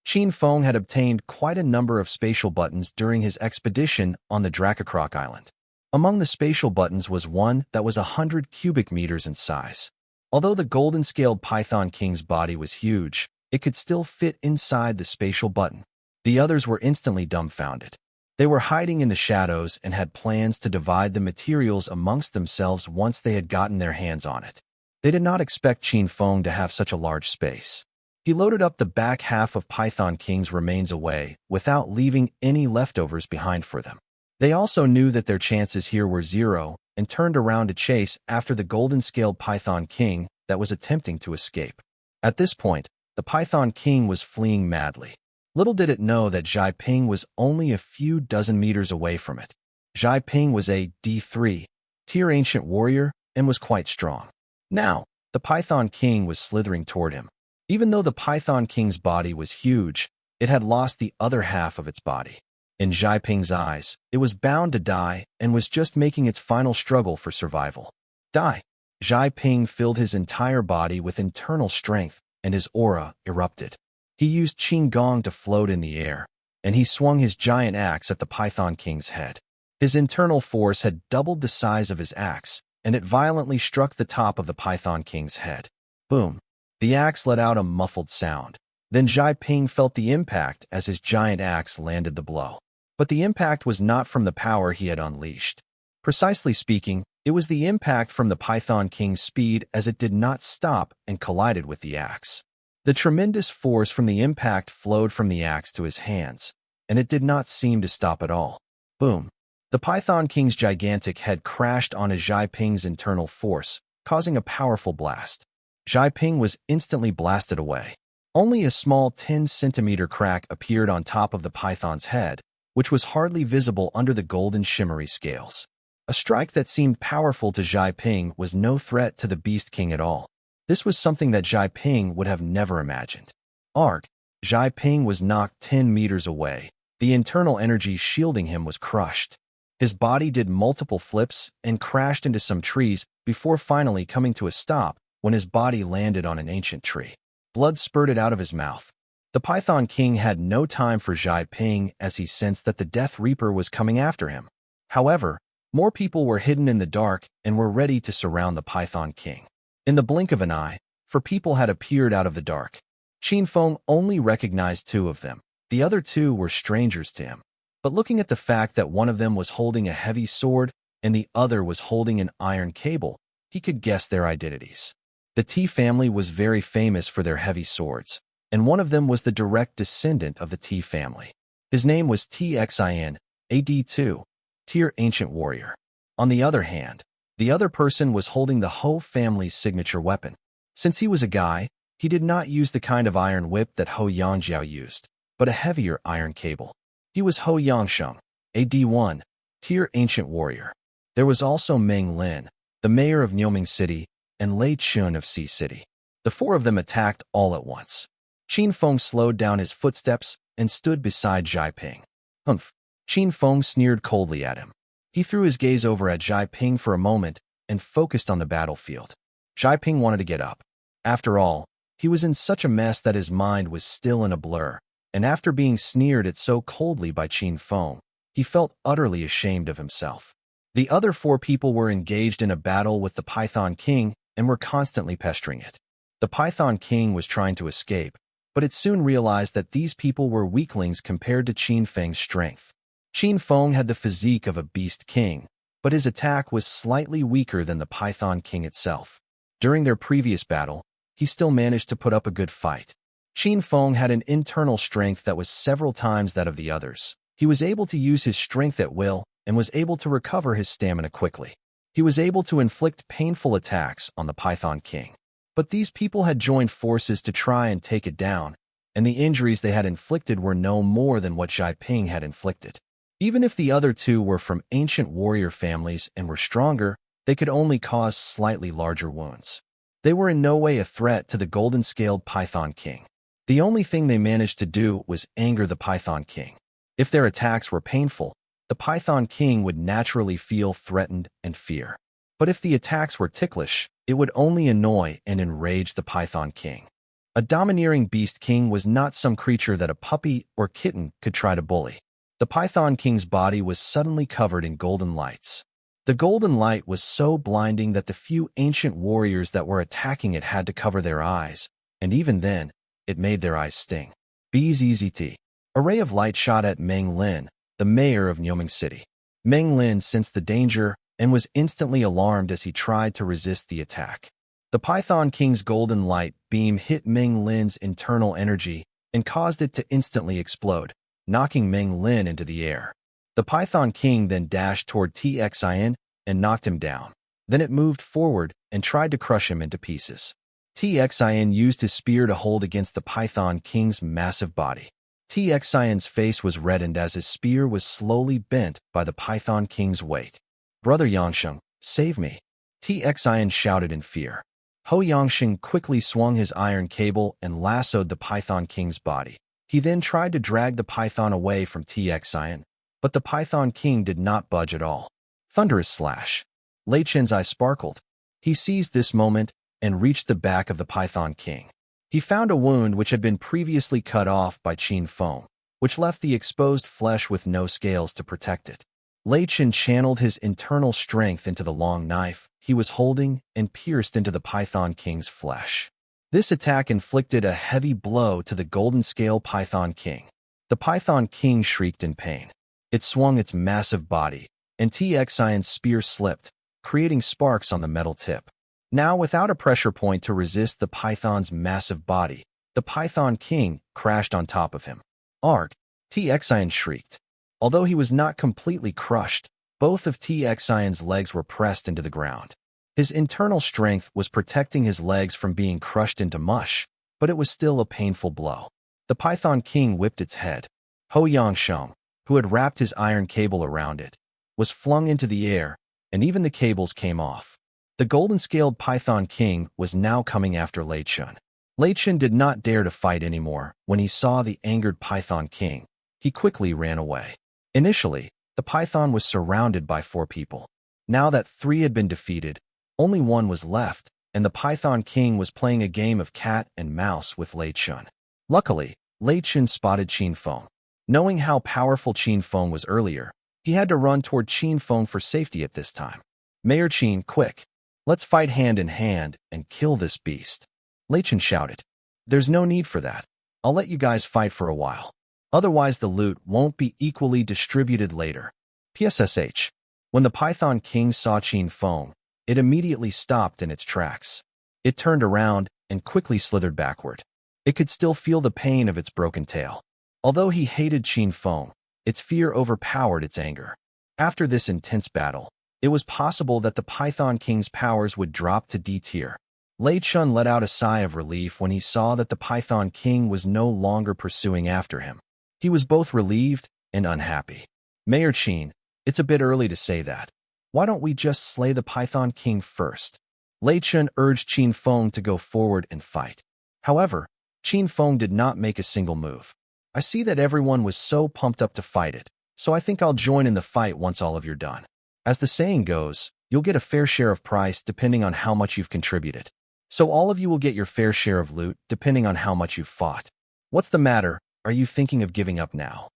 Qin Feng had obtained quite a number of spatial buttons during his expedition on the Dracocroc Island. Among the spatial buttons was one that was 100 cubic meters in size. Although the golden-scaled Python King's body was huge, it could still fit inside the spatial button. The others were instantly dumbfounded. They were hiding in the shadows and had plans to divide the materials amongst themselves once they had gotten their hands on it. They did not expect Qin Feng to have such a large space. He loaded up the back half of Python King's remains away, without leaving any leftovers behind for them. They also knew that their chances here were zero, and turned around to chase after the golden-scaled Python King that was attempting to escape. At this point, the Python King was fleeing madly. Little did it know that Zhai Ping was only a few dozen meters away from it. Zhai Ping was a D3 tier ancient warrior and was quite strong. Now, the Python King was slithering toward him. Even though the Python King's body was huge, it had lost the other half of its body. In Zhai Ping's eyes, it was bound to die and was just making its final struggle for survival. Die! Zhai Ping filled his entire body with internal strength, and his aura erupted. He used Qin Gong to float in the air, and he swung his giant axe at the Python King's head. His internal force had doubled the size of his axe, and it violently struck the top of the Python King's head. Boom! The axe let out a muffled sound. Then Zhai Ping felt the impact as his giant axe landed the blow. But the impact was not from the power he had unleashed. Precisely speaking, it was the impact from the Python King's speed as it did not stop and collided with the axe. The tremendous force from the impact flowed from the axe to his hands, and it did not seem to stop at all. Boom! The Python King's gigantic head crashed onto Zhai Ping's internal force, causing a powerful blast. Zhai Ping was instantly blasted away. Only a small 10-centimeter crack appeared on top of the python's head, which was hardly visible under the golden shimmery scales. A strike that seemed powerful to Zhai Ping was no threat to the Beast King at all. This was something that Zhai Ping would have never imagined. Arg! Zhai Ping was knocked 10 meters away. The internal energy shielding him was crushed. His body did multiple flips and crashed into some trees before finally coming to a stop when his body landed on an ancient tree. Blood spurted out of his mouth. The Python King had no time for Zhai Ping as he sensed that the Death Reaper was coming after him. However, more people were hidden in the dark and were ready to surround the Python King. In the blink of an eye, 4 people had appeared out of the dark. Qin Feng only recognized 2 of them. The other 2 were strangers to him. But looking at the fact that one of them was holding a heavy sword and the other was holding an iron cable, he could guess their identities. The T family was very famous for their heavy swords, and one of them was the direct descendant of the T family. His name was Xin, a D2 tier ancient warrior. On the other hand, the other person was holding the Ho family's signature weapon. Since he was a guy, he did not use the kind of iron whip that Ho Yangjiao used, but a heavier iron cable. He was Ho Yangsheng, a D1 tier ancient warrior. There was also Meng Lin, the mayor of Niuming City, and Lei Chun of Sea City. The 4 of them attacked all at once. Qin Feng slowed down his footsteps and stood beside Zhai Ping. Humph! Qin Feng sneered coldly at him. He threw his gaze over at Zhai Ping for a moment and focused on the battlefield. Zhai Ping wanted to get up. After all, he was in such a mess that his mind was still in a blur, and after being sneered at so coldly by Qin Feng, he felt utterly ashamed of himself. The other 4 people were engaged in a battle with the Python King and were constantly pestering it. The Python King was trying to escape, but it soon realized that these people were weaklings compared to Qin Feng's strength. Qin Feng had the physique of a beast king, but his attack was slightly weaker than the Python King itself. During their previous battle, he still managed to put up a good fight. Qin Feng had an internal strength that was several times that of the others. He was able to use his strength at will and was able to recover his stamina quickly. He was able to inflict painful attacks on the Python King. But these people had joined forces to try and take it down, and the injuries they had inflicted were no more than what Zhai Ping had inflicted. Even if the other 2 were from ancient warrior families and were stronger, they could only cause slightly larger wounds. They were in no way a threat to the golden-scaled Python King. The only thing they managed to do was anger the Python King. If their attacks were painful, the Python King would naturally feel threatened and fear. But if the attacks were ticklish, it would only annoy and enrage the Python King. A domineering beast king was not some creature that a puppy or kitten could try to bully. The Python King's body was suddenly covered in golden lights. The golden light was so blinding that the few ancient warriors that were attacking it had to cover their eyes, and even then, it made their eyes sting. BZZT. A ray of light shot at Meng Lin, the mayor of Nyoming City. Meng Lin sensed the danger and was instantly alarmed as he tried to resist the attack. The Python King's golden light beam hit Meng Lin's internal energy and caused it to instantly explode, knocking Meng Lin into the air. The Python King then dashed toward Txin and knocked him down. Then it moved forward and tried to crush him into pieces. Txin used his spear to hold against the Python King's massive body. Txin's face was reddened as his spear was slowly bent by the Python King's weight. "Brother Yangsheng, save me!" Txin shouted in fear. Ho Yangsheng quickly swung his iron cable and lassoed the Python King's body. He then tried to drag the python away from Txin, but the Python King did not budge at all. Thunderous slash. Lei Chen's eye sparkled. He seized this moment and reached the back of the Python King. He found a wound which had been previously cut off by Qin Feng, which left the exposed flesh with no scales to protect it. Lei Chen channeled his internal strength into the long knife he was holding and pierced into the Python King's flesh. This attack inflicted a heavy blow to the golden scale Python King. The Python King shrieked in pain. It swung its massive body, and Txin's spear slipped, creating sparks on the metal tip. Now, without a pressure point to resist the python's massive body, the Python King crashed on top of him. "Arg!" Txin shrieked. Although he was not completely crushed, both of Txin's legs were pressed into the ground. His internal strength was protecting his legs from being crushed into mush, but it was still a painful blow. The Python King whipped its head. Ho Yangsheng, who had wrapped his iron cable around it, was flung into the air, and even the cables came off. The golden-scaled Python King was now coming after Lei Chen. Lei Chen did not dare to fight anymore when he saw the angered Python King. He quickly ran away. Initially, the python was surrounded by 4 people. Now that 3 had been defeated, only 1 was left, and the Python King was playing a game of cat and mouse with Lei Chen. Luckily, Lei Chen spotted Qin Feng. Knowing how powerful Qin Feng was earlier, he had to run toward Qin Feng for safety at this time. "Mayor Qin, quick! Let's fight hand in hand and kill this beast," Lei Chen shouted. "There's no need for that. I'll let you guys fight for a while. Otherwise the loot won't be equally distributed later." PSSH. When the Python King saw Qin Feng, it immediately stopped in its tracks. It turned around and quickly slithered backward. It could still feel the pain of its broken tail. Although he hated Qin Feng, its fear overpowered its anger. After this intense battle, it was possible that the Python King's powers would drop to D tier. Lei Chen let out a sigh of relief when he saw that the Python King was no longer pursuing after him. He was both relieved and unhappy. "Mayor Qin, it's a bit early to say that. Why don't we just slay the Python King first?" Lei Chen urged Qin Feng to go forward and fight. However, Qin Feng did not make a single move. "I see that everyone was so pumped up to fight it, so I think I'll join in the fight once all of you're done. As the saying goes, you'll get a fair share of price depending on how much you've contributed. So all of you will get your fair share of loot depending on how much you've fought. What's the matter? Are you thinking of giving up now?"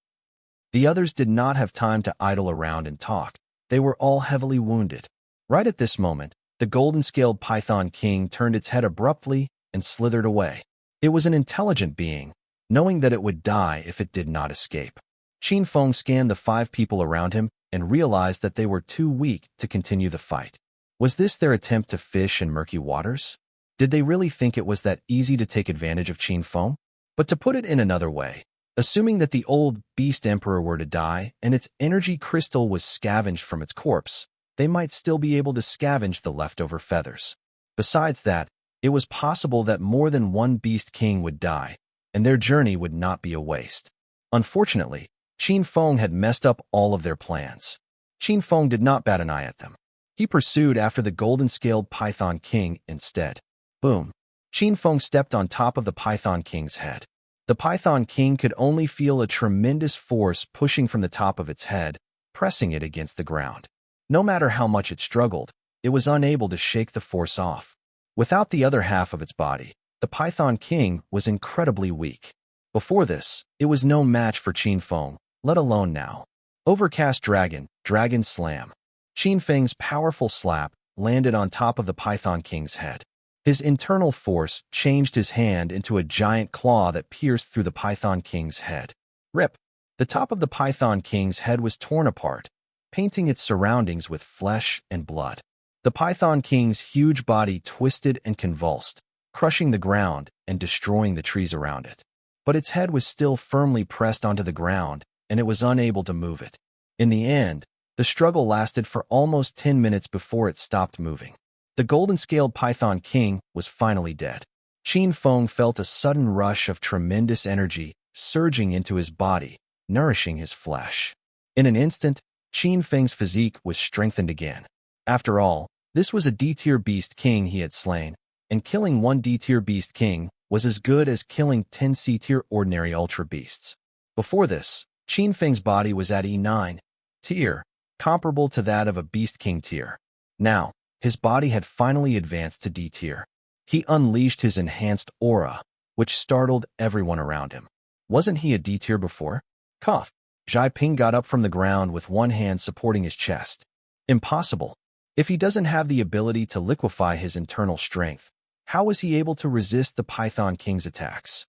The others did not have time to idle around and talk. They were all heavily wounded. Right at this moment, the golden-scaled Python King turned its head abruptly and slithered away. It was an intelligent being, knowing that it would die if it did not escape. Qin Feng scanned the 5 people around him and realized that they were too weak to continue the fight. Was this their attempt to fish in murky waters? Did they really think it was that easy to take advantage of Qin Feng? But to put it in another way, assuming that the old Beast Emperor were to die and its energy crystal was scavenged from its corpse, they might still be able to scavenge the leftover feathers. Besides that, it was possible that more than one Beast King would die, and their journey would not be a waste. Unfortunately, Qin Feng had messed up all of their plans. Qin Feng did not bat an eye at them. He pursued after the golden-scaled Python King instead. Boom! Qin Feng stepped on top of the Python King's head. The Python King could only feel a tremendous force pushing from the top of its head, pressing it against the ground. No matter how much it struggled, it was unable to shake the force off. Without the other half of its body, the Python King was incredibly weak. Before this, it was no match for Qin Feng, let alone now. Overcast Dragon, Dragon Slam. Qin Feng's powerful slap landed on top of the Python King's head. His internal force changed his hand into a giant claw that pierced through the Python King's head. Rip! The top of the Python King's head was torn apart, painting its surroundings with flesh and blood. The Python King's huge body twisted and convulsed, crushing the ground and destroying the trees around it. But its head was still firmly pressed onto the ground, and it was unable to move it. In the end, the struggle lasted for almost 10 minutes before it stopped moving. The golden-scaled Python King was finally dead. Qin Feng felt a sudden rush of tremendous energy surging into his body, nourishing his flesh. In an instant, Qin Feng's physique was strengthened again. After all, this was a D-tier beast king he had slain, and killing one D-tier beast king was as good as killing 10 C-tier ordinary ultra beasts. Before this, Qin Feng's body was at E9 tier, comparable to that of a beast king tier. Now, his body had finally advanced to D tier. He unleashed his enhanced aura, which startled everyone around him. Wasn't he a D tier before? Cough. Zhai Ping got up from the ground with one hand supporting his chest. Impossible. If he doesn't have the ability to liquefy his internal strength, how was he able to resist the Python King's attacks?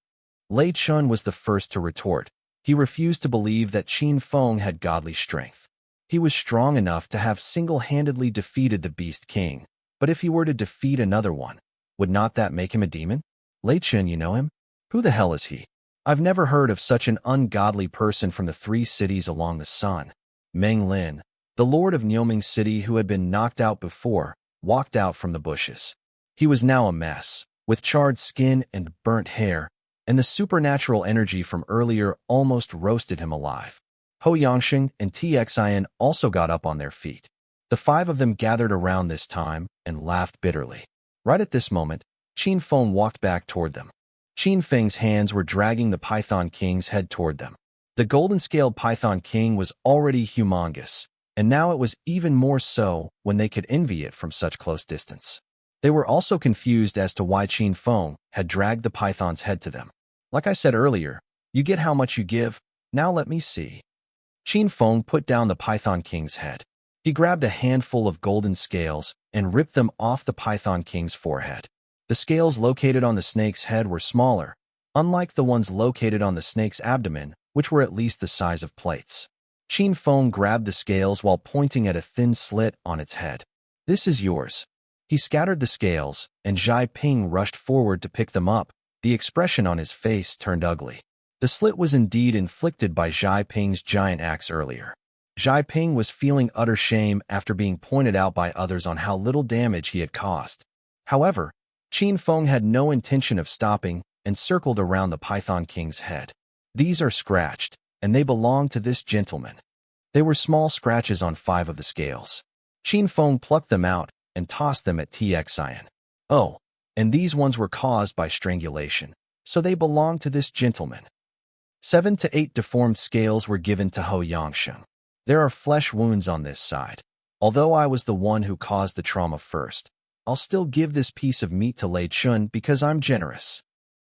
Lei Chun was the first to retort. He refused to believe that Qin Feng had godly strength. He was strong enough to have single-handedly defeated the Beast King, but if he were to defeat another one, would not that make him a demon? Lei Chun, you know him? Who the hell is he? I've never heard of such an ungodly person from the 3 cities along the sun. Meng Lin, the lord of Niuming City who had been knocked out before, walked out from the bushes. He was now a mess, with charred skin and burnt hair, and the supernatural energy from earlier almost roasted him alive. Ho Yangsheng and Txin also got up on their feet. The 5 of them gathered around this time and laughed bitterly. Right at this moment, Qin Feng walked back toward them. Qin Feng's hands were dragging the Python King's head toward them. The golden-scaled Python King was already humongous, and now it was even more so when they could envy it from such close distance. They were also confused as to why Qin Feng had dragged the python's head to them. Like I said earlier, you get how much you give, now let me see. Qin Feng put down the Python King's head. He grabbed a handful of golden scales and ripped them off the Python King's forehead. The scales located on the snake's head were smaller, unlike the ones located on the snake's abdomen, which were at least the size of plates. Qin Feng grabbed the scales while pointing at a thin slit on its head. This is yours. He scattered the scales, and Zhai Ping rushed forward to pick them up. The expression on his face turned ugly. The slit was indeed inflicted by Zhai Ping's giant axe earlier. Zhai Ping was feeling utter shame after being pointed out by others on how little damage he had caused. However, Qin Feng had no intention of stopping and circled around the Python King's head. These are scratched, and they belong to this gentleman. They were small scratches on 5 of the scales. Qin Feng plucked them out and tossed them at Txin. Oh, and these ones were caused by strangulation, so they belong to this gentleman. 7 to 8 deformed scales were given to Ho Yangsheng. There are flesh wounds on this side. Although I was the one who caused the trauma first, I'll still give this piece of meat to Lei Chun because I'm generous.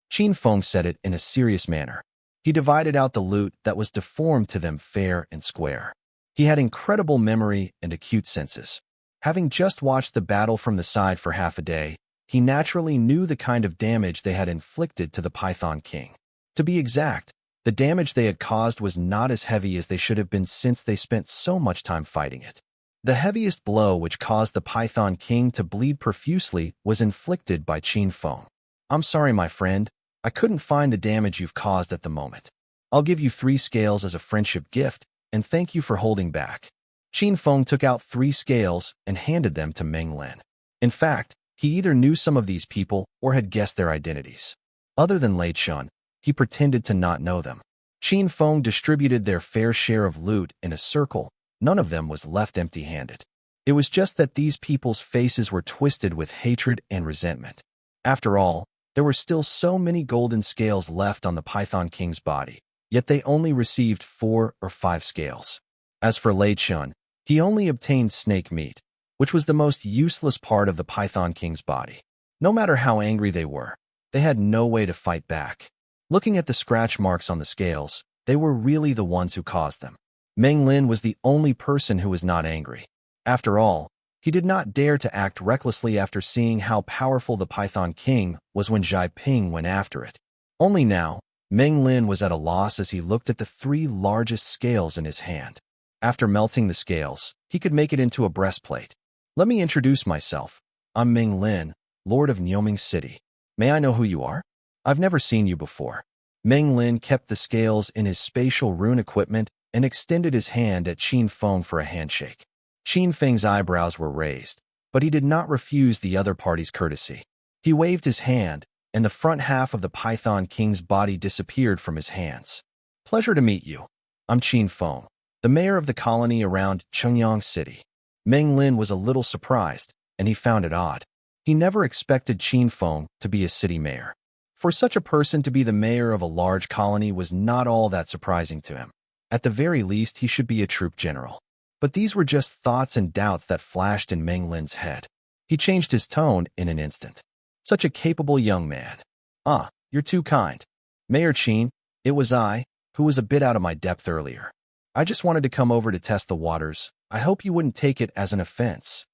Qin Feng said it in a serious manner. He divided out the loot that was deformed to them fair and square. He had incredible memory and acute senses. Having just watched the battle from the side for half a day, he naturally knew the kind of damage they had inflicted to the Python King. To be exact, the damage they had caused was not as heavy as they should have been since they spent so much time fighting it. The heaviest blow which caused the Python King to bleed profusely was inflicted by Qin Feng. I'm sorry, my friend. I couldn't find the damage you've caused at the moment. I'll give you 3 scales as a friendship gift, and thank you for holding back. Qin Feng took out 3 scales and handed them to Meng Lin. In fact, he either knew some of these people or had guessed their identities. Other than Lei Chun, he pretended to not know them. Qin Feng distributed their fair share of loot in a circle. None of them was left empty-handed. It was just that these people's faces were twisted with hatred and resentment. After all, there were still so many golden scales left on the Python King's body, yet they only received 4 or 5 scales. As for Lei Chun, he only obtained snake meat, which was the most useless part of the Python King's body. No matter how angry they were, they had no way to fight back. Looking at the scratch marks on the scales, they were really the ones who caused them. Meng Lin was the only person who was not angry. After all, he did not dare to act recklessly after seeing how powerful the Python King was when Zhai Ping went after it. Only now, Meng Lin was at a loss as he looked at the 3 largest scales in his hand. After melting the scales, he could make it into a breastplate. Let me introduce myself. I'm Meng Lin, Lord of Nyoming City. May I know who you are? I've never seen you before. Meng Lin kept the scales in his spatial rune equipment and extended his hand at Qin Feng for a handshake. Qin Feng's eyebrows were raised, but he did not refuse the other party's courtesy. He waved his hand, and the front half of the Python King's body disappeared from his hands. Pleasure to meet you. I'm Qin Feng, the mayor of the colony around Chungyang City. Meng Lin was a little surprised, and he found it odd. He never expected Qin Feng to be a city mayor. For such a person to be the mayor of a large colony was not all that surprising to him. At the very least, he should be a troop general. But these were just thoughts and doubts that flashed in Meng Lin's head. He changed his tone in an instant. Such a capable young man. Ah, you're too kind. Mayor Qin, it was I, who was a bit out of my depth earlier. I just wanted to come over to test the waters. I hope you wouldn't take it as an offense.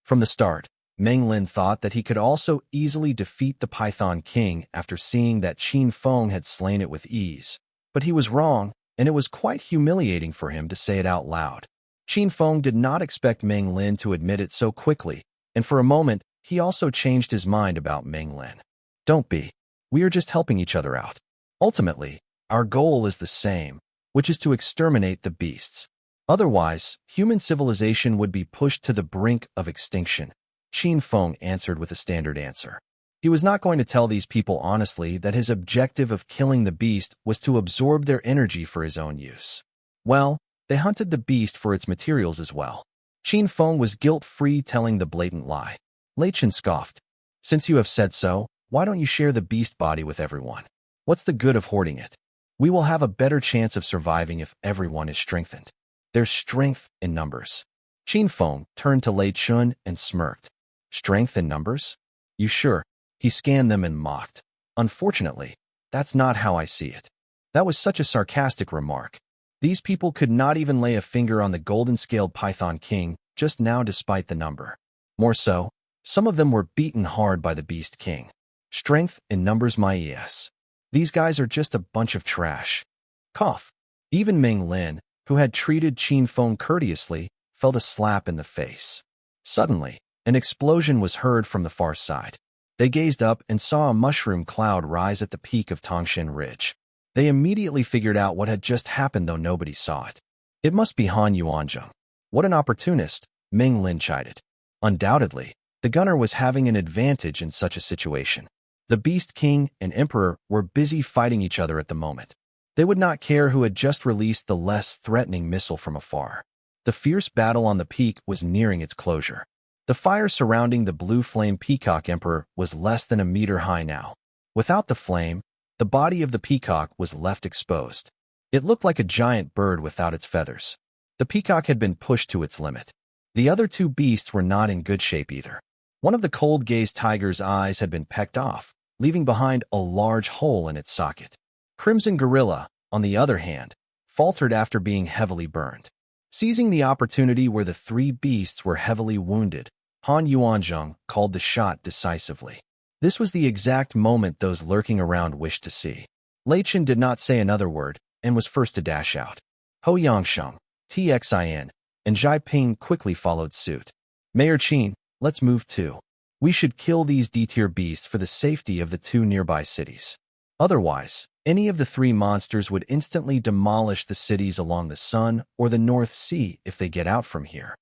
From the start, Meng Lin thought that he could also easily defeat the Python King after seeing that Qin Feng had slain it with ease. But he was wrong, and it was quite humiliating for him to say it out loud. Qin Feng did not expect Meng Lin to admit it so quickly, and for a moment, he also changed his mind about Meng Lin. Don't be. We are just helping each other out. Ultimately, our goal is the same, which is to exterminate the beasts. Otherwise, human civilization would be pushed to the brink of extinction. Qin Feng answered with a standard answer. He was not going to tell these people honestly that his objective of killing the beast was to absorb their energy for his own use. Well, they hunted the beast for its materials as well. Qin Feng was guilt-free telling the blatant lie. Lei Chen scoffed. Since you have said so, why don't you share the beast body with everyone? What's the good of hoarding it? We will have a better chance of surviving if everyone is strengthened. There's strength in numbers. Qin Feng turned to Lei Chun and smirked. Strength in numbers? You sure? He scanned them and mocked. Unfortunately, that's not how I see it. That was such a sarcastic remark. These people could not even lay a finger on the golden-scaled Python King just now despite the number. More so, some of them were beaten hard by the Beast King. Strength in numbers, my yes. These guys are just a bunch of trash. Cough. Even Meng Lin, who had treated Qin Feng courteously, felt a slap in the face. Suddenly, an explosion was heard from the far side. They gazed up and saw a mushroom cloud rise at the peak of Tongshan Ridge. They immediately figured out what had just happened, though nobody saw it. It must be Han Yuanzheng. What an opportunist, Meng Lin chided. Undoubtedly, the gunner was having an advantage in such a situation. The Beast King and Emperor were busy fighting each other at the moment. They would not care who had just released the less threatening missile from afar. The fierce battle on the peak was nearing its closure. The fire surrounding the blue flame peacock emperor was less than a meter high now. Without the flame, the body of the peacock was left exposed. It looked like a giant bird without its feathers. The peacock had been pushed to its limit. The other 2 beasts were not in good shape either. One of the cold-gazed tiger's eyes had been pecked off, leaving behind a large hole in its socket. Crimson Gorilla, on the other hand, faltered after being heavily burned. Seizing the opportunity where the 3 beasts were heavily wounded, Han Yuanzheng called the shot decisively. This was the exact moment those lurking around wished to see. Lei Chen did not say another word and was first to dash out. Ho Yangsheng, Txin, and Zhai Ping quickly followed suit. Mayor Qin, let's move too. We should kill these D-tier beasts for the safety of the 2 nearby cities. Otherwise, any of the 3 monsters would instantly demolish the cities along the Sun or the North Sea if they get out from here.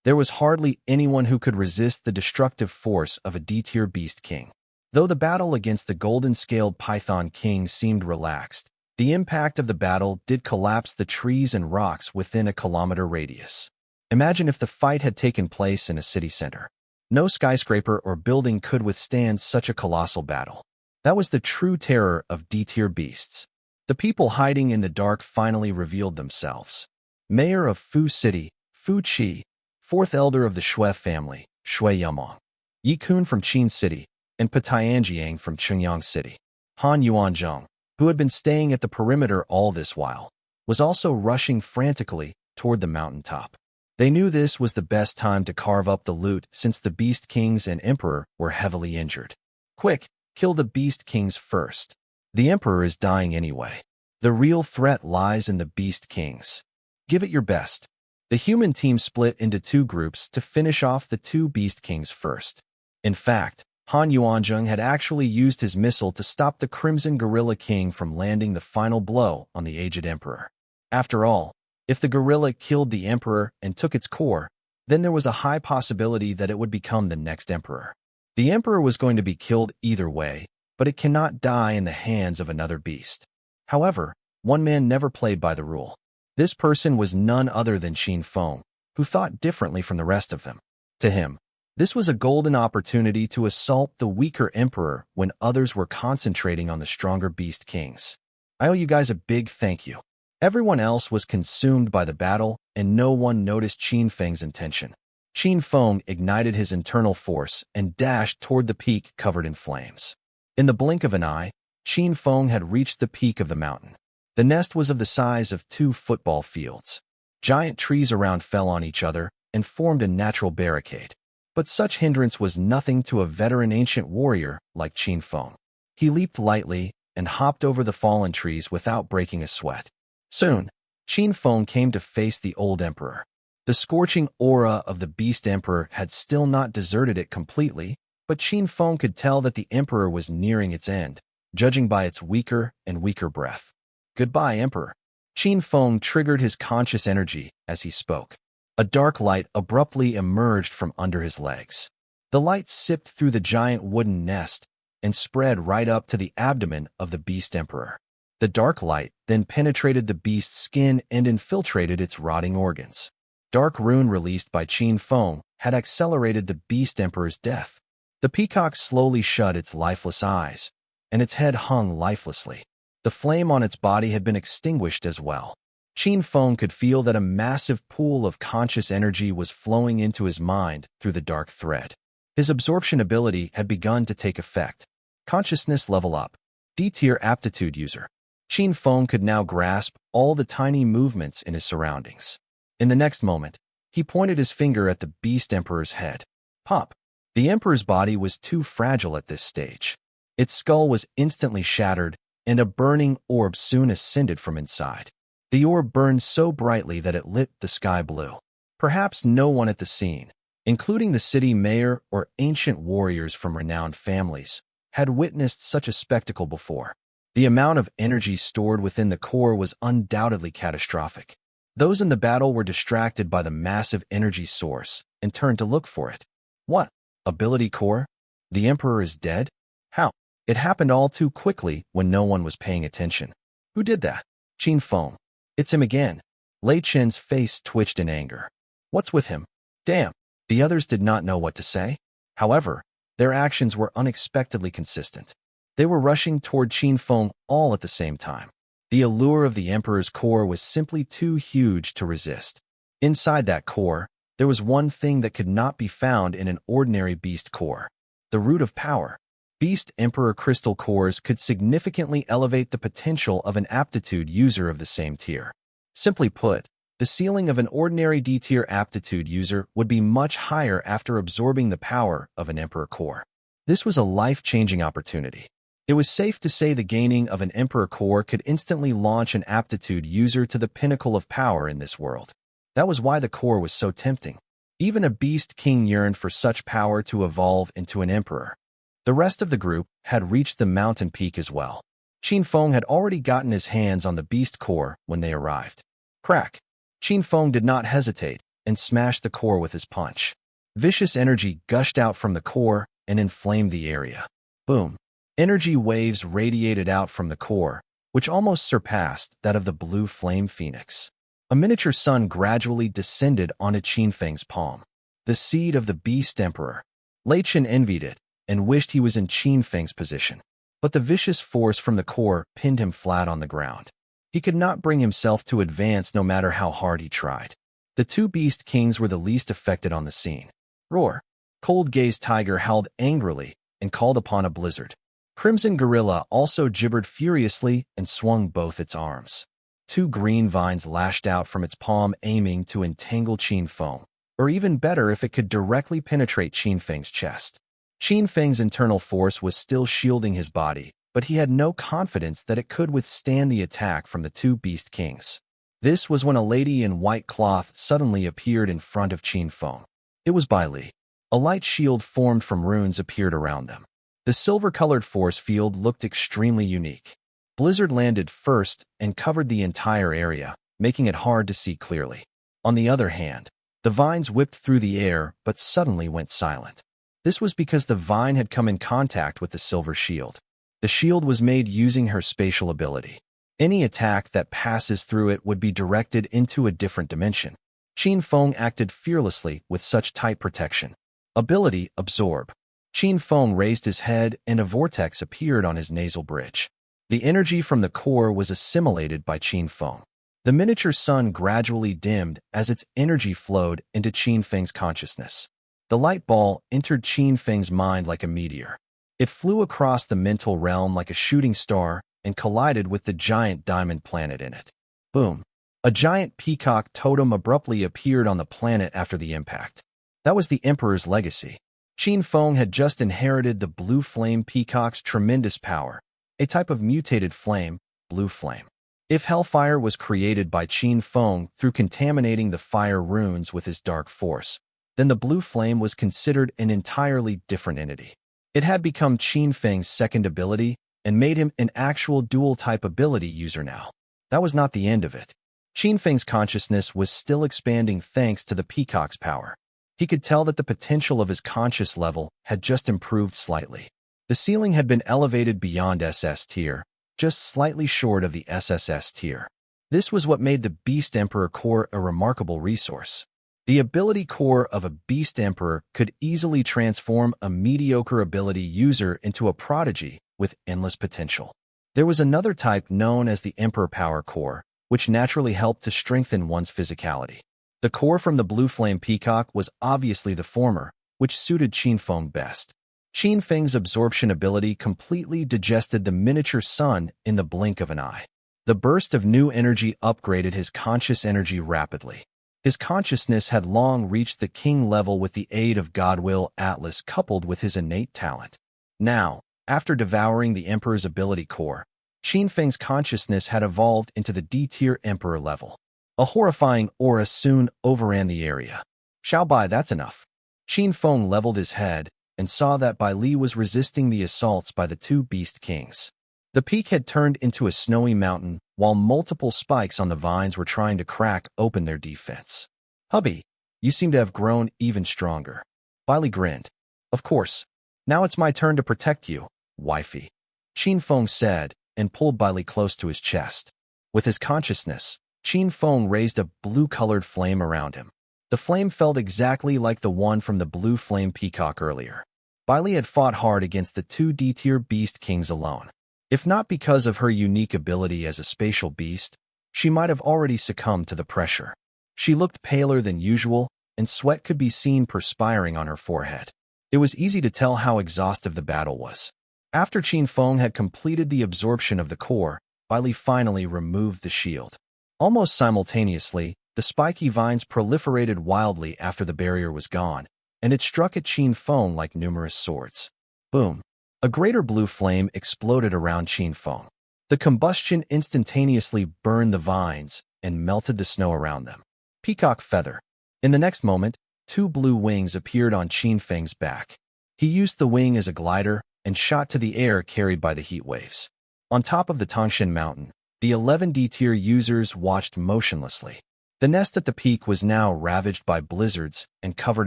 There was hardly anyone who could resist the destructive force of a D-tier Beast King. Though the battle against the golden-scaled Python King seemed relaxed, the impact of the battle did collapse the trees and rocks within a kilometer radius. Imagine if the fight had taken place in a city center. No skyscraper or building could withstand such a colossal battle. That was the true terror of D-tier beasts. The people hiding in the dark finally revealed themselves. Mayor of Fu City, Fu Qi, 4th elder of the Shui family, Shui Yamong, Yi Kun from Qin City, and Patayanjiang from Chungyang City. Han Yuanzheng, who had been staying at the perimeter all this while, was also rushing frantically toward the mountaintop. They knew this was the best time to carve up the loot since the Beast Kings and Emperor were heavily injured. Quick, kill the Beast Kings first. The Emperor is dying anyway. The real threat lies in the Beast Kings. Give it your best. The human team split into two groups to finish off the two Beast Kings first. In fact, Han Yuanzheng had actually used his missile to stop the Crimson Gorilla King from landing the final blow on the aged Emperor. After all, if the gorilla killed the Emperor and took its core, then there was a high possibility that it would become the next Emperor. The Emperor was going to be killed either way, but it cannot die in the hands of another beast. However, one man never played by the rule. This person was none other than Qin Feng, who thought differently from the rest of them. To him, this was a golden opportunity to assault the weaker Emperor when others were concentrating on the stronger Beast Kings. I owe you guys a big thank you. Everyone else was consumed by the battle, and no one noticed Qin Feng's intention. Qin Feng ignited his internal force and dashed toward the peak covered in flames. In the blink of an eye, Qin Feng had reached the peak of the mountain. The nest was of the size of 2 football fields. Giant trees around fell on each other and formed a natural barricade. But such hindrance was nothing to a veteran ancient warrior like Qin Feng. He leaped lightly and hopped over the fallen trees without breaking a sweat. Soon, Qin Feng came to face the old Emperor. The scorching aura of the Beast Emperor had still not deserted it completely, but Qin Feng could tell that the Emperor was nearing its end, judging by its weaker and weaker breath. Goodbye, Emperor. Qin Feng triggered his conscious energy as he spoke. A dark light abruptly emerged from under his legs. The light sipped through the giant wooden nest and spread right up to the abdomen of the Beast Emperor. The dark light then penetrated the beast's skin and infiltrated its rotting organs. Dark rune released by Qin Feng had accelerated the Beast Emperor's death. The peacock slowly shut its lifeless eyes, and its head hung lifelessly. The flame on its body had been extinguished as well. Qin Feng could feel that a massive pool of conscious energy was flowing into his mind through the dark thread. His absorption ability had begun to take effect. Consciousness level up. D-tier aptitude user. Qin Feng could now grasp all the tiny movements in his surroundings. In the next moment, he pointed his finger at the Beast Emperor's head. Pop! The Emperor's body was too fragile at this stage. Its skull was instantly shattered, and a burning orb soon ascended from inside. The orb burned so brightly that it lit the sky blue. Perhaps no one at the scene, including the city mayor or ancient warriors from renowned families, had witnessed such a spectacle before. The amount of energy stored within the core was undoubtedly catastrophic. Those in the battle were distracted by the massive energy source and turned to look for it. What? Ability core? The Emperor is dead? How? It happened all too quickly when no one was paying attention. Who did that? Qin Feng. It's him again. Lei Chen's face twitched in anger. What's with him? Damn. The others did not know what to say. However, their actions were unexpectedly consistent. They were rushing toward Qin Feng all at the same time. The allure of the Emperor's core was simply too huge to resist. Inside that core, there was one thing that could not be found in an ordinary beast core: the root of power. Beast Emperor crystal cores could significantly elevate the potential of an aptitude user of the same tier. Simply put, the ceiling of an ordinary D-tier aptitude user would be much higher after absorbing the power of an Emperor core. This was a life-changing opportunity. It was safe to say the gaining of an Emperor core could instantly launch an aptitude user to the pinnacle of power in this world. That was why the core was so tempting. Even a Beast King yearned for such power to evolve into an Emperor. The rest of the group had reached the mountain peak as well. Qin Feng had already gotten his hands on the beast core when they arrived. Crack! Qin Feng did not hesitate and smashed the core with his punch. Vicious energy gushed out from the core and inflamed the area. Boom! Energy waves radiated out from the core, which almost surpassed that of the blue flame phoenix. A miniature sun gradually descended onto Qin Feng's palm. The seed of the Beast Emperor. Lei Chen envied it and wished he was in Qin Feng's position. But the vicious force from the core pinned him flat on the ground. He could not bring himself to advance no matter how hard he tried. The two Beast Kings were the least affected on the scene. Roar! Cold-Gaze Tiger howled angrily and called upon a blizzard. Crimson Gorilla also gibbered furiously and swung both its arms. Two green vines lashed out from its palm, aiming to entangle Qin Feng, or even better if it could directly penetrate Qin Feng's chest. Qin Feng's internal force was still shielding his body, but he had no confidence that it could withstand the attack from the two beast kings. This was when a lady in white cloth suddenly appeared in front of Qin Feng. It was Bai Li. A light shield formed from runes appeared around them. The silver-colored force field looked extremely unique. Blizzard landed first and covered the entire area, making it hard to see clearly. On the other hand, the vines whipped through the air but suddenly went silent. This was because the vine had come in contact with the silver shield. The shield was made using her spatial ability. Any attack that passes through it would be directed into a different dimension. Qin Feng acted fearlessly with such tight protection. Ability Absorb. Qin Feng raised his head and a vortex appeared on his nasal bridge. The energy from the core was assimilated by Qin Feng. The miniature sun gradually dimmed as its energy flowed into Qin Feng's consciousness. The light ball entered Qin Feng's mind like a meteor. It flew across the mental realm like a shooting star and collided with the giant diamond planet in it. Boom! A giant peacock totem abruptly appeared on the planet after the impact. That was the Emperor's legacy. Qin Feng had just inherited the blue flame peacock's tremendous power, a type of mutated flame, blue flame. If hellfire was created by Qin Feng through contaminating the fire runes with his dark force, then the blue flame was considered an entirely different entity. It had become Qin Feng's second ability and made him an actual dual-type ability user now. That was not the end of it. Qin Feng's consciousness was still expanding thanks to the peacock's power. He could tell that the potential of his conscious level had just improved slightly. The ceiling had been elevated beyond SS tier, just slightly short of the SSS tier. This was what made the Beast Emperor core a remarkable resource. The ability core of a Beast Emperor could easily transform a mediocre ability user into a prodigy with endless potential. There was another type known as the Emperor Power Core, which naturally helped to strengthen one's physicality. The core from the Blue Flame Peacock was obviously the former, which suited Qin Feng best. Qin Feng's absorption ability completely digested the miniature sun in the blink of an eye. The burst of new energy upgraded his conscious energy rapidly. His consciousness had long reached the king level with the aid of Godwill Atlas coupled with his innate talent. Now, after devouring the Emperor's ability core, Qin Feng's consciousness had evolved into the D-tier Emperor level. A horrifying aura soon overran the area. Xiao Bai, that's enough. Qin Feng leveled his head and saw that Bai Li was resisting the assaults by the two beast kings. The peak had turned into a snowy mountain, while multiple spikes on the vines were trying to crack open their defense. Hubby, you seem to have grown even stronger. Bai Li grinned. Of course. Now it's my turn to protect you, wifey. Qin Feng said, and pulled Bai Li close to his chest. With his consciousness, Qin Feng raised a blue-colored flame around him. The flame felt exactly like the one from the blue flame peacock earlier. Bai Li had fought hard against the two D-tier beast kings alone. If not because of her unique ability as a spatial beast, she might have already succumbed to the pressure. She looked paler than usual, and sweat could be seen perspiring on her forehead. It was easy to tell how exhaustive the battle was. After Qin Feng had completed the absorption of the core, Bai Li finally removed the shield. Almost simultaneously, the spiky vines proliferated wildly after the barrier was gone, and it struck at Qin Feng like numerous swords. Boom! A greater blue flame exploded around Qin Feng. The combustion instantaneously burned the vines and melted the snow around them. Peacock feather. In the next moment, two blue wings appeared on Qin Feng's back. He used the wing as a glider and shot to the air carried by the heat waves. On top of the Tangshan Mountain, the 11D tier users watched motionlessly. The nest at the peak was now ravaged by blizzards and covered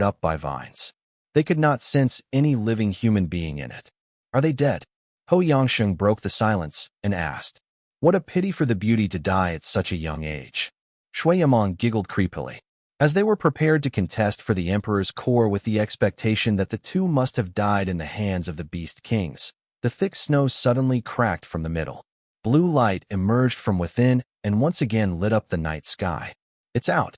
up by vines. They could not sense any living human being in it. Are they dead? Ho Yangsheng broke the silence and asked. What a pity for the beauty to die at such a young age. Shui Yamong giggled creepily. As they were prepared to contest for the Emperor's core with the expectation that the two must have died in the hands of the Beast Kings, the thick snow suddenly cracked from the middle. Blue light emerged from within and once again lit up the night sky. It's out.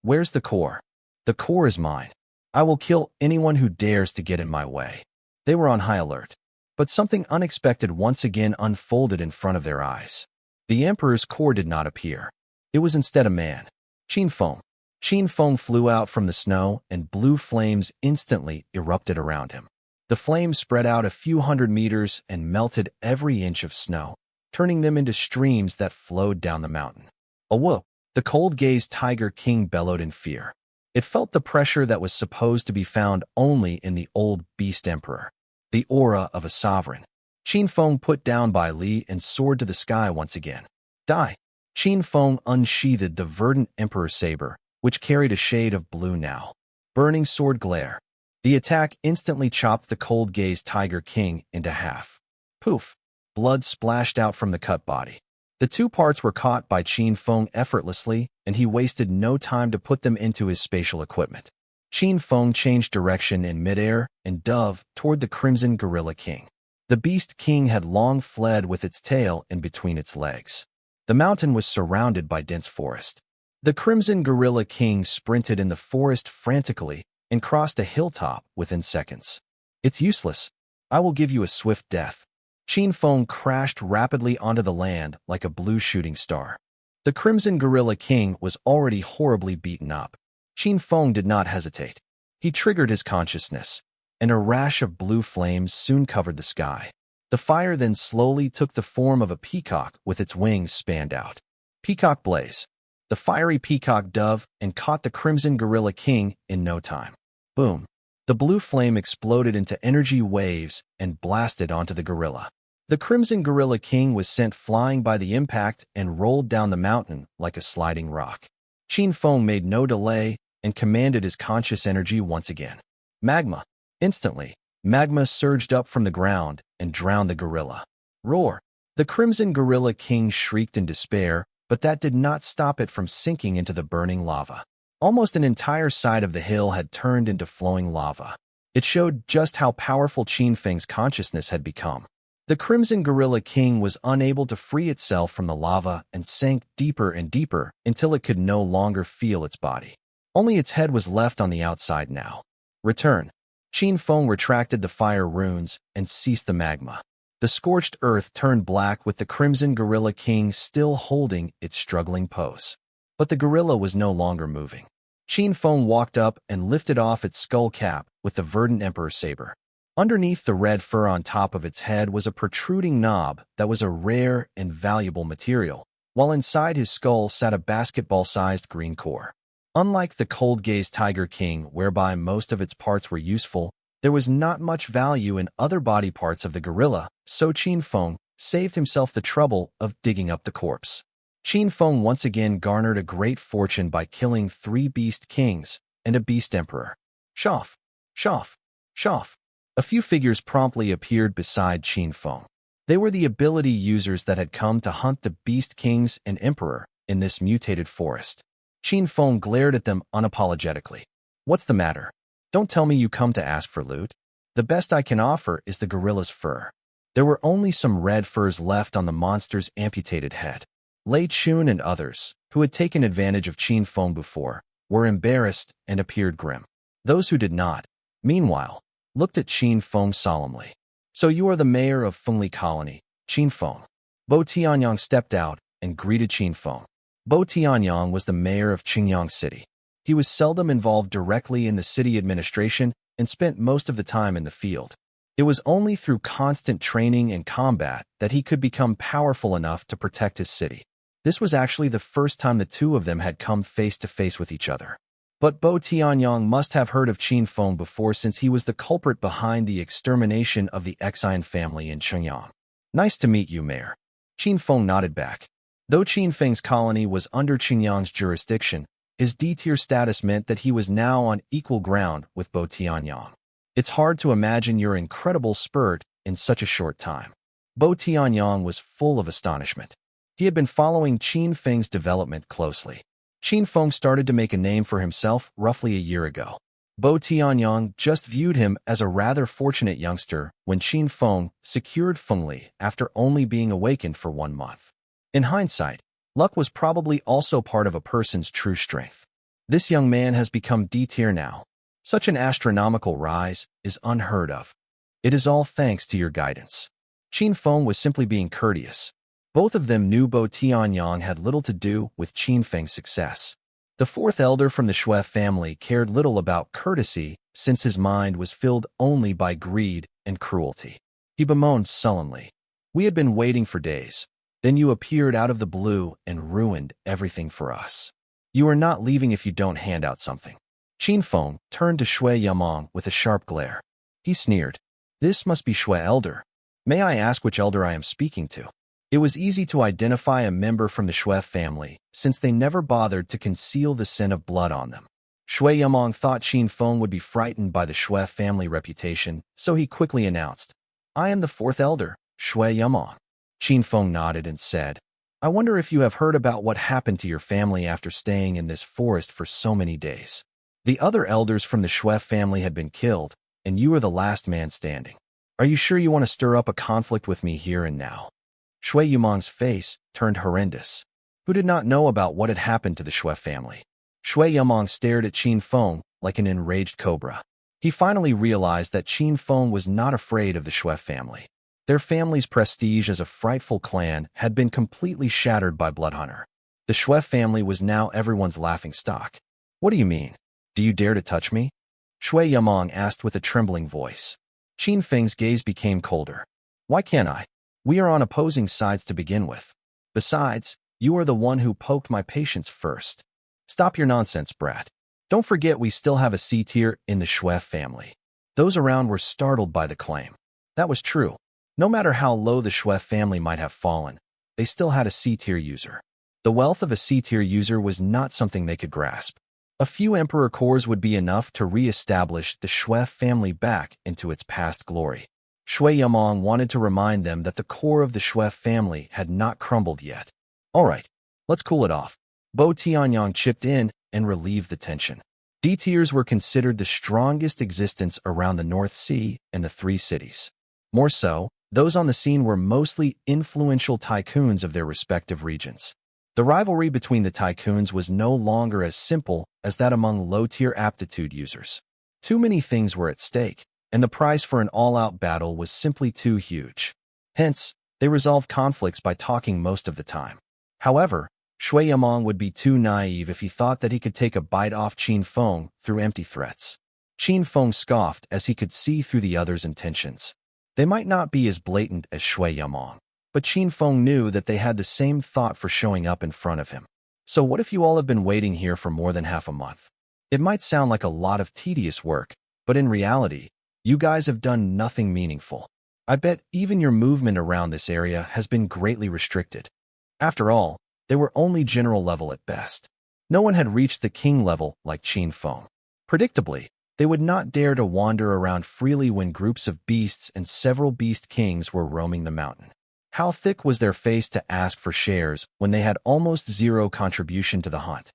Where's the core? The core is mine. I will kill anyone who dares to get in my way. They were on high alert. But something unexpected once again unfolded in front of their eyes. The emperor's core did not appear. It was instead a man. Qin Feng. Qin Feng flew out from the snow, and blue flames instantly erupted around him. The flames spread out a few hundred meters and melted every inch of snow, turning them into streams that flowed down the mountain. Whoa! The cold-gazed Tiger King bellowed in fear. It felt the pressure that was supposed to be found only in the old beast emperor. The aura of a sovereign. Qin Feng put down Bai Li and soared to the sky once again. Die! Qin Feng unsheathed the verdant emperor saber, which carried a shade of blue now. Burning sword glare. The attack instantly chopped the cold-gazed Tiger King into half. Poof! Blood splashed out from the cut body. The two parts were caught by Qin Feng effortlessly, and he wasted no time to put them into his spatial equipment. Qin Feng changed direction in midair and dove toward the Crimson Gorilla King. The Beast King had long fled with its tail in between its legs. The mountain was surrounded by dense forest. The Crimson Gorilla King sprinted in the forest frantically and crossed a hilltop within seconds. It's useless. I will give you a swift death. Qin Feng crashed rapidly onto the land like a blue shooting star. The Crimson Gorilla King was already horribly beaten up. Qin Feng did not hesitate. He triggered his consciousness, and a rash of blue flames soon covered the sky. The fire then slowly took the form of a peacock with its wings spanned out. Peacock blaze. The fiery peacock dove and caught the Crimson Gorilla King in no time. Boom. The blue flame exploded into energy waves and blasted onto the gorilla. The Crimson Gorilla King was sent flying by the impact and rolled down the mountain like a sliding rock. Qin Feng made no delay and commanded his conscious energy once again. Magma. Instantly, magma surged up from the ground and drowned the gorilla. Roar. The Crimson Gorilla King shrieked in despair, but that did not stop it from sinking into the burning lava. Almost an entire side of the hill had turned into flowing lava. It showed just how powerful Qin Feng's consciousness had become. The Crimson Gorilla King was unable to free itself from the lava and sank deeper and deeper until it could no longer feel its body. Only its head was left on the outside now. Return. Qin Feng retracted the fire runes and ceased the magma. The scorched earth turned black with the Crimson Gorilla King still holding its struggling pose. But the gorilla was no longer moving. Qin Feng walked up and lifted off its skull cap with the verdant emperor saber. Underneath the red fur on top of its head was a protruding knob that was a rare and valuable material, while inside his skull sat a basketball-sized green core. Unlike the cold-gazed Tiger King, whereby most of its parts were useful, there was not much value in other body parts of the gorilla, so Qin Feng saved himself the trouble of digging up the corpse. Qin Feng once again garnered a great fortune by killing 3 Beast Kings and a Beast Emperor. Shoff, shoff, shoff. A few figures promptly appeared beside Qin Feng. They were the ability users that had come to hunt the Beast Kings and Emperor in this mutated forest. Qin Feng glared at them unapologetically. What's the matter? Don't tell me you come to ask for loot. The best I can offer is the gorilla's fur. There were only some red furs left on the monster's amputated head. Lei Chun and others, who had taken advantage of Qin Feng before, were embarrassed and appeared grim. Those who did not, meanwhile, looked at Qin Feng solemnly. So you are the mayor of Fengli Colony, Qin Feng. Bo Tianyang stepped out and greeted Qin Feng. Bo Tianyang was the mayor of Qingyang City. He was seldom involved directly in the city administration and spent most of the time in the field. It was only through constant training and combat that he could become powerful enough to protect his city. This was actually the first time the two of them had come face to face with each other. But Bo Tianyang must have heard of Qin Feng before, since he was the culprit behind the extermination of the Exine family in Qingyang. Nice to meet you, Mayor. Qin Feng nodded back. Though Qin Feng's colony was under Qingyang's jurisdiction, his D-tier status meant that he was now on equal ground with Bo Tianyang. It's hard to imagine your incredible spurt in such a short time. Bo Tianyang was full of astonishment. He had been following Qin Feng's development closely. Qin Feng started to make a name for himself roughly a year ago. Bo Tianyang just viewed him as a rather fortunate youngster when Qin Feng secured Fengli after only being awakened for 1 month. In hindsight, luck was probably also part of a person's true strength. This young man has become D-tier now. Such an astronomical rise is unheard of. It is all thanks to your guidance. Qin Feng was simply being courteous. Both of them knew Bo Tianyang had little to do with Qin Feng's success. The fourth elder from the Shui family cared little about courtesy since his mind was filled only by greed and cruelty. He bemoaned sullenly. We had been waiting for days. Then you appeared out of the blue and ruined everything for us. You are not leaving if you don't hand out something. Qin Feng turned to Shui Yamong with a sharp glare. He sneered. This must be Shui elder. May I ask which elder I am speaking to? It was easy to identify a member from the Shui family, since they never bothered to conceal the scent of blood on them. Shui Yamong thought Qin Feng would be frightened by the Shui family reputation, so he quickly announced, I am the fourth elder, Shui Yamong. Qin Feng nodded and said, I wonder if you have heard about what happened to your family after staying in this forest for so many days. The other elders from the Shui family had been killed, and you are the last man standing. Are you sure you want to stir up a conflict with me here and now? Shui Yamong's face turned horrendous. Who did not know about what had happened to the Shui family? Shui Yamong stared at Qin Feng like an enraged cobra. He finally realized that Qin Feng was not afraid of the Shui family. Their family's prestige as a frightful clan had been completely shattered by Bloodhunter. The Shui family was now everyone's laughingstock. What do you mean? Do you dare to touch me? Shui Yamong asked with a trembling voice. Qin Feng's gaze became colder. Why can't I? We are on opposing sides to begin with. Besides, you are the one who poked my patience first. Stop your nonsense, brat. Don't forget we still have a C tier in the Shui family. Those around were startled by the claim. That was true. No matter how low the Shui family might have fallen, they still had a C tier user. The wealth of a C tier user was not something they could grasp. A few Emperor cores would be enough to re-establish the Shui family back into its past glory. Shui Yamong wanted to remind them that the core of the Shui family had not crumbled yet. All right, let's cool it off. Bo Tianyang chipped in and relieved the tension. D-tiers were considered the strongest existence around the North Sea and the three cities. More so, those on the scene were mostly influential tycoons of their respective regions. The rivalry between the tycoons was no longer as simple as that among low-tier aptitude users. Too many things were at stake, and the price for an all-out battle was simply too huge. Hence, they resolved conflicts by talking most of the time. However, Shui Yamong would be too naive if he thought that he could take a bite off Qin Feng through empty threats. Qin Feng scoffed as he could see through the others' intentions. They might not be as blatant as Shui Yamong, but Qin Feng knew that they had the same thought for showing up in front of him. So what if you all have been waiting here for more than half a month? It might sound like a lot of tedious work, but in reality, you guys have done nothing meaningful. I bet even your movement around this area has been greatly restricted. After all, they were only general level at best. No one had reached the king level like Qin Feng. Predictably, they would not dare to wander around freely when groups of beasts and several beast kings were roaming the mountain. How thick was their face to ask for shares when they had almost zero contribution to the hunt?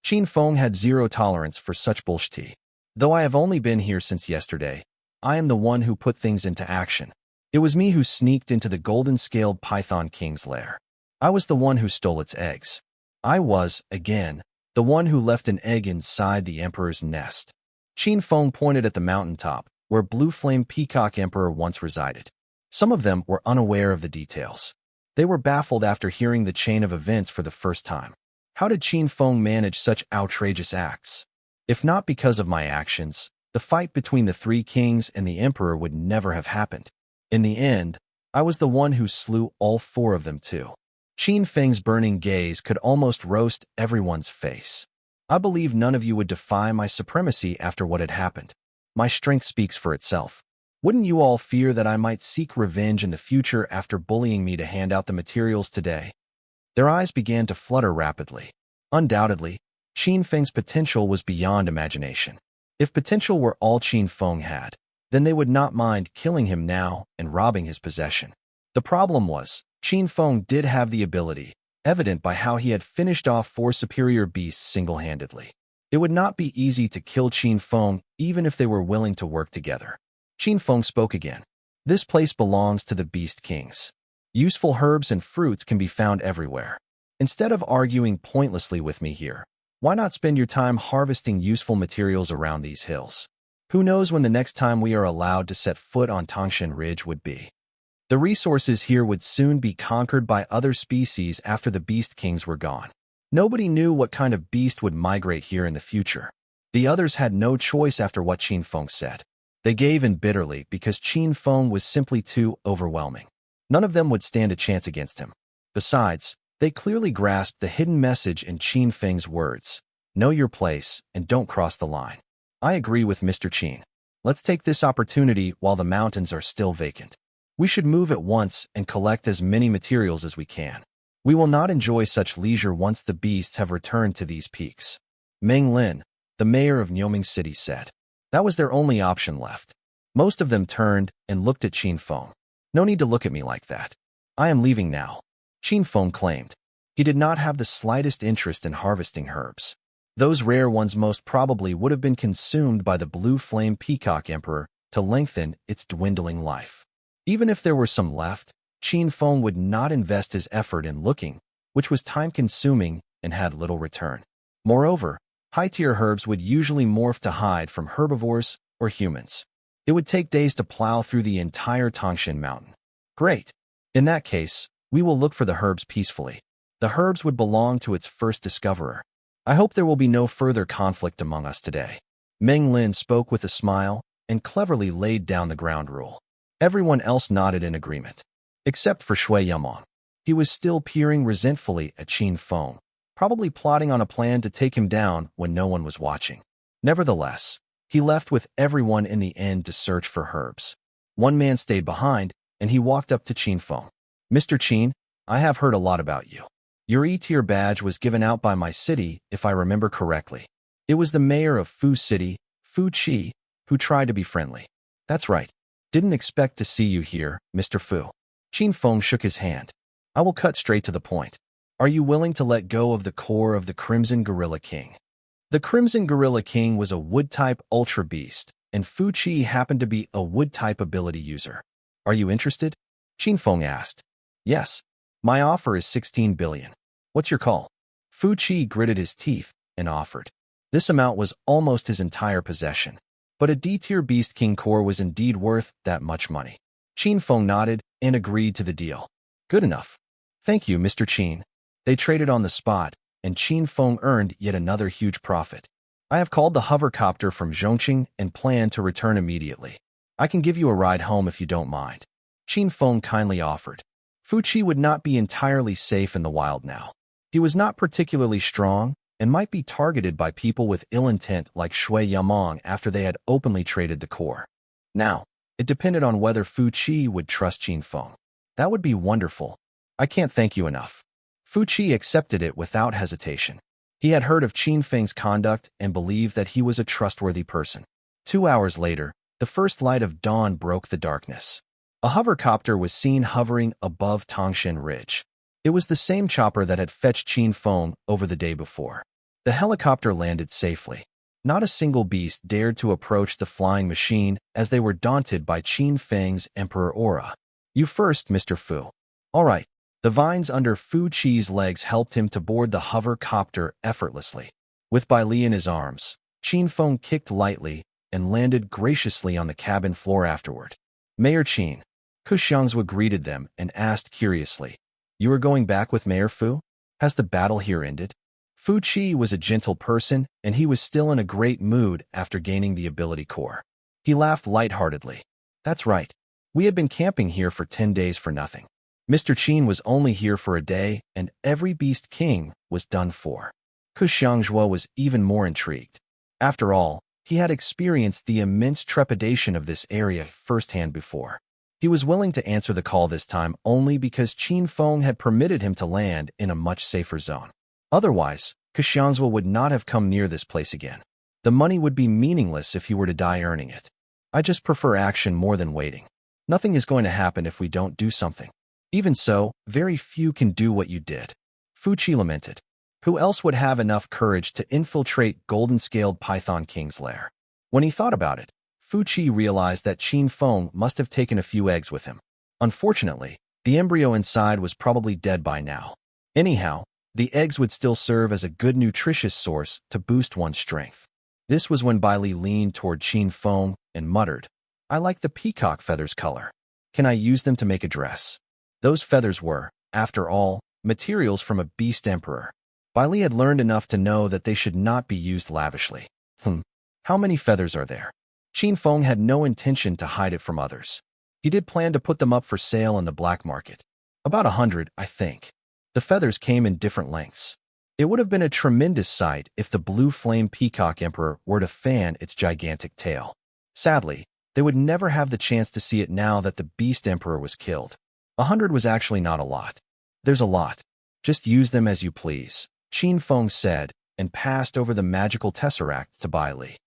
Qin Feng had zero tolerance for such bullshit. Though I have only been here since yesterday, I am the one who put things into action. It was me who sneaked into the golden-scaled Python King's lair. I was the one who stole its eggs. I was, again, the one who left an egg inside the Emperor's nest. Qin Feng pointed at the mountaintop, where Blue Flame Peacock Emperor once resided. Some of them were unaware of the details. They were baffled after hearing the chain of events for the first time. How did Qin Feng manage such outrageous acts? If not because of my actions, the fight between the three kings and the Emperor would never have happened. In the end, I was the one who slew all four of them too. Qin Feng's burning gaze could almost roast everyone's face. I believe none of you would defy my supremacy after what had happened. My strength speaks for itself. Wouldn't you all fear that I might seek revenge in the future after bullying me to hand out the materials today? Their eyes began to flutter rapidly. Undoubtedly, Qin Feng's potential was beyond imagination. If potential were all Qin Feng had, then they would not mind killing him now and robbing his possession. The problem was, Qin Feng did have the ability, evident by how he had finished off four superior beasts single-handedly. It would not be easy to kill Qin Feng even if they were willing to work together. Qin Feng spoke again. This place belongs to the Beast Kings. Useful herbs and fruits can be found everywhere. Instead of arguing pointlessly with me here, why not spend your time harvesting useful materials around these hills? Who knows when the next time we are allowed to set foot on Tangshan Ridge would be? The resources here would soon be conquered by other species after the beast kings were gone. Nobody knew what kind of beast would migrate here in the future. The others had no choice after what Qin Feng said. They gave in bitterly because Qin Feng was simply too overwhelming. None of them would stand a chance against him. Besides, they clearly grasped the hidden message in Qin Feng's words. Know your place and don't cross the line. I agree with Mr. Qin. Let's take this opportunity while the mountains are still vacant. We should move at once and collect as many materials as we can. We will not enjoy such leisure once the beasts have returned to these peaks. Meng Lin, the mayor of Nyoming City, said. That was their only option left. Most of them turned and looked at Qin Feng. No need to look at me like that. I am leaving now, Qin Feng claimed. He did not have the slightest interest in harvesting herbs. Those rare ones most probably would have been consumed by the blue flame peacock emperor to lengthen its dwindling life. Even if there were some left, Qin Feng would not invest his effort in looking, which was time-consuming and had little return. Moreover, high-tier herbs would usually morph to hide from herbivores or humans. It would take days to plow through the entire Tangshan mountain. Great. In that case, we will look for the herbs peacefully. The herbs would belong to its first discoverer. I hope there will be no further conflict among us today. Meng Lin spoke with a smile and cleverly laid down the ground rule. Everyone else nodded in agreement, except for Shui Yamong. He was still peering resentfully at Qin Feng, probably plotting on a plan to take him down when no one was watching. Nevertheless, he left with everyone in the end to search for herbs. One man stayed behind, and he walked up to Qin Feng. Mr. Qin, I have heard a lot about you. Your E-tier badge was given out by my city, if I remember correctly. It was the mayor of Fu City, Fu Qi, who tried to be friendly. That's right. Didn't expect to see you here, Mr. Fu. Qin Feng shook his hand. I will cut straight to the point. Are you willing to let go of the core of the Crimson Gorilla King? The Crimson Gorilla King was a wood-type ultra beast, and Fu Qi happened to be a wood-type ability user. Are you interested? Qin Feng asked. Yes. My offer is 16 billion. What's your call? Fu Qi gritted his teeth and offered. This amount was almost his entire possession. But a D-tier Beast King core was indeed worth that much money. Qin Feng nodded and agreed to the deal. Good enough. Thank you, Mr. Qin. They traded on the spot, and Qin Feng earned yet another huge profit. I have called the hovercopter from Zhongqing and plan to return immediately. I can give you a ride home if you don't mind. Qin Feng kindly offered. Fu Qi would not be entirely safe in the wild now. He was not particularly strong and might be targeted by people with ill intent like Shui Yamong after they had openly traded the core. Now, it depended on whether Fu Qi would trust Qin Feng. That would be wonderful. I can't thank you enough. Fu Qi accepted it without hesitation. He had heard of Qin Feng's conduct and believed that he was a trustworthy person. 2 hours later, the first light of dawn broke the darkness. A hovercopter was seen hovering above Tangshan Ridge. It was the same chopper that had fetched Qin Feng over the day before. The helicopter landed safely. Not a single beast dared to approach the flying machine as they were daunted by Qin Feng's emperor aura. You first, Mr. Fu. All right. The vines under Fu Qi's legs helped him to board the hovercopter effortlessly. With Bai Li in his arms, Qin Feng kicked lightly and landed graciously on the cabin floor afterward. Mayor Qin. Ku Xiangzhua greeted them and asked curiously, You are going back with Mayor Fu? Has the battle here ended? Fu Qi was a gentle person, and he was still in a great mood after gaining the ability core. He laughed lightheartedly. That's right. We had been camping here for 10 days for nothing. Mr. Qin was only here for a day, and every Beast King was done for. Ku Xiangzhua was even more intrigued. After all, he had experienced the immense trepidation of this area firsthand before. He was willing to answer the call this time only because Qin Feng had permitted him to land in a much safer zone. Otherwise, Ku Xiangzhua would not have come near this place again. The money would be meaningless if he were to die earning it. I just prefer action more than waiting. Nothing is going to happen if we don't do something. Even so, very few can do what you did. Fu Qi lamented. Who else would have enough courage to infiltrate golden-scaled Python King's lair? When he thought about it, Fu Qi realized that Qin Feng must have taken a few eggs with him. Unfortunately, the embryo inside was probably dead by now. Anyhow, the eggs would still serve as a good nutritious source to boost one's strength. This was when Bai Li leaned toward Qin Feng and muttered, I like the peacock feathers color. Can I use them to make a dress? Those feathers were, after all, materials from a beast emperor. Bai Li had learned enough to know that they should not be used lavishly. How many feathers are there? Qin Feng had no intention to hide it from others. He did plan to put them up for sale in the black market. About 100, I think. The feathers came in different lengths. It would have been a tremendous sight if the blue flame peacock emperor were to fan its gigantic tail. Sadly, they would never have the chance to see it now that the beast emperor was killed. 100 was actually not a lot. There's a lot. Just use them as you please, Qin Feng said, and passed over the magical tesseract to Bai Li.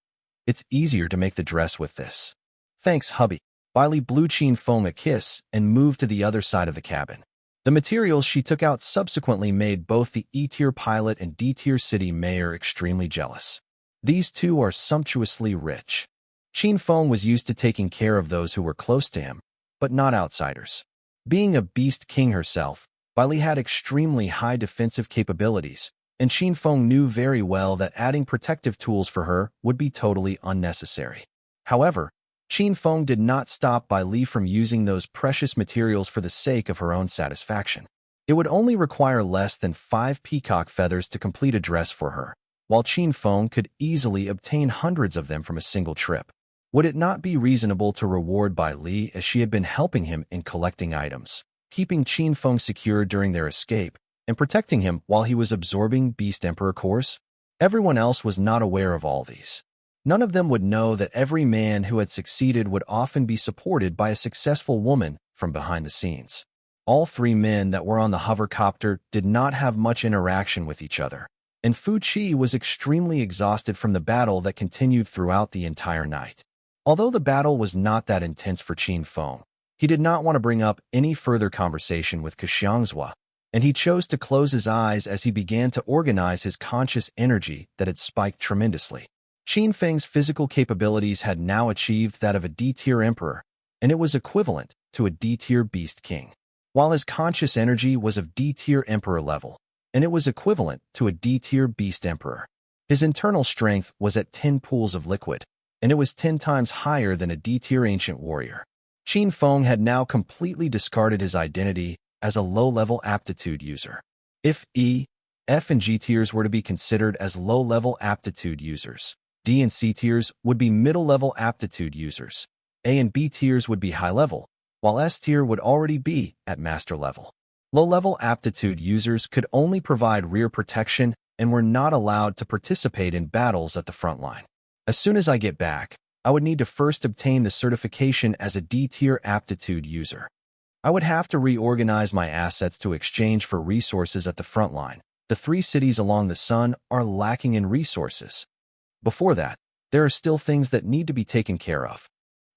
It's easier to make the dress with this. Thanks, hubby. Bai Li blew Qin Feng a kiss and moved to the other side of the cabin. The materials she took out subsequently made both the E-tier pilot and D-tier city mayor extremely jealous. These two are sumptuously rich. Qin Feng was used to taking care of those who were close to him, but not outsiders. Being a beast king herself, Bai Li had extremely high defensive capabilities, and Qin Feng knew very well that adding protective tools for her would be totally unnecessary. However, Qin Feng did not stop Bai Li from using those precious materials for the sake of her own satisfaction. It would only require less than 5 peacock feathers to complete a dress for her, while Qin Feng could easily obtain hundreds of them from a single trip. Would it not be reasonable to reward Bai Li as she had been helping him in collecting items, keeping Qin Feng secure during their escape, and protecting him while he was absorbing Beast Emperor cores? Everyone else was not aware of all these. None of them would know that every man who had succeeded would often be supported by a successful woman from behind the scenes. All 3 men that were on the hovercopter did not have much interaction with each other, and Fu Qi was extremely exhausted from the battle that continued throughout the entire night. Although the battle was not that intense for Qin Feng, he did not want to bring up any further conversation with Xiangzhua, and he chose to close his eyes as he began to organize his conscious energy that had spiked tremendously. Qin Feng's physical capabilities had now achieved that of a D-tier emperor, and it was equivalent to a D-tier beast king, while his conscious energy was of D-tier emperor level, and it was equivalent to a D-tier beast emperor. His internal strength was at 10 pools of liquid, and it was 10 times higher than a D-tier ancient warrior. Qin Feng had now completely discarded his identity as a low-level aptitude user. If E, F, and G tiers were to be considered as low-level aptitude users, D and C tiers would be middle-level aptitude users, A and B tiers would be high-level, while S tier would already be at master level. Low-level aptitude users could only provide rear protection and were not allowed to participate in battles at the front line. As soon as I get back, I would need to first obtain the certification as a D-tier aptitude user. I would have to reorganize my assets to exchange for resources at the front line. The 3 cities along the sun are lacking in resources. Before that, there are still things that need to be taken care of.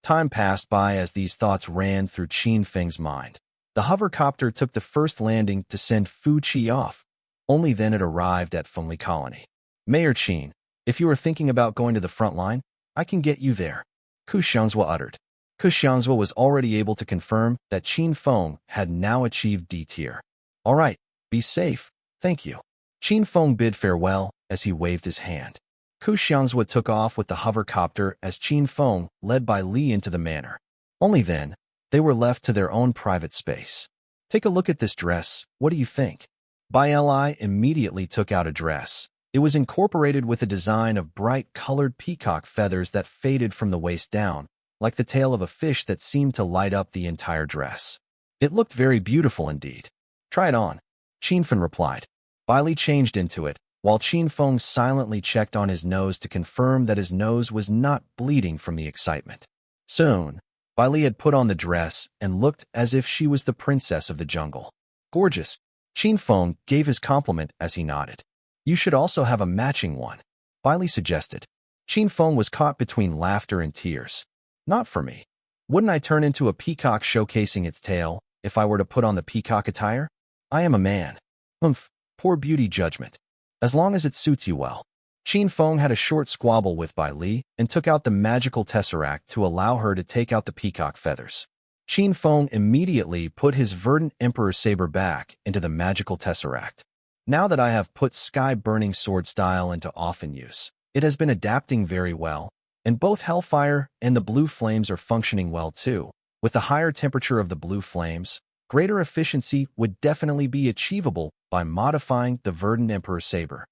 Time passed by as these thoughts ran through Qin Feng's mind. The hovercopter took the first landing to send Fu Qi off. Only then it arrived at Fengli Colony. Mayor Qin, if you are thinking about going to the front line, I can get you there, Xiangzhua uttered. Xiangzhua was already able to confirm that Qin Feng had now achieved D-tier. All right, be safe, thank you. Qin Feng bid farewell as he waved his hand. Xiangzhua took off with the hovercopter as Qin Feng led Bai Li into the manor. Only then, they were left to their own private space. Take a look at this dress, what do you think? Bai Li immediately took out a dress. It was incorporated with a design of bright-colored peacock feathers that faded from the waist down, like the tail of a fish that seemed to light up the entire dress. It looked very beautiful indeed. Try it on, Qin Feng replied. Bai Li changed into it, while Qin Feng silently checked on his nose to confirm that his nose was not bleeding from the excitement. Soon, Bai Li had put on the dress and looked as if she was the princess of the jungle. Gorgeous, Qin Feng gave his compliment as he nodded. You should also have a matching one, Bai Li suggested. Qin Feng was caught between laughter and tears. Not for me. Wouldn't I turn into a peacock showcasing its tail if I were to put on the peacock attire? I am a man. Poor beauty judgment. As long as it suits you well. Qin Feng had a short squabble with Bai Li and took out the magical tesseract to allow her to take out the peacock feathers. Qin Feng immediately put his verdant emperor saber back into the magical tesseract. Now that I have put sky-burning sword style into often use, it has been adapting very well, and both Hellfire and the blue flames are functioning well too. With the higher temperature of the blue flames, greater efficiency would definitely be achievable by modifying the verdant emperor saber.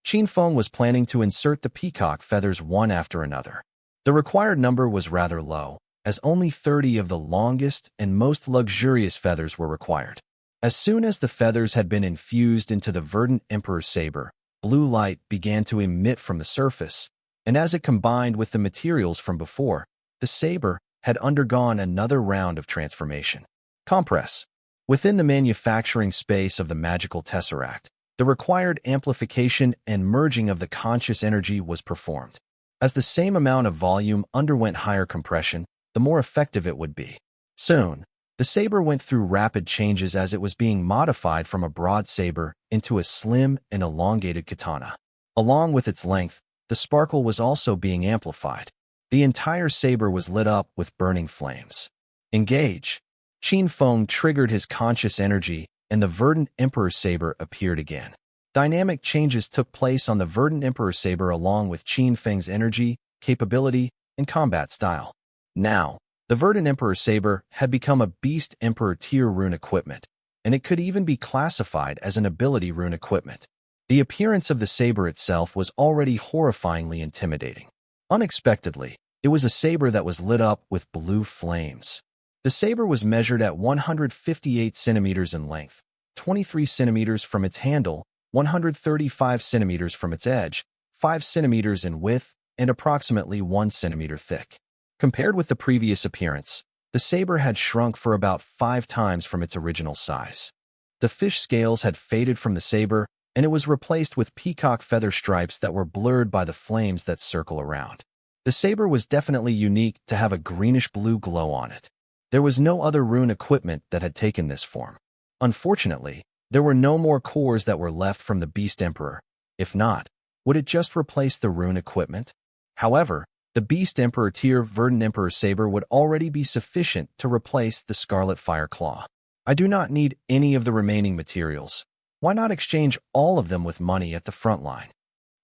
Qin Feng was planning to insert the peacock feathers one after another. The required number was rather low, as only 30 of the longest and most luxurious feathers were required. As soon as the feathers had been infused into the verdant emperor's saber, blue light began to emit from the surface, and as it combined with the materials from before, the saber had undergone another round of transformation. Compress. Within the manufacturing space of the magical tesseract, the required amplification and merging of the conscious energy was performed. As the same amount of volume underwent higher compression, the more effective it would be. Soon, the saber went through rapid changes as it was being modified from a broad saber into a slim and elongated katana. Along with its length, the sparkle was also being amplified. The entire saber was lit up with burning flames. Engage. Qin Feng triggered his conscious energy, and the verdant emperor saber appeared again. Dynamic changes took place on the verdant emperor saber along with Qin Feng's energy, capability, and combat style. Now, the verdant emperor saber had become a beast emperor tier rune equipment, and it could even be classified as an ability rune equipment. The appearance of the saber itself was already horrifyingly intimidating. Unexpectedly, it was a saber that was lit up with blue flames. The saber was measured at 158 centimeters in length, 23 centimeters from its handle, 135 centimeters from its edge, 5 centimeters in width, and approximately 1 centimeter thick. Compared with the previous appearance, the saber had shrunk for about 5 times from its original size. The fish scales had faded from the saber, and it was replaced with peacock feather stripes that were blurred by the flames that circle around. The saber was definitely unique to have a greenish-blue glow on it. There was no other rune equipment that had taken this form. Unfortunately, there were no more cores that were left from the Beast Emperor. If not, would it just replace the rune equipment? However, the Beast Emperor tier Verdant Emperor Saber would already be sufficient to replace the Scarlet Fire Claw. I do not need any of the remaining materials. Why not exchange all of them with money at the front line?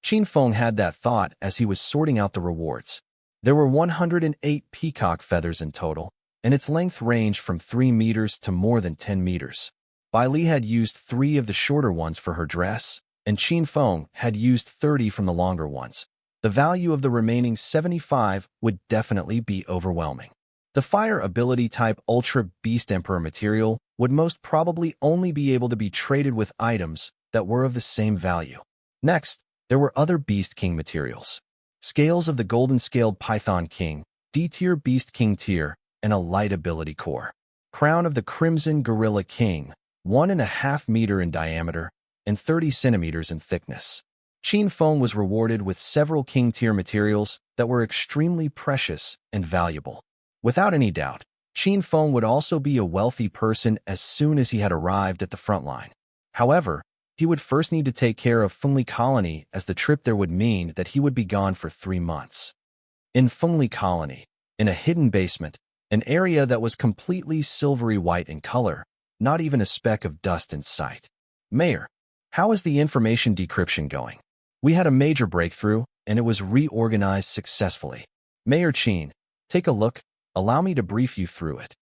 Qin Feng had that thought as he was sorting out the rewards. There were 108 peacock feathers in total, and its length ranged from 3 meters to more than 10 meters. Bai Li had used 3 of the shorter ones for her dress, and Qin Feng had used 30 from the longer ones. The value of the remaining 75 would definitely be overwhelming. The fire ability type Ultra Beast Emperor material would most probably only be able to be traded with items that were of the same value. Next, there were other Beast King materials. Scales of the Golden Scaled Python King, D-tier Beast King tier, and a light ability core. Crown of the Crimson Gorilla King, 1.5 meter in diameter and 30 centimeters in thickness. Qin Feng was rewarded with several King tier materials that were extremely precious and valuable. Without any doubt, Qin Feng would also be a wealthy person as soon as he had arrived at the front line. However, he would first need to take care of Fengli Colony, as the trip there would mean that he would be gone for 3 months. In Fengli Colony, in a hidden basement, an area that was completely silvery white in color, not even a speck of dust in sight. Mayor, how is the information decryption going? We had a major breakthrough, and it was reorganized successfully. Mayor Qin, take a look. Allow me to brief you through it.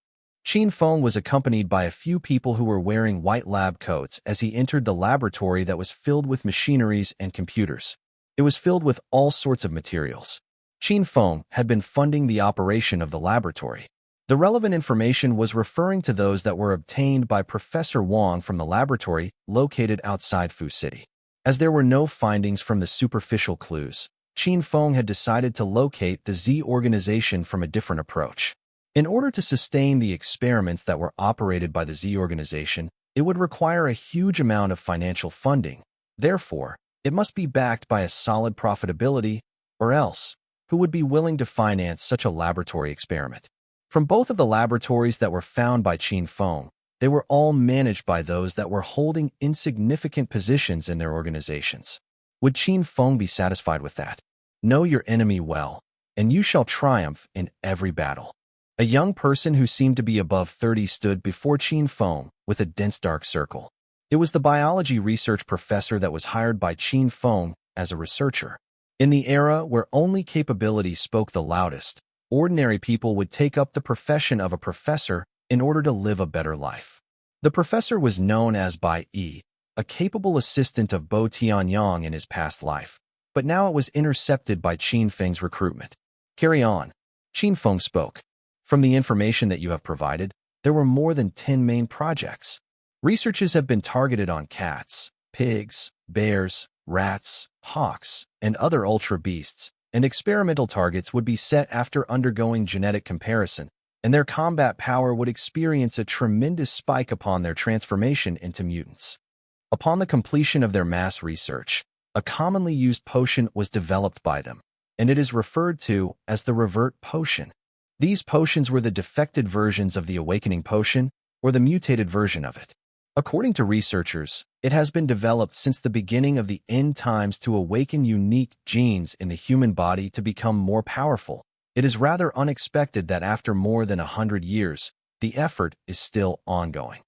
Qin Feng was accompanied by a few people who were wearing white lab coats as he entered the laboratory that was filled with machineries and computers. It was filled with all sorts of materials. Qin Feng had been funding the operation of the laboratory. The relevant information was referring to those that were obtained by Professor Wang from the laboratory located outside Fu City. As there were no findings from the superficial clues, Qin Feng had decided to locate the Z organization from a different approach. In order to sustain the experiments that were operated by the Z organization, it would require a huge amount of financial funding. Therefore, it must be backed by a solid profitability, or else, who would be willing to finance such a laboratory experiment? From both of the laboratories that were found by Qin Feng, they were all managed by those that were holding insignificant positions in their organizations. Would Qin Feng be satisfied with that? Know your enemy well, and you shall triumph in every battle. A young person who seemed to be above 30 stood before Qin Feng with a dense dark circle. It was the biology research professor that was hired by Qin Feng as a researcher. In the era where only capability spoke the loudest, ordinary people would take up the profession of a professor in order to live a better life. The professor was known as Bai Yi, a capable assistant of Bo Tianyang in his past life, but now it was intercepted by Qin Feng's recruitment. Carry on. Qin Feng spoke. From the information that you have provided, there were more than 10 main projects. Researches have been targeted on cats, pigs, bears, rats, hawks, and other ultra beasts, and experimental targets would be set after undergoing genetic comparison, and their combat power would experience a tremendous spike upon their transformation into mutants. Upon the completion of their mass research, a commonly used potion was developed by them, and it is referred to as the revert potion. These potions were the defected versions of the awakening potion, or the mutated version of it. According to researchers, it has been developed since the beginning of the end times to awaken unique genes in the human body to become more powerful. It is rather unexpected that after more than 100 years, the effort is still ongoing.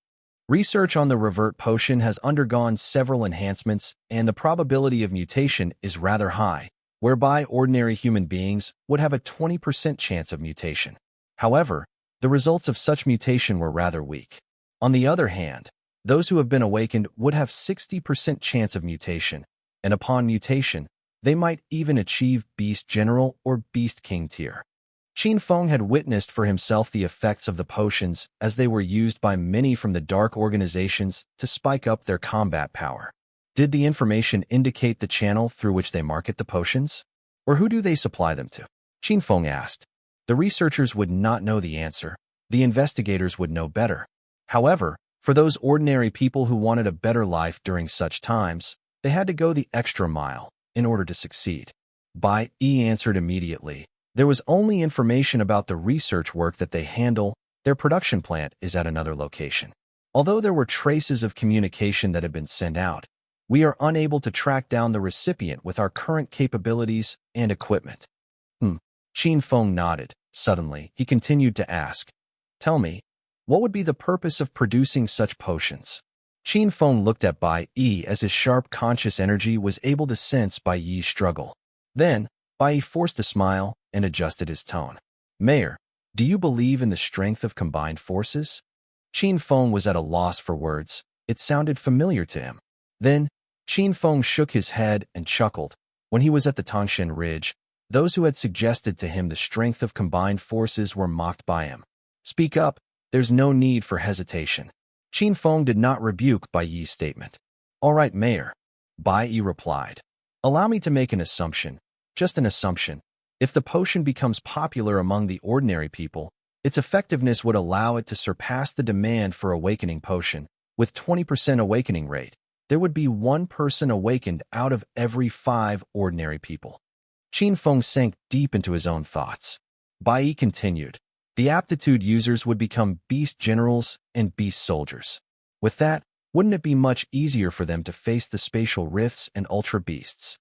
Research on the revert potion has undergone several enhancements, and the probability of mutation is rather high, whereby ordinary human beings would have a 20% chance of mutation. However, the results of such mutation were rather weak. On the other hand, those who have been awakened would have 60% chance of mutation, and upon mutation, they might even achieve Beast General or Beast King tier. Qin Feng had witnessed for himself the effects of the potions as they were used by many from the dark organizations to spike up their combat power. Did the information indicate the channel through which they market the potions? Or who do they supply them to? Qin Feng asked. The researchers would not know the answer. The investigators would know better. However, for those ordinary people who wanted a better life during such times, they had to go the extra mile in order to succeed. Bai Yi answered immediately. There was only information about the research work that they handle. Their production plant is at another location. Although there were traces of communication that had been sent out, we are unable to track down the recipient with our current capabilities and equipment. Qin Feng nodded. Suddenly, he continued to ask, "Tell me, what would be the purpose of producing such potions?" Qin Feng looked at Bai Yi as his sharp conscious energy was able to sense Bai Yi's struggle. Then, Bai Yi forced a smile and adjusted his tone. "Mayor, do you believe in the strength of combined forces?" Qin Feng was at a loss for words. It sounded familiar to him. Then, Qin Feng shook his head and chuckled. When he was at the Tangshan Ridge, those who had suggested to him the strength of combined forces were mocked by him. "Speak up. There's no need for hesitation." Qin Feng did not rebuke Bai Yi's statement. "All right, Mayor," Bai Yi replied. "Allow me to make an assumption, just an assumption. If the potion becomes popular among the ordinary people, its effectiveness would allow it to surpass the demand for awakening potion. With 20% awakening rate, there would be one person awakened out of every 5 ordinary people." Qin Feng sank deep into his own thoughts. Bai Yi continued. The aptitude users would become beast generals and beast soldiers. With that, wouldn't it be much easier for them to face the spatial rifts and ultra beasts?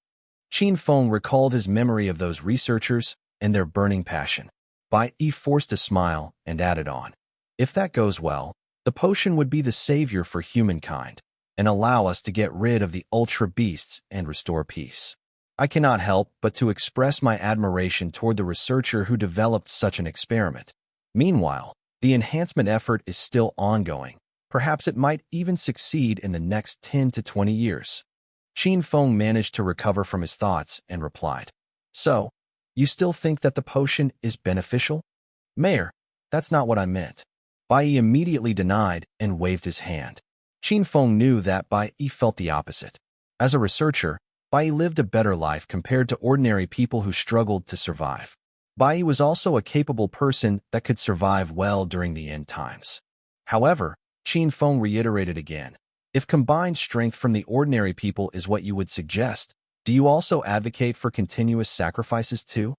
Qin Feng recalled his memory of those researchers and their burning passion. Bai Yi forced a smile and added on. "If that goes well, the potion would be the savior for humankind and allow us to get rid of the ultra beasts and restore peace. I cannot help but to express my admiration toward the researcher who developed such an experiment. Meanwhile, the enhancement effort is still ongoing. Perhaps it might even succeed in the next 10 to 20 years. Qin Feng managed to recover from his thoughts and replied, "So, you still think that the potion is beneficial?" "Mayor, that's not what I meant." Bai Yi immediately denied and waved his hand. Qin Feng knew that Bai Yi felt the opposite. As a researcher, Bai Yi lived a better life compared to ordinary people who struggled to survive. Bai Yi was also a capable person that could survive well during the end times. However, Qin Feng reiterated again, "If combined strength from the ordinary people is what you would suggest, do you also advocate for continuous sacrifices too?"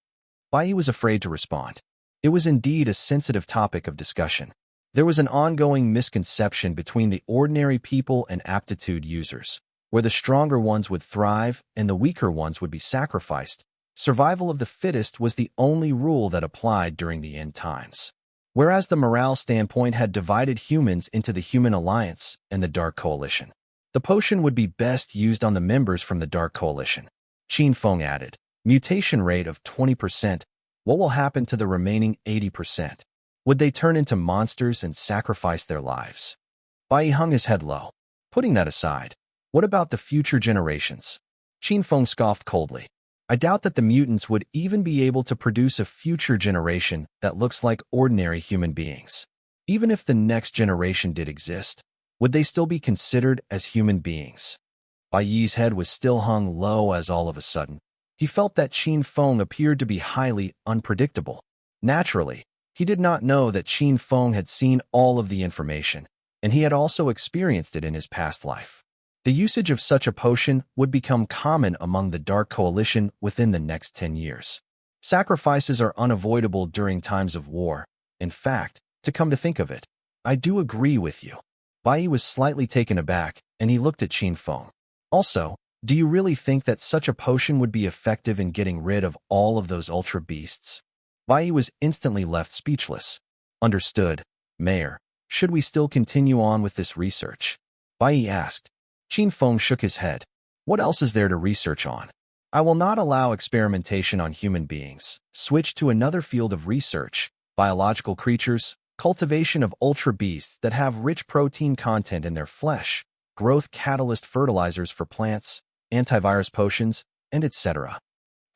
Bai Yi was afraid to respond. It was indeed a sensitive topic of discussion. There was an ongoing misconception between the ordinary people and aptitude users, where the stronger ones would thrive and the weaker ones would be sacrificed. Survival of the fittest was the only rule that applied during the end times. Whereas the morale standpoint had divided humans into the Human Alliance and the Dark Coalition. The potion would be best used on the members from the Dark Coalition. Qin Feng added, "Mutation rate of 20%. What will happen to the remaining 80%? Would they turn into monsters and sacrifice their lives? Bai Yi hung his head low. Putting that aside, what about the future generations? Qin Feng scoffed coldly. I doubt that the mutants would even be able to produce a future generation that looks like ordinary human beings. Even if the next generation did exist, would they still be considered as human beings? Bai Yi's head was still hung low as all of a sudden, he felt that Qin Feng appeared to be highly unpredictable. Naturally, he did not know that Qin Feng had seen all of the information, and he had also experienced it in his past life. The usage of such a potion would become common among the Dark Coalition within the next 10 years. Sacrifices are unavoidable during times of war. In fact, to come to think of it, I do agree with you. Bai Yi was slightly taken aback, and he looked at Qin Feng. Also, do you really think that such a potion would be effective in getting rid of all of those ultra beasts? Bai Yi was instantly left speechless. Understood, Mayor. Should we still continue on with this research? Bai Yi asked. Qin Feng shook his head. What else is there to research on? I will not allow experimentation on human beings. Switch to another field of research, biological creatures, cultivation of ultra beasts that have rich protein content in their flesh, growth catalyst fertilizers for plants, antivirus potions, and etc.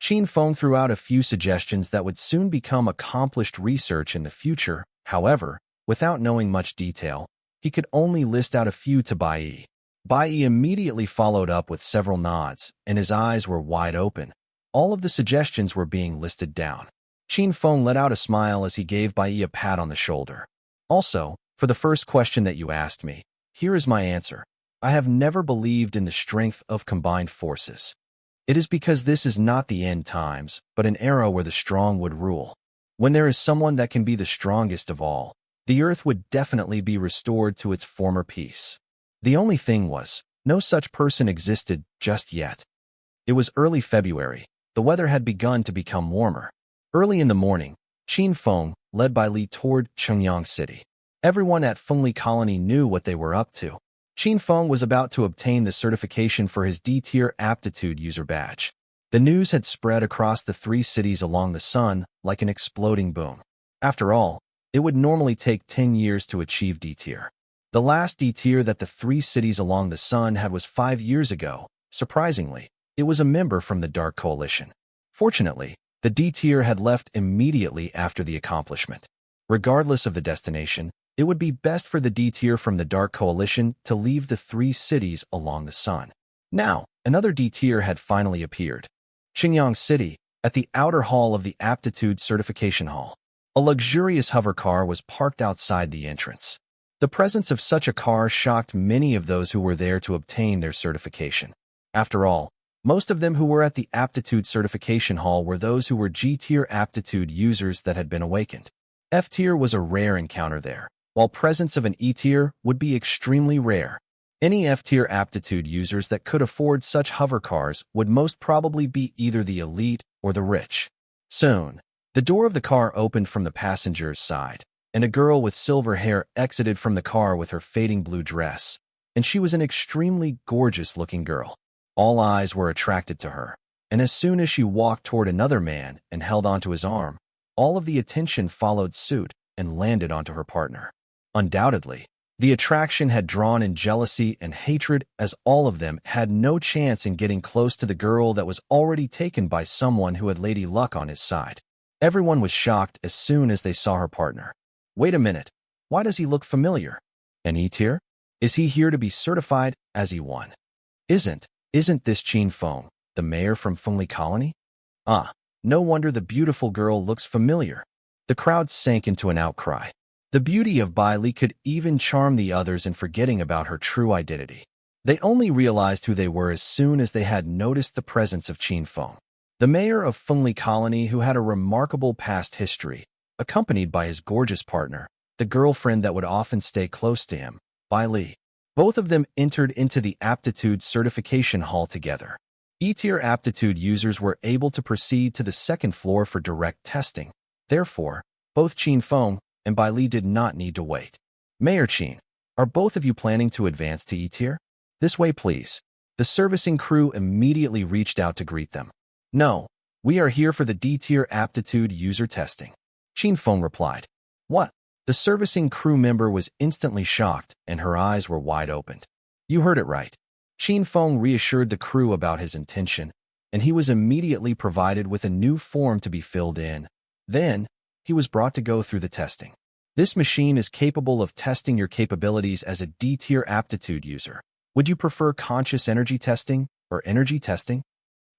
Qin Feng threw out a few suggestions that would soon become accomplished research in the future. However, without knowing much detail, he could only list out a few to Bai Yi. Bai Yi immediately followed up with several nods, and his eyes were wide open. All of the suggestions were being listed down. Qin Feng let out a smile as he gave Bai Yi a pat on the shoulder. Also, for the first question that you asked me, here is my answer. I have never believed in the strength of combined forces. It is because this is not the end times, but an era where the strong would rule. When there is someone that can be the strongest of all, the earth would definitely be restored to its former peace. The only thing was, no such person existed just yet. It was early February. The weather had begun to become warmer. Early in the morning, Qin Feng led Bai Li toward Chengyang City. Everyone at Fengli Colony knew what they were up to. Qin Feng was about to obtain the certification for his D-tier aptitude user badge. The news had spread across the 3 cities along the sun like an exploding boom. After all, it would normally take 10 years to achieve D-tier. The last D-tier that the 3 cities along the sun had was 5 years ago. Surprisingly, it was a member from the Dark Coalition. Fortunately, the D-tier had left immediately after the accomplishment. Regardless of the destination, it would be best for the D-tier from the Dark Coalition to leave the 3 cities along the sun. Now, another D-tier had finally appeared. Chengyang City, at the outer hall of the Aptitude Certification Hall. A luxurious hover car was parked outside the entrance. The presence of such a car shocked many of those who were there to obtain their certification. After all, most of them who were at the Aptitude Certification Hall were those who were G-tier aptitude users that had been awakened. F-tier was a rare encounter there, while presence of an E-tier would be extremely rare. Any F-tier aptitude users that could afford such hover cars would most probably be either the elite or the rich. Soon, the door of the car opened from the passenger's side, and a girl with silver hair exited from the car with her fading blue dress, and she was an extremely gorgeous-looking girl. All eyes were attracted to her, and as soon as she walked toward another man and held onto his arm, all of the attention followed suit and landed onto her partner. Undoubtedly, the attraction had drawn in jealousy and hatred, as all of them had no chance in getting close to the girl that was already taken by someone who had Lady Luck on his side. Everyone was shocked as soon as they saw her partner. Wait a minute, why does he look familiar? An E-tier? Is he here to be certified as E1? Isn't this Qin Feng, the mayor from Fengli Colony? Ah, no wonder the beautiful girl looks familiar. The crowd sank into an outcry. The beauty of Bai Li could even charm the others in forgetting about her true identity. They only realized who they were as soon as they had noticed the presence of Qin Feng, the mayor of Fengli Colony, who had a remarkable past history, accompanied by his gorgeous partner, the girlfriend that would often stay close to him, Bai Li. Both of them entered into the Aptitude Certification Hall together. E-tier aptitude users were able to proceed to the second floor for direct testing. Therefore, both Qin Feng and Bai Li did not need to wait. Mayor Qin, are both of you planning to advance to E-tier? This way, please. The servicing crew immediately reached out to greet them. No, We are here for the D-tier aptitude user testing. Qin Feng replied. What? The servicing crew member was instantly shocked, and her eyes were wide opened. You heard it right. Qin Feng reassured the crew about his intention, and he was immediately provided with a new form to be filled in. Then, he was brought to go through the testing. This machine is capable of testing your capabilities as a D-tier aptitude user. Would you prefer conscious energy testing or energy testing?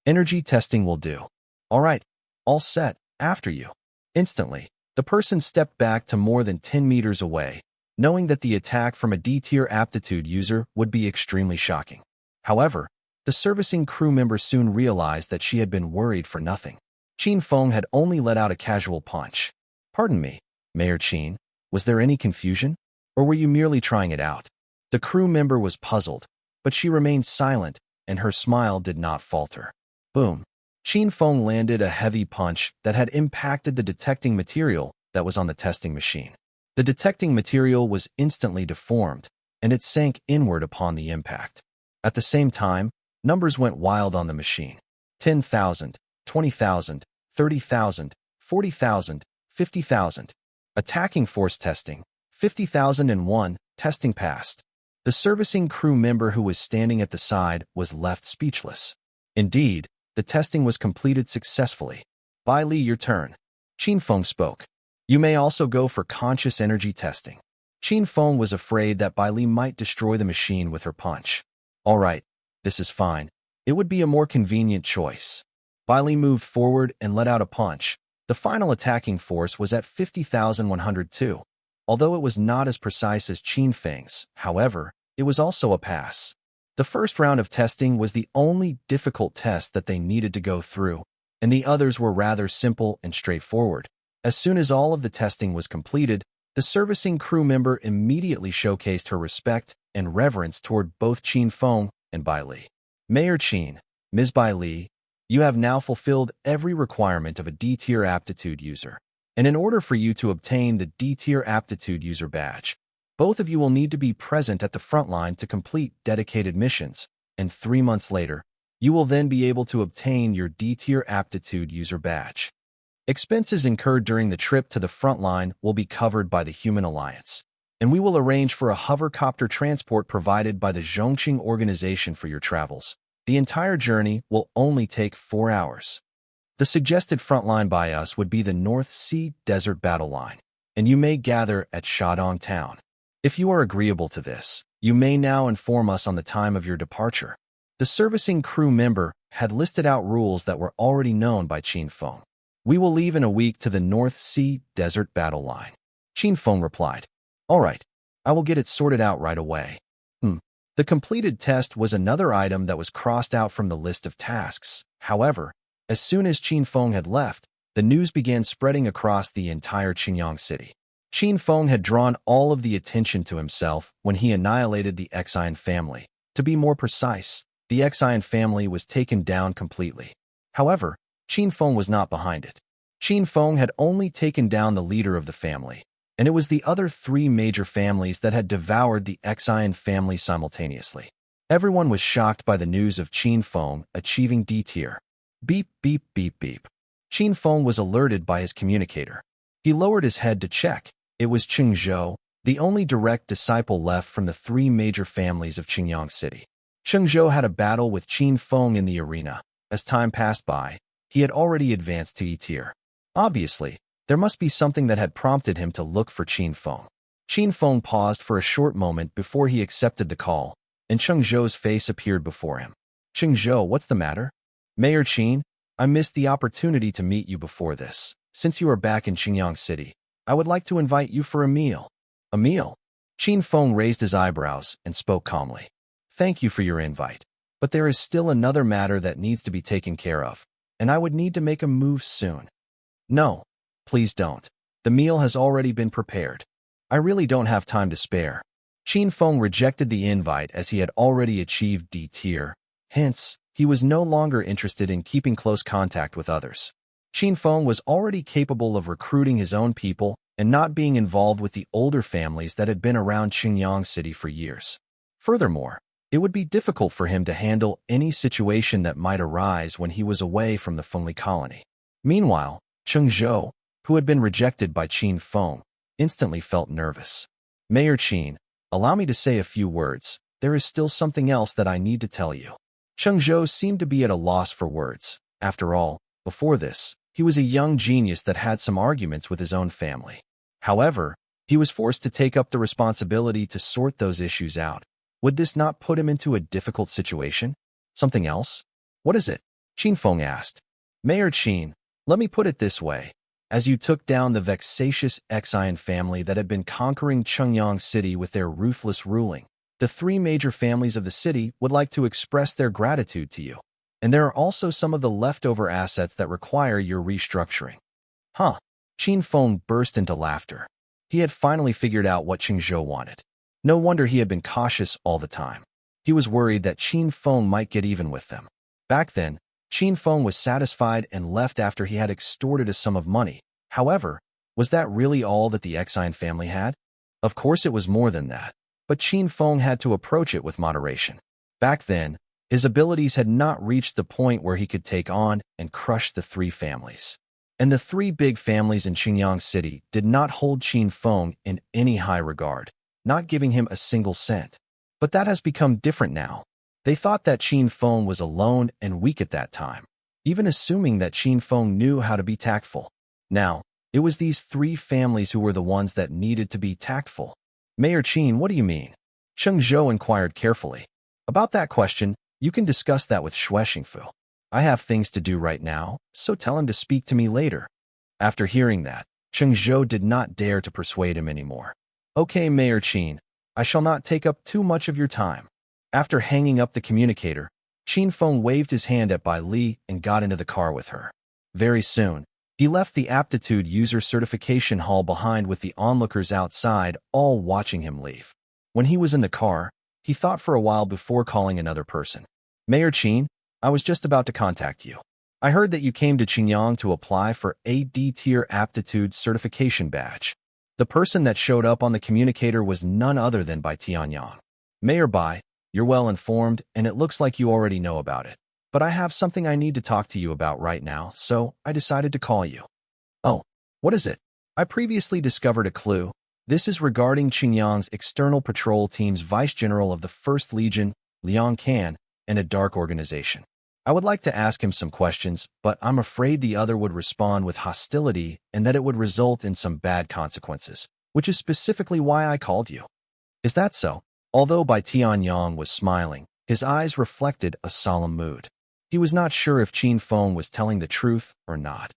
Energy testing will do. All right, all set, after you. Instantly, the person stepped back to more than 10 meters away, knowing that the attack from a D-tier aptitude user would be extremely shocking. However, the servicing crew member soon realized that she had been worried for nothing. Qin Feng had only let out a casual punch. Pardon me, Mayor Qin, was there any confusion? Or were you merely trying it out? The crew member was puzzled, but she remained silent, and her smile did not falter. Boom. Qin Feng landed a heavy punch that had impacted the detecting material that was on the testing machine. The detecting material was instantly deformed, and it sank inward upon the impact. At the same time, numbers went wild on the machine. 10,000, 20,000, 30,000, 40,000, 50,000. Attacking force testing, 50,001, testing passed. The servicing crew member who was standing at the side was left speechless. Indeed, the testing was completed successfully. Bai Li, your turn. Qin Feng spoke. You may also go for conscious energy testing. Qin Feng was afraid that Bai Li might destroy the machine with her punch. All right, this is fine. It would be a more convenient choice. Bai Li moved forward and let out a punch. The final attacking force was at 50,102. Although it was not as precise as Qin Feng's, however, it was also a pass. The first round of testing was the only difficult test that they needed to go through, and the others were rather simple and straightforward. As soon as all of the testing was completed, the servicing crew member immediately showcased her respect and reverence toward both Qin Feng and Bai Li. Mayor Qin, Ms. Bai Li, you have now fulfilled every requirement of a D-tier aptitude user. And in order for you to obtain the D-tier aptitude user badge, both of you will need to be present at the front line to complete dedicated missions, and 3 months later, you will then be able to obtain your D-tier aptitude user badge. Expenses incurred during the trip to the front line will be covered by the Human Alliance, and we will arrange for a hovercopter transport provided by the Zhongqing organization for your travels. The entire journey will only take 4 hours. The suggested front line by us would be the North Sea Desert Battle Line, and you may gather at Shandong Town. If you are agreeable to this, you may now inform us on the time of your departure. The servicing crew member had listed out rules that were already known by Qin Feng. We will leave in a week to the North Sea Desert Battle Line. Qin Feng replied. All right, I will get it sorted out right away. The completed test was another item that was crossed out from the list of tasks. However, as soon as Qin Feng had left, the news began spreading across the entire Qingyang city. Qin Feng had drawn all of the attention to himself when he annihilated the Xian family. To be more precise, the Xian family was taken down completely. However, Qin Feng was not behind it. Qin Feng had only taken down the leader of the family, and it was the other 3 major families that had devoured the Xian family simultaneously. Everyone was shocked by the news of Qin Feng achieving D-tier. Beep, beep, beep, beep. Qin Feng was alerted by his communicator. He lowered his head to check. It was Cheng Zhou, the only direct disciple left from the 3 major families of Qingyang City. Cheng Zhou had a battle with Qin Feng in the arena. As time passed by, he had already advanced to E-tier. Obviously, there must be something that had prompted him to look for Qin Feng. Qin Feng paused for a short moment before he accepted the call, and Cheng Zhou's face appeared before him. Cheng Zhou, what's the matter? Mayor Qin, I missed the opportunity to meet you before this. Since you are back in Qingyang City, I would like to invite you for a meal. A meal? Qin Feng raised his eyebrows and spoke calmly. Thank you for your invite, but there is still another matter that needs to be taken care of, and I would need to make a move soon. No. Please don't. The meal has already been prepared. I really don't have time to spare. Qin Feng rejected the invite as he had already achieved D-tier. Hence, he was no longer interested in keeping close contact with others. Qin Feng was already capable of recruiting his own people and not being involved with the older families that had been around Qingyang City for years. Furthermore, It would be difficult for him to handle any situation that might arise when he was away from the Fengli colony. Meanwhile, Cheng Zhou, who had been rejected by Qin Feng, instantly felt nervous. Mayor Qin, allow me to say a few words. There is still something else that I need to tell you. Cheng Zhou seemed to be at a loss for words. After all, before this, he was a young genius that had some arguments with his own family. However, he was forced to take up the responsibility to sort those issues out. Would this not put him into a difficult situation? Something else? What is it? Qin Feng asked. Mayor Qin, let me put it this way. As you took down the vexatious Xian family that had been conquering Chengyang City with their ruthless ruling, the three major families of the city would like to express their gratitude to you. And there are also some of the leftover assets that require your restructuring. Huh? Qin Feng burst into laughter. He had finally figured out what Cheng Zhou wanted. No wonder he had been cautious all the time. He was worried that Qin Feng might get even with them. Back then, Qin Feng was satisfied and left after he had extorted a sum of money. However, was that really all that the Xian family had? Of course it was more than that, but Qin Feng had to approach it with moderation. Back then, his abilities had not reached the point where he could take on and crush the three families. And the three big families in Chengyang City did not hold Qin Feng in any high regard, not giving him a single cent. But that has become different now. They thought that Qin Feng was alone and weak at that time, even assuming that Qin Feng knew how to be tactful. Now, it was these three families who were the ones that needed to be tactful. Mayor Qin, what do you mean? Cheng Zhou inquired carefully. About that question, you can discuss that with Xue Xingfu. I have things to do right now, so tell him to speak to me later. After hearing that, Cheng Zhou did not dare to persuade him anymore. Okay, Mayor Qin, I shall not take up too much of your time. After hanging up the communicator, Qin Feng waved his hand at Bai Li and got into the car with her. Very soon, he left the aptitude user certification hall behind with the onlookers outside, all watching him leave. When he was in the car, he thought for a while before calling another person. Mayor Qin, I was just about to contact you. I heard that you came to Qingyang to apply for a D-tier aptitude certification badge. The person that showed up on the communicator was none other than Bai Tianyang. Mayor Bai, you're well informed, and it looks like you already know about it. But I have something I need to talk to you about right now, so I decided to call you. Oh, what is it? I previously discovered a clue. This is regarding Qingyang's external patrol team's vice general of the 1st Legion, Liang Can, and a dark organization. I would like to ask him some questions, but I'm afraid the other would respond with hostility and that it would result in some bad consequences, which is specifically why I called you. Is that so? Although Bai Tianyang was smiling, his eyes reflected a solemn mood. He was not sure if Qin Feng was telling the truth or not.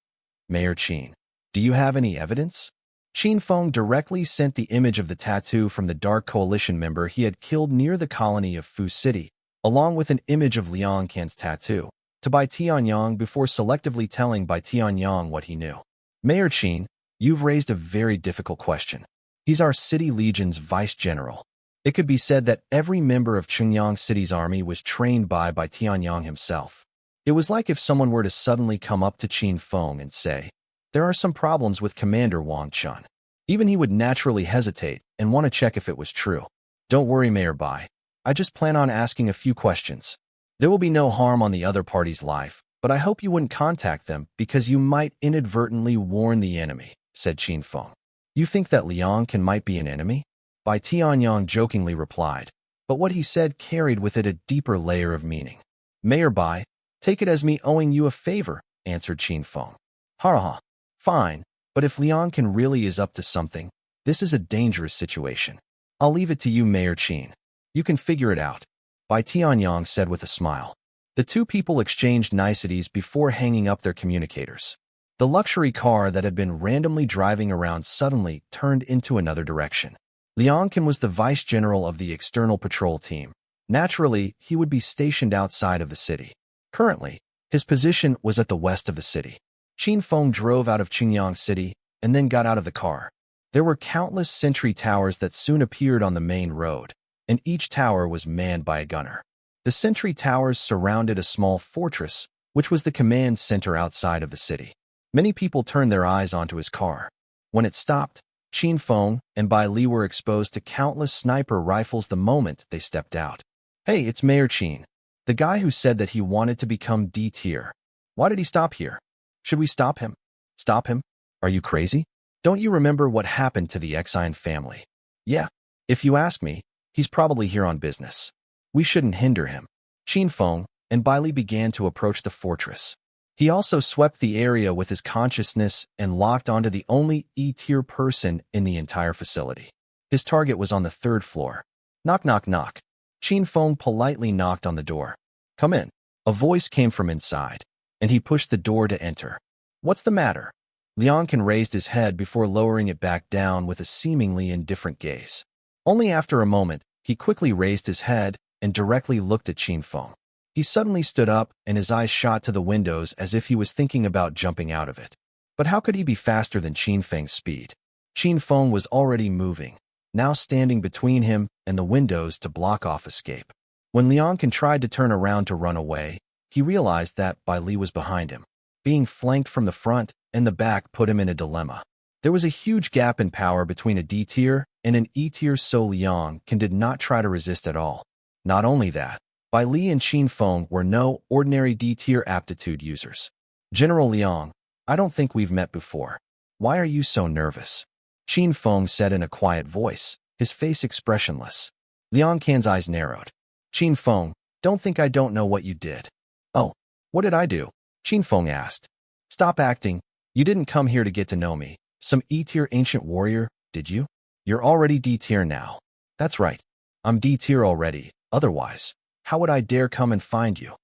Mayor Qin, do you have any evidence? Qin Feng directly sent the image of the tattoo from the Dark Coalition member he had killed near the colony of Fu City, along with an image of Liang Can's tattoo, to Bai Tianyang before selectively telling Bai Tianyang what he knew. Mayor Qin, you've raised a very difficult question. He's our City Legion's vice general. It could be said that every member of Chengyang City's army was trained by Tianyang himself. It was like if someone were to suddenly come up to Qin Feng and say, there are some problems with Commander Wang Chun. Even he would naturally hesitate and want to check if it was true. Don't worry, Mayor Bai. I just plan on asking a few questions. There will be no harm on the other party's life, but I hope you wouldn't contact them because you might inadvertently warn the enemy, said Qin Feng. You think that Liang Can might be an enemy? Bai Tianyang jokingly replied, but what he said carried with it a deeper layer of meaning. Mayor Bai, take it as me owing you a favor, answered Qin Feng. Ha. Fine, but if Liang Can really is up to something, this is a dangerous situation. I'll leave it to you, Mayor Qin. You can figure it out, Bai Tianyang said with a smile. The two people exchanged niceties before hanging up their communicators. The luxury car that had been randomly driving around suddenly turned into another direction. Liang Can was the vice general of the external patrol team. Naturally, he would be stationed outside of the city. Currently, his position was at the west of the city. Qin Feng drove out of Qingyang City and then got out of the car. There were countless sentry towers that soon appeared on the main road, and each tower was manned by a gunner. The sentry towers surrounded a small fortress, which was the command center outside of the city. Many people turned their eyes onto his car. When it stopped, Qin Feng and Bai Li were exposed to countless sniper rifles the moment they stepped out. Hey, it's Mayor Qin. The guy who said that he wanted to become D tier. Why did he stop here? Should we stop him? Stop him? Are you crazy? Don't you remember what happened to the Exine family? Yeah. If you ask me, he's probably here on business. We shouldn't hinder him. Qin Feng and Bailey began to approach the fortress. He also swept the area with his consciousness and locked onto the only E-tier person in the entire facility. His target was on the 3rd floor. Knock, knock, knock. Qin Feng politely knocked on the door. Come in. A voice came from inside, and he pushed the door to enter. What's the matter? Lianqin raised his head before lowering it back down with a seemingly indifferent gaze. Only after a moment, he quickly raised his head and directly looked at Qin Feng. He suddenly stood up and his eyes shot to the windows as if he was thinking about jumping out of it. But how could he be faster than Qin Feng's speed? Qin Feng was already moving, now standing between him and the windows to block off escape. When Lianqin tried to turn around to run away, he realized that Bailey was behind him. Being flanked from the front and the back put him in a dilemma. There was a huge gap in power between a D tier and an E tier, so Lianqin did not try to resist at all. Not only that, Bailey and Qin Feng were no ordinary D tier aptitude users. General Liang, I don't think we've met before. Why are you so nervous? Qin Feng said in a quiet voice, his face expressionless. Lianqin's eyes narrowed. Qin Feng, don't think I don't know what you did. Oh, what did I do? Qin Feng asked. Stop acting. You didn't come here to get to know me. Some E-tier ancient warrior, did you? You're already D-tier now. That's right. I'm D-tier already. Otherwise, how would I dare come and find you?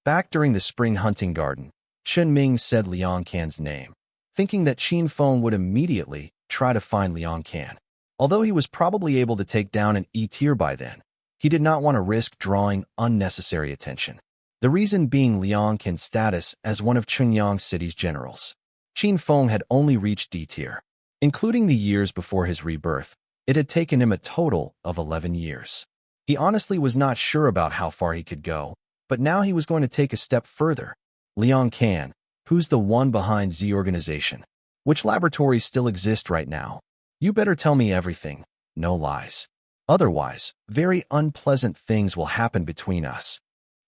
Back during the spring hunting garden, Chen Ming said Lianqin's name, thinking that Qin Feng would immediately try to find Lianqin. Although he was probably able to take down an E-tier by then, he did not want to risk drawing unnecessary attention. The reason being Lianqin's status as one of Chunyang City's generals. Qin Feng had only reached D-tier. Including the years before his rebirth, it had taken him a total of 11 years. He honestly was not sure about how far he could go, but now he was going to take a step further. Lianqin, who's the one behind Z organization? Which laboratories still exist right now? You better tell me everything, no lies. Otherwise, very unpleasant things will happen between us.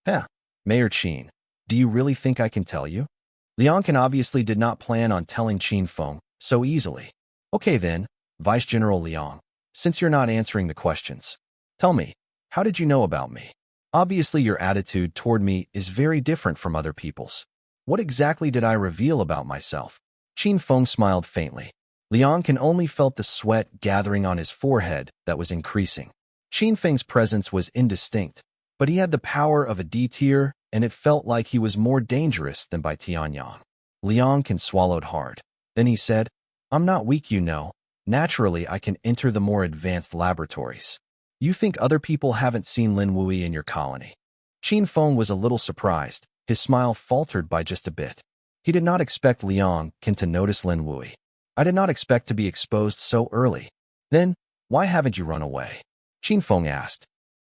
Heh, Mayor Qin, do you really think I can tell you? Lianqin obviously did not plan on telling Qin Feng so easily. Okay then, Vice General Liang, since you're not answering the questions, tell me, how did you know about me? Obviously your attitude toward me is very different from other people's. What exactly did I reveal about myself? Qin Feng smiled faintly. Lianqin only felt the sweat gathering on his forehead that was increasing. Qin Feng's presence was indistinct, but he had the power of a D-tier, and it felt like he was more dangerous than by Tianyang. Lianqin swallowed hard. Then he said, I'm not weak, you know. Naturally, I can enter the more advanced laboratories. You think other people haven't seen Lin Wui in your colony? Qin Feng was a little surprised. His smile faltered by just a bit. He did not expect Lianqin to notice Lin Wui. I did not expect to be exposed so early. Then, why haven't you run away? Qin Feng asked.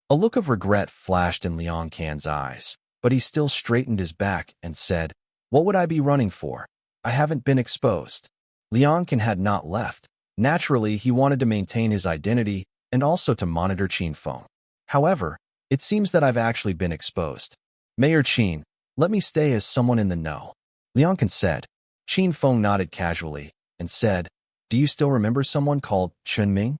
A look of regret flashed in Lianqin's eyes, but he still straightened his back and said, What would I be running for? I haven't been exposed. Lianqin had not left. Naturally, he wanted to maintain his identity and also to monitor Qin Feng. However, it seems that I've actually been exposed. Mayor Qin, let me stay as someone in the know. Lianqin said. Qin Feng nodded casually and said, Do you still remember someone called Chen Ming?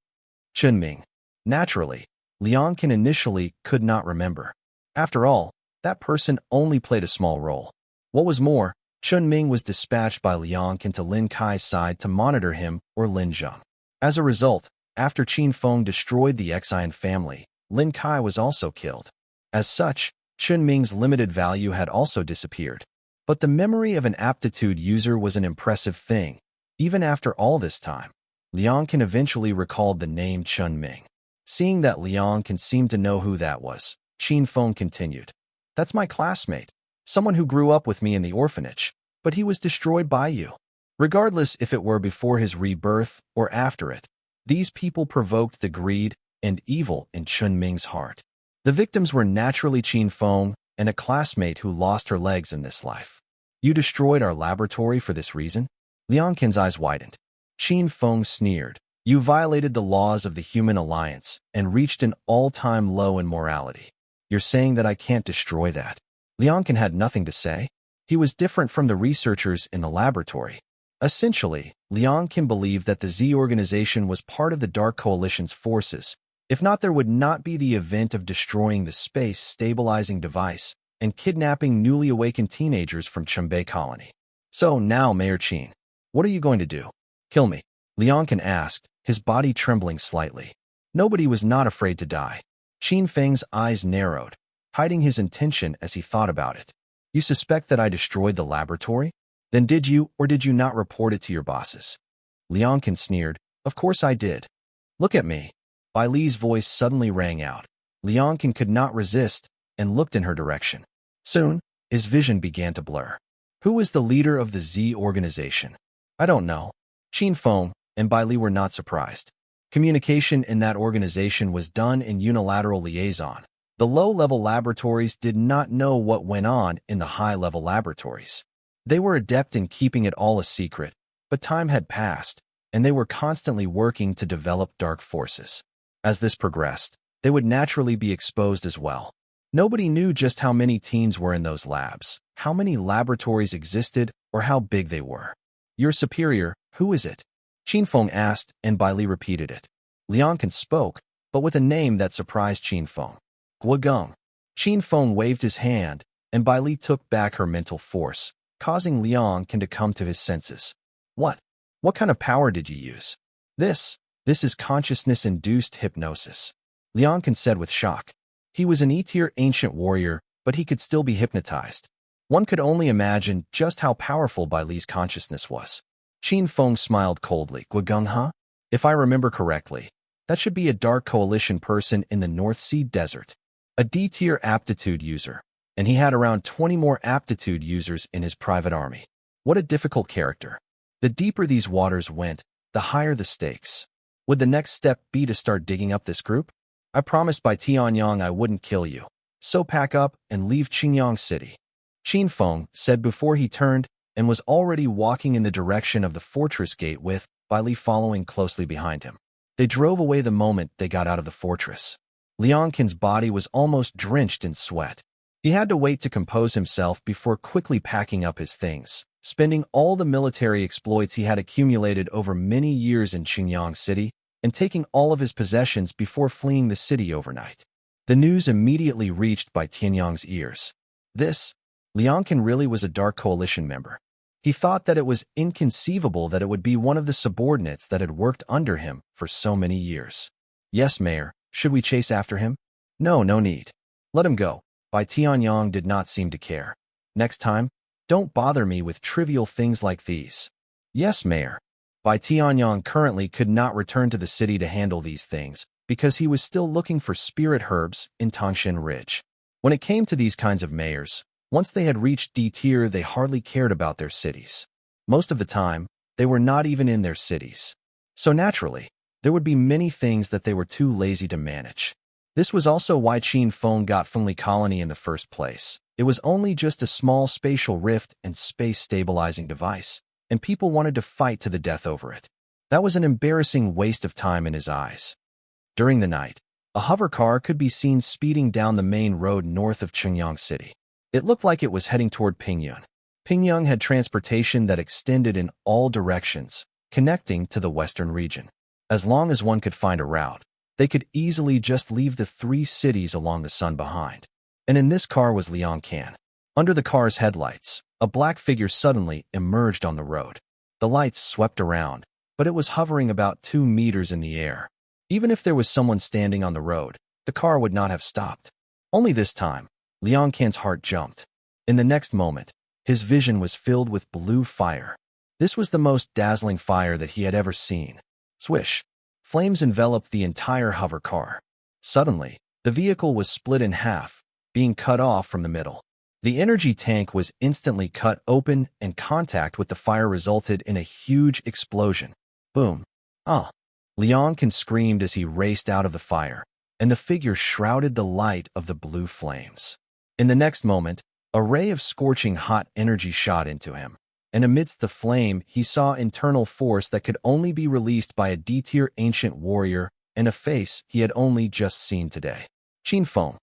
Chen Ming. Naturally, Lianqin initially could not remember. After all, that person only played a small role. What was more, Chen Ming was dispatched by Lianqin to Lin Kai's side to monitor him or Lin Zheng. As a result, after Qin Feng destroyed the Exine family, Lin Kai was also killed. As such, Chen Ming's limited value had also disappeared. But the memory of an aptitude user was an impressive thing. Even after all this time, Lianqin eventually recalled the name Chen Ming. Seeing that Lianqin seemed to know who that was, Qin Feng continued. That's my classmate, someone who grew up with me in the orphanage, but he was destroyed by you. Regardless if it were before his rebirth or after it, these people provoked the greed and evil in Chen Ming's heart. The victims were naturally Qin Feng and a classmate who lost her legs in this life. You destroyed our laboratory for this reason? Lianqin's eyes widened. Qin Feng sneered. You violated the laws of the human alliance and reached an all-time low in morality. You're saying that I can't destroy that? Lianqin had nothing to say. He was different from the researchers in the laboratory. Essentially, Lianqin believed that the Z organization was part of the Dark Coalition's forces. If not, there would not be the event of destroying the space-stabilizing device and kidnapping newly awakened teenagers from Chambay Colony. So now, Mayor Qin, what are you going to do? Kill me? Lianqin asked, his body trembling slightly. Nobody was not afraid to die. Qin Feng's eyes narrowed, hiding his intention as he thought about it. You suspect that I destroyed the laboratory? Then did you or did you not report it to your bosses? Lianqin sneered. Of course I did. Look at me. Bai Li's voice suddenly rang out. Lianqin could not resist and looked in her direction. Soon, his vision began to blur. Who was the leader of the Z organization? I don't know. Qin Feng and Bai Li were not surprised. Communication in that organization was done in unilateral liaison. The low-level laboratories did not know what went on in the high-level laboratories. They were adept in keeping it all a secret, but time had passed, and they were constantly working to develop dark forces. As this progressed, they would naturally be exposed as well. Nobody knew just how many teens were in those labs, how many laboratories existed, or how big they were. Your superior, who is it? Qin Feng asked, and Bai Li repeated it. Lianqin spoke, but with a name that surprised Qin Feng. Guogung. Qin Feng waved his hand, and Bai Li took back her mental force, causing Lianqin to come to his senses. What? What kind of power did you use? This is consciousness-induced hypnosis. Lianqin said with shock. He was an E-tier ancient warrior, but he could still be hypnotized. One could only imagine just how powerful Bai Li's consciousness was. Qin Feng smiled coldly. Guogung, huh? If I remember correctly, that should be a Dark Coalition person in the North Sea Desert. A D-tier aptitude user, and he had around 20 more aptitude users in his private army. What a difficult character. The deeper these waters went, the higher the stakes. Would the next step be to start digging up this group? I promised by Tianyang I wouldn't kill you, so pack up and leave Qingyang City. Qin Feng said before he turned and was already walking in the direction of the fortress gate with Bai Li following closely behind him. They drove away the moment they got out of the fortress. Lianqin's body was almost drenched in sweat. He had to wait to compose himself before quickly packing up his things, spending all the military exploits he had accumulated over many years in Qingyang City, and taking all of his possessions before fleeing the city overnight. The news immediately reached Bai Tianyang's ears. Lianqin really was a Dark Coalition member. He thought that it was inconceivable that it would be one of the subordinates that had worked under him for so many years. Yes, Mayor, should we chase after him? No need. Let him go. Bai Tianyang did not seem to care. Next time, don't bother me with trivial things like these. Yes, Mayor. Bai Tianyang currently could not return to the city to handle these things because he was still looking for spirit herbs in Tangshan Ridge. When it came to these kinds of mayors, once they had reached D-tier, they hardly cared about their cities. Most of the time, they were not even in their cities. So naturally, there would be many things that they were too lazy to manage. This was also why Qin Feng got Fengli Colony in the first place. It was only just a small spatial rift and space-stabilizing device, and people wanted to fight to the death over it. That was an embarrassing waste of time in his eyes. During the night, a hover car could be seen speeding down the main road north of Qingyang City. It looked like it was heading toward Pingyang. Pingyang had transportation that extended in all directions, connecting to the western region. As long as one could find a route, they could easily just leave the 3 cities along the sun behind. And in this car was Lianqin. Under the car's headlights, a black figure suddenly emerged on the road. The lights swept around, but it was hovering about 2 meters in the air. Even if there was someone standing on the road, the car would not have stopped. Only this time, Lianqin's heart jumped. In the next moment, his vision was filled with blue fire. This was the most dazzling fire that he had ever seen. Swish! Flames enveloped the entire hover car. Suddenly, the vehicle was split in half, being cut off from the middle. The energy tank was instantly cut open, and contact with the fire resulted in a huge explosion. Boom! Ah! Lianqin screamed as he raced out of the fire, and the figure shrouded the light of the blue flames. In the next moment, a ray of scorching hot energy shot into him, and amidst the flame he saw internal force that could only be released by a D-tier ancient warrior and a face he had only just seen today. Qin Feng.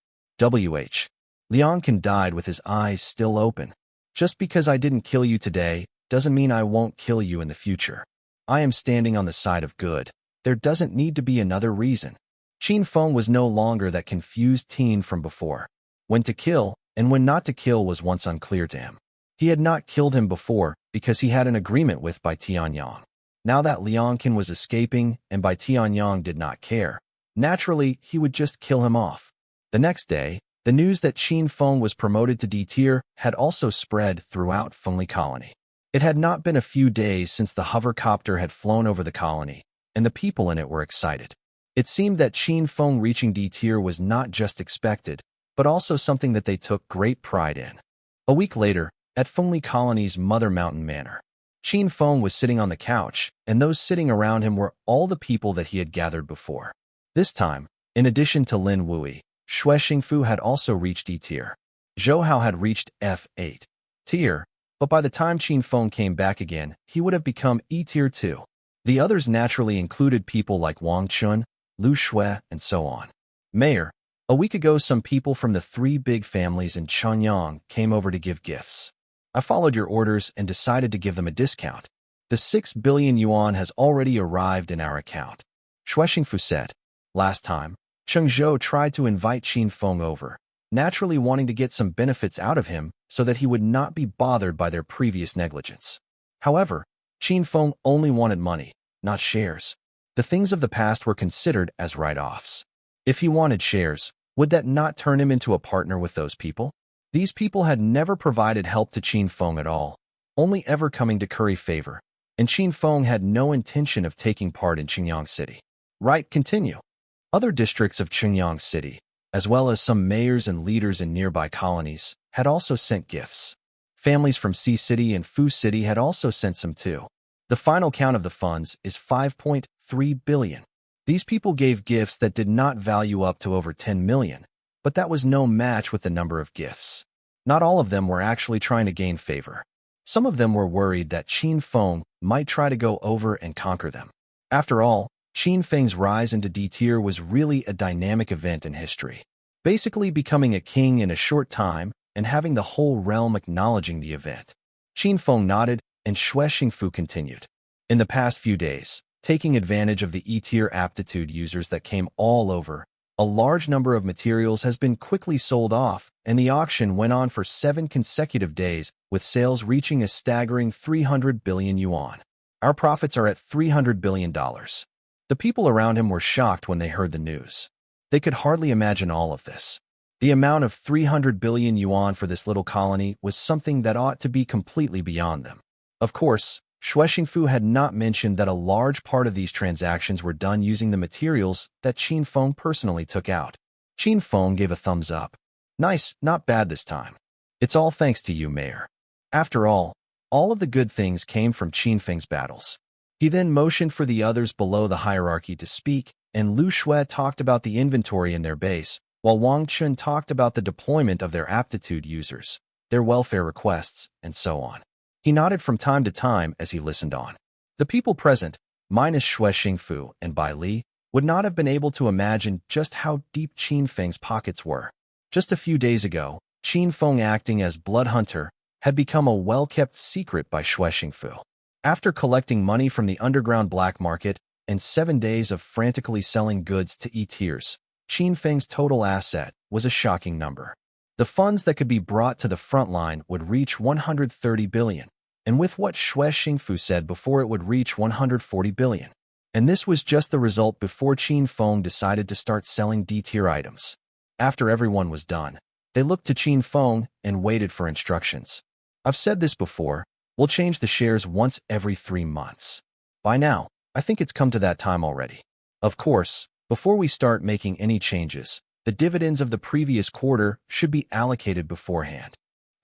Liang died with his eyes still open. Just because I didn't kill you today doesn't mean I won't kill you in the future. I am standing on the side of good. There doesn't need to be another reason. Qin Feng was no longer that confused teen from before. When to kill and when not to kill was once unclear to him. He had not killed him before because he had an agreement with Bai Tianyang. Now that Liang was escaping and Bai Tianyang did not care, naturally he would just kill him off. The next day, the news that Qin Feng was promoted to D-tier had also spread throughout Fengli colony. It had not been a few days since the hovercopter had flown over the colony, and the people in it were excited. It seemed that Qin Feng reaching D-tier was not just expected, but also something that they took great pride in. A week later, at Fengli colony's Mother Mountain Manor, Qin Feng was sitting on the couch, and those sitting around him were all the people that he had gathered before. This time, in addition to Lin Wui, Xue Xingfu had also reached E-tier. Zhou Hao had reached F8 tier, but by the time Qin Feng came back again, he would have become E-tier too. The others naturally included people like Wang Chun, Lu Shui, and so on. Mayor, a week ago some people from the three big families in Shenyang came over to give gifts. I followed your orders and decided to give them a discount. The 6 billion yuan has already arrived in our account. Xue Xingfu said. Last time, Cheng Zhou tried to invite Qin Feng over, naturally wanting to get some benefits out of him so that he would not be bothered by their previous negligence. However, Qin Feng only wanted money, not shares. The things of the past were considered as write-offs. If he wanted shares, would that not turn him into a partner with those people? These people had never provided help to Qin Feng at all, only ever coming to curry favor, and Qin Feng had no intention of taking part in Qingyang City. Right, continue. Other districts of Qingyang City, as well as some mayors and leaders in nearby colonies, had also sent gifts. Families from Xi City and Fu City had also sent some too. The final count of the funds is 5.3 billion. These people gave gifts that did not value up to over 10 million, but that was no match with the number of gifts. Not all of them were actually trying to gain favor. Some of them were worried that Qin Feng might try to go over and conquer them. After all, Qin Feng's rise into D-tier was really a dynamic event in history, basically becoming a king in a short time and having the whole realm acknowledging the event. Qin Feng nodded, and Xue Xingfu continued. In the past few days, taking advantage of the E-tier aptitude users that came all over, a large number of materials has been quickly sold off, and the auction went on for 7 consecutive days, with sales reaching a staggering 300 billion yuan. Our profits are at $300 billion. The people around him were shocked when they heard the news. They could hardly imagine all of this. The amount of 300 billion yuan for this little colony was something that ought to be completely beyond them. Of course, Xue Xingfu had not mentioned that a large part of these transactions were done using the materials that Qin Feng personally took out. Qin Feng gave a thumbs up. Nice, not bad this time. It's all thanks to you, Mayor. After all of the good things came from Qin Feng's battles. He then motioned for the others below the hierarchy to speak, and Lu Shui talked about the inventory in their base, while Wang Chun talked about the deployment of their aptitude users, their welfare requests, and so on. He nodded from time to time as he listened on. The people present, minus Xue Xingfu and Bai Li, would not have been able to imagine just how deep Qin Feng's pockets were. Just a few days ago, Qin Feng acting as blood hunter had become a well-kept secret by Xue Xingfu. After collecting money from the underground black market and 7 days of frantically selling goods to E-tiers, Qin Feng's total asset was a shocking number. The funds that could be brought to the front line would reach 130 billion, and with what Xue Xingfu said before, it would reach 140 billion. And this was just the result before Qin Feng decided to start selling D-tier items. After everyone was done, they looked to Qin Feng and waited for instructions. I've said this before, we'll change the shares once every 3 months. By now, I think it's come to that time already. Of course, before we start making any changes, the dividends of the previous quarter should be allocated beforehand.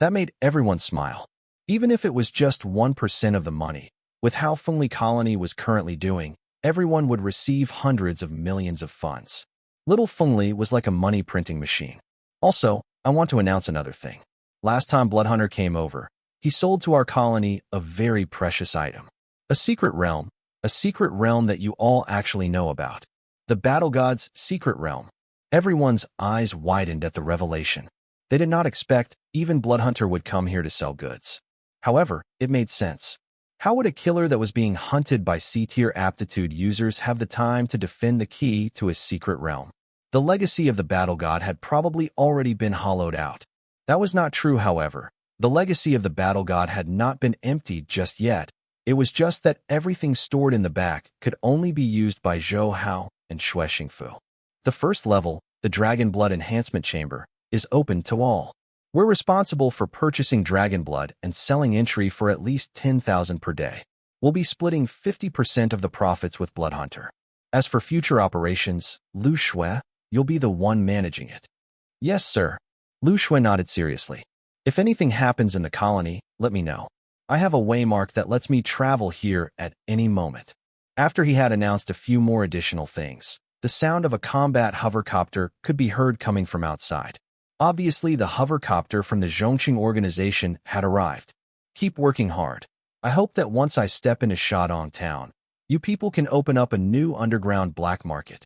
That made everyone smile. Even if it was just 1% of the money, with how Fengli Colony was currently doing, everyone would receive hundreds of millions of funds. Little Fengli was like a money printing machine. Also, I want to announce another thing. Last time Bloodhunter came over, he sold to our colony a very precious item. A secret realm that you all actually know about. The Battle God's secret realm. Everyone's eyes widened at the revelation. They did not expect even Bloodhunter would come here to sell goods. However, it made sense. How would a killer that was being hunted by C-tier aptitude users have the time to defend the key to his secret realm? The legacy of the battle god had probably already been hollowed out. That was not true, however. The legacy of the battle god had not been emptied just yet. It was just that everything stored in the back could only be used by Zhou Hao and Xue Xingfu. The first level, the Dragon Blood Enhancement Chamber, is open to all. We're responsible for purchasing Dragon Blood and selling entry for at least 10,000 per day. We'll be splitting 50% of the profits with Bloodhunter. As for future operations, Lu Xue, you'll be the one managing it. Yes, sir. Lu Xue nodded seriously. If anything happens in the colony, let me know. I have a waymark that lets me travel here at any moment. After he had announced a few more additional things, the sound of a combat hovercopter could be heard coming from outside. Obviously, the hovercopter from the Zhongqing organization had arrived. Keep working hard. I hope that once I step into Shadong Town, you people can open up a new underground black market.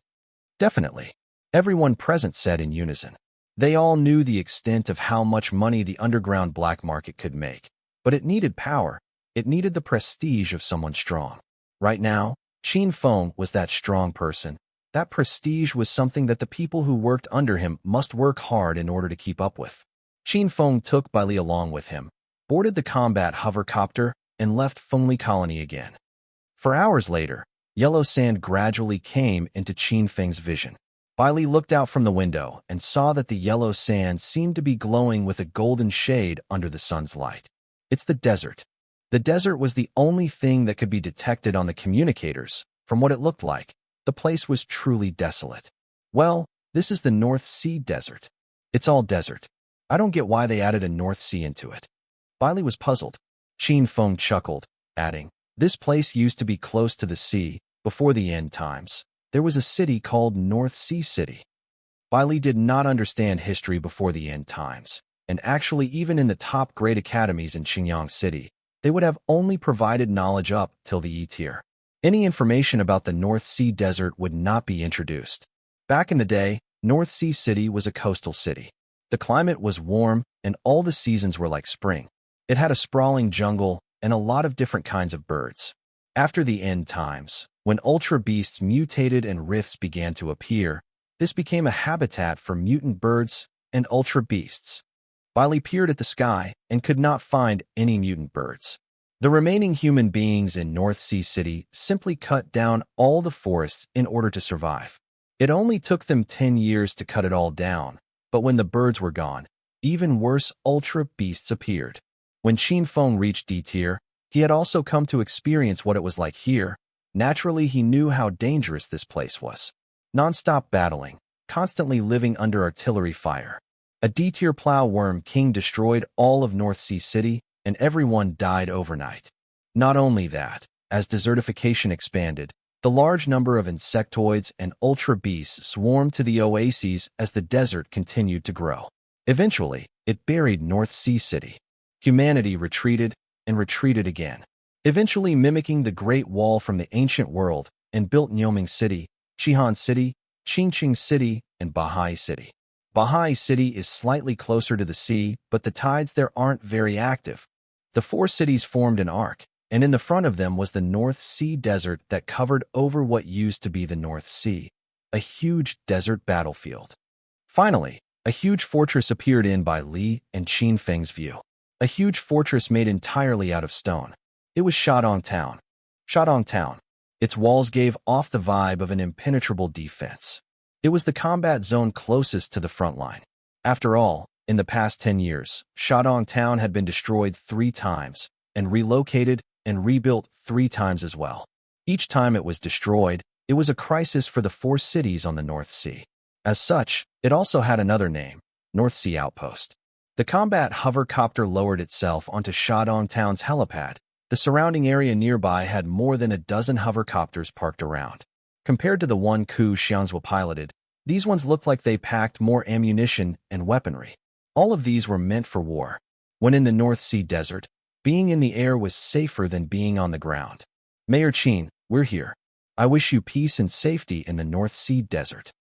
Definitely. Everyone present said in unison. They all knew the extent of how much money the underground black market could make. But it needed power. It needed the prestige of someone strong. Right now, Qin Feng was that strong person. That prestige was something that the people who worked under him must work hard in order to keep up with. Qin Feng took Bai Li along with him, boarded the combat hovercopter, and left Fengli Colony again. For hours later, yellow sand gradually came into Qin Feng's vision. Bai Li looked out from the window and saw that the yellow sand seemed to be glowing with a golden shade under the sun's light. It's the desert. The desert was the only thing that could be detected on the communicators. From what it looked like, the place was truly desolate. Well, this is the North Sea desert. It's all desert. I don't get why they added a North Sea into it. Bai Li was puzzled. Qin Feng chuckled, adding, this place used to be close to the sea. Before the end times, there was a city called North Sea City. Bai Li did not understand history before the end times, and actually even in the top grade academies in Xinjiang City, they would have only provided knowledge up till the E tier. Any information about the North Sea desert would not be introduced. Back in the day, North Sea City was a coastal city. The climate was warm, and all the seasons were like spring. It had a sprawling jungle and a lot of different kinds of birds. After the end times, when ultra beasts mutated and rifts began to appear, this became a habitat for mutant birds and ultra beasts. Bai Li peered at the sky and could not find any mutant birds. The remaining human beings in North Sea City simply cut down all the forests in order to survive. It only took them 10 years to cut it all down, but when the birds were gone, even worse ultra beasts appeared. When Qin Feng reached D tier, he had also come to experience what it was like here. Naturally, he knew how dangerous this place was. Non-stop battling, constantly living under artillery fire. A D-tier plow worm king destroyed all of North Sea City, and everyone died overnight. Not only that, as desertification expanded, the large number of insectoids and ultra beasts swarmed to the oases as the desert continued to grow. Eventually, it buried North Sea City. Humanity retreated and retreated again, eventually mimicking the Great Wall from the ancient world, and built Nyoming City, Qihan City, Qingqing City, and Bahai City. Bahai City is slightly closer to the sea, but the tides there aren't very active. The four cities formed an arc, and in the front of them was the North Sea desert that covered over what used to be the North Sea, a huge desert battlefield. Finally, a huge fortress appeared in Bai Li and Qin Feng's view. A huge fortress made entirely out of stone. It was Shadong Town. Shadong Town. Its walls gave off the vibe of an impenetrable defense. It was the combat zone closest to the front line. After all, in the past 10 years, Shadong Town had been destroyed 3 times, and relocated and rebuilt 3 times as well. Each time it was destroyed, it was a crisis for the 4 cities on the North Sea. As such, it also had another name, North Sea Outpost. The combat hovercopter lowered itself onto Shadong Town's helipad. The surrounding area nearby had more than a dozen hovercopters parked around. Compared to the one Ku Xianzhua piloted, these ones looked like they packed more ammunition and weaponry. All of these were meant for war. When in the North Sea desert, being in the air was safer than being on the ground. Mayor Qin, we're here. I wish you peace and safety in the North Sea desert.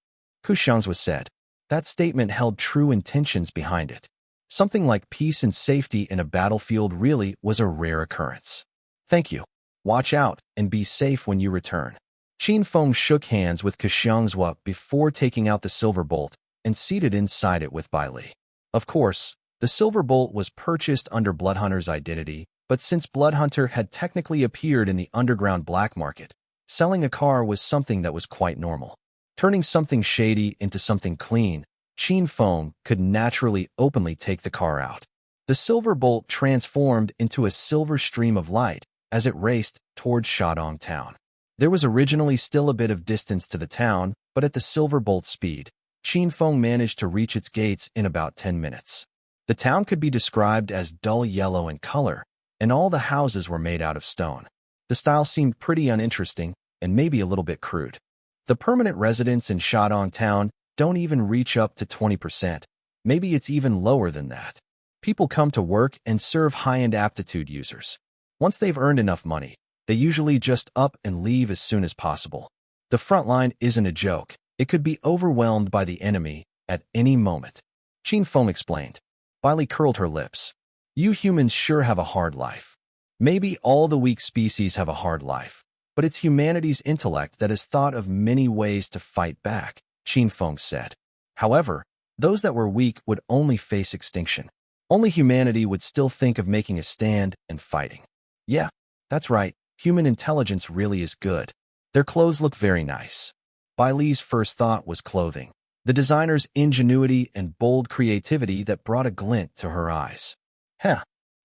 Ku Xianzhua said. That statement held true intentions behind it. Something like peace and safety in a battlefield really was a rare occurrence. Thank you. Watch out and be safe when you return. Qin Feng shook hands with Xiangzhua before taking out the silver bolt and seated inside it with Bai Li. Of course, the silver bolt was purchased under Bloodhunter's identity, but since Bloodhunter had technically appeared in the underground black market, selling a car was something that was quite normal. Turning something shady into something clean, Qin Feng could naturally openly take the car out. The silver bolt transformed into a silver stream of light as it raced towards Shadong town. There was originally still a bit of distance to the town, but at the silver bolt's speed, Qin Feng managed to reach its gates in about 10 minutes. The town could be described as dull yellow in color, and all the houses were made out of stone. The style seemed pretty uninteresting and maybe a little bit crude. The permanent residents in Shadong town don't even reach up to 20%. Maybe it's even lower than that. People come to work and serve high-end aptitude users. Once they've earned enough money, they usually just up and leave as soon as possible. The front line isn't a joke. It could be overwhelmed by the enemy at any moment. Qin Feng explained. Bai Li curled her lips. You humans sure have a hard life. Maybe all the weak species have a hard life, but it's humanity's intellect that has thought of many ways to fight back, Qin Feng said. However, those that were weak would only face extinction. Only humanity would still think of making a stand and fighting. Yeah, that's right. Human intelligence really is good. Their clothes look very nice. Bai Li's first thought was clothing. The designer's ingenuity and bold creativity that brought a glint to her eyes. Heh.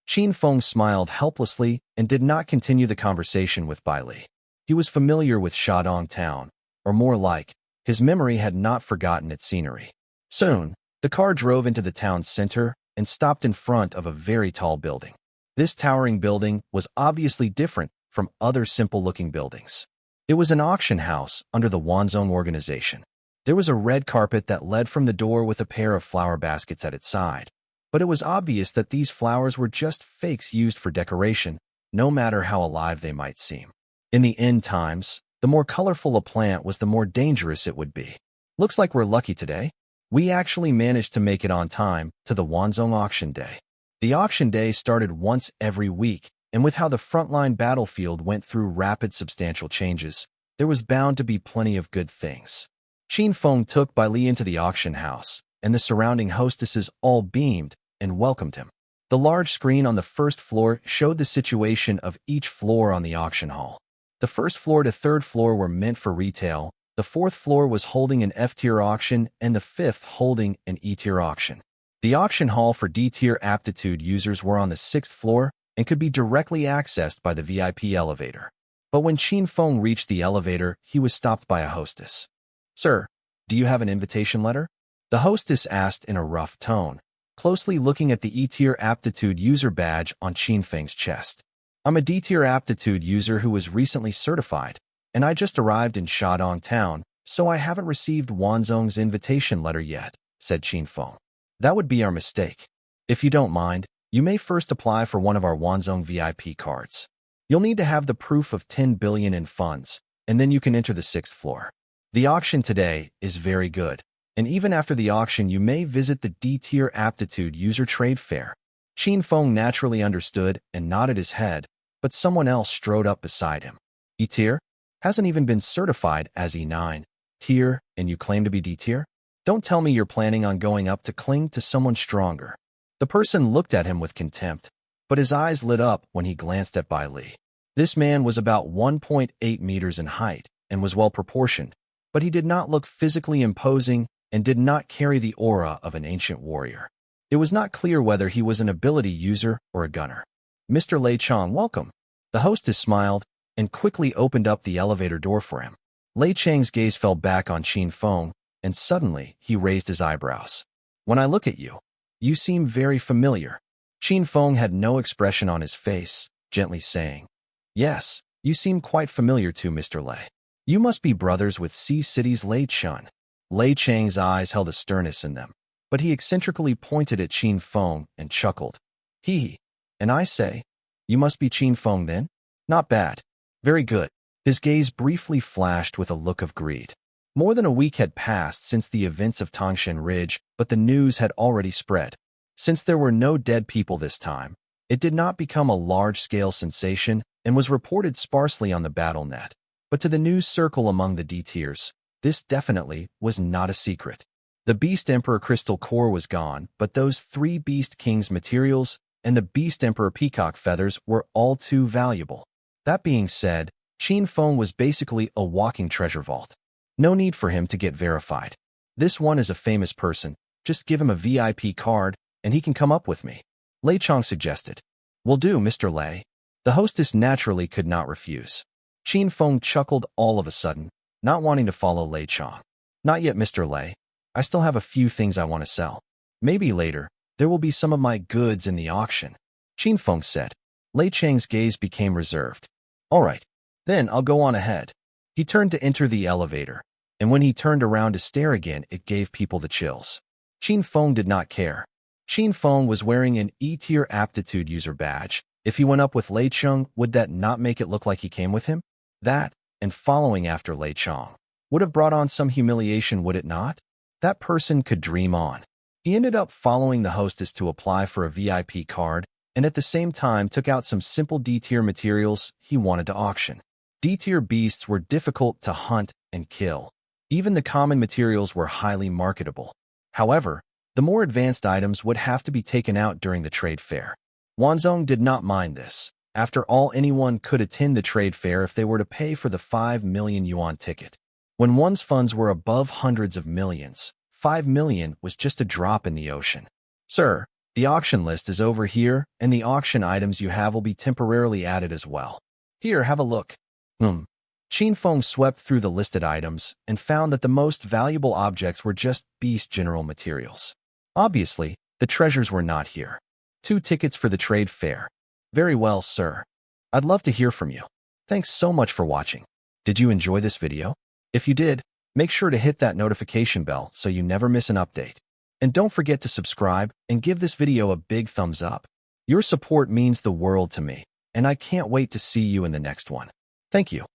Qin Feng smiled helplessly and did not continue the conversation with Bai Li. He was familiar with Shadong town, or more like, his memory had not forgotten its scenery. Soon, the car drove into the town's center and stopped in front of a very tall building. This towering building was obviously different from other simple-looking buildings. It was an auction house under the Wanzhong organization. There was a red carpet that led from the door with a pair of flower baskets at its side, but it was obvious that these flowers were just fakes used for decoration, no matter how alive they might seem. In the end times, the more colorful a plant was, the more dangerous it would be. Looks like we're lucky today. We actually managed to make it on time to the Wanzhong auction day. The auction day started once every week, and with how the frontline battlefield went through rapid substantial changes, there was bound to be plenty of good things. Qin Feng took Bai Li into the auction house, and the surrounding hostesses all beamed and welcomed him. The large screen on the first floor showed the situation of each floor on the auction hall. The first floor to third floor were meant for retail, the fourth floor was holding an F-tier auction, and the fifth holding an E-tier auction. The auction hall for D-tier aptitude users were on the sixth floor and could be directly accessed by the VIP elevator. But when Qin Feng reached the elevator, he was stopped by a hostess. Sir, do you have an invitation letter? The hostess asked in a rough tone, closely looking at the E-tier aptitude user badge on Qin Feng's chest. I'm a D-tier aptitude user who was recently certified, and I just arrived in Shadong town, so I haven't received Wanzhong's invitation letter yet, said Qin Feng. That would be our mistake. If you don't mind, you may first apply for one of our Wanzhong VIP cards. You'll need to have the proof of 10 billion in funds, and then you can enter the sixth floor. The auction today is very good, and even after the auction you may visit the D-tier aptitude user trade fair. Qin Feng naturally understood and nodded his head, but someone else strode up beside him. E-tier? Hasn't even been certified as E9 tier, and you claim to be D-tier? Don't tell me you're planning on going up to cling to someone stronger. The person looked at him with contempt, but his eyes lit up when he glanced at Bai Li. This man was about 1.8 meters in height and was well proportioned, but he did not look physically imposing and did not carry the aura of an ancient warrior. It was not clear whether he was an ability user or a gunner. Mr. Lei Chang, welcome. The hostess smiled and quickly opened up the elevator door for him. Lei Chang's gaze fell back on Qin Feng, and suddenly he raised his eyebrows. When I look at you, you seem very familiar. Qin Feng had no expression on his face, gently saying, Yes, you seem quite familiar too, Mr. Lei. You must be brothers with Sea City's Lei Chun. Lei Chang's eyes held a sternness in them, but he eccentrically pointed at Qin Feng and chuckled. Hee. And I say, you must be Qin Feng then? Not bad. Very good. His gaze briefly flashed with a look of greed. More than a week had passed since the events of Tangshan Ridge, but the news had already spread. Since there were no dead people this time, it did not become a large-scale sensation and was reported sparsely on the BattleNet. But to the news circle among the D-tiers, this definitely was not a secret. The Beast Emperor Crystal Core was gone, but those 3 Beast Kings materials and the Beast Emperor Peacock Feathers were all too valuable. That being said, Qin Feng was basically a walking treasure vault. No need for him to get verified. This one is a famous person. Just give him a VIP card, and he can come up with me. Lei Chong suggested. Will do, Mr. Lei. The hostess naturally could not refuse. Qin Feng chuckled all of a sudden, not wanting to follow Lei Chong. Not yet, Mr. Lei. I still have a few things I want to sell. Maybe later, there will be some of my goods in the auction. Qin Feng said. Lei Chang's gaze became reserved. All right, then I'll go on ahead. He turned to enter the elevator, and when he turned around to stare again, it gave people the chills. Qin Feng did not care. Qin Feng was wearing an E-tier aptitude user badge. If he went up with Lei Chong, would that not make it look like he came with him? That, and following after Lei Chong, would have brought on some humiliation, would it not? That person could dream on. He ended up following the hostess to apply for a VIP card, and at the same time took out some simple D-tier materials he wanted to auction. D-tier beasts were difficult to hunt and kill. Even the common materials were highly marketable. However, the more advanced items would have to be taken out during the trade fair. Wanzhong did not mind this. After all, anyone could attend the trade fair if they were to pay for the 5 million yuan ticket. When one's funds were above hundreds of millions, 5 million was just a drop in the ocean. Sir, the auction list is over here, and the auction items you have will be temporarily added as well. Here, have a look. Qin Feng swept through the listed items and found that the most valuable objects were just beast general materials. Obviously, the treasures were not here. 2 tickets for the trade fair. Very well, sir. I'd love to hear from you. Thanks so much for watching. Did you enjoy this video? If you did, make sure to hit that notification bell so you never miss an update. And don't forget to subscribe and give this video a big thumbs up. Your support means the world to me, and I can't wait to see you in the next one. Thank you.